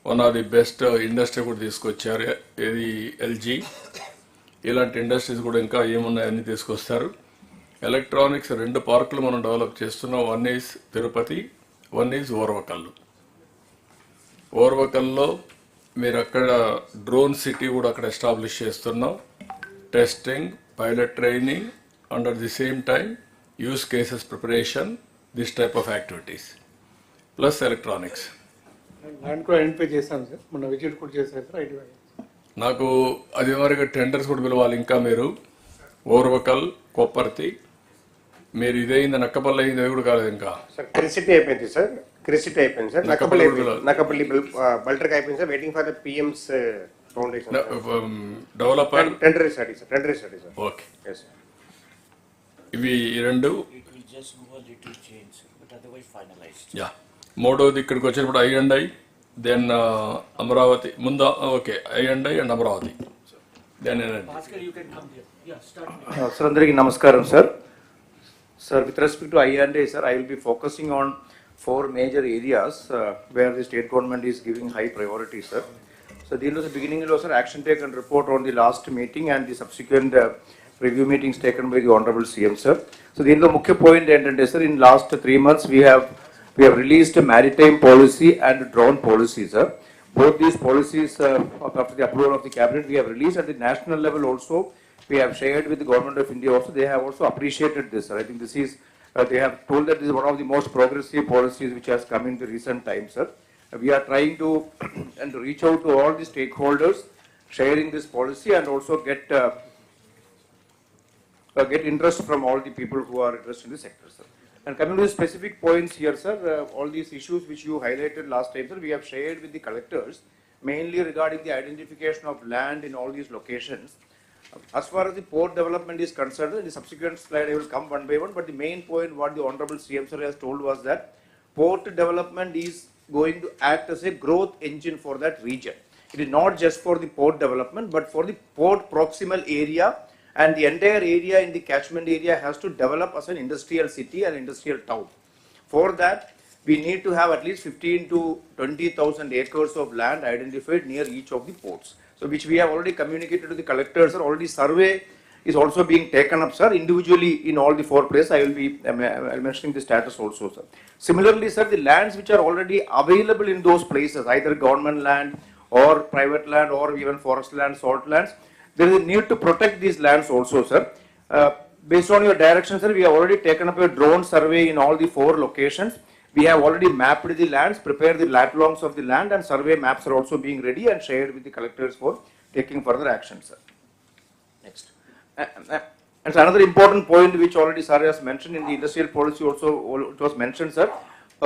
one of the best industry కూడా తీసుకొచ్చారు. ఇది ఎల్జీ. ఇలాంటి ఇండస్ట్రీస్ కూడా ఇంకా ఏమున్నాయని తీసుకొస్తారు. ఎలక్ట్రానిక్స్ 2 పార్కులు మనం డెవలప్ చేస్తున్నాం. 1 ఈజ్ తిరుపతి, 1 ఈజ్ ఓర్వకల్లు. ఓర్వకల్లో మీరు అక్కడ డ్రోన్ సిటీ కూడా అక్కడ ఎస్టాబ్లిష్ చేస్తున్నాం. Testing, pilot training, under the same time use cases preparation, this type of activities plus electronics. Land కూడా ఐడెంటిఫై చేశాం సార్, మొన్న విజిట్ కూడా చేశారు సార్. ఐడెంటిఫై నాకు అది వరకు టెండర్స్ కూడా పిలవాలి. ఇంకా మీరు ఓర్వకల్, కొప్పర్తి, మీరు ఇదైంది నక్కపల్లి అయింది, అది కూడా కాలేదు ఇంకా. సార్ క్రిసిటీ అయిపోయింది సార్, క్రిసిటీ అయిపోయింది సార్, నక్కపల్లి బల్టర్కి అయిపోయింది sir. Waiting for the PM's foundation developer టెండరీ స్టడీ సార్, టెండరీ స్టడీ సార్. ఓకే, ఇవి రెండు. యా, మూడోది ఇక్కడికి వచ్చినప్పుడు ఐ దెన్ అమరావతి ముందు. Okay, I and Amaravati. Then sir అందరికీ నమస్కారం sir. Sir, with respect to I&A, sir, I will be focusing on 4 major areas where the state government is giving high priority, sir. So, the beginning of sir, action taken report on the last meeting and the subsequent review meetings taken by the Honorable CM, sir. So, the mukhya point and sir, in last 3 months we have released a maritime policy and drone policy, sir. Both these policies, after the approval of the cabinet, we have released at the national level also. We have shared with the government of India also. They have also appreciated this, sir. I think this is, they have told that this is one of the most progressive policies which has come in the recent times, sir. We are trying to and to reach out to all the stakeholders, sharing this policy and also get interest from all the people who are interested in the sector, sir. And coming to the specific points here, sir, all these issues which you highlighted last time, sir, we have shared with the collectors, mainly regarding the identification of land in all these locations. As far as the port development is concerned, in the subsequent slide I will come one by one, but the main point what the Honorable CM sir has told was that port development is going to act as a growth engine for that region. It is not just for the port development, but for the port proximal area, and the entire area in the catchment area has to develop as an industrial city and industrial town. For that, we need to have at least 15 to 20,000 acres of land identified near each of the ports. So, which we have already communicated to the collectors, sir. Already survey is also being taken up, sir, individually in all the 4 places. I will be mentioning the status also, sir. Similarly, sir, the lands which are already available in those places, either government land or private land or even forest land, salt lands, there is a need to protect these lands also, sir. Based on your direction, sir, we have already taken up a drone survey in all the 4 locations. We have already mapped the lands, prepared the lat longs of the land, and survey maps are also being ready and shared with the collectors for taking further action, sir. Next. And so another important point which already sir has mentioned in the industrial policy also, it was mentioned, sir,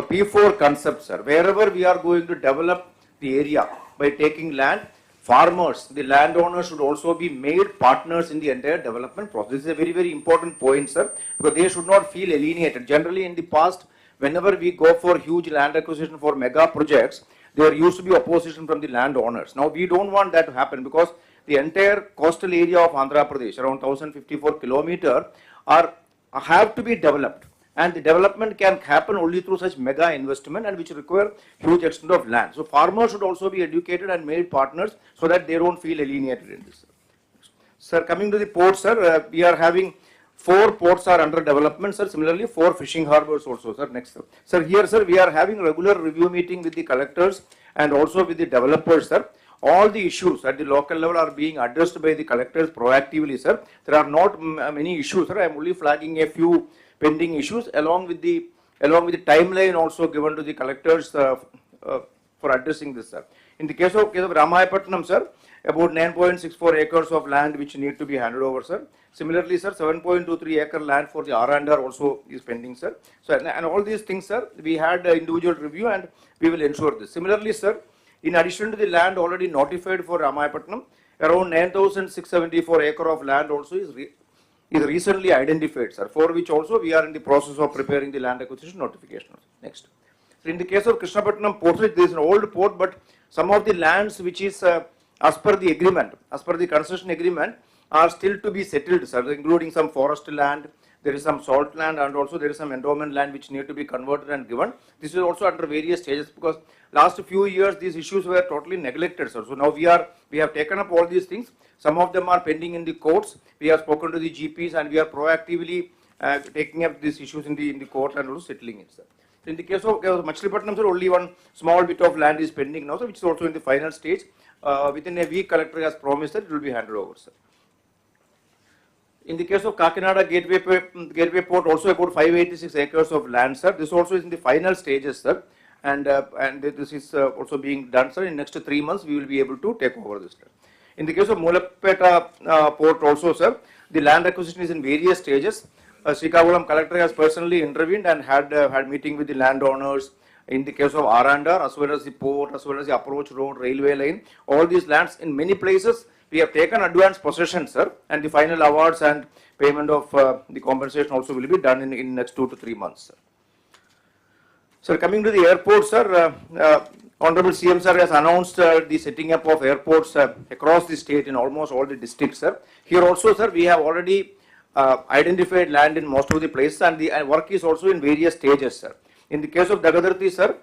a P4 concept, sir. Wherever we are going to develop the area by taking land, farmers, the landowners should also be made partners in the entire development process. This is a very, very important point, sir, because they should not feel alienated. Generally in the past, whenever we go for huge land acquisition for mega projects, there used to be opposition from the landowners. Now we don't want that to happen, because the entire coastal area of Andhra Pradesh, around 1054 kilometers, have to be developed, and the development can happen only through such mega investment and which require huge extent of land. So farmers should also be educated and made partners so that they don't feel alienated in this. Sir, coming to the port, sir, we are having 4 ports are under development, sir. Similarly, 4 fishing harbors also, sir. Next, sir. Sir, here, sir, we are having regular review meeting with the collectors and also with the developers, sir. All the issues at the local level are being addressed by the collectors proactively, sir. There are not many issues, sir. I am only flagging a few pending issues along with the timeline also given to the collectors for addressing this, sir. In the case of Ramayapatnam, sir, about 9.64 acres of land which need to be handed over, sir. Similarly, sir, 7.23 acre land for the R&R also is pending, sir. So, and all these things, sir, we had individual review and we will ensure this. Similarly, sir, in addition to the land already notified for Ramayapatnam, around 9,674 acre of land also is recently identified, sir, for which also we are in the process of preparing the land acquisition notification. Next. So, in the case of Krishnapatnam port, there is an old port, but some of the lands which is as per the agreement, as per the concession agreement, are still to be settled, sir, including some forest land, there is some salt land, and also there is some endowment land which need to be converted and given. This is also under various stages, because last few years these issues were totally neglected, sir. So now we have taken up all these things. Some of them are pending in the courts. We have spoken to the GPs and we are proactively taking up these issues in the court and also settling it, sir. So in the case of Machilipatnam, sir, only one small bit of land is pending now, sir, which is also in the final stage. Within a week, collector has promised that it will be handed over, sir. In the case of Kakinada Gateway Port, also about 586 acres of land, sir. This also is in the final stages, sir. And this is also being done, sir. In next 3 months, we will be able to take over this. Sir. In the case of Mulapeta Port also, sir, the land acquisition is in various stages. Srikakulam collector has personally intervened and had meeting with the landowners. In the case of Arandar, as well as the port, as well as the approach road, railway line, all these lands in many places, we have taken advanced possession, sir, and the final awards and payment of the compensation also will be done in next 2 to 3 months, sir. Sir, coming to the airport, sir, Honorable CM sir has announced the setting up of airports across the state in almost all the districts, sir. Here also, sir, we have already identified land in most of the places, and the work is also in various stages, sir. In the case of Dagadarthi, sir,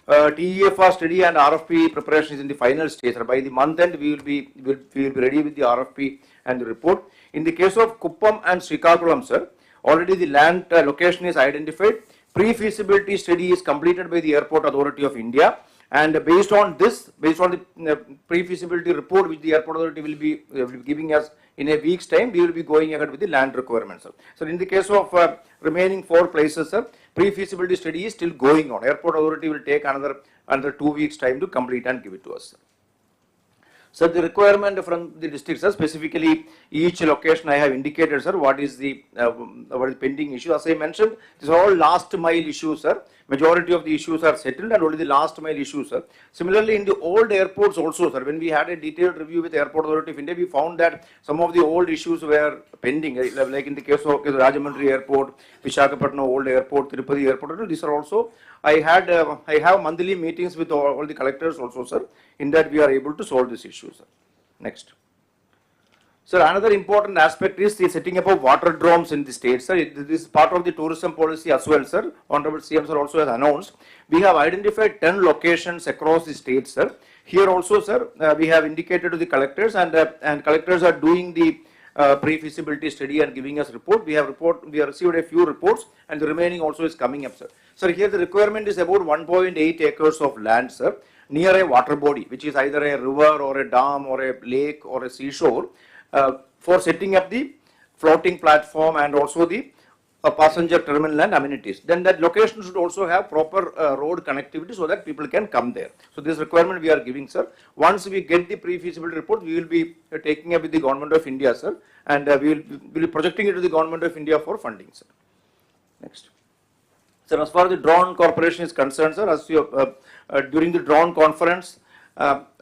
TEFR study and RFP preparation is in the final stage, sir. By the month end, we will be ready with the RFP and the report. In the case of Kuppam and Srikakulam, sir, already the land location is identified. Pre-feasibility study is completed by the Airport Authority of India, and based on the pre-feasibility report which the Airport Authority will be giving us in a week's time, we will be going ahead with the land requirements, sir. So in the case of remaining 4 places, sir, pre-feasibility study is still going on. Airport Authority will take another 2 weeks time to complete and give it to us, sir. So the requirement from the districts, sir, specifically each location I have indicated, sir, what is the pending issue. As I mentioned, these are all last mile issues, sir. Majority of the issues are settled and only the last mile issues, sir. Similarly, in the old airports also, sir, when we had a detailed review with the Airport Authority of India, we found that some of the old issues were pending, like in the case of Rajahmundry Airport, Visakhapatnam Old Airport, Tirupati Airport. These are also, I have monthly meetings with all the collectors also, sir. In that we are able to solve this issue, sir. Next. Sir, another important aspect is the setting up of water drones in the state, sir. This is part of the tourism policy as well, sir. Honorable CM sir also has announced. We have identified 10 locations across the state, sir. Here also, sir, we have indicated to the collectors, and collectors are doing the pre-feasibility study and giving us report. We have received a few reports, and the remaining also is coming up, sir. Sir, here the requirement is about 1.8 acres of land, sir, near a water body, which is either a river or a dam or a lake or a seashore, for setting up the floating platform and also the passenger terminal and amenities. Then that location should also have proper road connectivity so that people can come there. So this requirement we are giving, sir. Once we get the pre-feasibility report, we will be taking up with the Government of India, sir, and we will be projecting it to the Government of India for funding, sir. Next. Sir, as far as the drone corporation is concerned, sir, as you, during the drone conference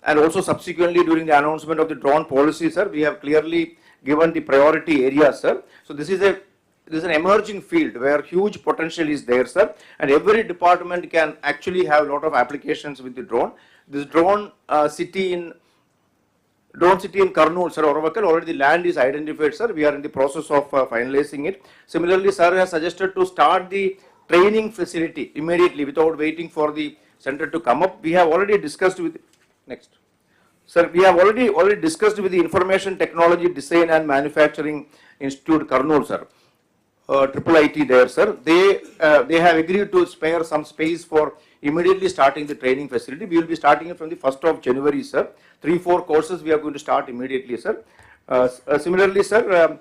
and also subsequently during the announcement of the drone policy, sir, we have clearly given the priority areas, sir. So this is an emerging field where huge potential is there, sir, and every department can actually have a lot of applications with the drone. This drone city in Kurnool, sir, Oravakal, already the land is identified, sir. We are in the process of finalizing it. Similarly, sir has suggested to start the training facility immediately without waiting for the center to come up. We have already discussed with, next. Sir, we have already discussed with the Information Technology Design and Manufacturing Institute, Kurnool, sir. Triple IT there, sir. They have agreed to spare some space for immediately starting the training facility. We will be starting it from the 1st of January, sir. 3-4 courses we are going to start immediately, sir. Similarly, sir,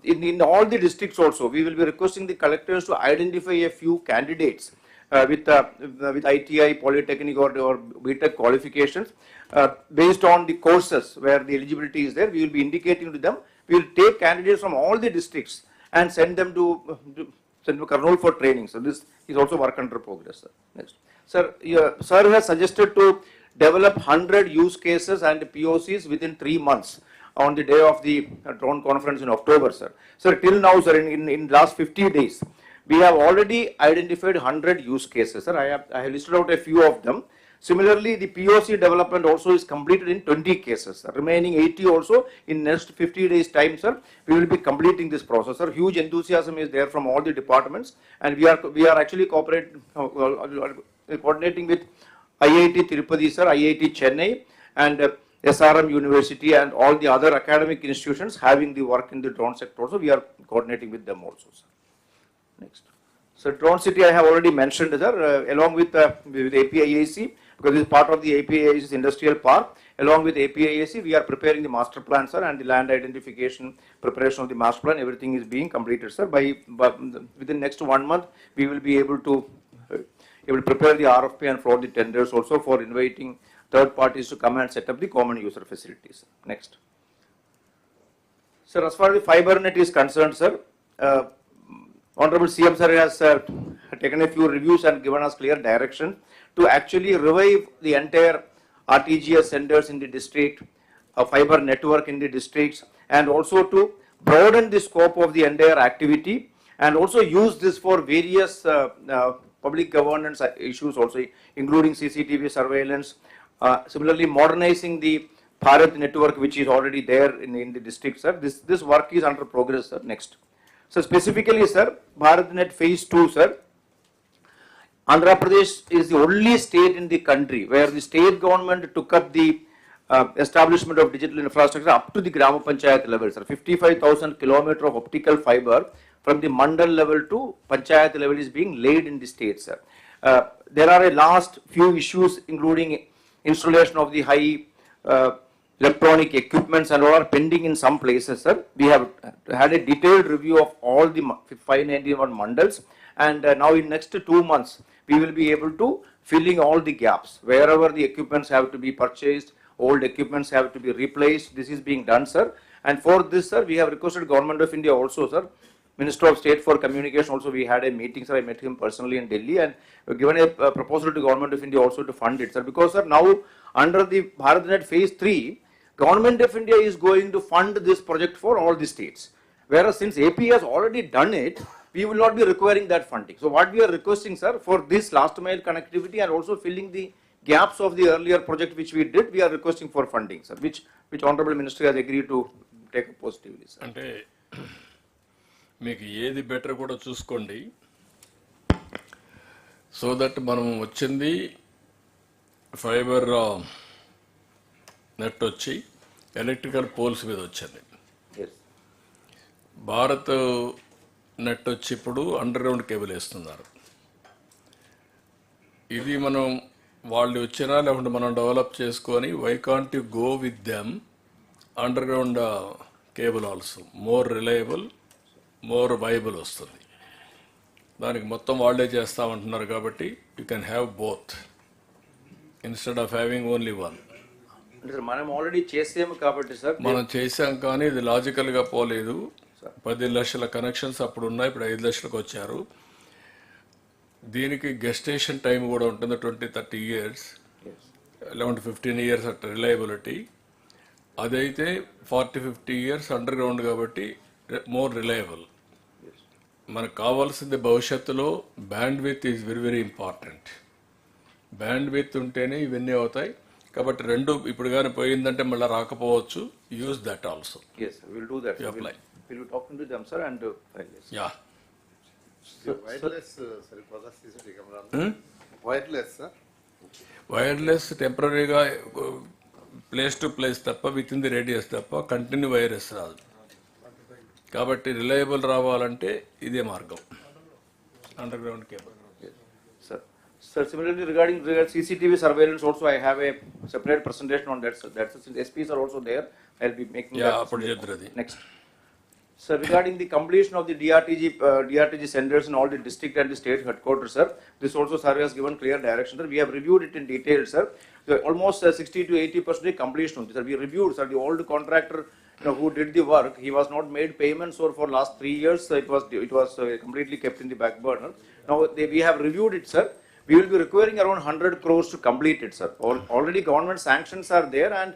in all the districts also, we will be requesting the collectors to identify a few candidates with ITI, Polytechnic or BTech qualifications based on the courses where the eligibility is there. We will be indicating to them. We will take candidates from all the districts and send them to Kurnool for training. So this is also work under progress, sir. Next. Sir, sir has suggested to develop 100 use cases and POCs within 3 months on the day of the drone conference in October, sir. Sir, till now, sir, in last 50 days, we have already identified 100 use cases, sir. I have listed out a few of them. Similarly, the POC development also is completed in 20 cases, sir. Remaining 80 also in next 50 days time, sir, we will be completing this process, sir. Huge enthusiasm is there from all the departments, and we are actually cooperating, coordinating with IIT Tirupati, sir, IIT Chennai, and SRM University and all the other academic institutions having the work in the drone sector also. We are coordinating with them also, sir. Next. So Drone City I have already mentioned, sir, along with APIAC, because this is part of the APIAC's industrial park. Along with APIAC, we are preparing the master plan, sir, and the land identification, preparation of the master plan, everything is being completed, sir. Within next 1 month, we will be able to prepare the RFP and float the tenders also for inviting third parties to come and set up the common user facilities. Next. Sir, as far as the fiber net is concerned, sir, Honorable CM sir has taken a few reviews and given us clear direction to actually revive the entire RTGS centers in the district, a fiber network in the districts, and also to broaden the scope of the entire activity and also use this for various public governance issues also, including CCTV surveillance. Similarly, modernizing the Bharat network, which is already there in the district, sir. This work is under progress, sir. Next. So specifically, sir, BharatNet Phase 2, sir, Andhra Pradesh is the only state in the country where the state government took up the establishment of digital infrastructure up to the Grama Panchayat level, sir. 55,000 kilometers of optical fiber from the mandal level to Panchayat level is being laid in the state, sir. There are a last few issues, including installation of the high electronic equipments and all are pending in some places, sir. We have had a detailed review of all the 591 mandals, and now in next 2 months, we will be able to filling all the gaps. Wherever the equipments have to be purchased, old equipments have to be replaced, this is being done, sir. And for this, sir, we have requested Government of India also, sir. Minister of State for Communication also, we had a meeting, sir. I met him personally in Delhi, and given a proposal to Government of India also to fund it, sir. Because, sir, now under the BharatNet Phase 3, Government of India is going to fund this project for all the states. Whereas since AP has already done it, we will not be requiring that funding. So what we are requesting, sir, for this last mile connectivity and also filling the gaps of the earlier project which we did, we are requesting for funding, sir, which Honorable Minister has agreed to take up positively, sir. అంటే మీకు ఏది better కూడా చూసుకోండి, so that మనం వచ్చింది fibre net వచ్చి electrical poles మీద వచ్చింది. భారత్ నెట్ వచ్చి ఇప్పుడు అండర్ గ్రౌండ్ కేబుల్ వేస్తున్నారు. ఇది మనం వాళ్ళు వచ్చినా లేకుంటే మనం డెవలప్ చేసుకొని why can't you go with them underground cable also more reliable, more viable వస్తుంది. దానికి మొత్తం వాళ్ళే చేస్తామంటున్నారు కాబట్టి you can have both instead of having only one. మనం ఆల్రెడీ చేసాము కాబట్టి సార్, మనం చేసాం కానీ ఇది లాజికల్గా పోలేదు. 10 లక్షల కనెక్షన్స్ అప్పుడు ఉన్నాయి, ఇప్పుడు 5 లక్షలకు వచ్చారు. దీనికి గెస్టేషన్ టైం కూడా ఉంటుంది 20-30 years, 11-15 years అట్ రిలయబిలిటీ. అదైతే 40-50 years అండర్ గ్రౌండ్ కాబట్టి మోర్ రిలయబుల్. మనకు కావాల్సింది భవిష్యత్తులో band with is very very important. Band with ఉంటేనే ఇవన్నీ అవుతాయి. కాబట్టి రెండు ఇప్పుడు కానీ పోయిందంటే మళ్ళీ రాకపోవచ్చు. Use that also. Yes, we'll do that. We'll be talking to them, sir, and yeah. Wireless, wireless, sir. Wireless టెంపరీగా ప్లేస్ టు ప్లేస్ తప్ప విత్ ఇన్ ది రేడియస్ తప్ప కంటిన్యూ వైరస్ రాదు. కాబట్టి రిలయబుల్ రావాలంటే ఇదే మార్గం, under ground cable. Sir, similarly regarding CCTV surveillance also, I have a separate presentation on that, sir. That's since SPs are also there, I'll be making that. Next. Sir, regarding the completion of the DRTG centers in all the district and the state headquarters, sir, this also sir has given clear direction, sir. We have reviewed it in detail, sir. So almost 60-80% completion, sir. We reviewed, sir, the old contractor, who did the work. He was not made payments for last 3 years. It was completely kept in the back burner. Now we have reviewed it, sir. We will be requiring around 100 crores to complete it, sir. Already government sanctions are there, and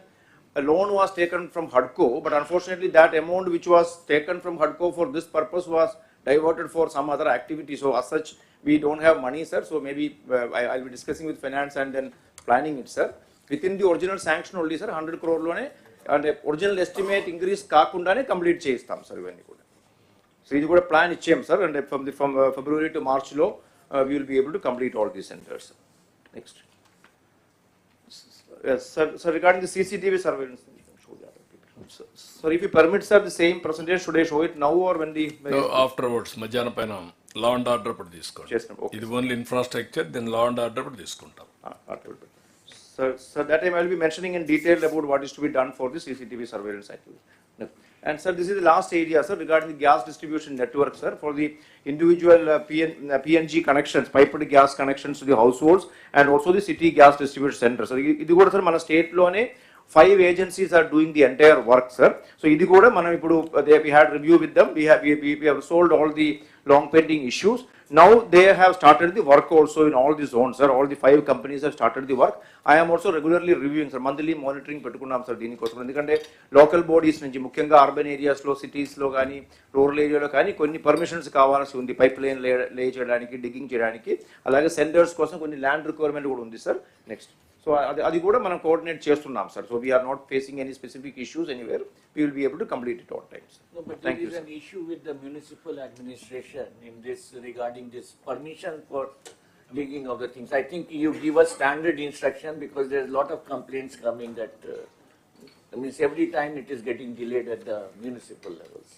a loan was taken from HUDCO, but unfortunately that amount which was taken from HUDCO for this purpose was diverted for some other activity. So as such, we don't have money, sir. So maybe I'll be discussing with finance and then planning it, sir. Within the original sanction only, sir, 100 crore lone and original estimate increase kaakundane complete chestam, sir. So this is a plan ichcham, sir, and from February to March lo we will be able to complete all these centers. Next. Yes, sir, regarding the CCTV surveillance, sir, if you permit, sir, the same presentation, should I show it now or when the... No, afterwards, Majana Painam. Law and order అప్పుడు తీసుకోండి. ఇది only infrastructure, then law and order అప్పుడు తీసుకుంటాం. So that time I will be mentioning in detail about what is to be done for the CCTV surveillance activity. No. And sir, this is the last area, sir, regarding the gas distribution network, sir, for the individual PNG connections, piped gas connections to the households, and also the city gas distribution center. So, ఇది కూడా sir మన state లోనే 5 agencies are doing the entire work, sir. So, ఇది కూడా మనం ఇప్పుడు we had review with them. We have solved all the long pending issues. Now they have started the work also in all the zones, sir. All the 5 companies have started the work. I am also regularly reviewing, sir. Monthly monitoring పెట్టుకున్నాం sir దీనికోసం. ఎందుకంటే local bodies నుంచి ముఖ్యంగా urban ఏరియాస్లో, సిటీస్లో కానీ, rural ఏరియాలో కానీ కొన్ని పర్మిషన్స్ కావాల్సి ఉంది. పైప్ లైన్ లే చేయడానికి, డిగ్గింగ్ చేయడానికి, అలాగే సెంటర్స్ కోసం కొన్ని ల్యాండ్ రిక్వైర్మెంట్ కూడా ఉంది సార్. నెక్స్ట్, సో అది కూడా మనం కోఆర్డినేట్ చేస్తున్నాం sir. So we are not facing any specific issues anywhere. We will be able to complete it on time, sir. No, but Thank there you, is an issue with the municipal administration in this regarding this permission for digging of the things. I think you give us standard instruction because there is a lot of complaints coming that means every time it is getting delayed at the municipal levels.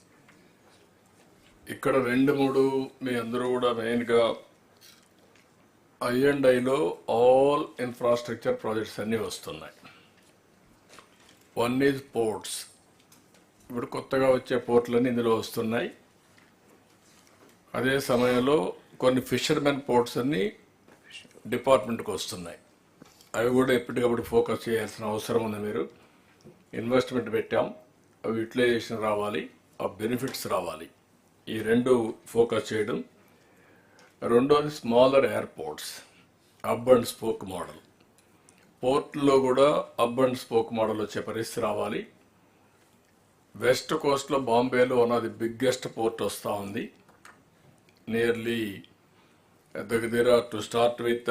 ఇక్కడ 2-3 మీ అందరూ కూడా మెయిన్గా I&Iలో all infrastructure projects అన్నీ వస్తున్నాయి. One is ports. ఇప్పుడు కొత్తగా వచ్చే పోర్ట్లన్నీ ఇందులో వస్తున్నాయి. అదే సమయంలో కొన్ని ఫిషర్మెన్ పోర్ట్స్ అన్నీ డిపార్ట్మెంట్కి వస్తున్నాయి. అవి కూడా ఎప్పటికప్పుడు ఫోకస్ చేయాల్సిన అవసరం ఉంది. మీరు ఇన్వెస్ట్మెంట్ పెట్టాం, అవి యూటిలైజేషన్ రావాలి, ఆ బెనిఫిట్స్ రావాలి. ఈ 2 ఫోకస్ చేయడం. రెండోది smaller airports, hub and spoke model. పోర్ట్లో కూడా హబ్ అండ్ స్పోక్ మోడల్ వచ్చే పరిస్థితి రావాలి. వెస్ట్ కోస్ట్లో బాంబేలో ఉన్నది బిగ్గెస్ట్ పోర్ట్ వస్తూ ఉంది. నియర్లీ దగ్గర to start with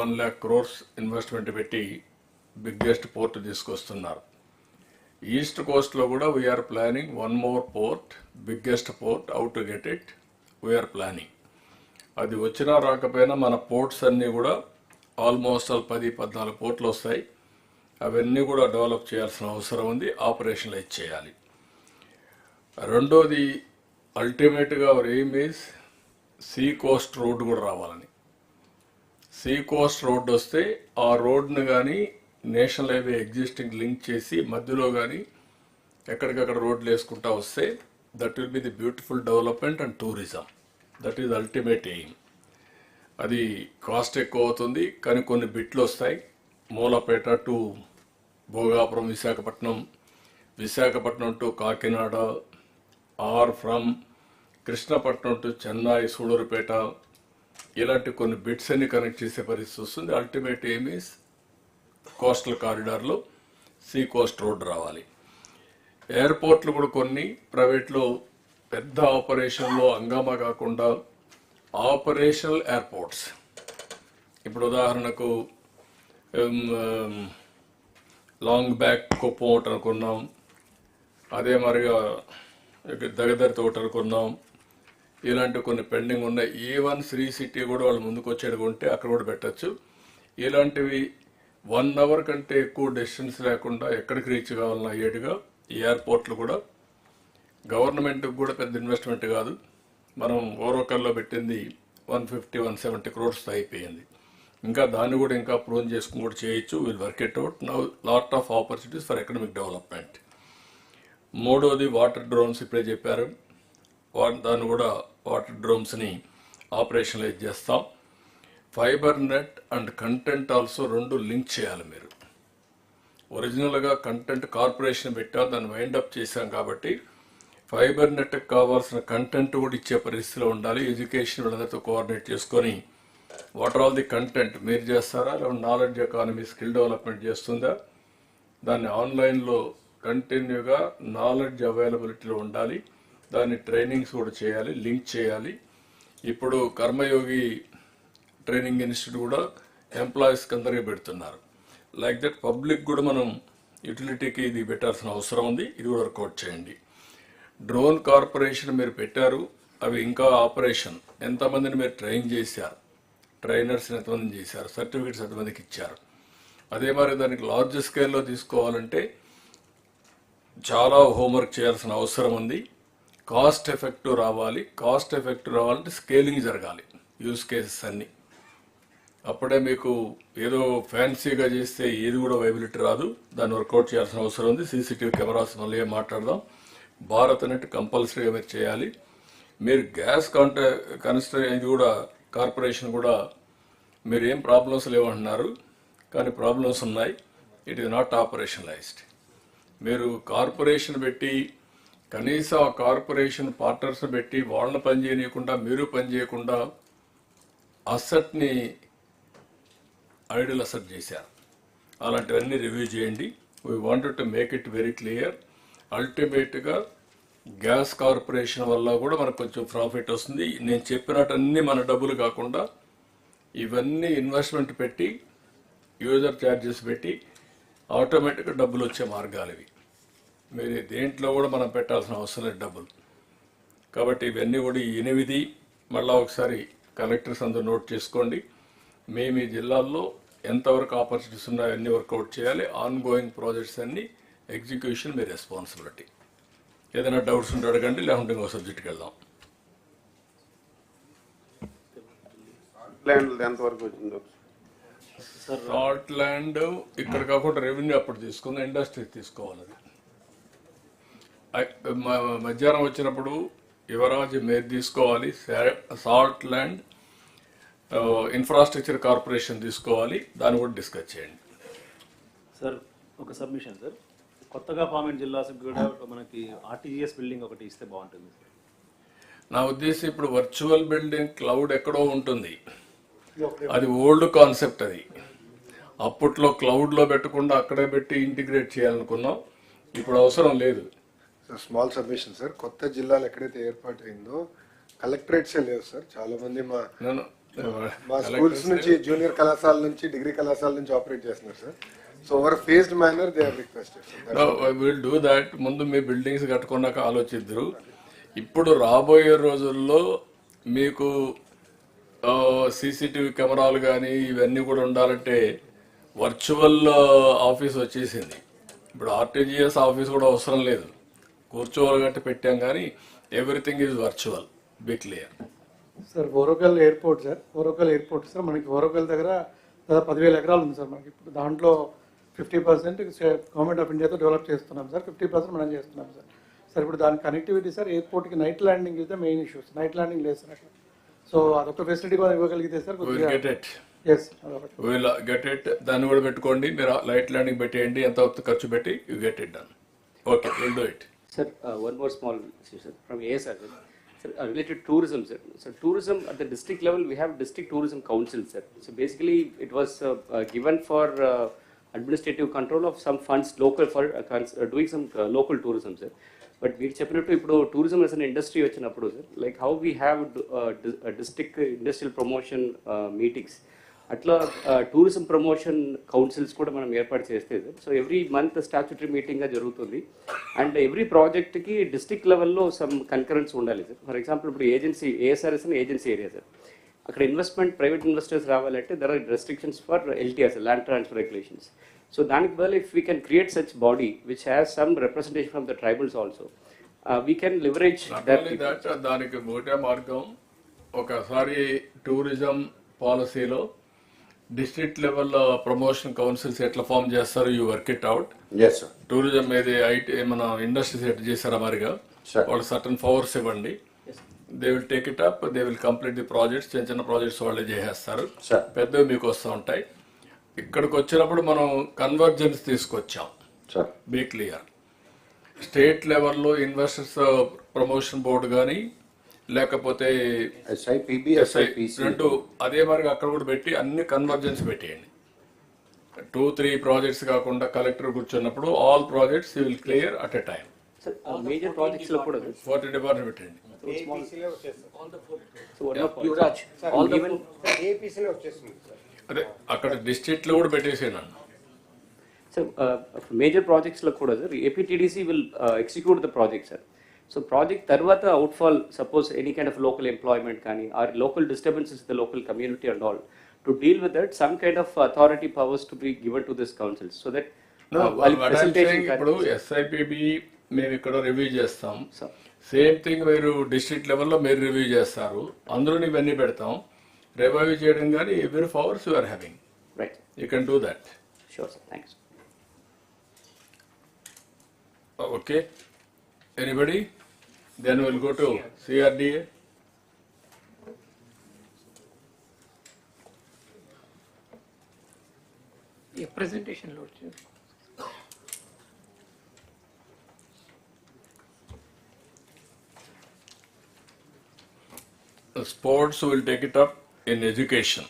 1 lakh crores investment పెట్టి బిగ్గెస్ట్ పోర్ట్ తీసుకొస్తున్నారు. ఈస్ట్ కోస్ట్లో కూడా we are planning 1 more port, biggest port. How to get it we are planning. అది వచ్చినా రాకపోయినా మన పోర్ట్స్ అన్నీ కూడా ఆల్మోస్ట్ 10-14 పోర్ట్లు వస్తాయి. అవన్నీ కూడా డెవలప్ చేయాల్సిన అవసరం ఉంది, ఆపరేషనలైజ్ చేయాలి. రెండోది అల్టిమేట్గా hour aim is see coast road కూడా రావాలని. సీ కోస్ట్ రోడ్ వస్తే ఆ రోడ్ను కానీ నేషనల్ హైవే ఎగ్జిస్టింగ్ లింక్ చేసి మధ్యలో కానీ ఎక్కడికక్కడ రోడ్లు వేసుకుంటా వస్తే that will be the beautiful development and tourism. That is ultimate aim. అది కాస్ట్ ఎక్కువ అవుతుంది కానీ కొన్ని బిట్లు వస్తాయి. Mulapeta to Bhogapuram, Visakhapatnam to Kakinada, or from Krishnapatnam to Chennai, Sullurupeta, ఇలాంటి కొన్ని బిట్స్ అన్ని కనెక్ట్ చేసే పరిస్థితి వస్తుంది. అల్టిమేట్ ఎయిమ్ ఈస్ కోస్టల్ కారిడార్లో సీ కోస్ట్ రోడ్ రావాలి. ఎయిర్పోర్ట్లు కూడా కొన్ని ప్రైవేట్లో పెద్ద ఆపరేషన్లో హంగామా కాకుండా ఆపరేషనల్ ఎయిర్పోర్ట్స్. ఇప్పుడు ఉదాహరణకు లాంగ్ బ్యాక్ కుప్పం అనుకున్నాం, అదే మరిగా దగ్గర తోట అనుకున్నాం. ఇలాంటి కొన్ని పెండింగ్ ఉన్నాయి. ఈవెన్ శ్రీ సిటీ కూడా వాళ్ళు ముందుకు వచ్చేది ఉంటే అక్కడ కూడా పెట్టచ్చు. ఇలాంటివి 1 hour కంటే ఎక్కువ డిస్టెన్స్ లేకుండా ఎక్కడికి రీచ్ కావాలన్నా అయ్యేట్టుగా ఈ ఎయిర్పోర్ట్లు కూడా గవర్నమెంట్కి కూడా పెద్ద ఇన్వెస్ట్మెంట్ కాదు. మనం ఓరోకల్లో పెట్టింది 150-170 crores అయిపోయింది. ఇంకా దాన్ని కూడా ఇంకా ప్రూవ్ చేసుకుని కూడా చేయొచ్చు. Will work it out. Now lot of opportunities for economic development. మూడోది వాటర్ డ్రోన్స్. ఇప్పుడే చెప్పారు, దాన్ని కూడా వాటర్ డ్రోన్స్ని ఆపరేషనలైజ్ చేస్తాం. Fibre net and content also 2 link చేయాలి. మీరు ఒరిజినల్గా కంటెంట్ కార్పొరేషన్ పెట్టాం, దాన్ని వైండప్ చేశాం కాబట్టి ఫైబర్ నెట్కి కావాల్సిన కంటెంట్ కూడా ఇచ్చే పరిస్థితిలో ఉండాలి. ఎడ్యుకేషన్ వీళ్ళందరితో కోఆర్డినేట్ చేసుకొని what are all the content మీరు చేస్తారా, లేదా నాలెడ్జ్ ఎకానమీ స్కిల్ డెవలప్మెంట్ చేస్తుందా, దాన్ని ఆన్లైన్లో కంటిన్యూగా నాలెడ్జ్ అవైలబిలిటీలో ఉండాలి. దాన్ని ట్రైనింగ్స్ కూడా చేయాలి, లింక్ చేయాలి. ఇప్పుడు కర్మయోగి ట్రైనింగ్ ఇన్స్టిట్యూట్ కూడా ఎంప్లాయీస్కి అందరికీ పెడుతున్నారు. లైక్ దట్ పబ్లిక్ కూడా మనం యూటిలిటీకి ఇది పెట్టాల్సిన అవసరం ఉంది. ఇది కూడా వర్కౌట్ చేయండి. డ్రోన్ కార్పొరేషన్ మీరు పెట్టారు, అవి ఇంకా ఆపరేషన్ ఎంతమందిని మీరు ట్రైన్ చేశారు, ట్రైనర్స్ ఎంతమందిని చేశారు, సర్టిఫికెట్స్ ఎంతమందికి ఇచ్చారు. అదే మరి దానికి లార్జ్ స్కేల్లో తీసుకోవాలంటే చాలా హోంవర్క్ చేయాల్సిన అవసరం ఉంది. కాస్ట్ ఎఫెక్టివ్ రావాలి. కాస్ట్ ఎఫెక్టివ్ రావాలంటే స్కేలింగ్ జరగాలి యూస్ కేసెస్ అన్నీ. అప్పుడే మీకు ఏదో ఫ్యాన్సీగా చేస్తే ఏది కూడా వైబిలిటీ రాదు. దాన్ని వర్కౌట్ చేయాల్సిన అవసరం ఉంది. సీసీటీవీ కెమెరాస్ మళ్ళీ ఏం మాట్లాడదాం. భారత్ నెట్ కంపల్సరీగా మీరు చేయాలి. మీరు గ్యాస్ ఇది కూడా కార్పొరేషన్ కూడా మీరు ఏం ప్రాబ్లమ్స్ లేవంటున్నారు, కానీ ప్రాబ్లమ్స్ ఉన్నాయి. It is not ఆపరేషనలైజ్డ్. మీరు కార్పొరేషన్ పెట్టి కనీసం ఆ కార్పొరేషన్ పార్ట్నర్స్ పెట్టి వాళ్ళని పని చేయనీయకుండా మీరు పని చేయకుండా అసెట్ని ఐడియల్ అసెట్ చేశారు. అలాంటివన్నీ రివ్యూ చేయండి. We wanted to make it very clear. అల్టిమేట్గా గ్యాస్ కార్పొరేషన్ వల్ల కూడా మనకు కొంచెం ప్రాఫిట్ వస్తుంది. నేను చెప్పినట్టన్నీ మన డబ్బులు కాకుండా ఇవన్నీ ఇన్వెస్ట్మెంట్ పెట్టి యూజర్ ఛార్జెస్ పెట్టి ఆటోమేటిక్గా డబ్బులు వచ్చే మార్గాలు ఇవి. మీరు దేంట్లో కూడా మనం పెట్టాల్సిన అవసరం లేదు డబ్బులు. కాబట్టి ఇవన్నీ కూడా ఈ 8 మళ్ళీ ఒకసారి కలెక్టర్స్ అందరూ నోట్ చేసుకోండి. మేము ఈ జిల్లాల్లో ఎంతవరకు ఆపర్చునిటీస్ ఉన్నాయో అన్నీ వర్కౌట్ చేయాలి. ఆన్ గోయింగ్ ప్రాజెక్ట్స్ అన్నీ ఎగ్జిక్యూషన్ మీ రెస్పాన్సిబిలిటీ. ఏదైనా డౌట్స్ ఉంటే అడగండి, లేకుంటే ఇంకో సబ్జెక్ట్కి వెళ్దాం. ల్యాండ్ ఎంతవరకు వచ్చిందో సాల్ట్ ల్యాండ్ ఇక్కడ కాకుండా రెవెన్యూ అప్పుడు తీసుకుందాం, ఇండస్ట్రీ తీసుకోవాలి. అది మధ్యాహ్నం వచ్చినప్పుడు యువరాజ్ మీరు తీసుకోవాలి. సాల్ట్ ల్యాండ్ ఇన్ఫ్రాస్ట్రక్చర్ కార్పొరేషన్ తీసుకోవాలి. దాన్ని కూడా డిస్కస్ చేయండి. సార్ ఒక సబ్మిషన్ సార్, కొత్తగా ఫామ్ అయిన జిల్లాలకు కూడా మనకి ఆర్టీజీఎస్ బిల్డింగ్ ఒకటి ఇస్తే బాగుంటుంది సార్. నా ఉద్దేశం ఇప్పుడు వర్చువల్ బిల్డింగ్ క్లౌడ్ ఎక్కడో ఉంటుంది. అది ఓల్డ్ కాన్సెప్ట్. అది అప్పట్లో క్లౌడ్లో పెట్టకుండా అక్కడే పెట్టి ఇంటిగ్రేట్ చేయాలనుకున్నాం. ఇప్పుడు అవసరం లేదు. స్మాల్ సబ్మిషన్ సార్, కొత్త జిల్లాలు ఎక్కడైతే ఏర్పాటు అయిందో కలెక్టరేట్సే లేవు సార్. చాలా మంది మా స్కూల్స్ నుంచి, జూనియర్ కళాశాల నుంచి, డిగ్రీ కలెక్టరేట్ నుంచి ఆపరేట్ చేస్తున్నారు sir. So over phased manner they have requested. Will do that. ముందు మీ బిల్డింగ్స్ కట్టుకున్నాక ఆలోచిద్దరు. ఇప్పుడు రాబోయే రోజుల్లో మీకు సీసీటీవీ కెమెరాలు కానీ ఇవన్నీ కూడా ఉండాలంటే వర్చువల్ ఆఫీస్ వచ్చేసింది. ఇప్పుడు ఆర్టీజీఎస్ ఆఫీస్ కూడా అవసరం లేదు. కూర్చోవాలి పెట్టాం, కానీ everything is virtual. Be clear. Sir Orvakal airport sir మనకి ఓరోకల్ దగ్గర దాదాపు 10,000 ఎకరాలు ఉంది సార్. మనకి ఇప్పుడు దాంట్లో 50% గవర్నమెంట్ ఆఫ్ ఇండియాతో డెవలప్ చేస్తున్నాం సార్, 50% మనం చేస్తున్నాం సార్. సార్ ఇప్పుడు దాని కనెక్టివిటీ సార్, ఎయిర్పోర్ట్కి night landing is the main issues. Night landing లేదు సార్ అక్కడ. సో అదొక ఫెసిలిటీ కూడా ఇవ్వగలిగితే సార్ గెట్ ఇట్. దాన్ని కూడా పెట్టుకోండి. మీరు లైట్ ల్యాండింగ్ పెట్టేయండి. ఎంత ఖర్చు పెట్టి you get it done. Okay, will do it. Sir, one more small issue, sir, from ASR. Sir, related to tourism, sir. So, tourism at the district level, we have district tourism council, sir. So, basically, it was given for administrative control of some funds local for doing some local tourism, sir. But we చెప్పినట్టు ఇప్పుడు tourism as an industry వచ్చినప్పుడు, sir, like how we have district industrial promotion meetings. అట్లా tourism promotion councils కూడా మనం ఏర్పాటు చేస్తే sir. So every month statutory మీటింగ్గా జరుగుతుంది. అండ్ ఎవ్రీ ప్రాజెక్ట్కి డిస్ట్రిక్ట్ లెవెల్లో సమ్ కన్కరెన్స్ ఉండాలి సార్. ఫర్ ఎగ్జాంపుల్ ఇప్పుడు ఏజెన్సీ ఏఎస్ఆర్ఎస్ అని ఏజెన్సీ ఏరియా సార్. అక్కడ ఇన్వెస్ట్మెంట్ ప్రైవేట్ ఇన్వెస్టర్స్ రావాలంటే there are restrictions for LTR sir, land transfer regulations. So దానికి బదులు if we can create such body which has some representation from the tribals also, we can leverage that. దానికి ఒకటే మార్గం, ఒకసారి tourism పాలసీలో district level promotion councils ఎట్లా form చేస్తారు, you work it out. Tourism ఏది ఐటీ మన ఇండస్ట్రీస్ ఎట్ చేస్తారా మరిగా వాళ్ళు సర్టన్ పవర్స్ ఇవ్వండి. They will take it up, they will complete the projects. చిన్న చిన్న ప్రాజెక్ట్స్ వాళ్ళే చేసేస్తారు, పెద్దవి మీకు వస్తూ ఉంటాయి. ఇక్కడికి వచ్చినప్పుడు మనం కన్వర్జెన్స్ తీసుకొచ్చాం. Be clear. స్టేట్ లెవెల్లో ఇన్వెస్టర్స్ ప్రమోషన్ బోర్డు కానీ లేకపోతే రెండు అదే మరి అక్కడ కూడా పెట్టి అన్ని కన్వర్జెన్స్ పెట్టేయండి. 2-3 ప్రాజెక్ట్స్ కాకుండా కలెక్టర్ కూర్చున్నప్పుడు all projects you will clear at a time. Major projects లో కూడా 40 డిపార్ట్మెంట్ పెట్టండి. అదే అక్కడ డిస్ట్రిక్ట్ లో కూడా పెట్టేసేయండి. సార్ మేజర్ ప్రాజెక్ట్స్ లో కూడా sir APTDC will execute the project sir. So project తర్వాత outfall suppose any kind of local employment కానీ or local disturbances the local community and all, to deal with that some kind of authority powers to be given to this councils so that ఇప్పుడు SIPB మేము ఇక్కడ review చేస్తాం. Same thing మీరు district లెవెల్లో మీరు review చేస్తారు, అందులో ఇవన్నీ పెడతాం. రివ్యూ చేయడం కానీ every 4 hours you are having. Right. You can do that. Sure, sir. Thanks. Okay. Anybody? Then we'll go to CRDA. Yeah, presentation, Lord Chair. The sports will take it up in education.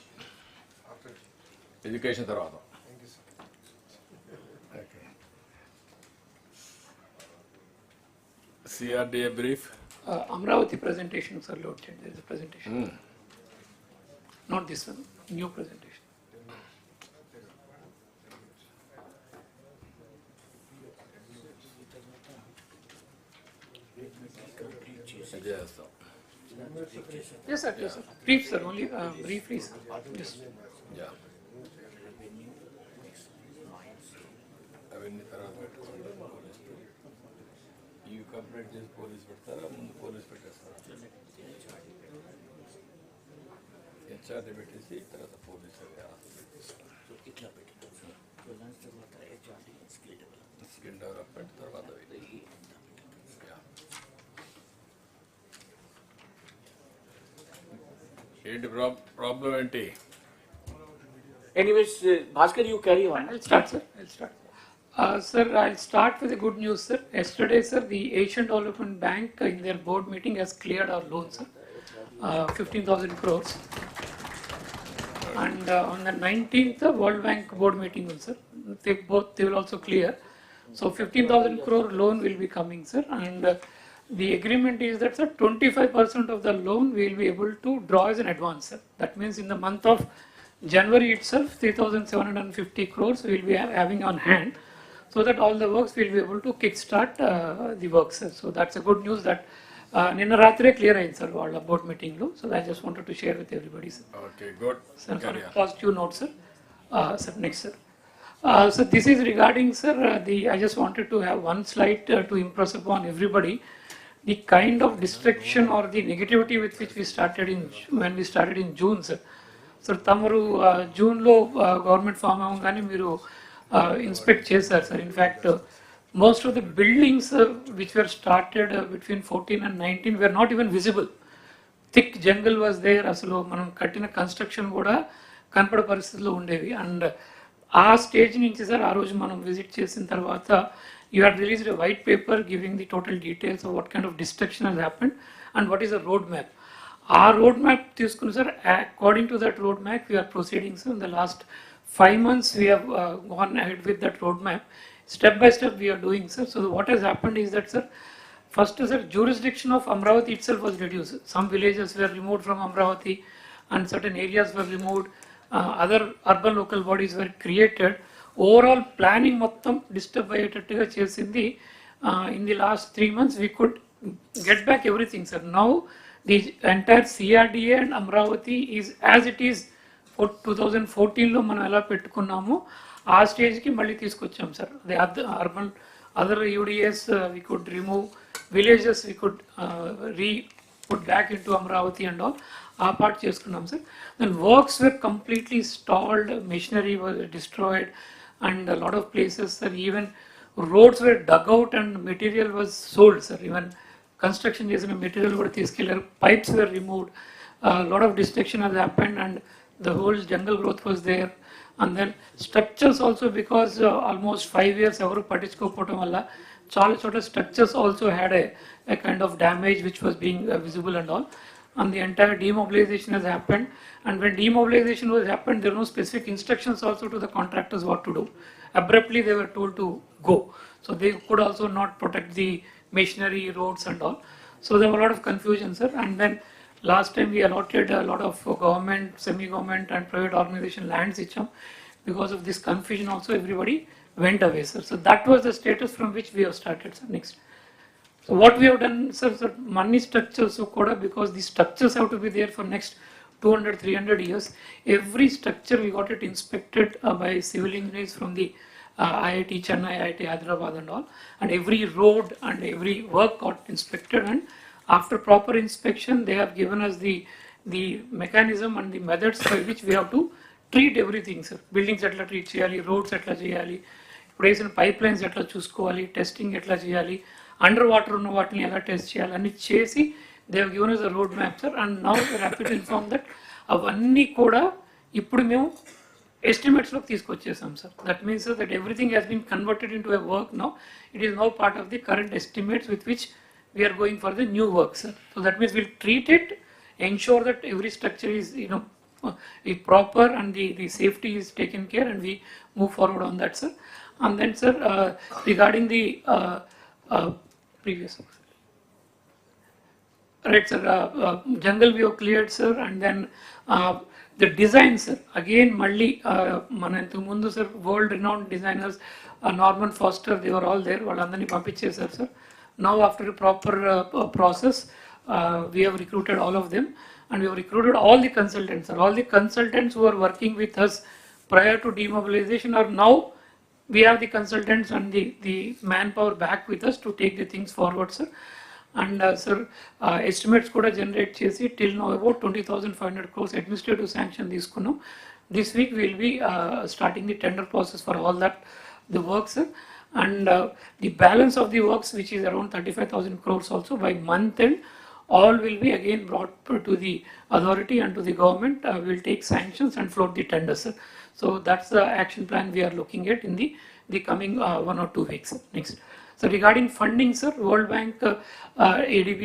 Education తర్వాత. Okay. CRDA brief. Amravati presentation, sir, Lord Chair. There is a presentation. Not this one, new presentation. Yes, sir. Yes, sir. Brief, sir. Only briefly, sir. Yes. Yeah. అవన్నీ తర్వాత పెట్టుకోండి. ఈ complaint చేసి police పెడతారా, ముందు police పెట్టేస్తారా? HRD పెట్టేసి తర్వాత police ఇట్లా పెట్టినాం సార్. తర్వాత హెచ్ఆర్డీ స్కిల్ డెవలప్మెంట్ తర్వాత ఏంటి ప్రాబ్లం ఏంటి? Anyways, Bhaskar, you carry on. I'll start, sir. Sir, I'll start with the good news, sir. Yesterday, sir, the Asian Development Bank in their board meeting has cleared our loan, sir. 15,000 crores. And on the 19th, the World Bank board meeting will, sir. They will also clear. So 15,000 crore loan will be coming, sir. And the agreement is that, sir, 25% of the loan we will be able to draw as an advance, sir. That means in the month of January itself, 3,750 crores we will be having on hand, so that all the works will be able to kickstart the works, sir. So that's a good news that Ninna Ratre clear ayin, sir, all board meeting lo. So I just wanted to share with everybody, sir. Okay, good. Sir, for a positive note, sir. Sir, next, sir. So this is regarding, sir, I just wanted to have one slide to impress upon everybody the kind of destruction or the negativity with which we started when we started in June, sir. So tamaru June lo government farm avangane meeru inspect chesaru, sir. In fact, most of the buildings which were started between 14 and 19 were not even visible. Thick jungle was there. Asalu manam kattina construction kuda kanpada paristhitilo undevi. And ఆ stage నుంచి sir ఆ రోజు మనం visit చేసిన తర్వాత you had released a white paper giving the total details of what kind of destruction has happened and what is the road map. ఆ road map తీసుకుని sir according to that road map we are proceeding sir. In the last 5 months we have gone ahead with that road map. Step by step we are doing, sir. So what has happened is that, sir, first, sir, jurisdiction of Amravati itself was reduced. Some villages were removed from Amravati and certain areas were removed. Other urban local bodies were created. Overall planning mottam disturb ayyetట్టుగా చేసింది. In the last 3 months we could get back everything, sir. Now the entire CRDA and Amravati is as it is for 2014 లో మనం ఎలా పెట్టుకున్నామో ఆ స్టేజ్కి మళ్ళీ తీసుకొచ్చాం, sir. The urban other UDS we could remove, villages we could put back into Amravati and all. ఆ part చేసుకున్నాం, sir. Then works were completely stalled, machinery was destroyed and a lot of places, sir, even roads were dug out and material was sold, sir. Even construction చేసిన material కూడా తీసుకెళ్లారు. Pipes were removed. A lot of destruction has happened and the whole jungle growth was there. And then structures also, because almost 5 years ఎవరు పట్టించుకోకపోవడం వల్ల చాలా చోట్ల structures also had a kind of damage which was being visible and all. And the entire demobilization has happened. And when demobilization was happened, there were no specific instructions also to the contractors what to do. Abruptly they were told to go. So they could also not protect the machinery, roads and all. So there was a lot of confusion, sir. And then last time we allotted a lot of government, semi-government and private organization lands icham. Because of this confusion also everybody went away, sir. So that was the status from which we have started, sir. Next. So what we have done, sir, money structures so koda, because the structures have to be there for next 200-300 years. Every structure we got it inspected by civil engineers from the IIT Chennai, IIT Hyderabad and all, and every road and every work got inspected, and after proper inspection they have given us the mechanism and the methods by which we have to treat everything, sir. Buildings ఎట్లా treat చేయాలి, roads ఎట్లా చేయాలి, ఇప్పుడు వేసిన pipe lines ఎట్లా చూసుకోవాలి, testing ఎట్లా చేయాలి, అండర్ వాటర్ ఉన్న వాటిని ఎలా టెస్ట్ చేయాలి అన్ని చేసి they have given us a road map, sir. And now we are happy to inform that అవన్నీ కూడా ఇప్పుడు మేము ఎస్టిమేట్స్లోకి తీసుకొచ్చేసాం, sir. That means that everything has been converted into a work now. It is now part of the current estimates with which we are going for the new work, sir. So that means we'll treat it, ensure that every structure is, is proper and the safety is taken care, and we move forward on that, sir. And then, sir, regarding the previous, right, sir, jungle we have cleared, sir, and then the design, sir, again malli mana intaku mundu, sir, world renowned designers, Norman Foster, they were all there, వాళ్ళందరినీ పంపించేశారు, sir. Now after a proper process, we have recruited all of them, and we have recruited all the consultants, sir. All the consultants who are working with us prior to demobilization are now, we have the consultants and the manpower back with us to take the things forward, sir. And sir, estimates kuda generate chesi till now about 20,500 crores administrative sanction తీసుకున్నాం. This week we will be starting the tender process for all that, the work, sir. And the balance of the works, which is around 35,000 crores also, by month end, all will be again brought to the authority and to the government. Will take sanctions and float the tenders, sir. So that's the action plan we are looking at in the coming 1 or 2 weeks. Next. So regarding funding, sir, World Bank, ADB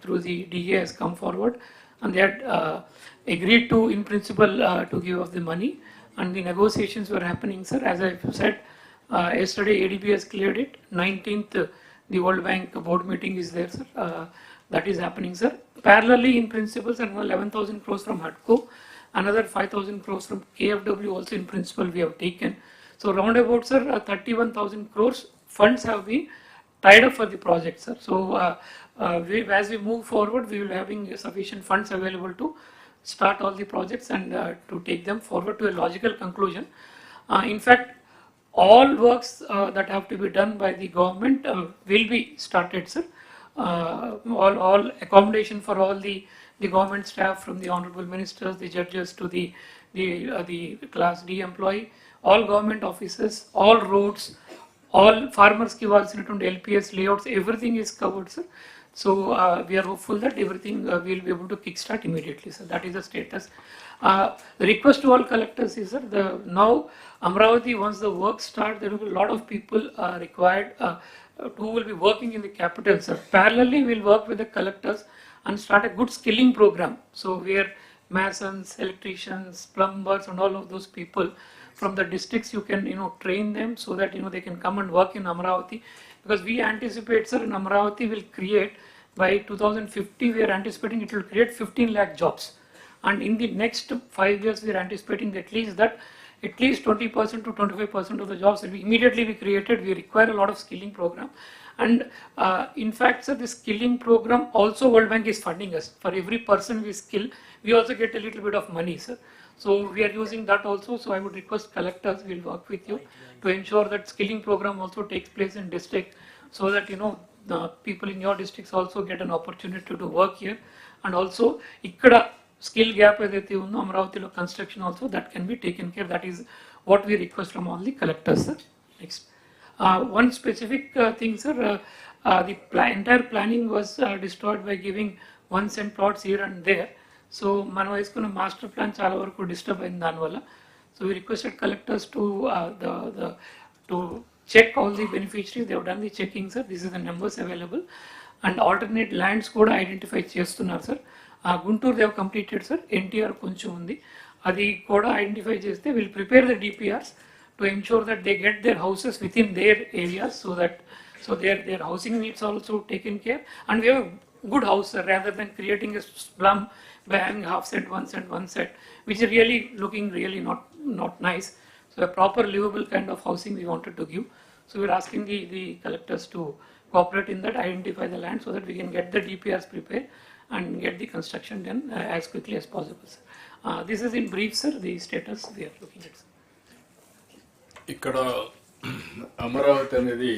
through the DA has come forward, and they had agreed to, in principle, to give us the money, and the negotiations were happening, sir. As I said, yesterday ADB has cleared it. 19th, the World Bank board meeting is there, sir. That is happening, sir. Parallelly, in principle, sir, 11,000 crores from HUDCO, another 5,000 crores from KFW also in principle we have taken. So roundabout, sir, 31,000 crores funds have been tied up for the project, sir. So as we move forward, we will having sufficient funds available to start all the projects and to take them forward to a logical conclusion. In fact, all works that have to be done by the government will be started, sir. All accommodation for all the government staff, from the honorable ministers, the judges, to the class D employee, all government offices, all roads, all farmers ki valsinatundi LPS layouts, everything is covered, sir. So we are hopeful that everything we will be able to kickstart immediately, sir. That is the status. The request to all collectors is, sir, now Amravati, once the work starts, there will be a lot of people required who will be working in the capital, sir. Parallelly, we will work with the collectors and start a good skilling program. So where masons, electricians, plumbers, and all of those people from the districts, you can train them so that they can come and work in Amravati, because we anticipate, sir, in Amravati will create by 2050, we are anticipating it will create 15 lakh jobs, and in the next 5 years we are anticipating at least 20% to 25% of the jobs will immediately be created. We require a lot of skilling program, and in fact, sir, the skilling program also World Bank is funding us. For every person we skill, we also get a little bit of money, sir. So we are using that also. So I would request collectors, will work with you to ensure that skilling program also takes place in district, so that the people in your districts also get an opportunity to work here, and also ikkada skill gap ఏదైతే ఉందో అమరావతిలో construction also, that can be taken care. That is what we request from all the collectors, sir. Next. One specific thing, sir, the entire planning was destroyed by giving 1 cent plots here and there. So మనం వేసుకున్న master plan చాలా వరకు disturb అయింది దానివల్ల. So we requested collectors to to check all the beneficiaries. They have done the checking, sir. This is the numbers available, and alternate lands కూడా identify చేస్తున్నారు, sir. Guntur they have completed, sir. NTR కొంచెం ఉంది, అది కూడా identify చేస్తే will prepare the DPRs to ensure that they get their houses within their areas, so that their housing needs are also taken care, and we have a good house, sir, rather than creating a slum by having half set, one set, which is really looking really not nice. So a proper livable kind of housing we wanted to give. So we are asking the collectors to cooperate in that, identify the land so that we can get the DPRs prepared and get the construction done as quickly as possible, sir. This is in brief, sir, the status we are looking at, sir. ఇక్కడ అమరావతి అనేది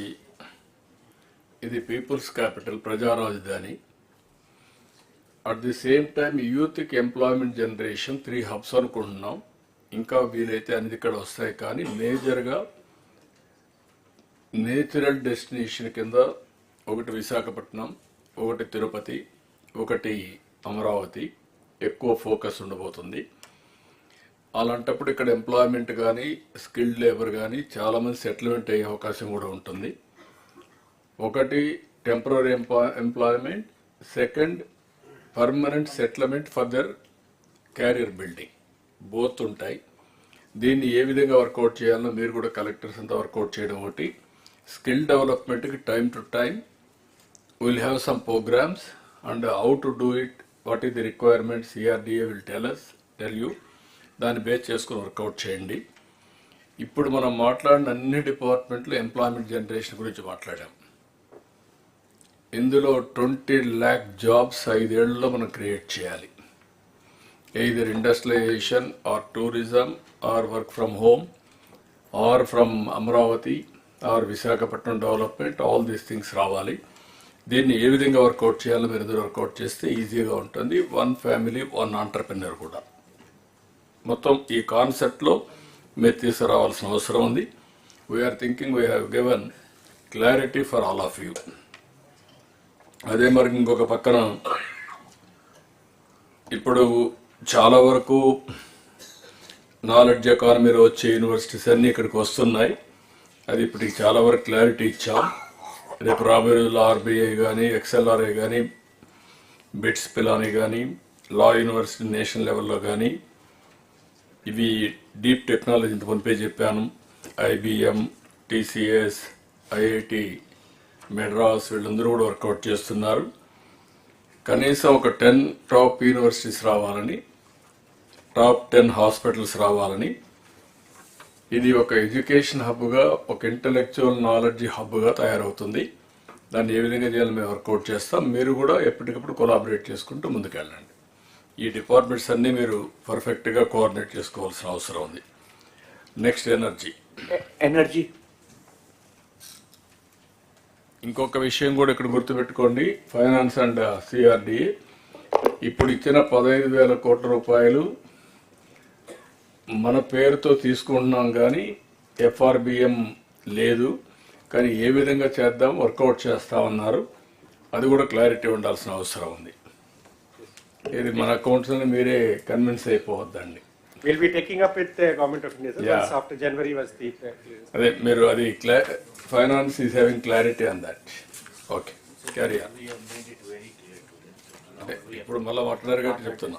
ఇది peoples capital, ప్రజా రాజధాని. At the same time యూత్కి employment generation 3 hubs అనుకుంటున్నాం. ఇంకా వీలైతే అనేది ఇక్కడ వస్తాయి. కానీ మేజర్గా నేచురల్ డెస్టినేషన్ కింద ఒకటి విశాఖపట్నం, ఒకటి తిరుపతి, ఒకటి అమరావతి ఎక్కువ ఫోకస్ ఉండబోతుంది. అలాంటప్పుడు ఇక్కడ ఎంప్లాయ్మెంట్ కానీ స్కిల్డ్ లేబర్ కానీ చాలామంది సెటిల్మెంట్ అయ్యే అవకాశం కూడా ఉంటుంది. ఒకటి temporary employment, second permanent settlement for their carrier building, both ఉంటాయి. దీన్ని ఏ విధంగా వర్కౌట్ చేయాలో మీరు కూడా కలెక్టర్స్ అంతా వర్కౌట్ చేయడం ఒకటి. స్కిల్ డెవలప్మెంట్కి time to time will have some programs and how to do it, what is the requirement, CRDA will tell you. దాన్ని బేస్ చేసుకుని వర్కౌట్ చేయండి. ఇప్పుడు మనం మాట్లాడిన అన్ని డిపార్ట్మెంట్లు ఎంప్లాయ్మెంట్ జనరేషన్ గురించి మాట్లాడాం. ఇందులో 20 lakh జాబ్స్ 5 ఏళ్లలో మనం క్రియేట్ చేయాలి. Either industrialization or tourism or work from home or from Amaravati or Visakhapatnam development, all these things రావాలి. దీన్ని ఏ విధంగా వర్కౌట్ చేయాలో మీరు ఇద్దరు వర్కౌట్ చేస్తే ఈజీగా ఉంటుంది. 1 ఫ్యామిలీ 1 ఆంటర్ప్రెన్యూర్ కూడా మొత్తం ఈ కాన్సెప్ట్లో మీరు తీసుకురావాల్సిన అవసరం ఉంది. We are thinking we have given clarity for all of you. అదే మరి ఇంకొక పక్కన ఇప్పుడు చాలా వరకు నాలెడ్జ్ ఎకానమీలో వచ్చే యూనివర్సిటీస్ అన్నీ ఇక్కడికి వస్తున్నాయి. అది ఇప్పటికి చాలా వరకు క్లారిటీ ఇచ్చాం. రేపు రాబోయే రోజుల్లో ఆర్బీఐ కానీ ఎక్స్ఎల్ఆర్ఐ కానీ బిట్స్ పిలాని కానీ లా యూనివర్సిటీ నేషనల్ లెవెల్లో కానీ ఇవి డీప్ టెక్నాలజీ ఇంత మునిపే చెప్పాను. ఐబిఎం, టీసీఎస్, ఐఐటి మెడ్రాస్ వీళ్ళందరూ కూడా వర్కౌట్ చేస్తున్నారు. కనీసం ఒక 10 టాప్ యూనివర్సిటీస్ రావాలని, టాప్ 10 హాస్పిటల్స్ రావాలని. ఇది ఒక ఎడ్యుకేషన్ హబ్గా, ఒక ఇంటలెక్చువల్ నాలెడ్జ్ హబ్గా తయారవుతుంది. దాన్ని ఏ విధంగా చేయాలో మేము వర్కౌట్ చేస్తాం. మీరు కూడా ఎప్పటికప్పుడు కొలాబరేట్ చేసుకుంటూ ముందుకెళ్ళండి. ఈ డిపార్ట్మెంట్స్ అన్నీ మీరు పర్ఫెక్ట్గా కోఆర్డినేట్ చేసుకోవాల్సిన అవసరం ఉంది. Next energy. ఇంకొక విషయం కూడా ఇక్కడ గుర్తుపెట్టుకోండి. ఫైనాన్స్ అండ్ సిఆర్డిఏ ఇప్పుడు ఇచ్చిన 15,000 కోట్ల రూపాయలు మన పేరుతో తీసుకుంటున్నాం, కానీ ఎఫ్ఆర్బిఎం లేదు. కానీ ఏ విధంగా చేద్దాం వర్కౌట్ చేస్తామన్నారు. అది కూడా క్లారిటీ ఉండాల్సిన అవసరం ఉంది. ఇది మన అకౌంట్స్ అని మీరే convince అయిపోవద్దండి. We'll be taking up with the Government of India, sir. Yeah. Once after January was the... అదే మీరు అది finance is having clarity on that. Okay, carry on. అదే ఇప్పుడు మళ్ళీ మాట్లాడారు కాబట్టి చెప్తున్నా.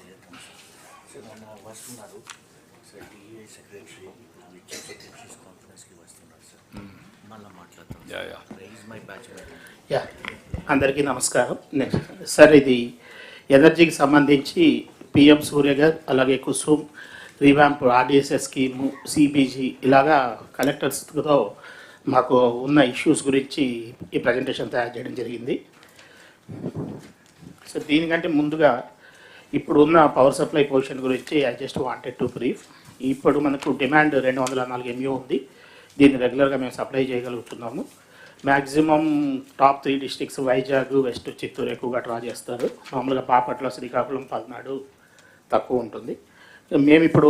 అందరికీ నమస్కారం. సార్, ఇది ఎనర్జీకి సంబంధించి పిఎం సూర్య గారు, అలాగే Kusum, revamp RDSS scheme, CBG ఇలాగా కలెక్టర్స్తో మాకు ఉన్న ఇష్యూస్ గురించి ఈ ప్రజెంటేషన్ తయారు చేయడం జరిగింది. సో దీనికంటే ముందుగా ఇప్పుడు ఉన్న పవర్ సప్లై పొజిషన్ గురించి I just wanted to brief. ఇప్పుడు మనకు డిమాండ్ 204 MU ఉంది. దీన్ని రెగ్యులర్గా మేము సప్లై చేయగలుగుతున్నాము. Maximum top 3 districts Vizag, west Chittoor ఎక్కువగా డ్రా చేస్తారు. మామూలుగా బాపట్ల, శ్రీకాకుళం, పల్నాడు తక్కువ ఉంటుంది. మేము ఇప్పుడు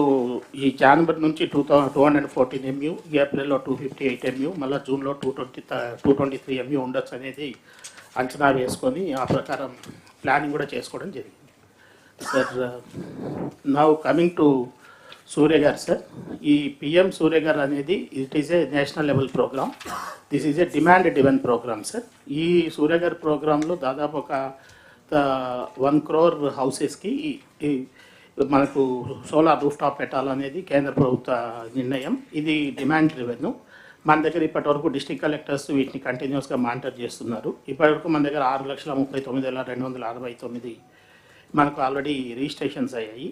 ఈ జనవరి నుంచి 214 MU, ఏప్రిల్లో 258 MU, మళ్ళీ జూన్లో 223 MU ఉండొచ్చు అనేది అంచనా వేసుకొని ఆ ప్రకారం ప్లానింగ్ కూడా చేసుకోవడం జరిగింది. Sir, now coming to Surya garu. Sir, ఈ పిఎం సూర్య గారు అనేది it is a national level program. This is a demand driven program. Sir, ఈ సూర్య గారి ప్రోగ్రాంలో దాదాపు ఒక 1 crore హౌసెస్కి మనకు సోలార్ రూఫ్ టాప్ పెట్టాలనేది కేంద్ర ప్రభుత్వ నిర్ణయం. ఇది డిమాండ్ డ్రివెన్. మన దగ్గర ఇప్పటివరకు డిస్ట్రిక్ట్ కలెక్టర్స్ వీటిని కంటిన్యూస్గా మానిటర్ చేస్తున్నారు. ఇప్పటివరకు మన దగ్గర 6,39,269 మనకు ఆల్రెడీ రిజిస్ట్రేషన్స్ అయ్యాయి.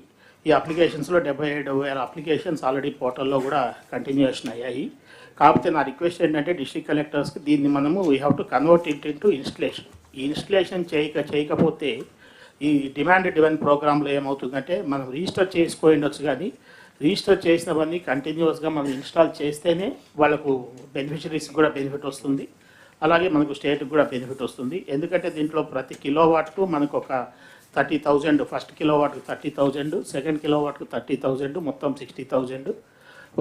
ఈ అప్లికేషన్స్లో 77,000 అప్లికేషన్స్ ఆల్రెడీ పోర్టల్లో కూడా కంటిన్యూషన్ అయ్యాయి. కాకపోతే నా రిక్వెస్ట్ ఏంటంటే డిస్ట్రిక్ట్ కలెక్టర్స్కి దీన్ని మనము we have to convert it into installation. ఈ ఇన్స్టలేషన్ చేయకపోతే ఈ డిమాండ్ డ్రివెన్ ప్రోగ్రాంలో ఏమవుతుందంటే మనం రిజిస్టర్ చేసుకోండొచ్చు, కానీ రిజిస్టర్ చేసినవన్నీ కంటిన్యూస్గా మనం ఇన్స్టాల్ చేస్తేనే వాళ్ళకు బెనిఫిషరీస్కి కూడా బెనిఫిట్ వస్తుంది, అలాగే మనకు స్టేట్కి కూడా బెనిఫిట్ వస్తుంది. ఎందుకంటే దీంట్లో ప్రతి కిలోవాట్కు మనకు ఒక 30,000, ఫస్ట్ కిలోవాట్కు 30,000, సెకండ్ కిలోవాట్కు 30,000, మొత్తం 60,000.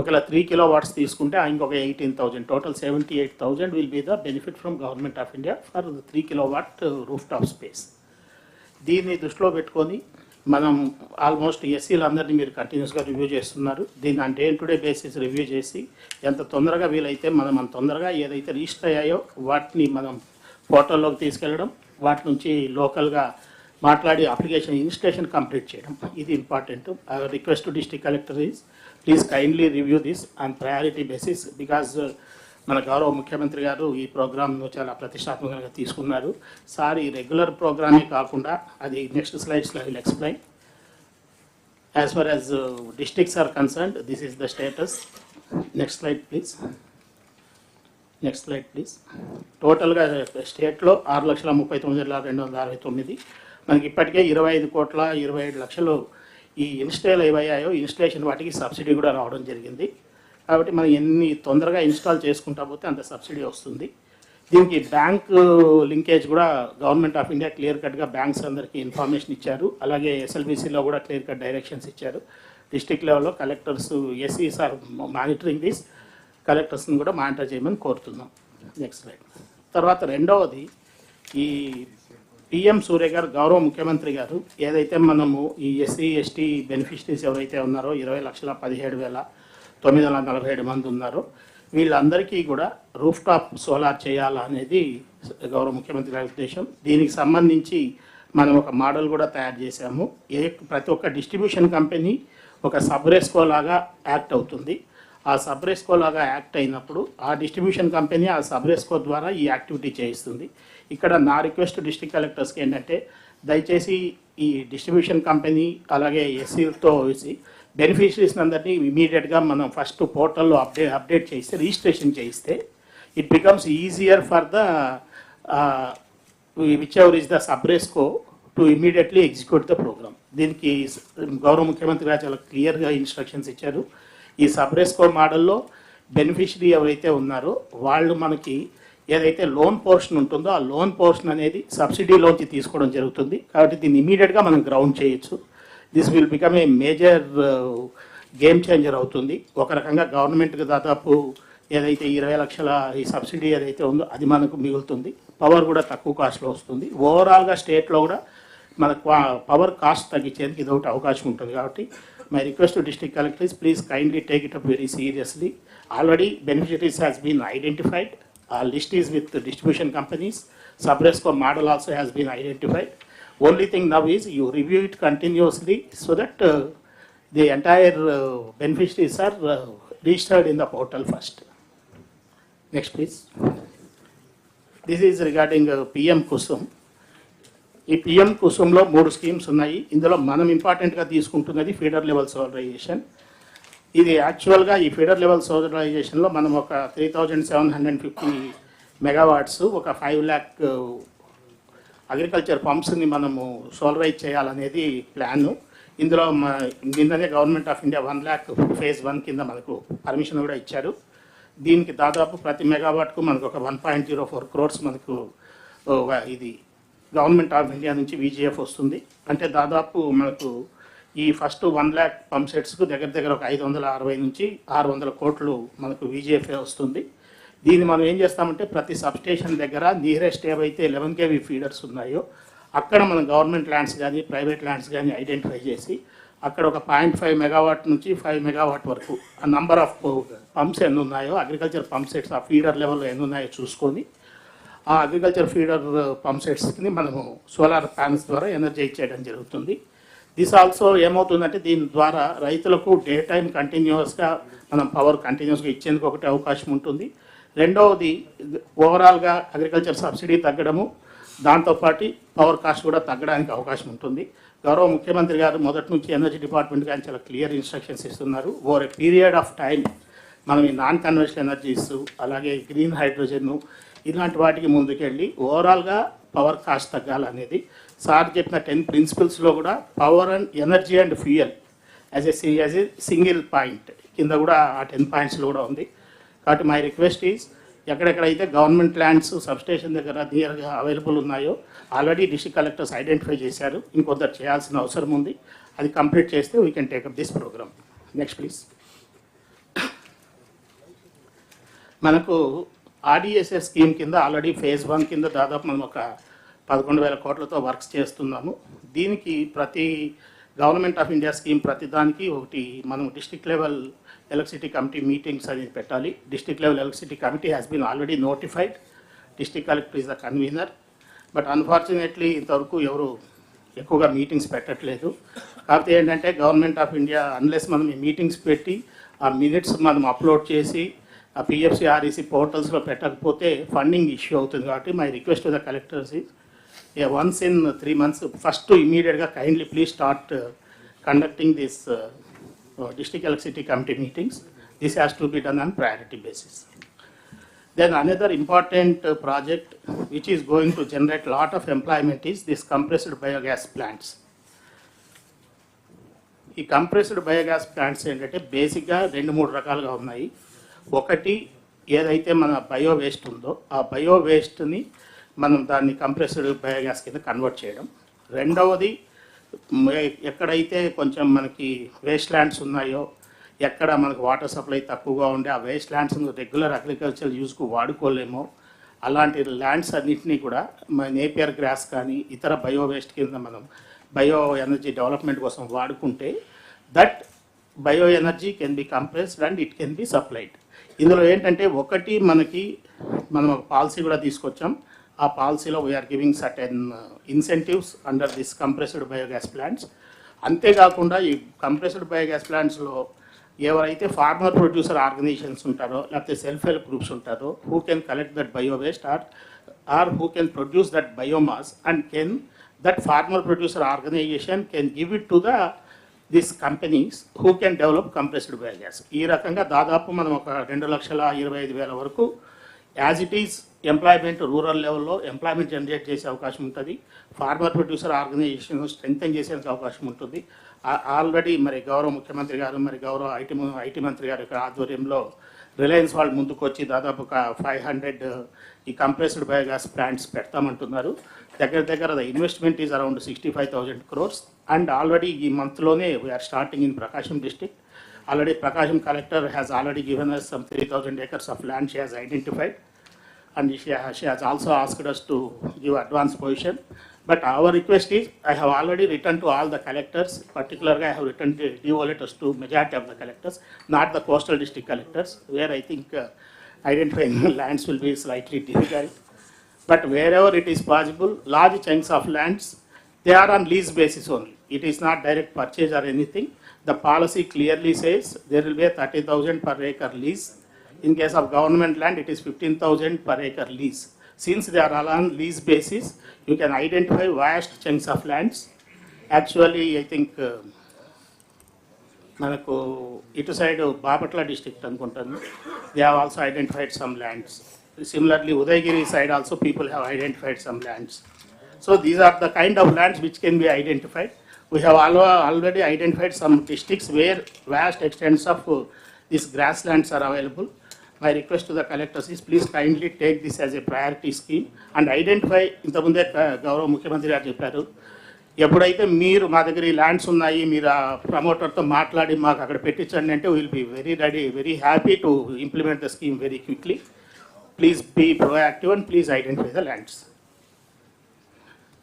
ఒకవేళ 3 కిలోవాట్స్ తీసుకుంటే ఇంకొక 18,000, total 78,000 will be the benefit from government of India for 3 kilowatt roof top space. దీన్ని దృష్టిలో పెట్టుకొని మనం ఆల్మోస్ట్ ఎస్సీలందరినీ మీరు కంటిన్యూస్గా రివ్యూ చేస్తున్నారు. దీన్ని అంటే day to day basis review చేసి ఎంత తొందరగా వీలైతే మనం అంత తొందరగా ఏదైతే రిజిస్టర్ అయ్యాయో వాటిని మనం పోర్టల్లోకి తీసుకెళ్ళడం, వాటి నుంచి లోకల్గా మాట్లాడి అప్లికేషన్ ఇన్స్టేషన్ కంప్లీట్ చేయడం, ఇది important. Request to district collector is please kindly review this on priority basis because మన గౌరవ ముఖ్యమంత్రి గారు ఈ ప్రోగ్రామ్ను చాలా ప్రతిష్టాత్మకంగా తీసుకున్నారు. సార్ ఈ రెగ్యులర్ ప్రోగ్రామే కాకుండా అది నెక్స్ట్ స్లైడ్స్లో will explain. As far as districts are concerned, this is the status. Next slide please. Next slide please. టోటల్గా స్టేట్లో 6,39,269, మనకి ఇప్పటికే 25,27,00,000 ఈ ఇన్స్టాల్ ఏవయ్యాయో ఇన్స్టలేషన్ వాటికి సబ్సిడీ కూడా రావడం జరిగింది. కాబట్టి మనం ఎన్ని తొందరగా ఇన్స్టాల్ చేసుకుంటా పోతే అంత సబ్సిడీ వస్తుంది. దీనికి బ్యాంక్ లింకేజ్ కూడా గవర్నమెంట్ ఆఫ్ ఇండియా క్లియర్ కట్గా బ్యాంక్స్ అందరికీ ఇన్ఫర్మేషన్ ఇచ్చారు. అలాగే ఎస్ఎల్బిసిలో కూడా క్లియర్ కట్ డైరెక్షన్స్ ఇచ్చారు. డిస్ట్రిక్ట్ లెవెల్లో కలెక్టర్స్ ఎస్ఈస్ ఆర్ మానిటరింగ్ దిస్, కలెక్టర్స్ని కూడా మానిటర్ చేయమని కోరుతున్నాం. Next slide. తర్వాత రెండవది, ఈ పిఎం సూర్య గారు గౌరవ ముఖ్యమంత్రి గారు ఏదైతే మనము ఈ ఎస్సీ ఎస్టీ బెనిఫిషరీస్ ఎవరైతే ఉన్నారో 20,17,947 మంది ఉన్నారో వీళ్ళందరికీ కూడా రూఫ్ టాప్ సోలార్ చేయాలా అనేది గౌరవ ముఖ్యమంత్రి గారి ఉద్దేశం. దీనికి సంబంధించి మనం ఒక మోడల్ కూడా తయారు చేశాము. ప్రతి ఒక్క డిస్ట్రిబ్యూషన్ కంపెనీ ఒక సబ్రెస్కో లాగా యాక్ట్ అవుతుంది. ఆ సబ్రెస్కో లాగా యాక్ట్ అయినప్పుడు ఆ డిస్ట్రిబ్యూషన్ కంపెనీ ఆ సబ్రెస్కో ద్వారా ఈ యాక్టివిటీ చేయిస్తుంది. ఇక్కడ నా రిక్వెస్ట్ డిస్ట్రిక్ట్ కలెక్టర్స్కి ఏంటంటే, దయచేసి ఈ డిస్ట్రిబ్యూషన్ కంపెనీ అలాగే ఎస్సీలతో వేసి బెనిఫిషరీస్ అందరినీ ఇమీడియట్గా మనం ఫస్ట్ పోర్టల్లో అప్డేట్ చేస్తే, రిజిస్ట్రేషన్ చేయిస్తే it becomes easier for the which ever is the సబ్రెస్కో to immediately execute the program. దీనికి గౌరవ ముఖ్యమంత్రి గారు చాలా క్లియర్గా ఇన్స్ట్రక్షన్స్ ఇచ్చారు. ఈ సబ్రెస్కో మోడల్లో బెనిఫిషరీ ఎవరైతే ఉన్నారో వాళ్ళు మనకి ఏదైతే లోన్ పోర్షన్ ఉంటుందో ఆ లోన్ పోర్షన్ అనేది సబ్సిడీలోంచి తీసుకోవడం జరుగుతుంది. కాబట్టి దీన్ని ఇమీడియట్గా మనం గ్రౌండ్ చేయొచ్చు. This will become a major game changer అవుతుంది. ఒక రకంగా గవర్నమెంట్కి దాదాపు ఏదైతే 20 లక్షల ఈ సబ్సిడీ ఏదైతే ఉందో అది మనకు మిగులుతుంది. పవర్ కూడా తక్కువ కాస్ట్లో వస్తుంది. ఓవరాల్గా స్టేట్లో కూడా మన పవర్ కాస్ట్ తగ్గించేందుకు ఇది ఒకటి అవకాశం ఉంటుంది. కాబట్టి my request to district collectors, please kindly take it up very seriously. Already beneficiaries has been identified. List is with the distribution companies. Subresco model also has been identified. Only thing now is you review it continuously so that the entire beneficiaries are registered in the portal first. Next please. This is regarding PM Kusum. ఈ PM కుసుమ్లో 3 schemes ఉన్నాయి. ఇందులో మనం ఇంపార్టెంట్గా తీసుకుంటున్నది feeder level solarisation. ఇది యాక్చువల్గా ఈ feeder level సోలరైజేషన్లో మనం ఒక 3,750 మెగావాట్స్, ఒక 5 lakh అగ్రికల్చర్ పంప్స్ని మనము సోలరైజ్ చేయాలనేది ప్లాను. ఇందులో నిన్ననే government of India 1 lakh phase 1 కింద మనకు పర్మిషన్ కూడా ఇచ్చారు. దీనికి దాదాపు ప్రతి మెగావాట్కు మనకు ఒక 1.04 crores మనకు ఇది గవర్నమెంట్ ఆఫ్ ఇండియా నుంచి విజిఎఫ్ వస్తుంది. అంటే దాదాపు మనకు ఈ ఫస్ట్ 1 lakh పంప్ సెట్స్కు దగ్గర ఒక 560 నుంచి 600 కోట్లు మనకు విజిఎఫ్ఏ వస్తుంది. దీన్ని మనం ఏం చేస్తామంటే ప్రతి సబ్స్టేషన్ దగ్గర నియరెస్ట్ ఏవైతే 11 kV ఫీడర్స్ ఉన్నాయో అక్కడ మనం గవర్నమెంట్ ల్యాండ్స్ కానీ ప్రైవేట్ ల్యాండ్స్ కానీ ఐడెంటిఫై చేసి అక్కడ ఒక 0.5 మెగావాట్ నుంచి 5 మెగావాట్ వరకు ఆ నంబర్ ఆఫ్ పంప్స్ ఎన్ని ఉన్నాయో అగ్రికల్చర్ పంప్ సెట్స్ ఆ ఫీడర్ లెవెల్లో ఎన్ని ఉన్నాయో చూసుకొని ఆ అగ్రికల్చర్ ఫీడర్ పంప్ సెట్స్ని మనము సోలార్ ప్యానల్స్ ద్వారా ఎనర్జైజ్ చేయడం జరుగుతుంది. దిస్ ఆల్సో ఏమవుతుందంటే దీని ద్వారా రైతులకు డే టైం కంటిన్యూస్గా మనం పవర్ కంటిన్యూస్గా ఇచ్చేందుకు ఒకటి అవకాశం ఉంటుంది. రెండవది ఓవరాల్గా అగ్రికల్చర్ సబ్సిడీ తగ్గడము, దాంతోపాటు పవర్ కాస్ట్ కూడా తగ్గడానికి అవకాశం ఉంటుంది. గౌరవ ముఖ్యమంత్రి గారు మొదటి నుంచి ఎనర్జీ డిపార్ట్మెంట్ కానీ చాలా క్లియర్ ఇన్స్ట్రక్షన్స్ ఇస్తున్నారు. Over a period of time మనం ఈ నాన్ కన్వెన్షనల్ ఎనర్జీస్ అలాగే గ్రీన్ హైడ్రోజన్ ఇలాంటి వాటికి ముందుకెళ్ళి ఓవరాల్గా పవర్ కాస్ట్ తగ్గాలనేది సార్ చెప్పిన 10 ప్రిన్సిపల్స్లో కూడా power and energy and fuel as a single point కింద కూడా ఆ 10 పాయింట్స్లో కూడా ఉంది. కాబట్టి మై రిక్వెస్ట్ ఈజ్ ఎక్కడెక్కడైతే గవర్నమెంట్ ల్యాండ్స్ సబ్స్టేషన్ దగ్గర నియర్గా అవైలబుల్ ఉన్నాయో ఆల్రెడీ డిస్ట్రిక్ట్ కలెక్టర్స్ ఐడెంటిఫై చేశారు, ఇంకొందరు చేయాల్సిన అవసరం ఉంది. అది కంప్లీట్ చేస్తే we can take up this program. Next please. మనకు ఆర్డిఎస్ఎస్ స్కీమ్ కింద ఆల్రెడీ ఫేజ్ 1 కింద దాదాపు మనం ఒక 11,000 కోట్లతో వర్క్స్ చేస్తున్నాము. దీనికి ప్రతి గవర్నమెంట్ ఆఫ్ ఇండియా స్కీమ్ ప్రతి దానికి ఒకటి మనం district level electricity committee meetings అనేది పెట్టాలి. District level electricity committee has been already notified. District collector is the convener. But unfortunately ఇంతవరకు ఎవరు ఎక్కువగా మీటింగ్స్ పెట్టట్లేదు. కాకపోతే ఏంటంటే గవర్నమెంట్ ఆఫ్ ఇండియా అన్లెస్ మనం ఈ మీటింగ్స్ పెట్టి ఆ మినిట్స్ మనం అప్లోడ్ చేసి ఆ పిఎఫ్సి ఆర్ఈసి పోర్టల్స్లో పెట్టకపోతే ఫండింగ్ ఇష్యూ అవుతుంది. కాబట్టి my request to the collectors is once in 3 months first ఇమీడియట్గా kindly please start conducting this district electricity committee meetings. This has to be done on priority basis. Then another important project which is going to generate a lot of employment is this compressed biogas plants. ఈ compressed biogas plants ఏంటంటే బేసిక్గా 2-3 రకాలుగా ఉన్నాయి. ఒకటి ఏదైతే మన bio waste ఉందో ఆ బయో వేస్ట్ని మనం దాన్ని కంప్రెస్డ్ బయోగ్యాస్ కింద కన్వర్ట్ చేయడం. రెండవది ఎక్కడైతే కొంచెం మనకి వేస్ట్ ల్యాండ్స్ ఉన్నాయో, ఎక్కడ మనకు వాటర్ సప్లై తక్కువగా ఉండే ఆ వేస్ట్ ల్యాండ్స్ను రెగ్యులర్ అగ్రికల్చర్ యూస్కు వాడుకోలేమో అలాంటి ల్యాండ్స్ అన్నింటినీ కూడా మన నేపియర్ గ్రాస్ కానీ ఇతర బయో వేస్ట్ కింద మనం బయో ఎనర్జీ డెవలప్మెంట్ కోసం వాడుకుంటే that bio energy can be compressed and it can be supplied. ఇందులో ఏంటంటే ఒకటి మనం ఒక పాలసీ కూడా తీసుకొచ్చాం. ఆ పాలసీలో we are giving certain incentives under this compressed biogas plants. అంతేకాకుండా ఈ కంప్రెస్డ్ బయోగ్యాస్ ప్లాంట్స్లో ఎవరైతే ఫార్మర్ ప్రొడ్యూసర్ ఆర్గనైజేషన్స్ ఉంటారో లేకపోతే సెల్ఫ్ హెల్ప్ గ్రూప్స్ ఉంటారో who can collect that bio waste or who can produce that biomass and that farmer producer organization can give it to this companies who can develop compressed biogas. ఈ రకంగా దాదాపు మనం ఒక 2,25,000 వరకు as it is employment rural లెవెల్లో employment generate చేసే అవకాశం ఉంటుంది. ఫార్మర్ ప్రొడ్యూసర్ ఆర్గనైజేషన్ స్ట్రెంగ్తెన్ చేసేందుకు అవకాశం ఉంటుంది. ఆల్రెడీ మరి గౌరవ ముఖ్యమంత్రి గారు మరి గౌరవ ఐటీ మంత్రి గారి యొక్క ఆధ్వర్యంలో రిలయన్స్ వాళ్ళు ముందుకు వచ్చి దాదాపు ఒక 500 ఈ కంప్రెస్డ్ బయోగ్యాస్ ప్లాంట్స్ పెడతామంటున్నారు. దగ్గర the investment is around 65,000 crores and already ఈ మంత్లోనే we're starting in Prakasam district. Already Prakasham collector has already given us some 3,000 acres of land she has identified, and she has also asked us to give advance position. But our request is, I have already written to all the collectors, particularly I have written the DO letters to majority of the collectors, not the coastal district collectors, where I think identifying lands will be slightly difficult. But wherever it is possible, large chunks of lands, they are on lease basis only. It is not direct purchase or anything. The policy clearly says there will be a 30,000 per acre lease. In case of government land, it is 15,000 per acre lease. Since they are all on lease basis, you can identify vast chunks of lands. Actually, I think manaku itu side Bapatla district anukuntanu, they have also identified some lands. Similarly, Udayagiri side also people have identified some lands. So these are the kind of lands which can be identified. We have already identified some districts where vast extents of these grasslands are available. My request to the collectors is please kindly take this as a priority scheme and identify. ఇంతకుముందే గౌరవ ముఖ్యమంత్రి గారు చెప్పారు, ఎప్పుడైతే మీరు మా దగ్గర ఈ ల్యాండ్స్ ఉన్నాయి మీరు ఆ ప్రమోటర్తో మాట్లాడి మాకు అక్కడ పెట్టించండి అంటే will be very ready, very happy to implement the scheme very quickly. Please be proactive and please identify the lands.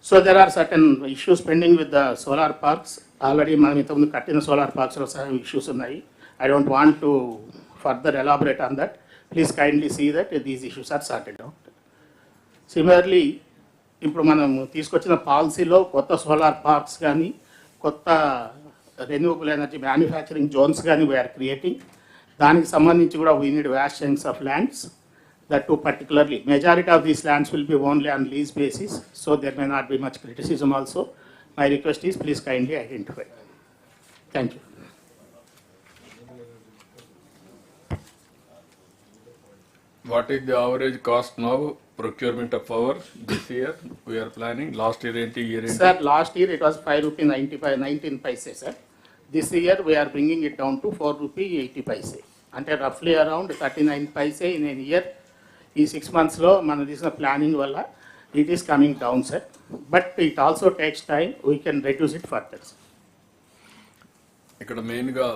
So there are certain issues pending with the solar parks. Already మనం ఇంతకుముందు కట్టిన solar parks లో some issues ఉన్నాయి. I don't want to further elaborate on that. Please kindly see that these issues are sorted out. Similarly, ఇప్పుడు మనం తీసుకొచ్చిన పాలసీలో కొత్త సోలార్ పార్క్స్ కానీ కొత్త రెన్యూవబుల్ ఎనర్జీ మ్యానుఫ్యాక్చరింగ్ జోన్స్ కానీ వీఆర్ క్రియేటింగ్. దానికి సంబంధించి కూడా we need vast chunks of lands. That too particularly, majority of these lands will be only on lease basis, so there may not be much criticism also. My request is please kindly identify. Thank you. What is the average cost now, procurement of power this year we are planning? Last year enti year enti? Sir, last year it was ₹5.19, sir. This year we are bringing it down to 4 rupee 80 paise. అంటే రఫ్లీ around 39 paise in N year. ఈ 6 monthsలో మనం తీసిన planning వల్ల it is coming down sir. But it also takes time, we can reduce it further sir. ఇక్కడ మెయిన్గా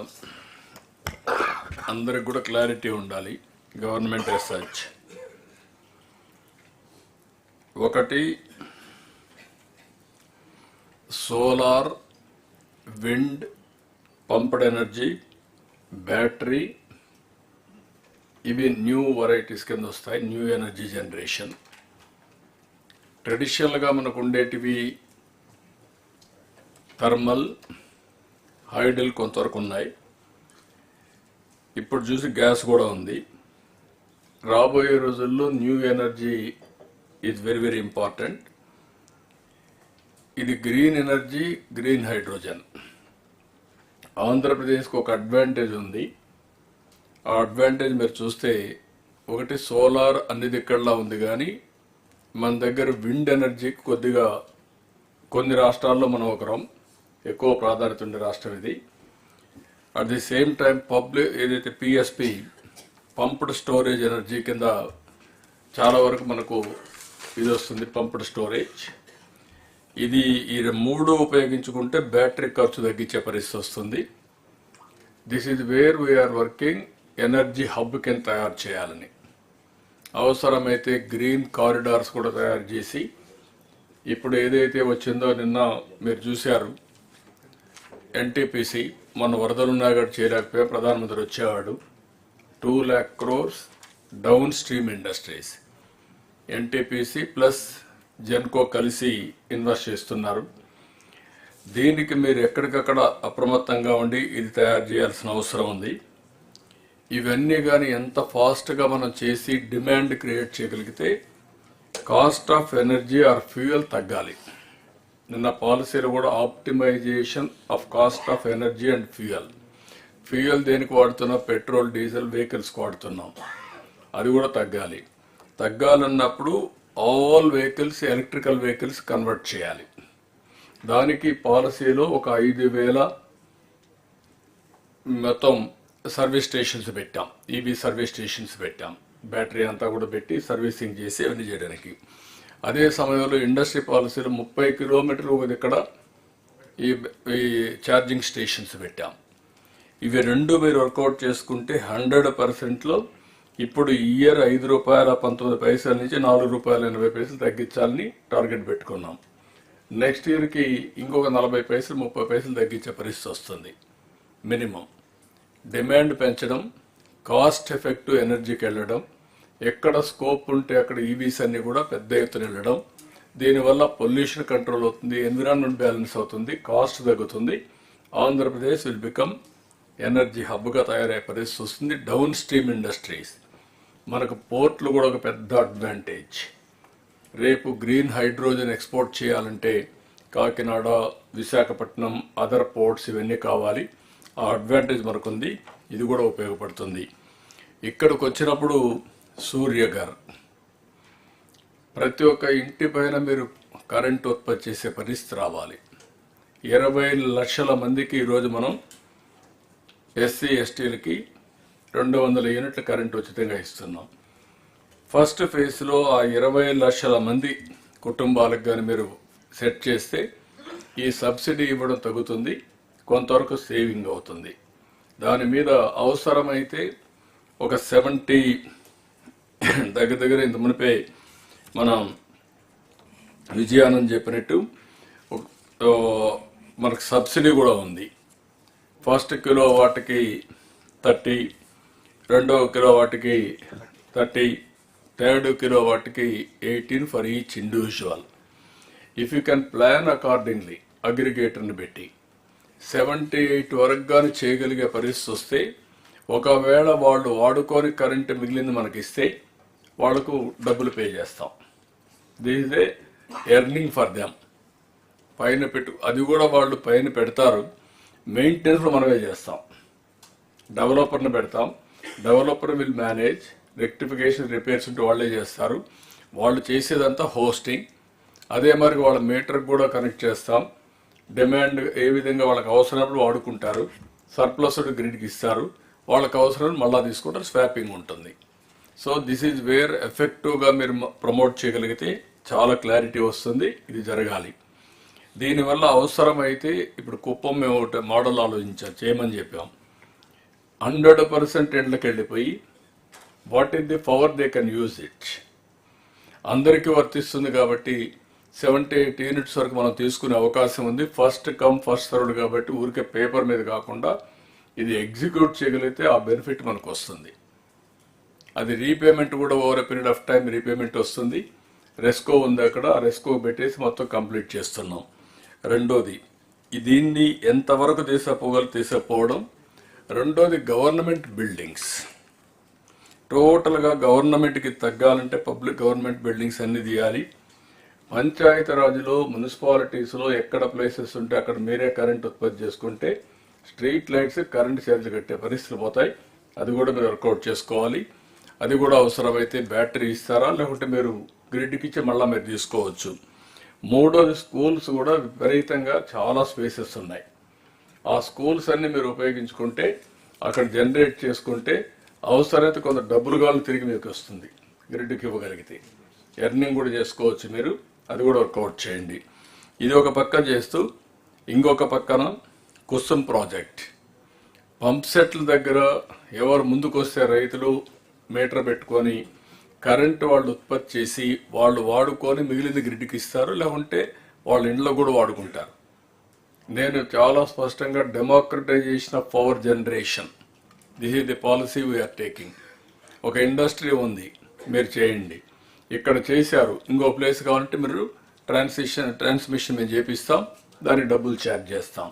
అందరికి కూడా clarity ఉండాలి. గవర్నమెంట్ రీసెర్చ్ ఒకటి solar, wind, pumped energy, battery, ఇవి న్యూ వెరైటీస్ కింద వస్తాయి. New energy generation. ట్రెడిషనల్గా మనకు ఉండేటివి థర్మల్, హైడల్ కొంతవరకు ఉన్నాయి. ఇప్పుడు చూసి గ్యాస్ కూడా ఉంది. రాబోయే రోజుల్లో new energy is very very important. ఇది గ్రీన్ ఎనర్జీ, గ్రీన్ హైడ్రోజన్. ఆంధ్రప్రదేశ్కి ఒక అడ్వాంటేజ్ ఉంది. ఆ అడ్వాంటేజ్ మీరు చూస్తే ఒకటి సోలార్ అన్ని దిక్కడలా ఉంది, కానీ మన దగ్గర విండ్ ఎనర్జీకి కొద్దిగా కొన్ని రాష్ట్రాల్లో మనం ఒకరం ఎక్కువ ప్రాధాన్యత ఉండే రాష్ట్రం ఇది. At the same time public ఏదైతే పిఎస్పి పంప్డ్ స్టోరేజ్ ఎనర్జీ కింద చాలా వరకు మనకు ఇది వస్తుంది, పంప్డ్ స్టోరేజ్. ఇది ఈ మూడు ఉపయోగించుకుంటే బ్యాటరీ ఖర్చు తగ్గించే పరిస్థితి వస్తుంది. This is where we are working. Energy hub కింద తయారు చేయాలని, అవసరమైతే గ్రీన్ కారిడార్స్ కూడా తయారు చేసి, ఇప్పుడు ఏదైతే వచ్చిందో నిన్న మీరు చూశారు ఎన్టీపీసీ మొన్న వరదలున్నా కూడా చేయలేకపోయా, ప్రధానమంత్రి వచ్చేవాడు. 2 lakh crores down stream industries, NTPC plus Genco కలిసి ఇన్వెస్ట్ చేస్తున్నారు. దీనికి మీరు ఎక్కడికక్కడ అప్రమత్తంగా ఉండి ఇది తయారు చేయాల్సిన అవసరం ఉంది. ఇవన్నీ కానీ ఎంత ఫాస్ట్గా మనం చేసి డిమాండ్ క్రియేట్ చేయగలిగితే cost of energy or fuel తగ్గాలి. నిన్న పాలసీలో కూడా optimization of cost of energy and fuel. Fuel దేనికి వాడుతున్నాం? పెట్రోల్, డీజిల్ వెహికల్స్కి వాడుతున్నాం. అది కూడా తగ్గాలి. తగ్గాలన్నప్పుడు all vehicles electrical vehicles convert చేయాలి. దానికి పాలసీలో ఒక 5,000 మొత్తం సర్వీస్ స్టేషన్స్ పెట్టాం. ఈవీ సర్వీస్ స్టేషన్స్ పెట్టాం. బ్యాటరీ అంతా కూడా పెట్టి సర్వీసింగ్ చేసి అవన్నీ చేయడానికి. అదే సమయంలో ఇండస్ట్రీ పాలసీలో 30 కిలోమీటర్లు ఇక్కడ ఈ ఛార్జింగ్ స్టేషన్స్ పెట్టాం. ఇవి రెండు మీరు వర్కౌట్ చేసుకుంటే 100%లో ఇప్పుడు ఇయర్ ₹5.19 నుంచి ₹4.80 తగ్గించాలని టార్గెట్ పెట్టుకున్నాం. నెక్స్ట్ ఇయర్కి ఇంకొక 40 పైసలు 30 పైసలు తగ్గించే పరిస్థితి వస్తుంది. మినిమం డిమాండ్ పెంచడం, కాస్ట్ ఎఫెక్టివ్ ఎనర్జీకి వెళ్ళడం, ఎక్కడ స్కోప్ ఉంటే అక్కడ ఈవీస్ అన్ని కూడా పెద్ద ఎత్తున వెళ్ళడం. దీనివల్ల పొల్యూషన్ కంట్రోల్ అవుతుంది, ఎన్విరాన్మెంట్ బ్యాలెన్స్ అవుతుంది, కాస్ట్ తగ్గుతుంది. ఆంధ్రప్రదేశ్ విల్ బికమ్ ఎనర్జీ హబ్గా తయారయ్యే పరిస్థితి వస్తుంది. డౌన్ స్ట్రీమ్ ఇండస్ట్రీస్, మనకు పోర్ట్లు కూడా ఒక పెద్ద అడ్వాంటేజ్. రేపు గ్రీన్ హైడ్రోజన్ ఎక్స్పోర్ట్ చేయాలంటే కాకినాడ, విశాఖపట్నం, అదర్ పోర్ట్స్ ఇవన్నీ కావాలి. ఆ అడ్వాంటేజ్ మనకుంది. ఇది కూడా ఉపయోగపడుతుంది. ఇక్కడికి వచ్చినప్పుడు సూర్యఘర్, ప్రతి ఒక్క ఇంటి పైన మీరు కరెంట్ ఉత్పత్తి చేసే పరిస్థితి రావాలి. 20 లక్షల మందికి ఈరోజు మనం ఎస్సీ ఎస్టీలకి 200 యూనిట్ల కరెంట్ ఉచితంగా ఇస్తున్నాం. ఫస్ట్ ఫేజ్లో ఆ 20 లక్షల మంది కుటుంబాలకు కానీ మీరు సెట్ చేస్తే ఈ సబ్సిడీ ఇవ్వడం తగ్గుతుంది, కొంతవరకు సేవింగ్ అవుతుంది. దాని మీద అవసరమైతే ఒక 70 దగ్గర ఇంత మునిపే మనం విజయానంద్ చెప్పినట్టు మనకు సబ్సిడీ కూడా ఉంది. ఫస్ట్ కిలో వాటికి 30, రెండవ కిలో వాటికి 30, థర్డ్ కిలో వాటికి 18 for each individual. If you can plan accordingly అగ్రిగేటర్ని పెట్టి 78 వరకు కానీ చేయగలిగే పరిస్థితి వస్తే, ఒకవేళ వాళ్ళు వాడుకొని కరెంటు మిగిలింది మనకి ఇస్తే వాళ్ళకు డబ్బులు పే చేస్తాం. This is a earning for them. పైన పెట్టు, అది కూడా వాళ్ళు పైన పెడతారు, మెయింటెనెన్స్ మనమే చేస్తాం. డెవలపర్ని పెడతాం, developer will manage, rectification repairs ఉంటే వాళ్ళే చేస్తారు. వాళ్ళు చేసేదంతా హోస్టింగ్. అదే మరి వాళ్ళ మీటర్కి కూడా కనెక్ట్ చేస్తాం. డిమాండ్ ఏ విధంగా వాళ్ళకి అవసరమైనప్పుడు వాడుకుంటారు, సర్ప్లస్ గ్రిడ్కి ఇస్తారు, వాళ్ళకి అవసరం మళ్ళా తీసుకుంటారు, స్వాపింగ్ ఉంటుంది. సో దిస్ ఈజ్ వేర్ ఎఫెక్టివ్గా మీరు ప్రమోట్ చేయగలిగితే చాలా క్లారిటీ వస్తుంది. ఇది జరగాలి. దీనివల్ల అవసరమైతే ఇప్పుడు కుప్పం మేము ఒకటి మోడల్ ఆలోచించాం, చేయమని చెప్పాం. 100% ఎండ్లకు వెళ్ళిపోయి what is the power they can use it, అందరికీ వర్తిస్తుంది కాబట్టి 78 యూనిట్స్ వరకు మనం తీసుకునే అవకాశం ఉంది. ఫస్ట్ కమ్ ఫస్ట్ సర్వ్డ్ కాబట్టి ఊరికే పేపర్ మీద కాకుండా ఇది ఎగ్జిక్యూట్ చేయగలిగితే ఆ బెనిఫిట్ మనకు వస్తుంది. అది రీపేమెంట్ కూడా over a period of time repayment వస్తుంది. రెస్కో ఉంది అక్కడ, ఆ రెస్కో పెట్టేసి మొత్తం కంప్లీట్ చేస్తున్నాం. రెండోది దీన్ని ఎంతవరకు తీసుకుపోవడం. రెండోది గవర్నమెంట్ బిల్డింగ్స్ టోటల్గా గవర్నమెంట్కి తగ్గాలంటే పబ్లిక్ గవర్నమెంట్ బిల్డింగ్స్ అన్ని తీయాలి. పంచాయతీరాజ్లో మున్సిపాలిటీస్లో ఎక్కడ ప్లేసెస్ ఉంటే అక్కడ మీరే కరెంట్ ఉత్పత్తి చేసుకుంటే స్ట్రీట్ లైట్స్ కరెంట్ ఛార్జ్ కట్టే పరిస్థితులు పోతాయి. అది కూడా మీరు వర్కౌట్ చేసుకోవాలి. అది కూడా అవసరమైతే బ్యాటరీ ఇస్తారా, లేకుంటే మీరు గ్రిడ్కి ఇచ్చి మళ్ళీ మీరు తీసుకోవచ్చు. మూడోది స్కూల్స్ కూడా విపరీతంగా చాలా స్పేసెస్ ఉన్నాయి. ఆ స్కూల్స్ అన్ని మీరు ఉపయోగించుకుంటే అక్కడ జనరేట్ చేసుకుంటే అవసరమైతే కొంత డబ్బులు కావాలి తిరిగి మీకు వస్తుంది. గ్రిడ్కి ఇవ్వగలిగితే ఎర్నింగ్ కూడా చేసుకోవచ్చు మీరు. అది కూడా వర్కౌట్ చేయండి. ఇది ఒక పక్క చేస్తూ ఇంకొక పక్కన కుసుమ్ ప్రాజెక్ట్ పంప్ సెట్ల దగ్గర ఎవరు ముందుకు వస్తే రైతులు మీటర్ పెట్టుకొని కరెంటు వాళ్ళు ఉత్పత్తి చేసి వాళ్ళు వాడుకొని మిగిలింది గ్రిడ్కి ఇస్తారు, లేకుంటే వాళ్ళ ఇంట్లో కూడా వాడుకుంటారు. నేను చాలా స్పష్టంగా democratization of power generation, this is the policy we are taking. ఒక ఇండస్ట్రీ ఉంది, మీరు చేయండి. ఇక్కడ చేశారు, ఇంకో ప్లేస్ కావాలంటే మీరు ట్రాన్స్మిషన్ మేము చేపిస్తాం, దానికి డబ్బులు ఛార్జ్ చేస్తాం.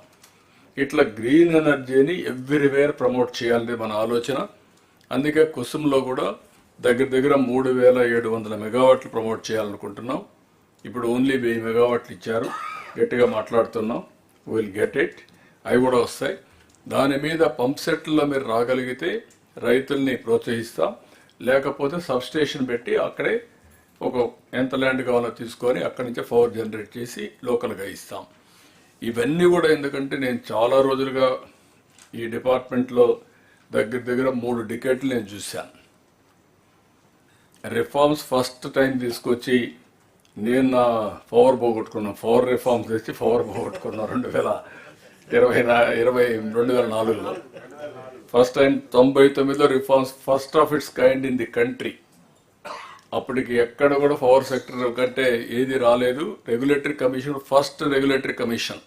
ఇట్లా గ్రీన్ ఎనర్జీని ఎవ్రీవేర్ ప్రమోట్ చేయాలని మన ఆలోచన. అందుకే కుసుమ్లో కూడా దగ్గర దగ్గర 3700 మెగావాట్లు ప్రమోట్ చేయాలనుకుంటున్నాం. ఇప్పుడు ఓన్లీ 1000 మెగావాట్లు ఇచ్చారు, గట్టిగా మాట్లాడుతున్నాం. విల్ గెట్ ఇట్, అవి కూడా వస్తాయి. దాని మీద పంప్ సెట్లో మీరు రాగలిగితే రైతుల్ని ప్రోత్సహిస్తాం. లేకపోతే సబ్స్టేషన్ పెట్టి అక్కడే ఒక ఎంత ల్యాండ్ కావాలో తీసుకొని అక్కడి నుంచే పవర్ జనరేట్ చేసి లోకల్గా ఇస్తాం. ఇవన్నీ కూడా ఎందుకంటే నేను చాలా రోజులుగా ఈ డిపార్ట్మెంట్లో దగ్గర దగ్గర 3 డికేట్లు నేను చూశాను. రిఫార్మ్స్ ఫస్ట్ టైం తీసుకొచ్చి నేను నా పవర్ పోగొట్టుకున్నాను. పవర్ రిఫార్మ్స్ తెచ్చి పవర్ పోగొట్టుకున్నాను 2004లో. ఫస్ట్ టైం 99లో reforms first of its kind in the country. అప్పటికి ఎక్కడ కూడా పవర్ సెక్టర్ కంటే ఏది రాలేదు. Regulatory commission, first regulatory commission,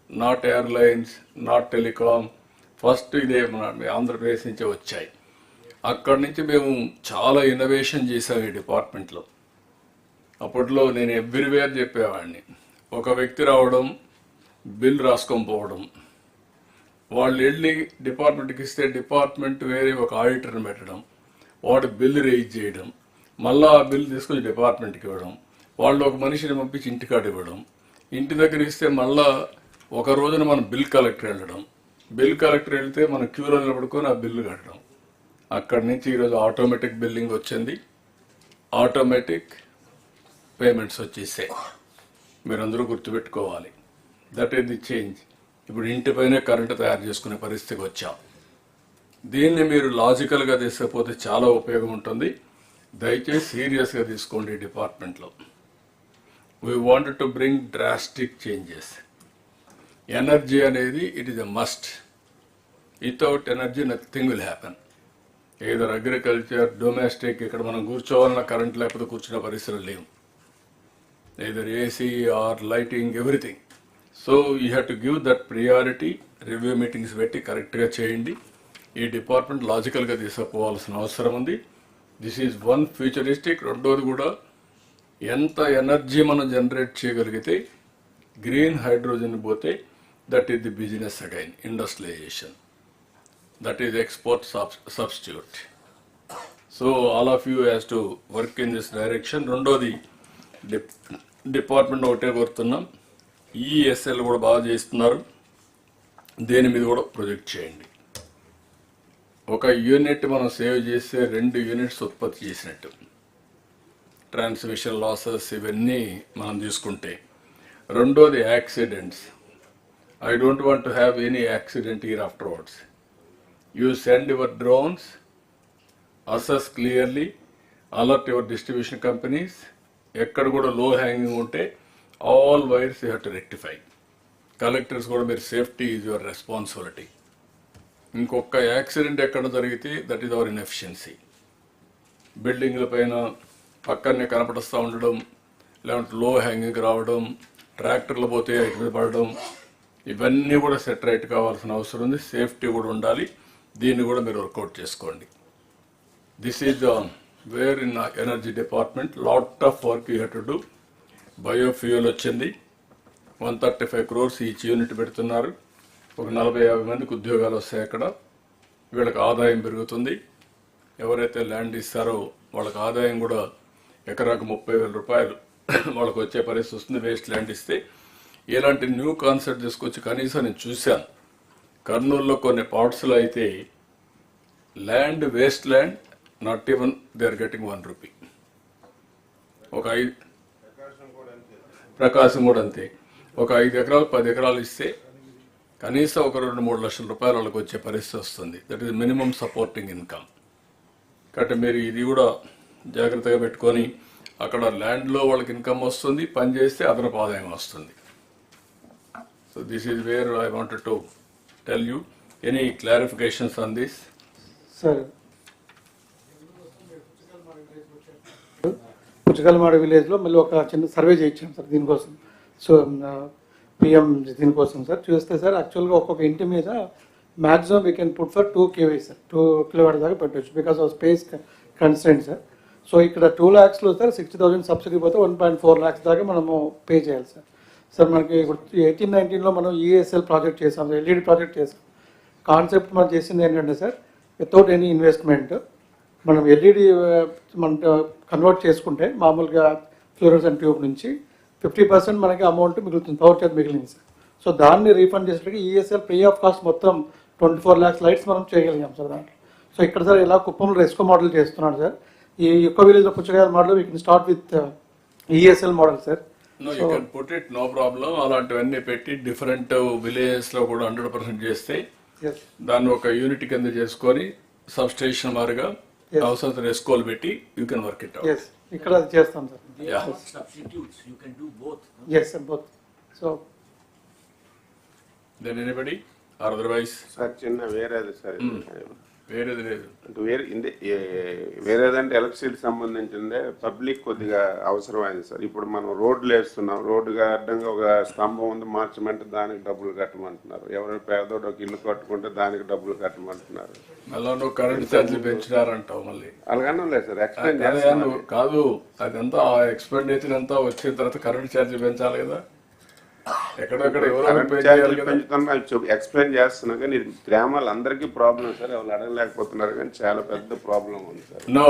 not airlines, not telecom, first ఇదే మన ఆంధ్రప్రదేశ్ నుంచే వచ్చాయి. అక్కడి నుంచి మేము చాలా ఇన్నోవేషన్ చేసాం ఈ డిపార్ట్మెంట్లో. అప్పట్లో నేను ఎవ్రీవేర్ చెప్పేవాడిని. ఒక వ్యక్తి రావడం, బిల్ రాసుకొని పోవడం, వాళ్ళు వెళ్ళి డిపార్ట్మెంట్కి ఇస్తే డిపార్ట్మెంట్ వేరే ఒక ఆడిటర్ని పెట్టడం, వాడు బిల్ రేజ్ చేయడం, మళ్ళీ ఆ బిల్ తీసుకొని డిపార్ట్మెంట్కి ఇవ్వడం, వాళ్ళు ఒక మనిషిని పంపించి ఇంటికాడ ఇవ్వడం, ఇంటి దగ్గర ఇస్తే మళ్ళా ఒక రోజున మనం బిల్ కలెక్టర్ వెళ్ళడం, బిల్ కలెక్టర్ వెళ్తే మనం క్యూలో నిలబడుకొని ఆ బిల్లు కట్టడం. అక్కడి నుంచి ఈరోజు ఆటోమేటిక్ బిల్లింగ్ వచ్చింది, ఆటోమేటిక్ పేమెంట్స్ వచ్చేసాయి. మీరందరూ గుర్తుపెట్టుకోవాలి, దట్ ఈస్ ది చేంజ్. ఇప్పుడు ఇంటిపైనే కరెంటు తయారు చేసుకునే పరిస్థితికి వచ్చాం. దీన్ని మీరు లాజికల్గా తీసుకపోతే చాలా ఉపయోగం ఉంటుంది. దయచేసి సీరియస్గా తీసుకోండి. ఈ డిపార్ట్మెంట్లో we wanted to bring drastic changes. Energy అనేది it is a must. Without energy nothing will happen. Either agriculture, domestic, ఇక్కడ మనం కూర్చోవాలన్న కరెంట్ లేకపోతే కూర్చునే పరిస్థితులు లేవు. Either AC or lighting, everything. So you have to give that priority. Review meetings పెట్టి కరెక్ట్గా చేయండి. ఈ డిపార్ట్మెంట్ లాజికల్గా తీసుకుపోవాల్సిన అవసరం ఉంది. This is one futuristic. రెండోది కూడా ఎంత ఎనర్జీ మనం జనరేట్ చేయగలిగితే గ్రీన్ హైడ్రోజన్ పోతే that is the business again, industrialization, that is export substitute. So all of you has to work in this direction. రెండోది డిపార్ట్మెంట్ ఒకటే కోరుతున్నాం, ఈఎస్ఎల్ కూడా బాగా చేస్తున్నారు, దేని మీద కూడా ప్రొజెక్ట్ చేయండి. ఒక యూనిట్ మనం సేవ్ చేస్తే 2 యూనిట్స్ ఉత్పత్తి చేసినట్టు. ట్రాన్స్మిషన్ లాసెస్ ఇవన్నీ మనం తీసుకుంటే. రెండోది accidents. I don't want to have any accident here afterwards. You send your drones, assess clearly, alert your distribution companies. ఎక్కడ కూడా low hanging ఉంటే all wires you have to rectify. Collectors కూడా మీరు safety is your responsibility. ఇంకొక accident ఎక్కడ జరిగితే that is our inefficiency. బిల్డింగ్ల పైన పక్కనే కనపడుస్తూ ఉండడం, లేదంటే లో హ్యాంగింగ్ రావడం, ట్రాక్టర్లు పోతే ఎక్కడ పడడం, ఇవన్నీ కూడా సెట్ రైట్ కావాల్సిన అవసరం ఉంది. సేఫ్టీ కూడా ఉండాలి. దీన్ని కూడా మీరు వర్కౌట్ చేసుకోండి. This is the wear in energy department lot of work you have to do. Biofuel వచ్చింది, 135 crores ఈచ్ యూనిట్ పెడుతున్నారు. ఒక 40-50 మందికి ఉద్యోగాలు వస్తాయి. అక్కడ వీళ్ళకి ఆదాయం పెరుగుతుంది. ఎవరైతే ల్యాండ్ ఇస్తారో వాళ్ళకి ఆదాయం కూడా ఎకరాకు 30,000 రూపాయలు వాళ్ళకి వచ్చే పరిస్థితి వస్తుంది వేస్ట్ ల్యాండ్ ఇస్తే. ఇలాంటి న్యూ కాన్సెప్ట్ తీసుకొచ్చి కనీసం నేను చూశాను కర్నూలులో కొన్ని పార్ట్స్లో అయితే land waste land not even they are getting 1 rupee. ఒక ప్రకాశం కూడా అంతే. ఒక 5 ఎకరాలు 10 ఎకరాలు ఇస్తే కనీసం ఒక 2-3 లక్షల రూపాయలు వాళ్ళకి వచ్చే పరిస్థితి వస్తుంది. That is minimum supporting income. కాబట్టి మీరు ఇది కూడా జాగ్రత్తగా పెట్టుకొని అక్కడ ల్యాండ్లో వాళ్ళకి ఇన్కమ్ వస్తుంది, పని చేస్తే అదనపు ఆదాయం వస్తుంది. So this is where I wanted to tell you. Any clarifications on this? Sir, Puchchakalmada విలేజ్లో మళ్ళీ ఒక చిన్న సర్వే చేయించాం సార్ దీనికోసం. సో పిఎం దీనికోసం సార్ చూస్తే సార్ యాక్చువల్గా ఒక్కొక్క ఇంటి మీద maximum we can put for 2 kV sir, 2 kilowatt దాకా పెట్టవచ్చు because of space constant sir. So ఇక్కడ 2 lakhsలో సార్ 60,000 సబ్సిడీ పోతే 1.4 lakhs దాకా మనము పే చేయాలి సార్. సార్ మనకి ఇప్పుడు 18-19లో మనం ఈఎస్ఎల్ ప్రాజెక్ట్ చేసాం సార్, ఎల్ఈడి ప్రాజెక్ట్ చేసాం. కాన్సెప్ట్ మనం చేసింది ఏంటంటే సార్ వితౌట్ ఎనీ ఇన్వెస్ట్మెంట్ మనం ఎల్ఈడి మనం కన్వర్ట్ చేసుకుంటే మామూలుగా ఫ్లోరోసెంట్ ట్యూబ్ నుంచి 50% మనకి అమౌంట్ మిగులుతుంది, పవర్ చార్జ్ మిగిలింది సార్. సో దాన్ని రీఫండ్ చేసేటప్పుడు ఈఎస్ఎల్ పే ఆఫ్ కాస్ట్ మొత్తం 24 lakhs లైట్స్ మనం చేయగలిగాం సార్ దాంట్లో. సో ఇక్కడ సార్ ఇలా కుప్పంలో రెస్కో మోడల్ చేస్తున్నాడు సార్. ఈ ఒక్క విలేజ్లో పుచ్చకాయల model we can start with ESL model sir. No you can put it, no problem. అలాంటివన్నీ పెట్టి డిఫరెంట్ విలేజెస్లో కూడా 100% చేస్తే దాన్ని ఒక యూనిట్ కింద చేసుకొని సబ్ స్టేషన్ మారుగా అవసరం రెస్కోలు పెట్టి you can work it out. ఇక్కడ అది చేస్తాం sir. Substitutes, you can do both. Yes sir, both. So then anybody or otherwise? Sir చిన్న వేరేది సార్, వేరేది లేదు అంటే వేరేదంటే ఎలక్ట్రిసిటీ సంబంధించిందే పబ్లిక్ కొద్దిగా అవసరమైంది సార్. ఇప్పుడు మనం రోడ్లు వేస్తున్నాం, రోడ్డుగా అడ్డంగా ఒక స్తంభం ఉంది మార్చమంటే దానికి డబ్బులు కట్టమంటున్నారు. ఎవరైనా పేదోడు ఒక ఇల్లు కట్టుకుంటే దానికి డబ్బులు కట్టమంటున్నారు. మళ్ళీ కరెంట్ ఛార్జీలు పెంచినారంటావు మళ్ళీ. అలాగనే లేదు సార్, ఎక్స్ప్లెయిన్ కాదు అదంతా ఎక్స్పెండిచర్ అంతా వచ్చిన తర్వాత కరెంట్ ఛార్జీలు పెంచాలి కదా. ఎక్కడెక్కడ ఎక్స్ప్లెయిన్ చేస్తున్నా కానీ గ్రామాలు అందరికీ ప్రాబ్లం సార్, ఎవరు అడగలేకపోతున్నారు కానీ చాలా పెద్ద ప్రాబ్లం ఉంది సార్. నో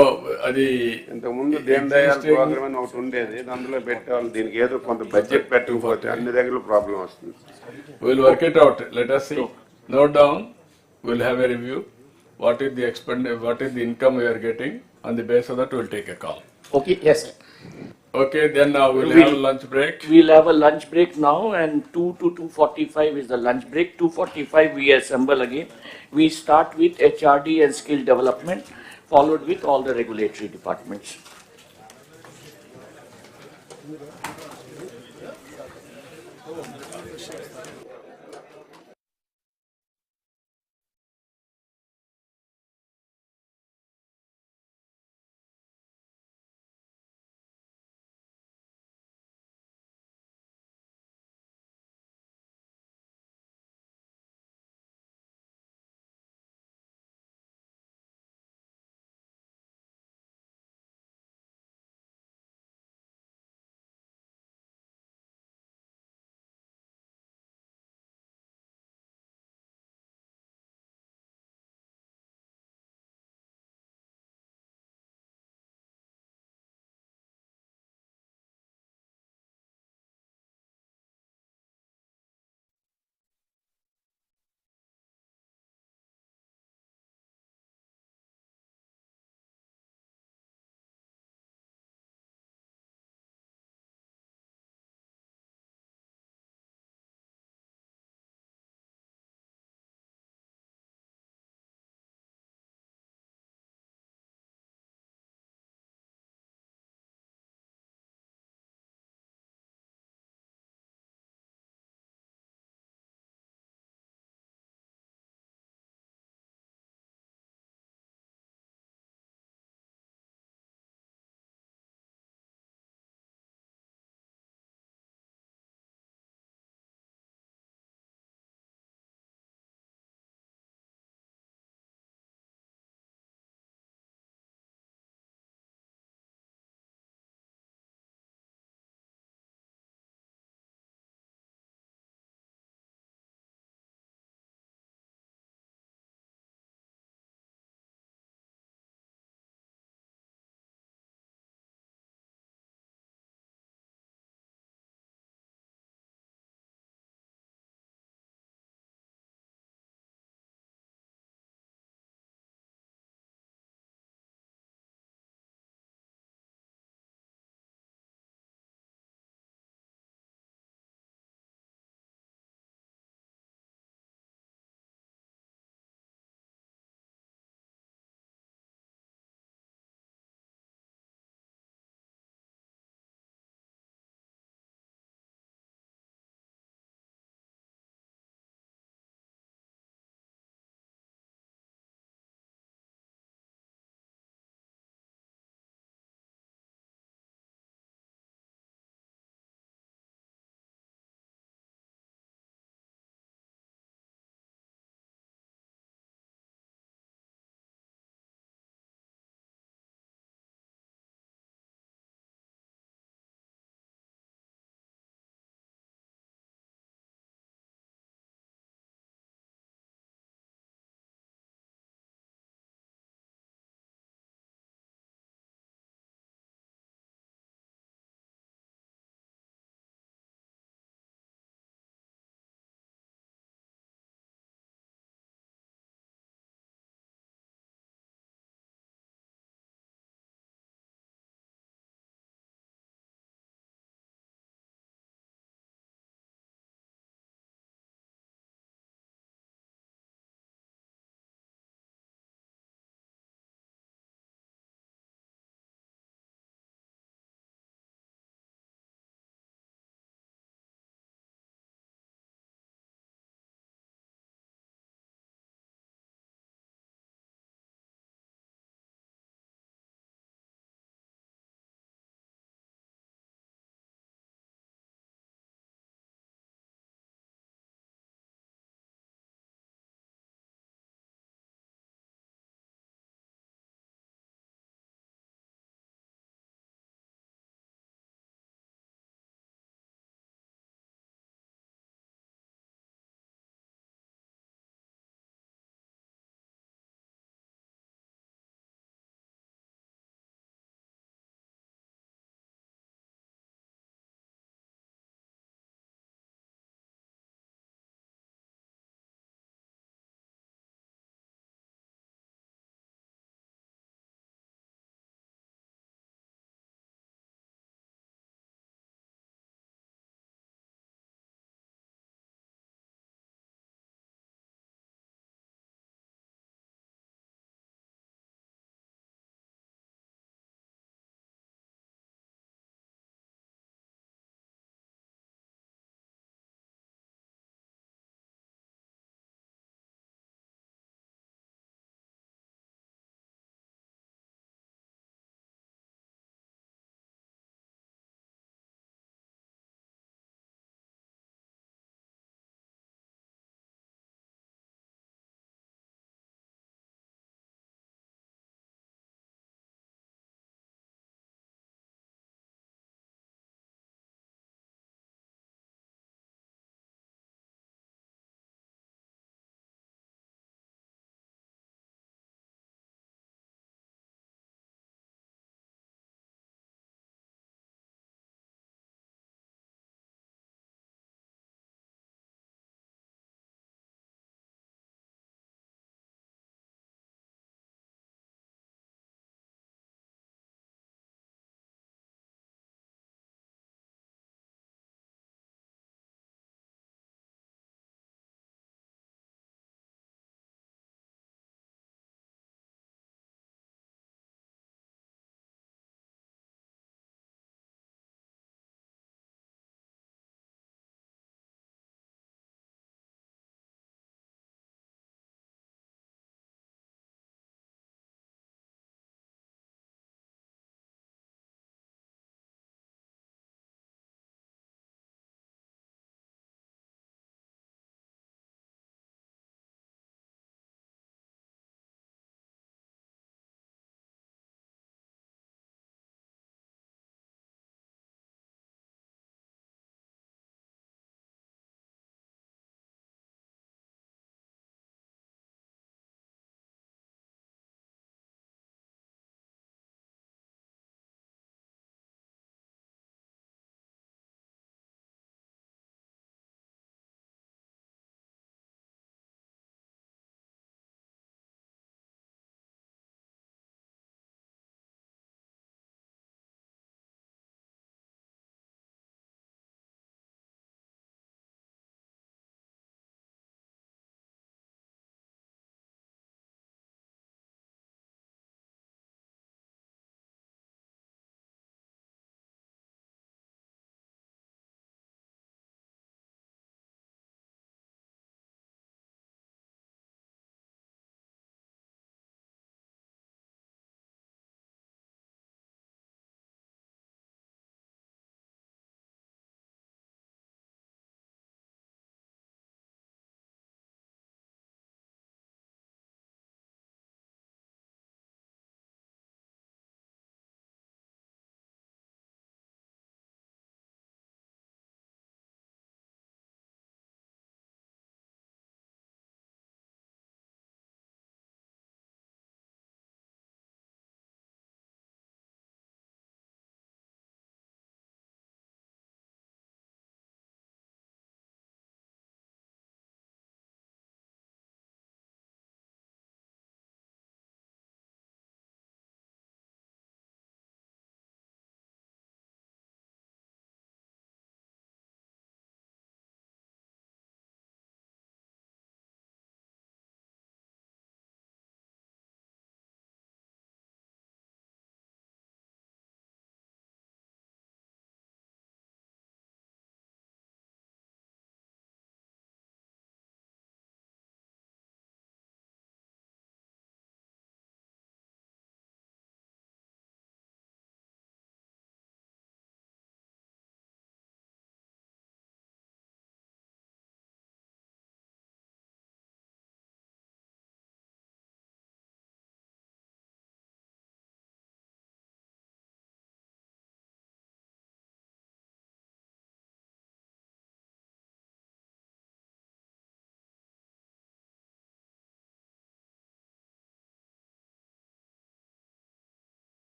అది ఇంతకుముందు దీన్ దయాళ్ ప్రోగ్రామ్ అని ఒకటి ఉండేది, అందులో పెట్టేవాళ్ళు. దీనికి ఏదో కొంత బడ్జెట్ పెట్టకపోతే అన్ని దగ్గర ప్రాబ్లం వస్తుంది. Will work it out, let us see, note down, we'll have a review, what is the income we are getting, on the basis of that we'll take a call. Okay, yes sir. Okay, then now we'll have a lunch break. We'll have a lunch break now, and 2 to 2:45 is the lunch break. 2:45 we assemble again. We start with HRD and skill development, followed with all the regulatory departments.